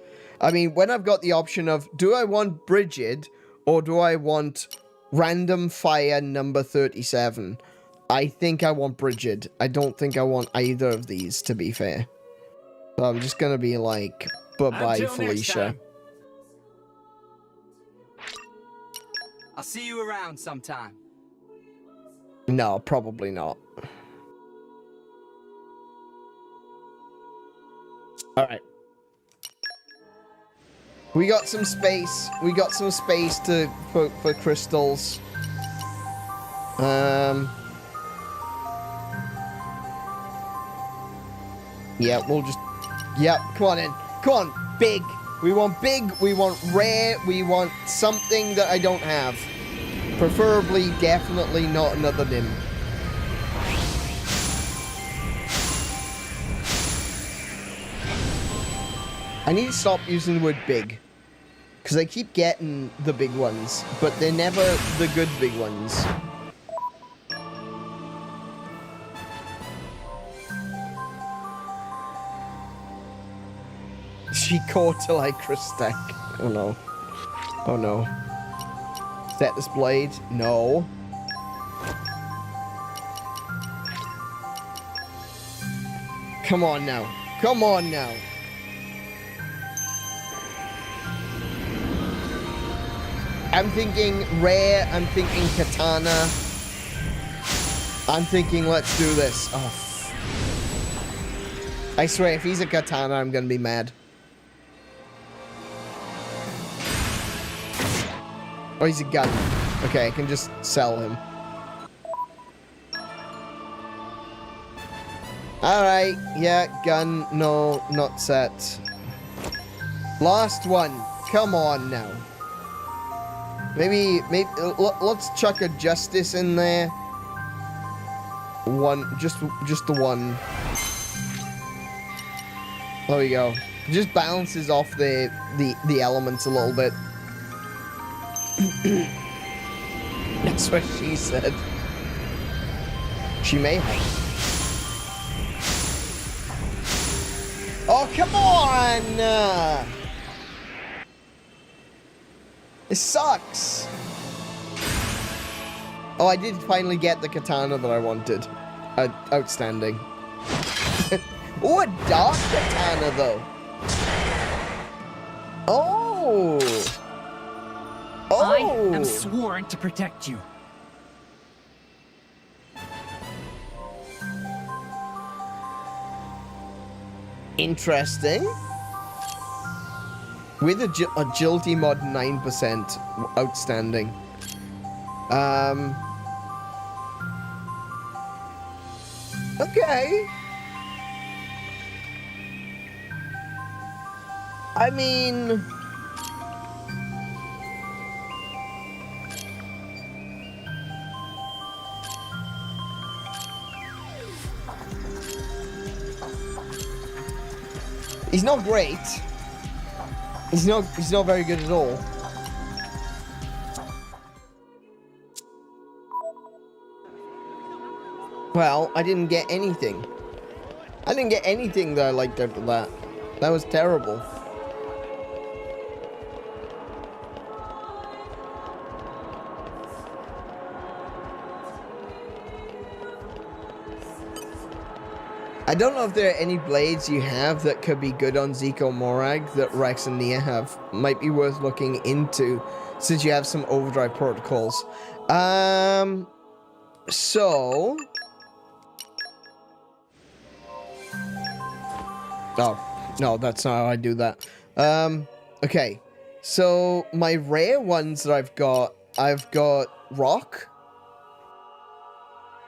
I mean, when I've got the option of, do I want Brigid or do I want random fire number 37? I think I want Brigid. I don't think I want either of these, to be fair. So I'm just gonna be like, bye-bye, Felicia. I'll see you around sometime. No, probably not. Alright. We got some space. We got some space for crystals. Yeah, we'll just... Yep, come on in. Come on, big. We want big, we want rare, we want something that I don't have. Preferably, definitely not another limb. I need to stop using the word big. Because I keep getting the big ones, but they're never the good big ones. She caught till I Christek. Oh no. Oh no. Set this blade? No. Come on now. Come on now. I'm thinking rare, I'm thinking katana. I'm thinking let's do this. Oh. I swear, if he's a katana, I'm gonna be mad. Oh, he's a gun. Okay, I can just sell him. Alright, yeah, gun, no, not set. Last one. Come on now. Maybe, let's chuck a justice in there. One, just the one. There we go. Just balances off the elements a little bit. That's what she said. She may have. Oh, come on! It sucks. Oh, I did finally get the katana that I wanted. Outstanding. Oh, a dark katana, though. Oh! I am sworn to protect you. Interesting. With agility mod 9%. Outstanding. Okay. I mean... He's not great. He's not very good at all. Well, I didn't get anything. I didn't get anything that I liked out of that. That was terrible. I don't know if there are any blades you have that could be good on Zico Morag that Rex and Nia have. Might be worth looking into since you have some overdrive protocols. So... Oh, no, that's not how I do that. Okay. So, my rare ones that I've got Rock.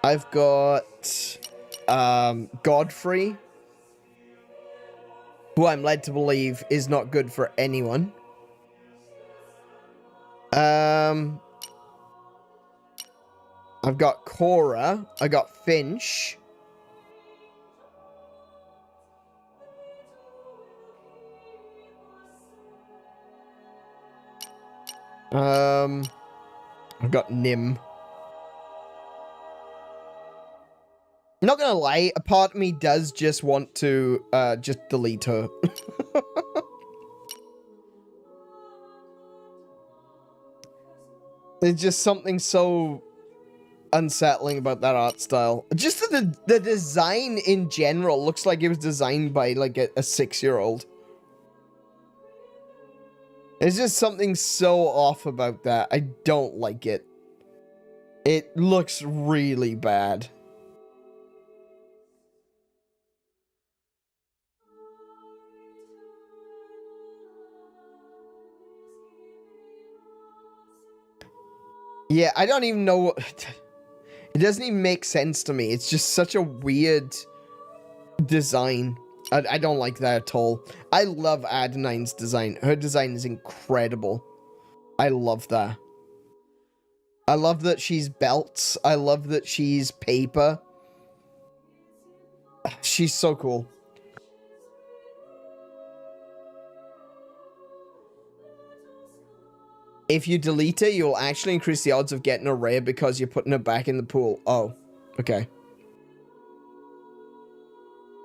I've got... Godfrey, who I'm led to believe is not good for anyone. I've got Cora. I got Finch. I've got Nim. Not gonna lie, a part of me does just want to, just delete her. There's just something so unsettling about that art style. Just the design in general looks like it was designed by, like, a 6-year-old. There's just something so off about that. I don't like it. It looks really bad. Yeah, I don't even know what... It doesn't even make sense to me. It's just such a weird design. I don't like that at all. I love Adenine's design. Her design is incredible. I love that. I love that she's belts. I love that she's paper. She's so cool. If you delete her, you'll actually increase the odds of getting a rare because you're putting her back in the pool. Oh, okay.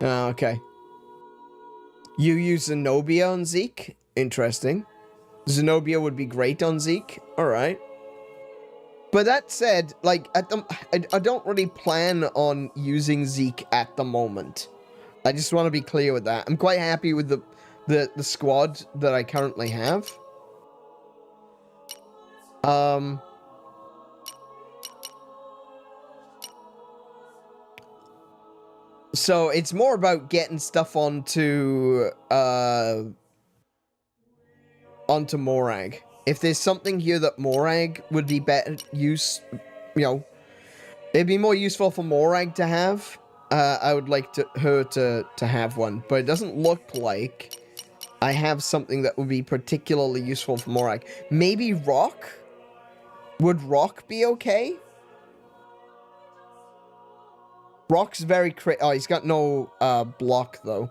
Okay. You use Zenobia on Zeke? Interesting. Zenobia would be great on Zeke. Alright. But that said, like, I don't really plan on using Zeke at the moment. I just want to be clear with that. I'm quite happy with the squad that I currently have. So it's more about getting stuff onto Morag. If there's something here that Morag would be better use, you know, it'd be more useful for Morag to have. I would like her to have one, but it doesn't look like I have something that would be particularly useful for Morag. Maybe Rock? Would Rock be okay? Rock's very oh, he's got no block though.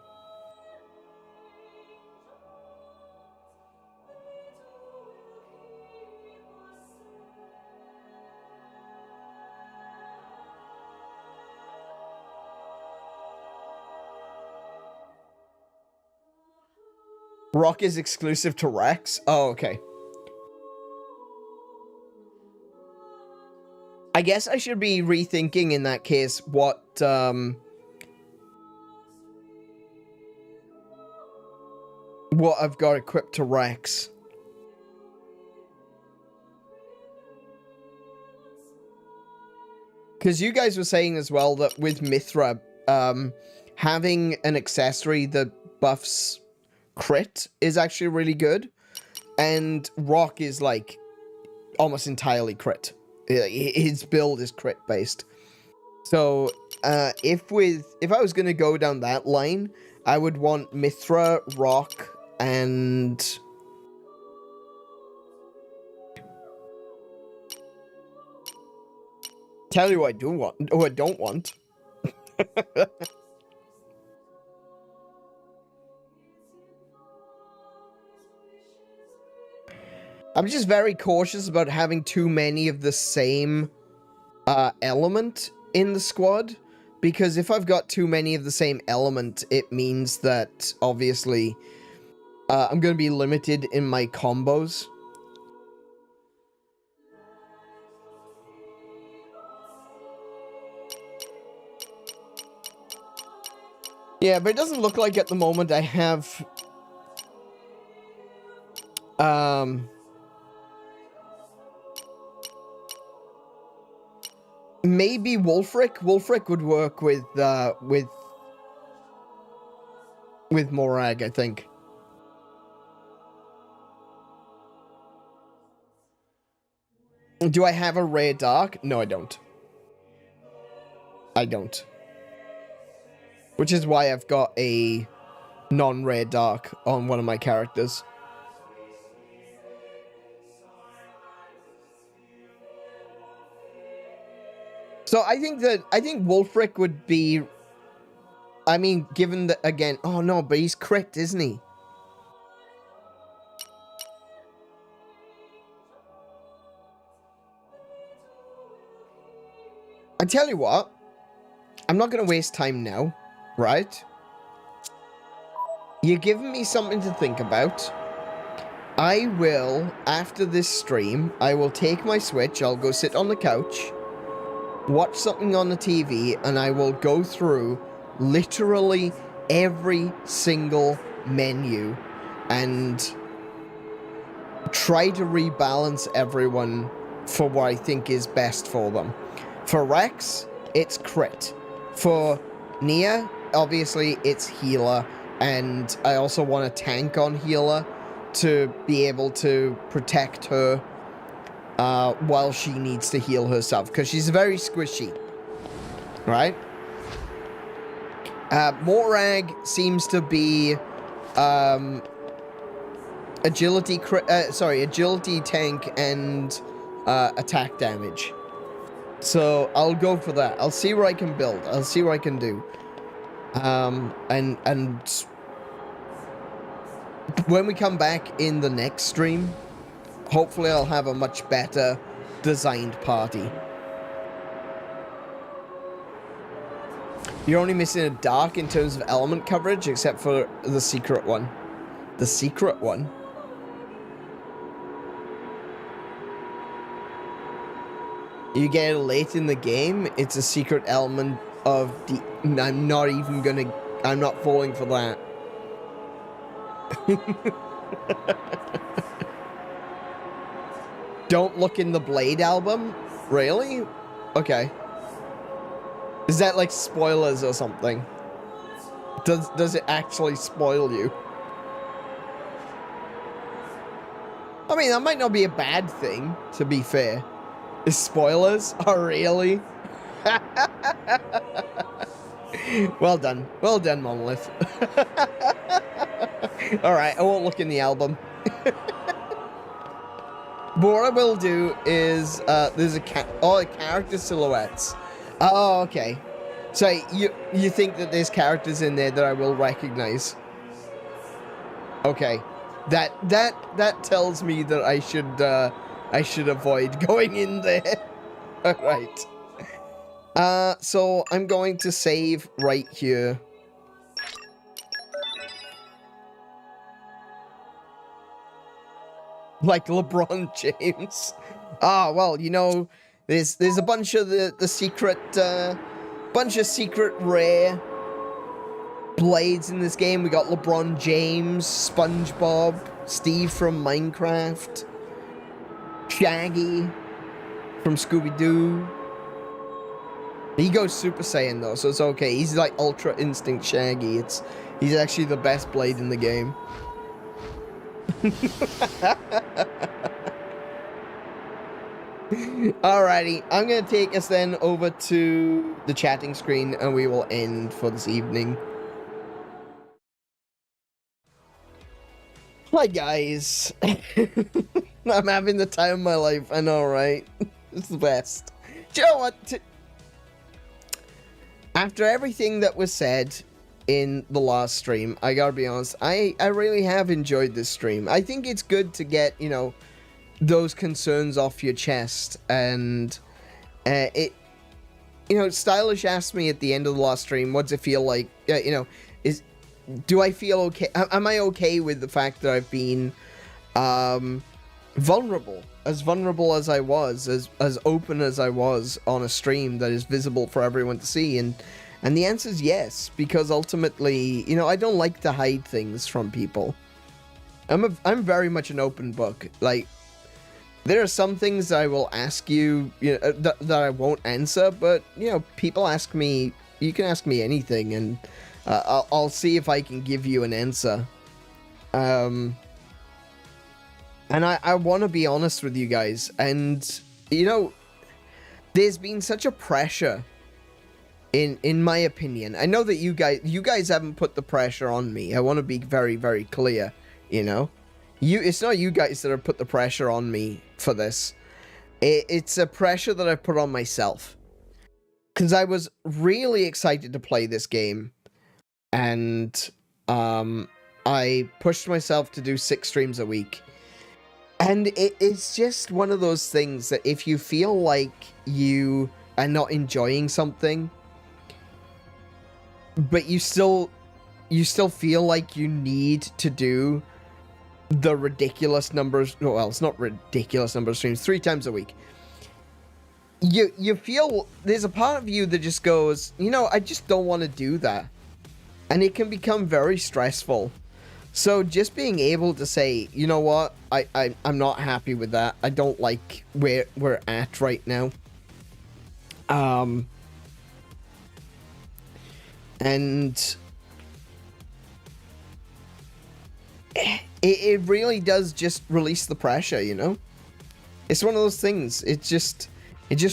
Rock is exclusive to Rex? Oh, okay. I guess I should be rethinking in that case what I've got equipped to Rex. Because you guys were saying as well that with Mithra, having an accessory that buffs crit is actually really good, and rock is like almost entirely crit. His build is crit based. So if I was gonna go down that line, I would want Mithra, rock, and tell you what I do want. Oh, I don't want. I'm just very cautious about having too many of the same element in the squad, because if I've got too many of the same element, it means that obviously I'm going to be limited in my combos. Yeah, but it doesn't look like at the moment I have maybe Wulfric. Wulfric would work with Morag, I think. Do I have a rare dark? No, I don't. I don't. Which is why I've got a non-rare dark on one of my characters. So I think Wulfric would be, I mean, given that, again, oh no, but he's crit, isn't he? I tell you what, I'm not going to waste time now, right? You're giving me something to think about. I will, after this stream, I will take my Switch, I'll go sit on the couch, watch something on the TV, and I will go through literally every single menu and try to rebalance everyone for what I think is best for them. For Rex, it's crit. For Nia, obviously it's healer, and I also want a tank on healer to be able to protect her while she needs to heal herself, because she's very squishy, right? Morag seems to be agility tank and attack damage. So I'll go for that. I'll see what I can build. I'll see what I can do. And when we come back in the next stream, hopefully I'll have a much better designed party. You're only missing a dark in terms of element coverage, except for the secret one. The secret one? You get it late in the game, it's a secret element of the... I'm not even gonna... I'm not falling for that. Don't look in the Blade album? Really? Okay. Is that like spoilers or something? Does it actually spoil you? I mean, that might not be a bad thing, to be fair. Is spoilers? Oh, really? Well done. Well done, Monolith. Alright, I won't look in the album. But what I will do is, there's a character silhouettes. Oh, okay. So you think that there's characters in there that I will recognize? Okay. That tells me that I should avoid going in there. Alright. So I'm going to save right here. Like LeBron James. Ah, well, you know, there's a bunch of the secret, bunch of secret rare blades in this game. We got LeBron James, SpongeBob, Steve from Minecraft, Shaggy from Scooby-Doo. He goes Super Saiyan though, so it's okay. He's like Ultra Instinct Shaggy. He's actually the best blade in the game. Alrighty, I'm gonna take us then over to the chatting screen and we will end for this evening. Hi guys. I'm having the time of my life, I know, right? It's the best. Do you know what? After everything that was said in the last stream, I gotta be honest, I really have enjoyed this stream. I think it's good to get, you know, those concerns off your chest, and it, you know, Stylish asked me at the end of the last stream, what's it feel like, you know, do I feel okay, am I okay with the fact that I've been vulnerable as I was, as open as I was on a stream that is visible for everyone to see, and the answer is yes, because ultimately, you know, I don't like to hide things from people. I'm very much an open book. Like, there are some things I will ask you, you know, that I won't answer, but, you know, people ask me, you can ask me anything, and I'll see if I can give you an answer. And I want to be honest with you guys, and, you know, there's been such a pressure, in my opinion. I know that you guys haven't put the pressure on me. I want to be very, very clear, you know? It's not you guys that have put the pressure on me for this. It's a pressure that I've put on myself. Because I was really excited to play this game. And I pushed myself to do 6 streams a week. And it's just one of those things that if you feel like you are not enjoying something, but you still feel like you need to do the ridiculous numbers, well, it's not ridiculous number of streams, 3 times a week. You feel, there's a part of you that just goes, you know, I just don't want to do that. And it can become very stressful. So just being able to say, you know what, I'm not happy with that. I don't like where we're at right now. And it really does just release the pressure, you know? It's one of those things. It just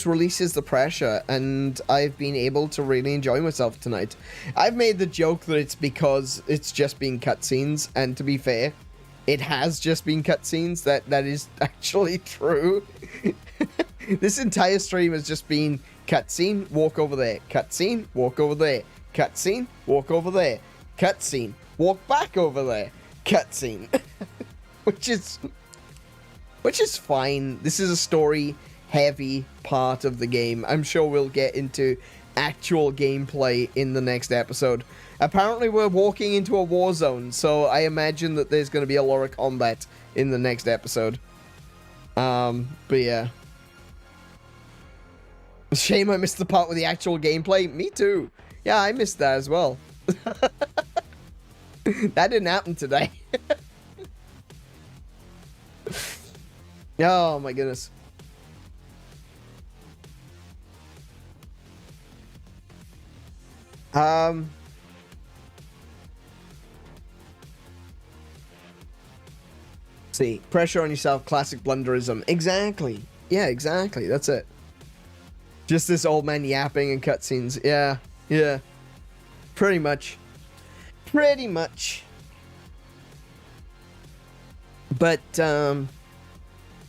releases the pressure, and I've been able to really enjoy myself tonight. I've made the joke that it's because it's just been cutscenes, and to be fair, it has just been cutscenes. That is actually true. This entire stream has just been cutscene, walk over there, cutscene, walk over there, cutscene, walk over there, cutscene, walk back over there, cutscene. which is fine. This is a story heavy part of the game. I'm sure we'll get into actual gameplay in the next episode. Apparently we're walking into a war zone, so I imagine that there's going to be a lot of combat in the next episode. But yeah. Shame I missed the part with the actual gameplay. Me too. Yeah, I missed that as well. That didn't happen today. Oh my goodness. See, pressure on yourself, classic blunderism. Exactly. Yeah, exactly. That's it. Just this old man yapping and cutscenes. Yeah, yeah. Pretty much. Pretty much. But,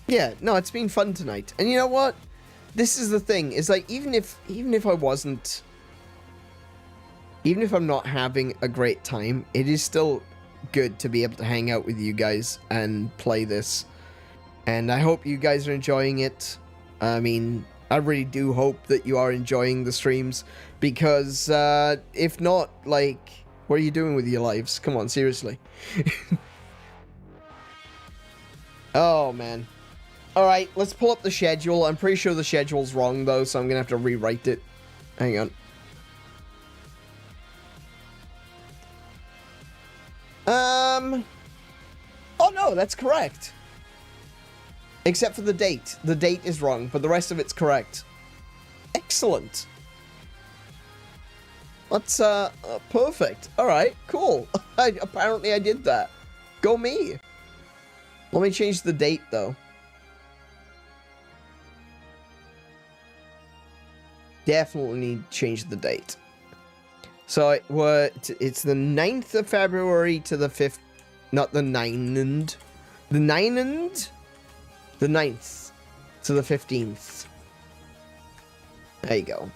yeah, no, it's been fun tonight. And you know what? This is the thing, is like, even if I wasn't, even if I'm not having a great time, it is still good to be able to hang out with you guys and play this. And I hope you guys are enjoying it. I mean, I really do hope that you are enjoying the streams, because if not, like, what are you doing with your lives? Come on, seriously. Oh, man. Alright, let's pull up the schedule. I'm pretty sure the schedule's wrong, though, so I'm gonna have to rewrite it. Hang on. Oh, no, that's correct. Except for the date. The date is wrong, but the rest of it's correct. Excellent. That's, perfect. Alright, cool. Apparently I did that. Go me. Let me change the date, though. Definitely need to change the date. So it's the 9th of February to the 5th, not the 9th. The 9th? The 9th to the 15th. There you go.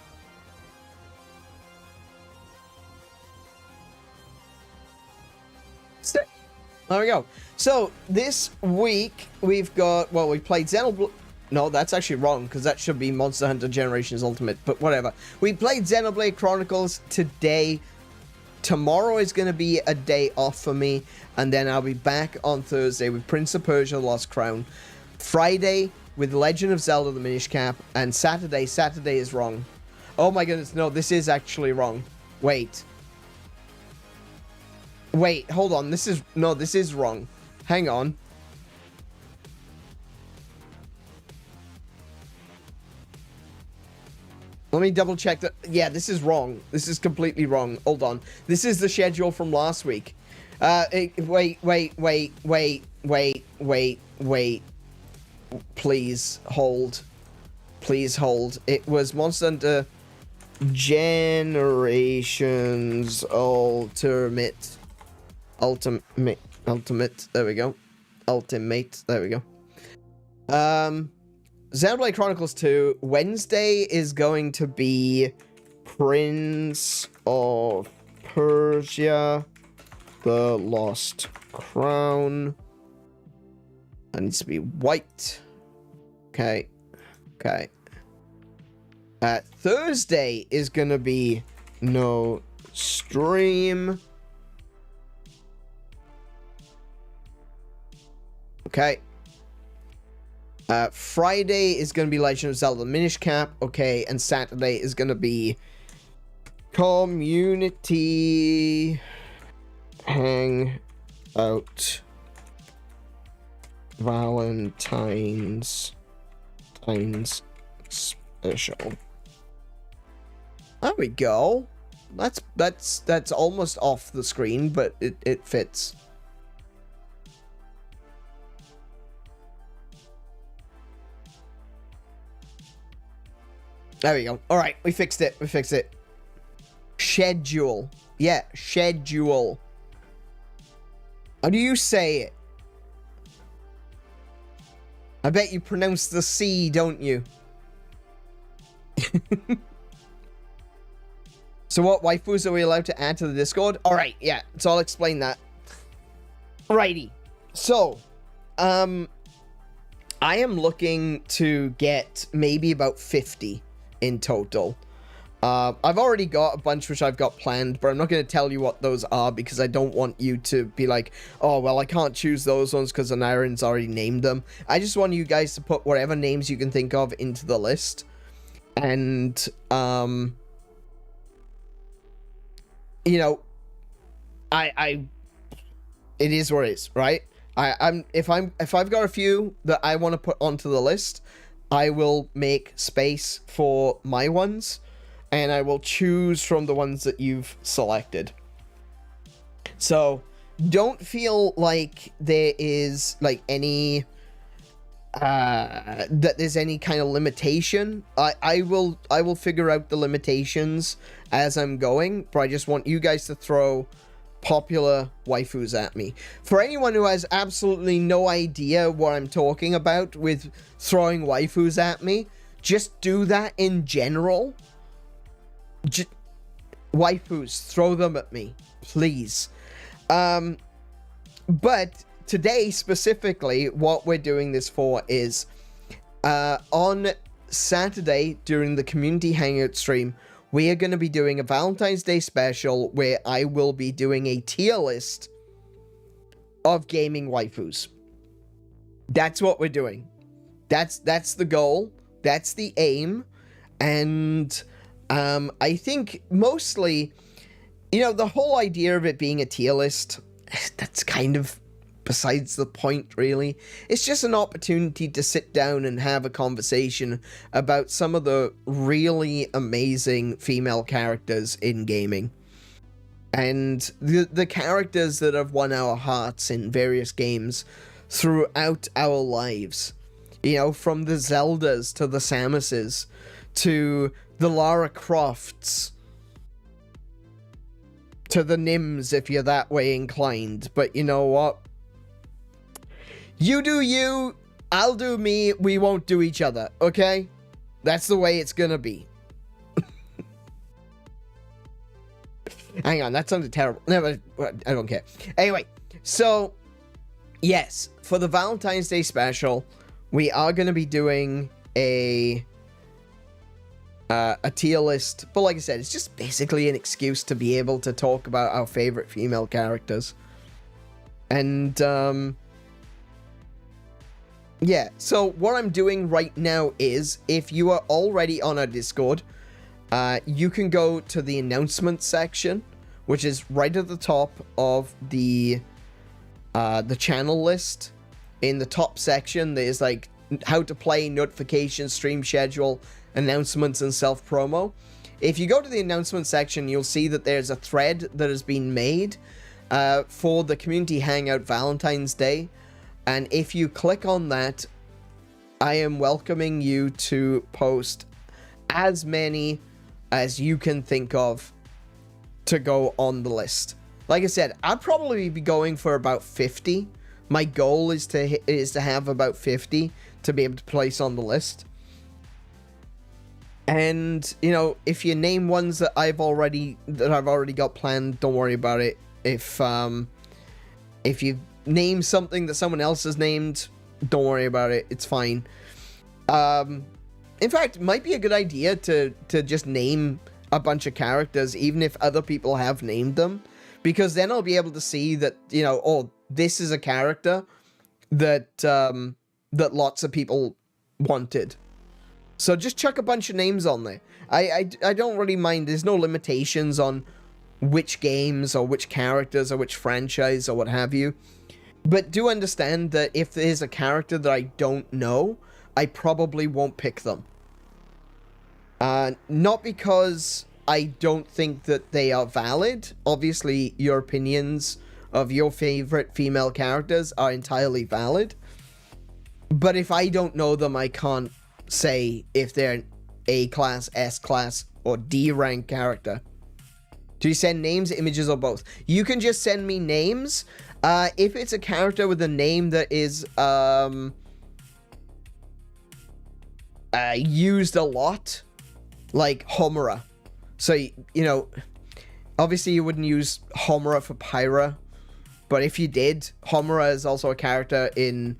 There we go. So, this week, we've got, well, we played Xenoblade... No, that's actually wrong, because that should be Monster Hunter Generations Ultimate, but whatever. We played Xenoblade Chronicles today. Tomorrow is going to be a day off for me, and then I'll be back on Thursday with Prince of Persia: Lost Crown. Friday with Legend of Zelda: The Minish Cap, and Saturday is wrong. Oh my goodness, no, this is actually wrong. Wait, hold on, this is wrong. Hang on. Let me double check that. Yeah, this is wrong. This is completely wrong. Hold on. This is the schedule from last week. Wait. Please hold. Please hold. It was Monster Hunter Generations Ultimate. There we go. Ultimate. There we go. Xenoblade Chronicles 2. Wednesday is going to be Prince of Persia: The Lost Crown. That needs to be white. Okay. Thursday is going to be no stream. Okay. Friday is going to be Legend of Zelda: Minish Cap. Okay, and Saturday is going to be Community Hangout Valentine's Special. There we go. That's almost off the screen, but it fits. There we go. All right, we fixed it. Schedule. Yeah, schedule. How do you say it? I bet you pronounce the C, don't you? So what waifus are we allowed to add to the Discord? All right, yeah. So I'll explain that. Righty. So, I am looking to get maybe about 50 in total. I've already got a bunch which I've got planned, but I'm not going to tell you what those are because I don't want you to be like, oh, well, I can't choose those ones because Anarin's already named them. I just want you guys to put whatever names you can think of into the list. And, you know, it is what it is, right? If I've got a few that I want to put onto the list, I will make space for my ones, and I will choose from the ones that you've selected. So, don't feel like there is, like, any, that there's any kind of limitation. I will figure out the limitations as I'm going, but I just want you guys to throw popular waifus at me. For anyone who has absolutely no idea what I'm talking about with throwing waifus at me, just do that in general. Waifus, throw them at me, please. But today specifically, what we're doing this for is on Saturday during the community hangout stream, we are going to be doing a Valentine's Day special where I will be doing a tier list of gaming waifus. That's what we're doing. That's the goal. That's the aim. And I think mostly, you know, the whole idea of it being a tier list, that's kind of besides the point, really. It's just an opportunity to sit down and have a conversation about some of the really amazing female characters in gaming. And the characters that have won our hearts in various games throughout our lives. You know, from the Zeldas to the Samuses to the Lara Crofts to the Nims, if you're that way inclined. But you know what? You do you, I'll do me, we won't do each other, okay? That's the way it's gonna be. Hang on, that sounded terrible. No, I don't care. Anyway, so, yes, for the Valentine's Day special, we are gonna be doing a tier list. But like I said, it's just basically an excuse to be able to talk about our favorite female characters. And, yeah, so what I'm doing right now is, if you are already on our Discord, you can go to the announcements section, which is right at the top of the channel list. In the top section, there's like how to play, notifications, stream schedule, announcements, and self-promo. If you go to the announcement section, you'll see that there's a thread that has been made for the Community Hangout Valentine's Day. And if you click on that, I am welcoming you to post as many as you can think of to go on the list. Like I said, I'd probably be going for about 50. My goal is to have about 50 to be able to place on the list. And, you know, if you name ones that I've already got planned, don't worry about it. If you name something that someone else has named, don't worry about it. It's fine. In fact, it might be a good idea to just name a bunch of characters, even if other people have named them, because then I'll be able to see that, you know, oh, this is a character that that lots of people wanted. So just chuck a bunch of names on there. I don't really mind. There's no limitations on which games or which characters or which franchise or what have you. But do understand that if there's a character that I don't know, I probably won't pick them. Not because I don't think that they are valid. Obviously, your opinions of your favorite female characters are entirely valid. But if I don't know them, I can't say if they're an A class, S class, or D rank character. Do you send names, images, or both? You can just send me names. If it's a character with a name that is used a lot, like Homura. So, you know, obviously you wouldn't use Homura for Pyra, but if you did, Homura is also a character in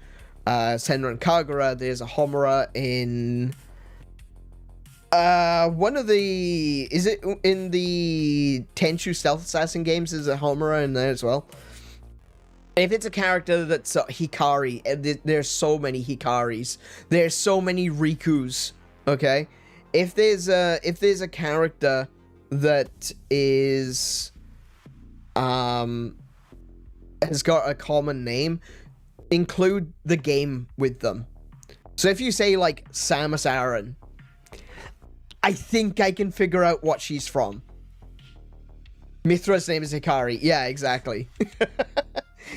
Senran Kagura. There's a Homura in one of the... Is it in the Tenchu Stealth Assassin games? There's a Homura in there as well. If it's a character that's Hikari, there's so many Hikaris. There's so many Rikus, okay? If there's a character that is has got a common name, include the game with them. So if you say like Samus Aran, I think I can figure out what she's from. Mithra's name is Hikari. Yeah, exactly.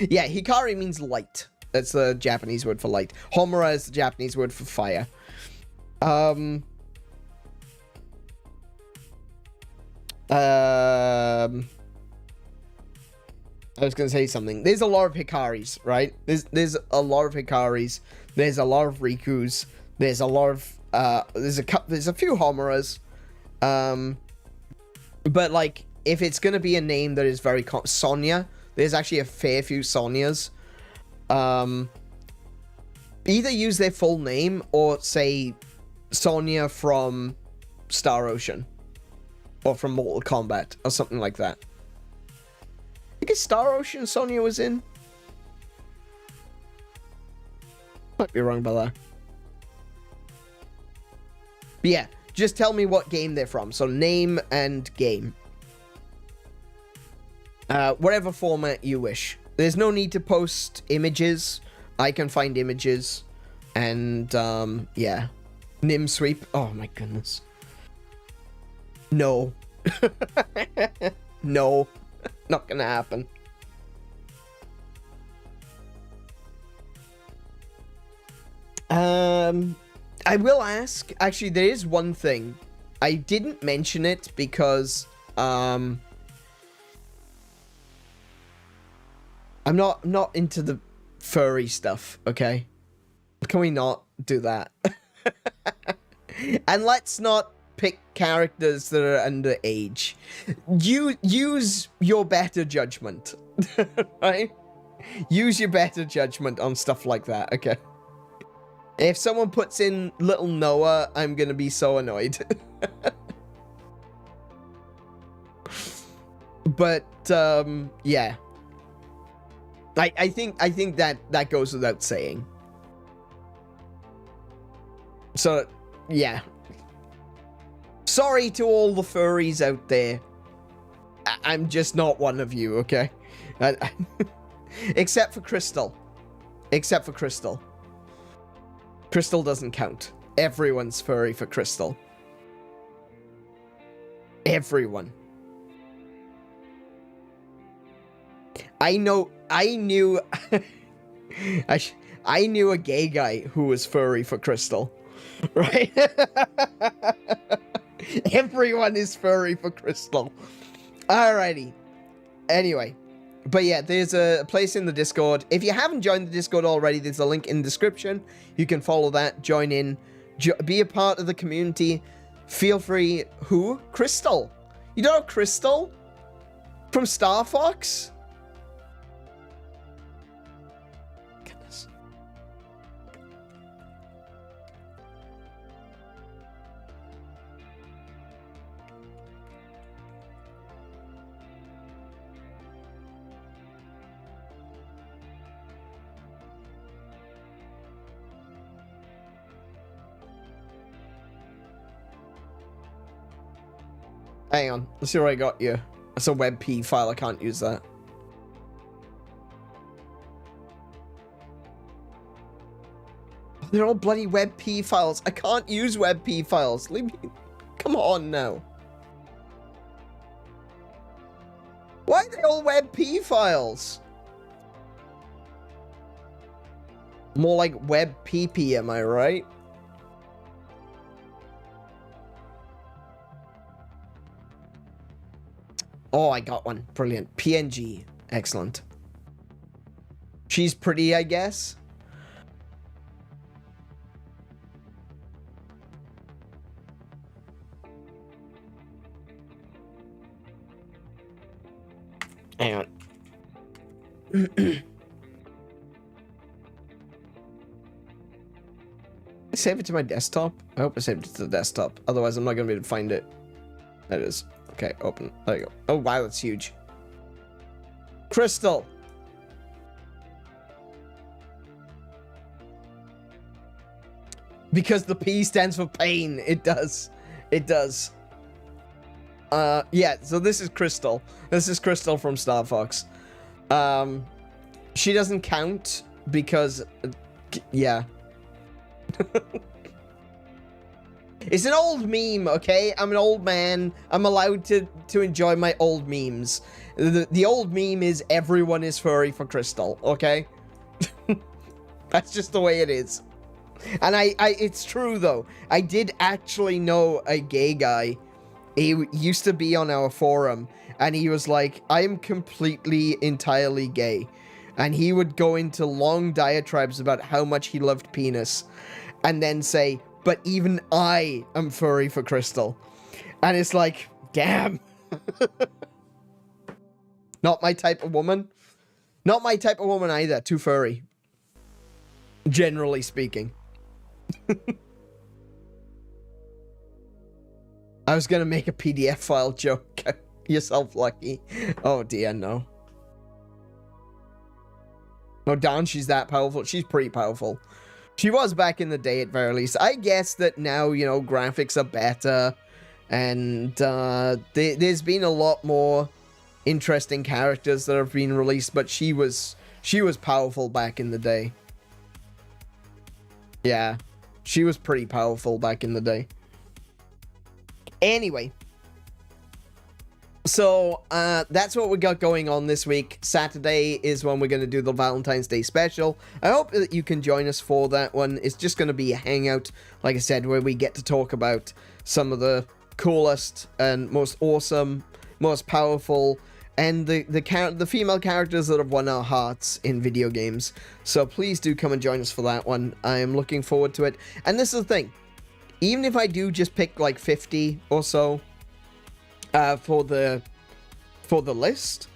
Yeah, Hikari means light. That's the Japanese word for light. Homura is the Japanese word for fire. I was going to say something. There's a lot of Hikaris, right? There's a lot of Hikaris. There's a lot of Rikus. There's a lot of there's a few Homuras. But like, if it's going to be a name that is very Sonya, there's actually a fair few Sonyas. Either use their full name or say Sonya from Star Ocean or from Mortal Kombat or something like that. I guess Star Ocean Sonya was in. Might be wrong about that. But yeah, just tell me what game they're from. So name and game. Whatever format you wish. There's no need to post images. I can find images. And, yeah. Nim sweep. Oh my goodness. No. No. Not gonna happen. I will ask. Actually, there is one thing. I didn't mention it because I'm not into the furry stuff, okay? Can we not do that? And let's not pick characters that are underage. Use your better judgment, right? Use your better judgment on stuff like that, okay? If someone puts in little Noah, I'm gonna be so annoyed. But yeah, I think that goes without saying. So yeah, sorry to all the furries out there. I'm just not one of you, okay? Except for Crystal. Except for Crystal. Crystal doesn't count. Everyone's furry for Crystal. Everyone. I knew I knew a gay guy who was furry for Crystal. Right? Everyone is furry for Crystal. Alrighty. Anyway. But yeah, there's a place in the Discord. If you haven't joined the Discord already, there's a link in the description. You can follow that, join in, be a part of the community. Feel free. Who? Crystal. You don't know Crystal? From Star Fox? Goodness. Hang on, let's see what I got here. That's a WebP file, I can't use that. They're all bloody WebP files. I can't use WebP files. Leave me. Come on now. Why are they all WebP files? More like WebPP, am I right? Oh, I got one. Brilliant. PNG. Excellent. She's pretty, I guess. Hang on. Save it to my desktop? I hope I saved it to the desktop. Otherwise, I'm not going to be able to find it. There it is. Okay, open. There you go. Oh, wow, that's huge. Crystal. Because the P stands for pain. It does. It does. Yeah, so this is Crystal. This is Crystal from Star Fox. She doesn't count because... yeah. It's an old meme, okay? I'm an old man. I'm allowed to enjoy my old memes. The old meme is everyone is furry for Crystal, okay? That's just the way it is. And it's true though. I did actually know a gay guy. He used to be on our forum and he was like, I am completely, entirely gay. And he would go into long diatribes about how much he loved penis and then say, but even I am furry for Crystal. And it's like, damn. Not my type of woman. Not my type of woman either. Too furry. Generally speaking. I was gonna make a PDF file joke. Yourself lucky. Oh dear, no. No, darn, she's that powerful. She's pretty powerful. She was back in the day at very least. I guess that now, you know, graphics are better. And there's been a lot more interesting characters that have been released. But she was powerful back in the day. Yeah. She was pretty powerful back in the day. Anyway. So, that's what we got going on this week. Saturday is when we're going to do the Valentine's Day special. I hope that you can join us for that one. It's just going to be a hangout, like I said, where we get to talk about some of the coolest and most awesome, most powerful, and the female characters that have won our hearts in video games. So please do come and join us for that one. I am looking forward to it. And this is the thing. Even if I do just pick like 50 or so, for the list,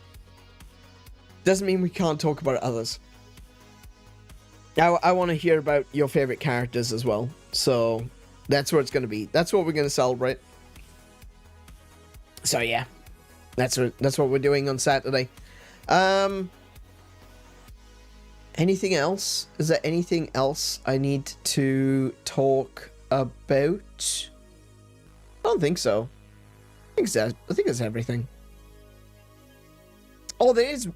doesn't mean we can't talk about others. Now, I want to hear about your favorite characters as well. So that's where it's going to be. That's what we're going to celebrate. So yeah, that's what we're doing on Saturday. Anything else? Is there anything else I need to talk about? I don't think so. I think that's everything. Oh, there is...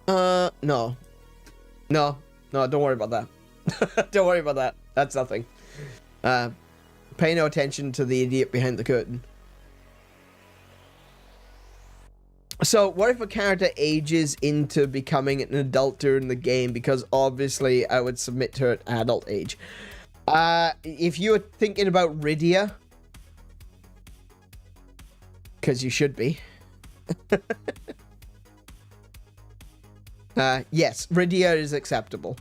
No. No, don't worry about that. Don't worry about that. That's nothing. Pay no attention to the idiot behind the curtain. So, what if a character ages into becoming an adult during the game? Because obviously, I would submit to her at adult age. If you were thinking about Rydia, because you should be. Yes, Rydia is acceptable.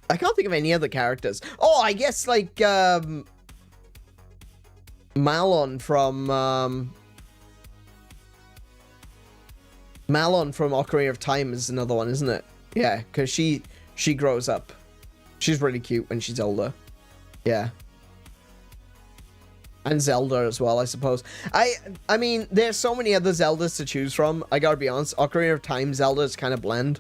I can't think of any other characters. Oh, I guess like Malon from Ocarina of Time is another one, isn't it? Yeah, because she grows up. She's really cute when she's older. Yeah. And Zelda as well, I suppose. I mean, there's so many other Zeldas to choose from. I gotta be honest, Ocarina of Time Zelda is kind of bland.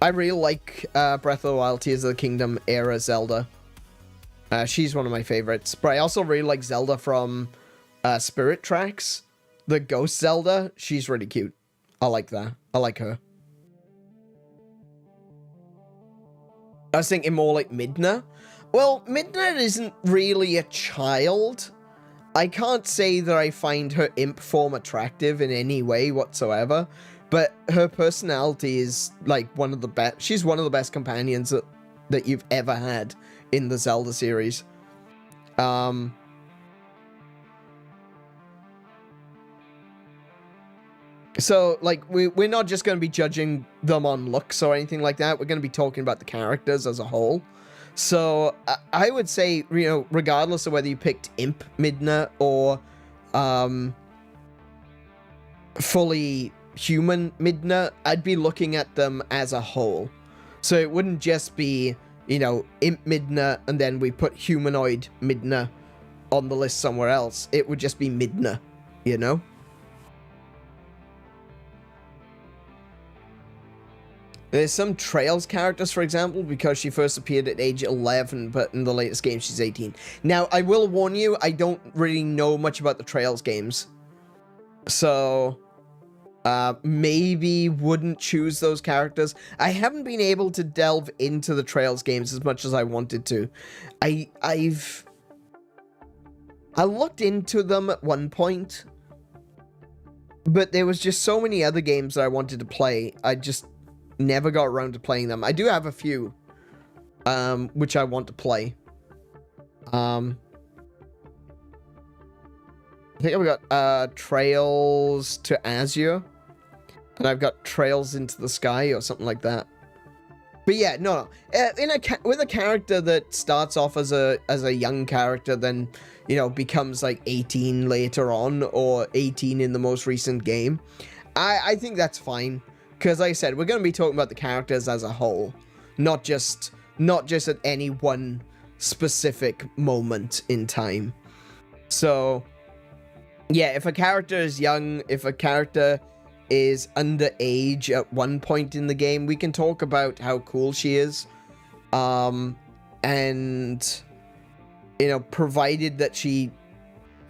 I really like Breath of the Wild, Tears of the Kingdom era Zelda. She's one of my favorites. But I also really like Zelda from Spirit Tracks. The Ghost Zelda, she's really cute. I like that. I like her. I was thinking more like Midna. Well, Midna isn't really a child. I can't say that I find her imp form attractive in any way whatsoever, but her personality is like one of the best. She's one of the best companions that you've ever had in the Zelda series. So, like, we're not just going to be judging them on looks or anything like that. We're going to be talking about the characters as a whole. So, I would say, you know, regardless of whether you picked Imp Midna or fully human Midna, I'd be looking at them as a whole. So, it wouldn't just be, you know, Imp Midna and then we put humanoid Midna on the list somewhere else. It would just be Midna, you know? There's some Trails characters, for example, because she first appeared at age 11, but in the latest game, she's 18. Now, I will warn you, I don't really know much about the Trails games. So, maybe wouldn't choose those characters. I haven't been able to delve into the Trails games as much as I wanted to. I looked into them at one point, but there was just so many other games that I wanted to play. I just never got around to playing them. I do have a few, which I want to play. I think I've got Trails to Azure, and I've got Trails into the Sky or something like that. But yeah, no. With a character that starts off as a young character, then, you know, becomes like 18 later on, or 18 in the most recent game, I think that's fine. Because, like I said, we're going to be talking about the characters as a whole, not just at any one specific moment in time. So, yeah, if a character is young, if a character is underage at one point in the game, we can talk about how cool she is. And, you know, provided that she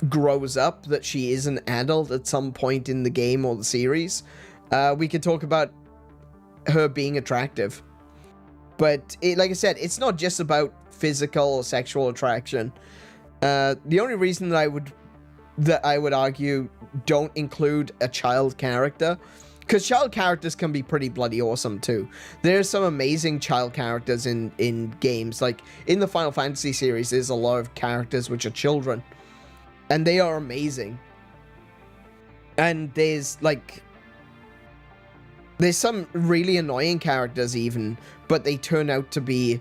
grows up, that she is an adult at some point in the game or the series, we could talk about her being attractive. But like I said, it's not just about physical or sexual attraction. The only reason that I would argue don't include a child character, because child characters can be pretty bloody awesome too. There's some amazing child characters in games. Like in the Final Fantasy series, there's a lot of characters which are children, and they are amazing. And there's some really annoying characters even, but they turn out to be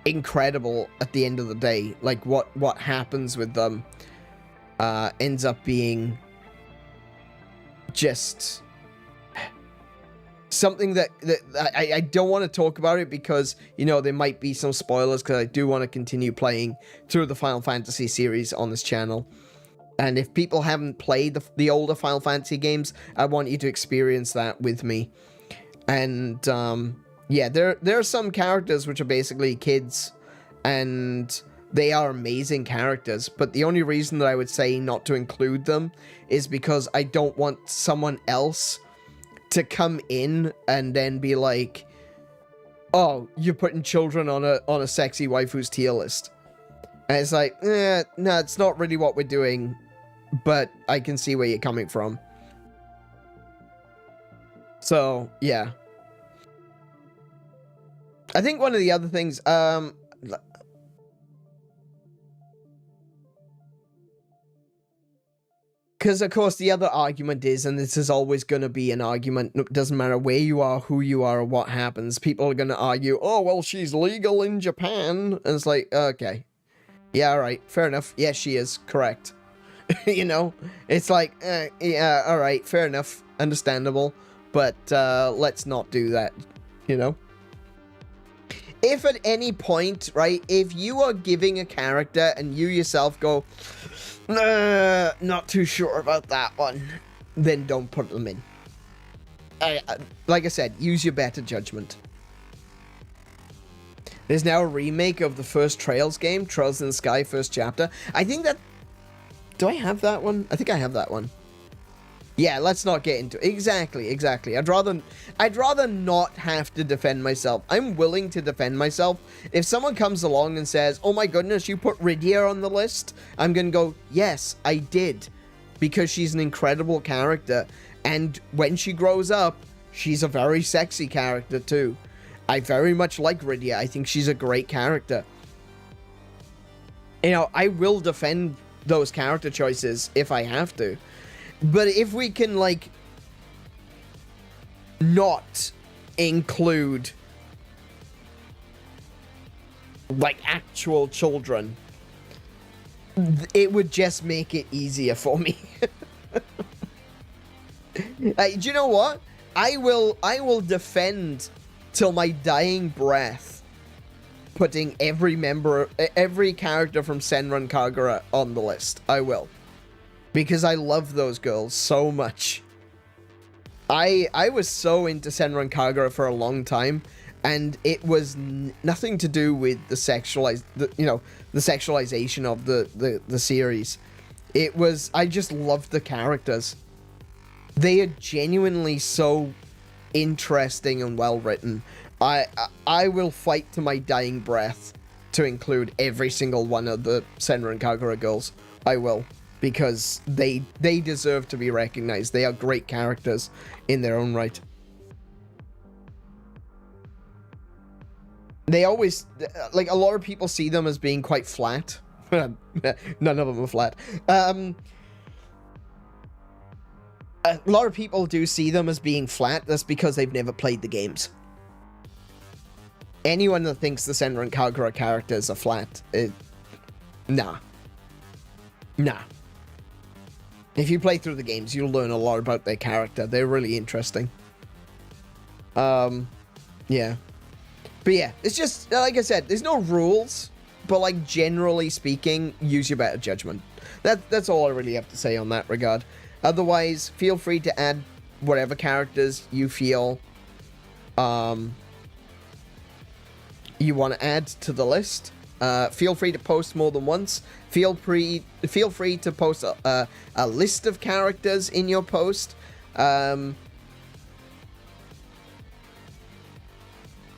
incredible at the end of the day. Like what happens with them ends up being just something that I don't want to talk about it because, you know, there might be some spoilers, because I do want to continue playing through the Final Fantasy series on this channel. And if people haven't played the older Final Fantasy games, I want you to experience that with me. And yeah, there are some characters which are basically kids, and they are amazing characters, but the only reason that I would say not to include them is because I don't want someone else to come in and then be like, oh, you're putting children on a sexy waifu's tier list. And it's like, no, it's not really what we're doing, but I can see where you're coming from. So, yeah. I think one of the other things, because, of course, the other argument is, and this is always going to be an argument, it doesn't matter where you are, who you are, or what happens, people are going to argue, oh, well, she's legal in Japan. And it's like, okay. Yeah, alright, fair enough. Yes, she is, correct. You know? It's like, yeah, alright, fair enough, understandable, but let's not do that, you know? If at any point, right, if you are giving a character and you yourself go, not too sure about that one, then don't put them in. Like I said, use your better judgment. There's now a remake of the first Trails game, Trails in the Sky First Chapter. I think that... Do I have that one? I think I have that one. Yeah, let's not get into it. Exactly. I'd rather not have to defend myself. I'm willing to defend myself. If someone comes along and says, oh my goodness, you put Rydia on the list, I'm gonna go, yes, I did. Because she's an incredible character. And when she grows up, she's a very sexy character too. I very much like Rydia. I think she's a great character. You know, I will defend those character choices if I have to. But if we can, like, not include, like, actual children, it would just make it easier for me. Do you know what? I will defend till my dying breath putting every character from Senran Kagura on the list. I will. Because I love those girls so much. I was so into Senran Kagura for a long time, and it was nothing to do with the sexualization of the series. It was, I just loved the characters. They are genuinely so interesting and well written. I will fight to my dying breath to include every single one of the Senran Kagura girls. I will. Because they deserve to be recognized. They are great characters in their own right. They always, like, a lot of people see them as being quite flat. None of them are flat. A lot of people do see them as being flat. That's because they've never played the games. Anyone that thinks the Senran Kagura characters are flat, nah. If you play through the games, you'll learn a lot about their character. They're really interesting. Yeah. But yeah, it's just, like I said, there's no rules, but, like, generally speaking, use your better judgment. That's all I really have to say on that regard. Otherwise, feel free to add whatever characters you feel you want to add to the list. Feel free to post more than once. Feel free to post a list of characters in your post.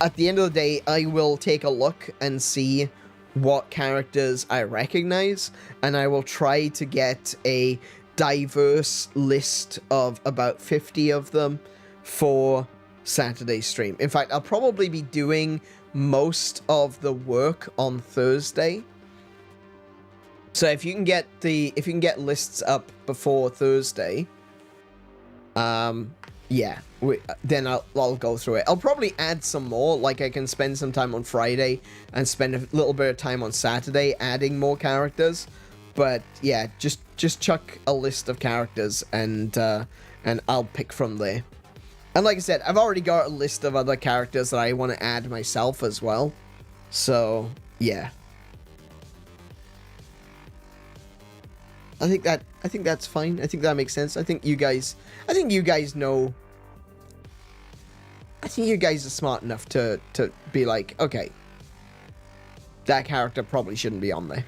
at the end of the day, I will take a look and see what characters I recognize, and I will try to get a diverse list of about 50 of them for Saturday's stream. In fact, I'll probably be doing most of the work on Thursday. So if you can get lists up before Thursday, yeah, then I'll go through it. I'll probably add some more, like I can spend some time on Friday and spend a little bit of time on Saturday adding more characters. But yeah, just chuck a list of characters and I'll pick from there. And like I said, I've already got a list of other characters that I want to add myself as well. So yeah. I think that's fine. I think that makes sense. I think you guys know. I think you guys are smart enough to be like, okay, that character probably shouldn't be on there.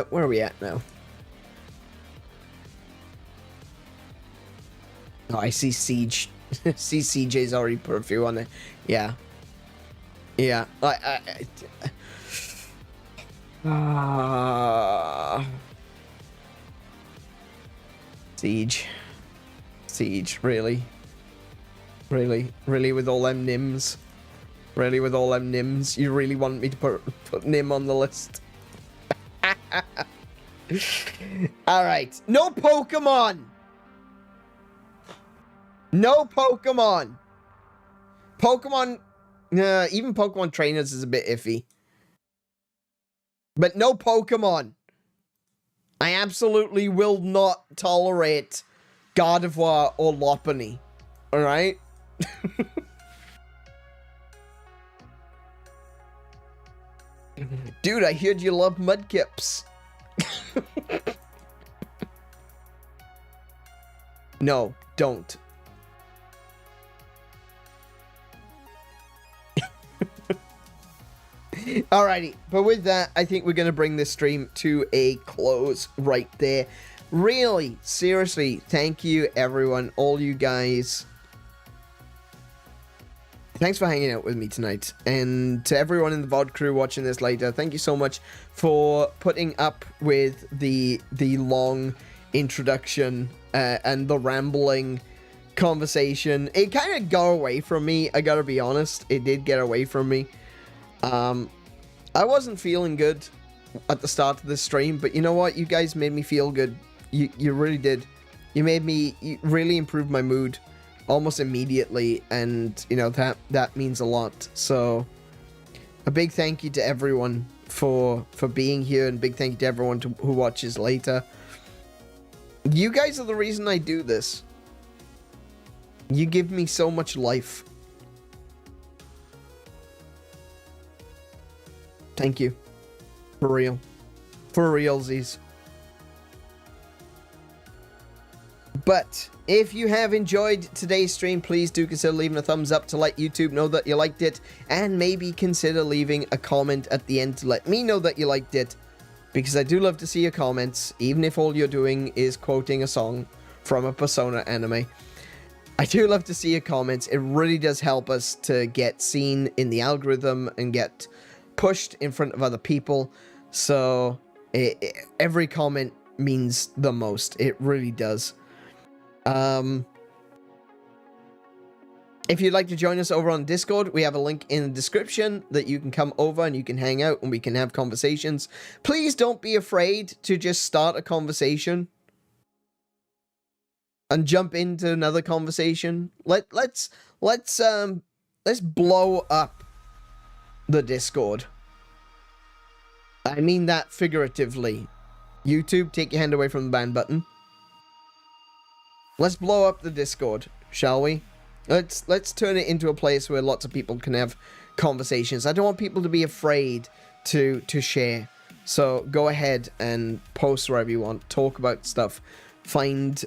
Where are we at now? Oh, I see Siege. See CJ's already put a few on there. Yeah. Yeah. Siege, really with all them Nims, you really want me to put Nim on the list? All right, no Pokemon, even Pokemon trainers is a bit iffy, but no Pokemon. I absolutely will not tolerate Gardevoir or Lopunny. Alright? Dude, I heard you love Mudkips. No, don't. Alrighty, but with that, I think we're going to bring this stream to a close right there. Really, seriously, thank you, everyone, all you guys. Thanks for hanging out with me tonight. And to everyone in the VOD crew watching this later, thank you so much for putting up with the long introduction and the rambling conversation. It kind of got away from me, I gotta be honest. It did get away from me. I wasn't feeling good at the start of this stream, but you know what? You guys made me feel good. You really did. You really improved my mood almost immediately, and you know that means a lot. So a big thank you to everyone for being here, and big thank you to everyone who watches later. You guys are the reason I do this. You give me so much life. Thank you. For real. For realsies. But if you have enjoyed today's stream, please do consider leaving a thumbs up to let YouTube know that you liked it, and maybe consider leaving a comment at the end to let me know that you liked it, because I do love to see your comments, even if all you're doing is quoting a song from a Persona anime. I do love to see your comments. It really does help us to get seen in the algorithm and get pushed in front of other people. So every comment means the most. It really does. If you'd like to join us over on Discord, we have a link in the description that you can come over and you can hang out and we can have conversations. Please don't be afraid to just start a conversation and jump into another conversation. Let's blow up the Discord. I mean that figuratively. YouTube, take your hand away from the ban button. Let's blow up the Discord, shall we? Let's turn it into a place where lots of people can have conversations. I don't want people to be afraid to share. So go ahead and post wherever you want. Talk about stuff. Find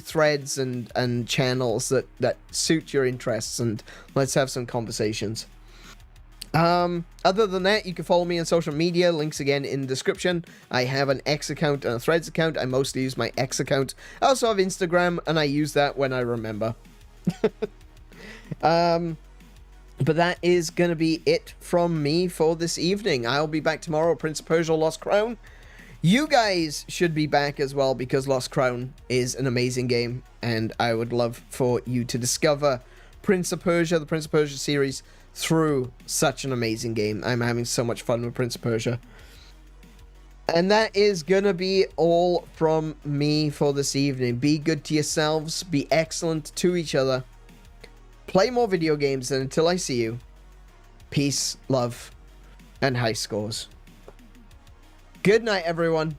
threads and channels that suit your interests, and let's have some conversations. Other than that, you can follow me on social media. Links again in the description. I have an X account and a Threads account. I mostly use my X account. I also have Instagram, and I use that when I remember. But that is going to be it from me for this evening. I'll be back tomorrow, Prince of Persia Lost Crown. You guys should be back as well, because Lost Crown is an amazing game, and I would love for you to discover Prince of Persia, the Prince of Persia series, through such an amazing game. I'm having so much fun with Prince of Persia. And that is gonna be all from me for this evening. Be good to yourselves, be excellent to each other, play more video games, and until I see you, peace, love, and high scores. Good night, everyone.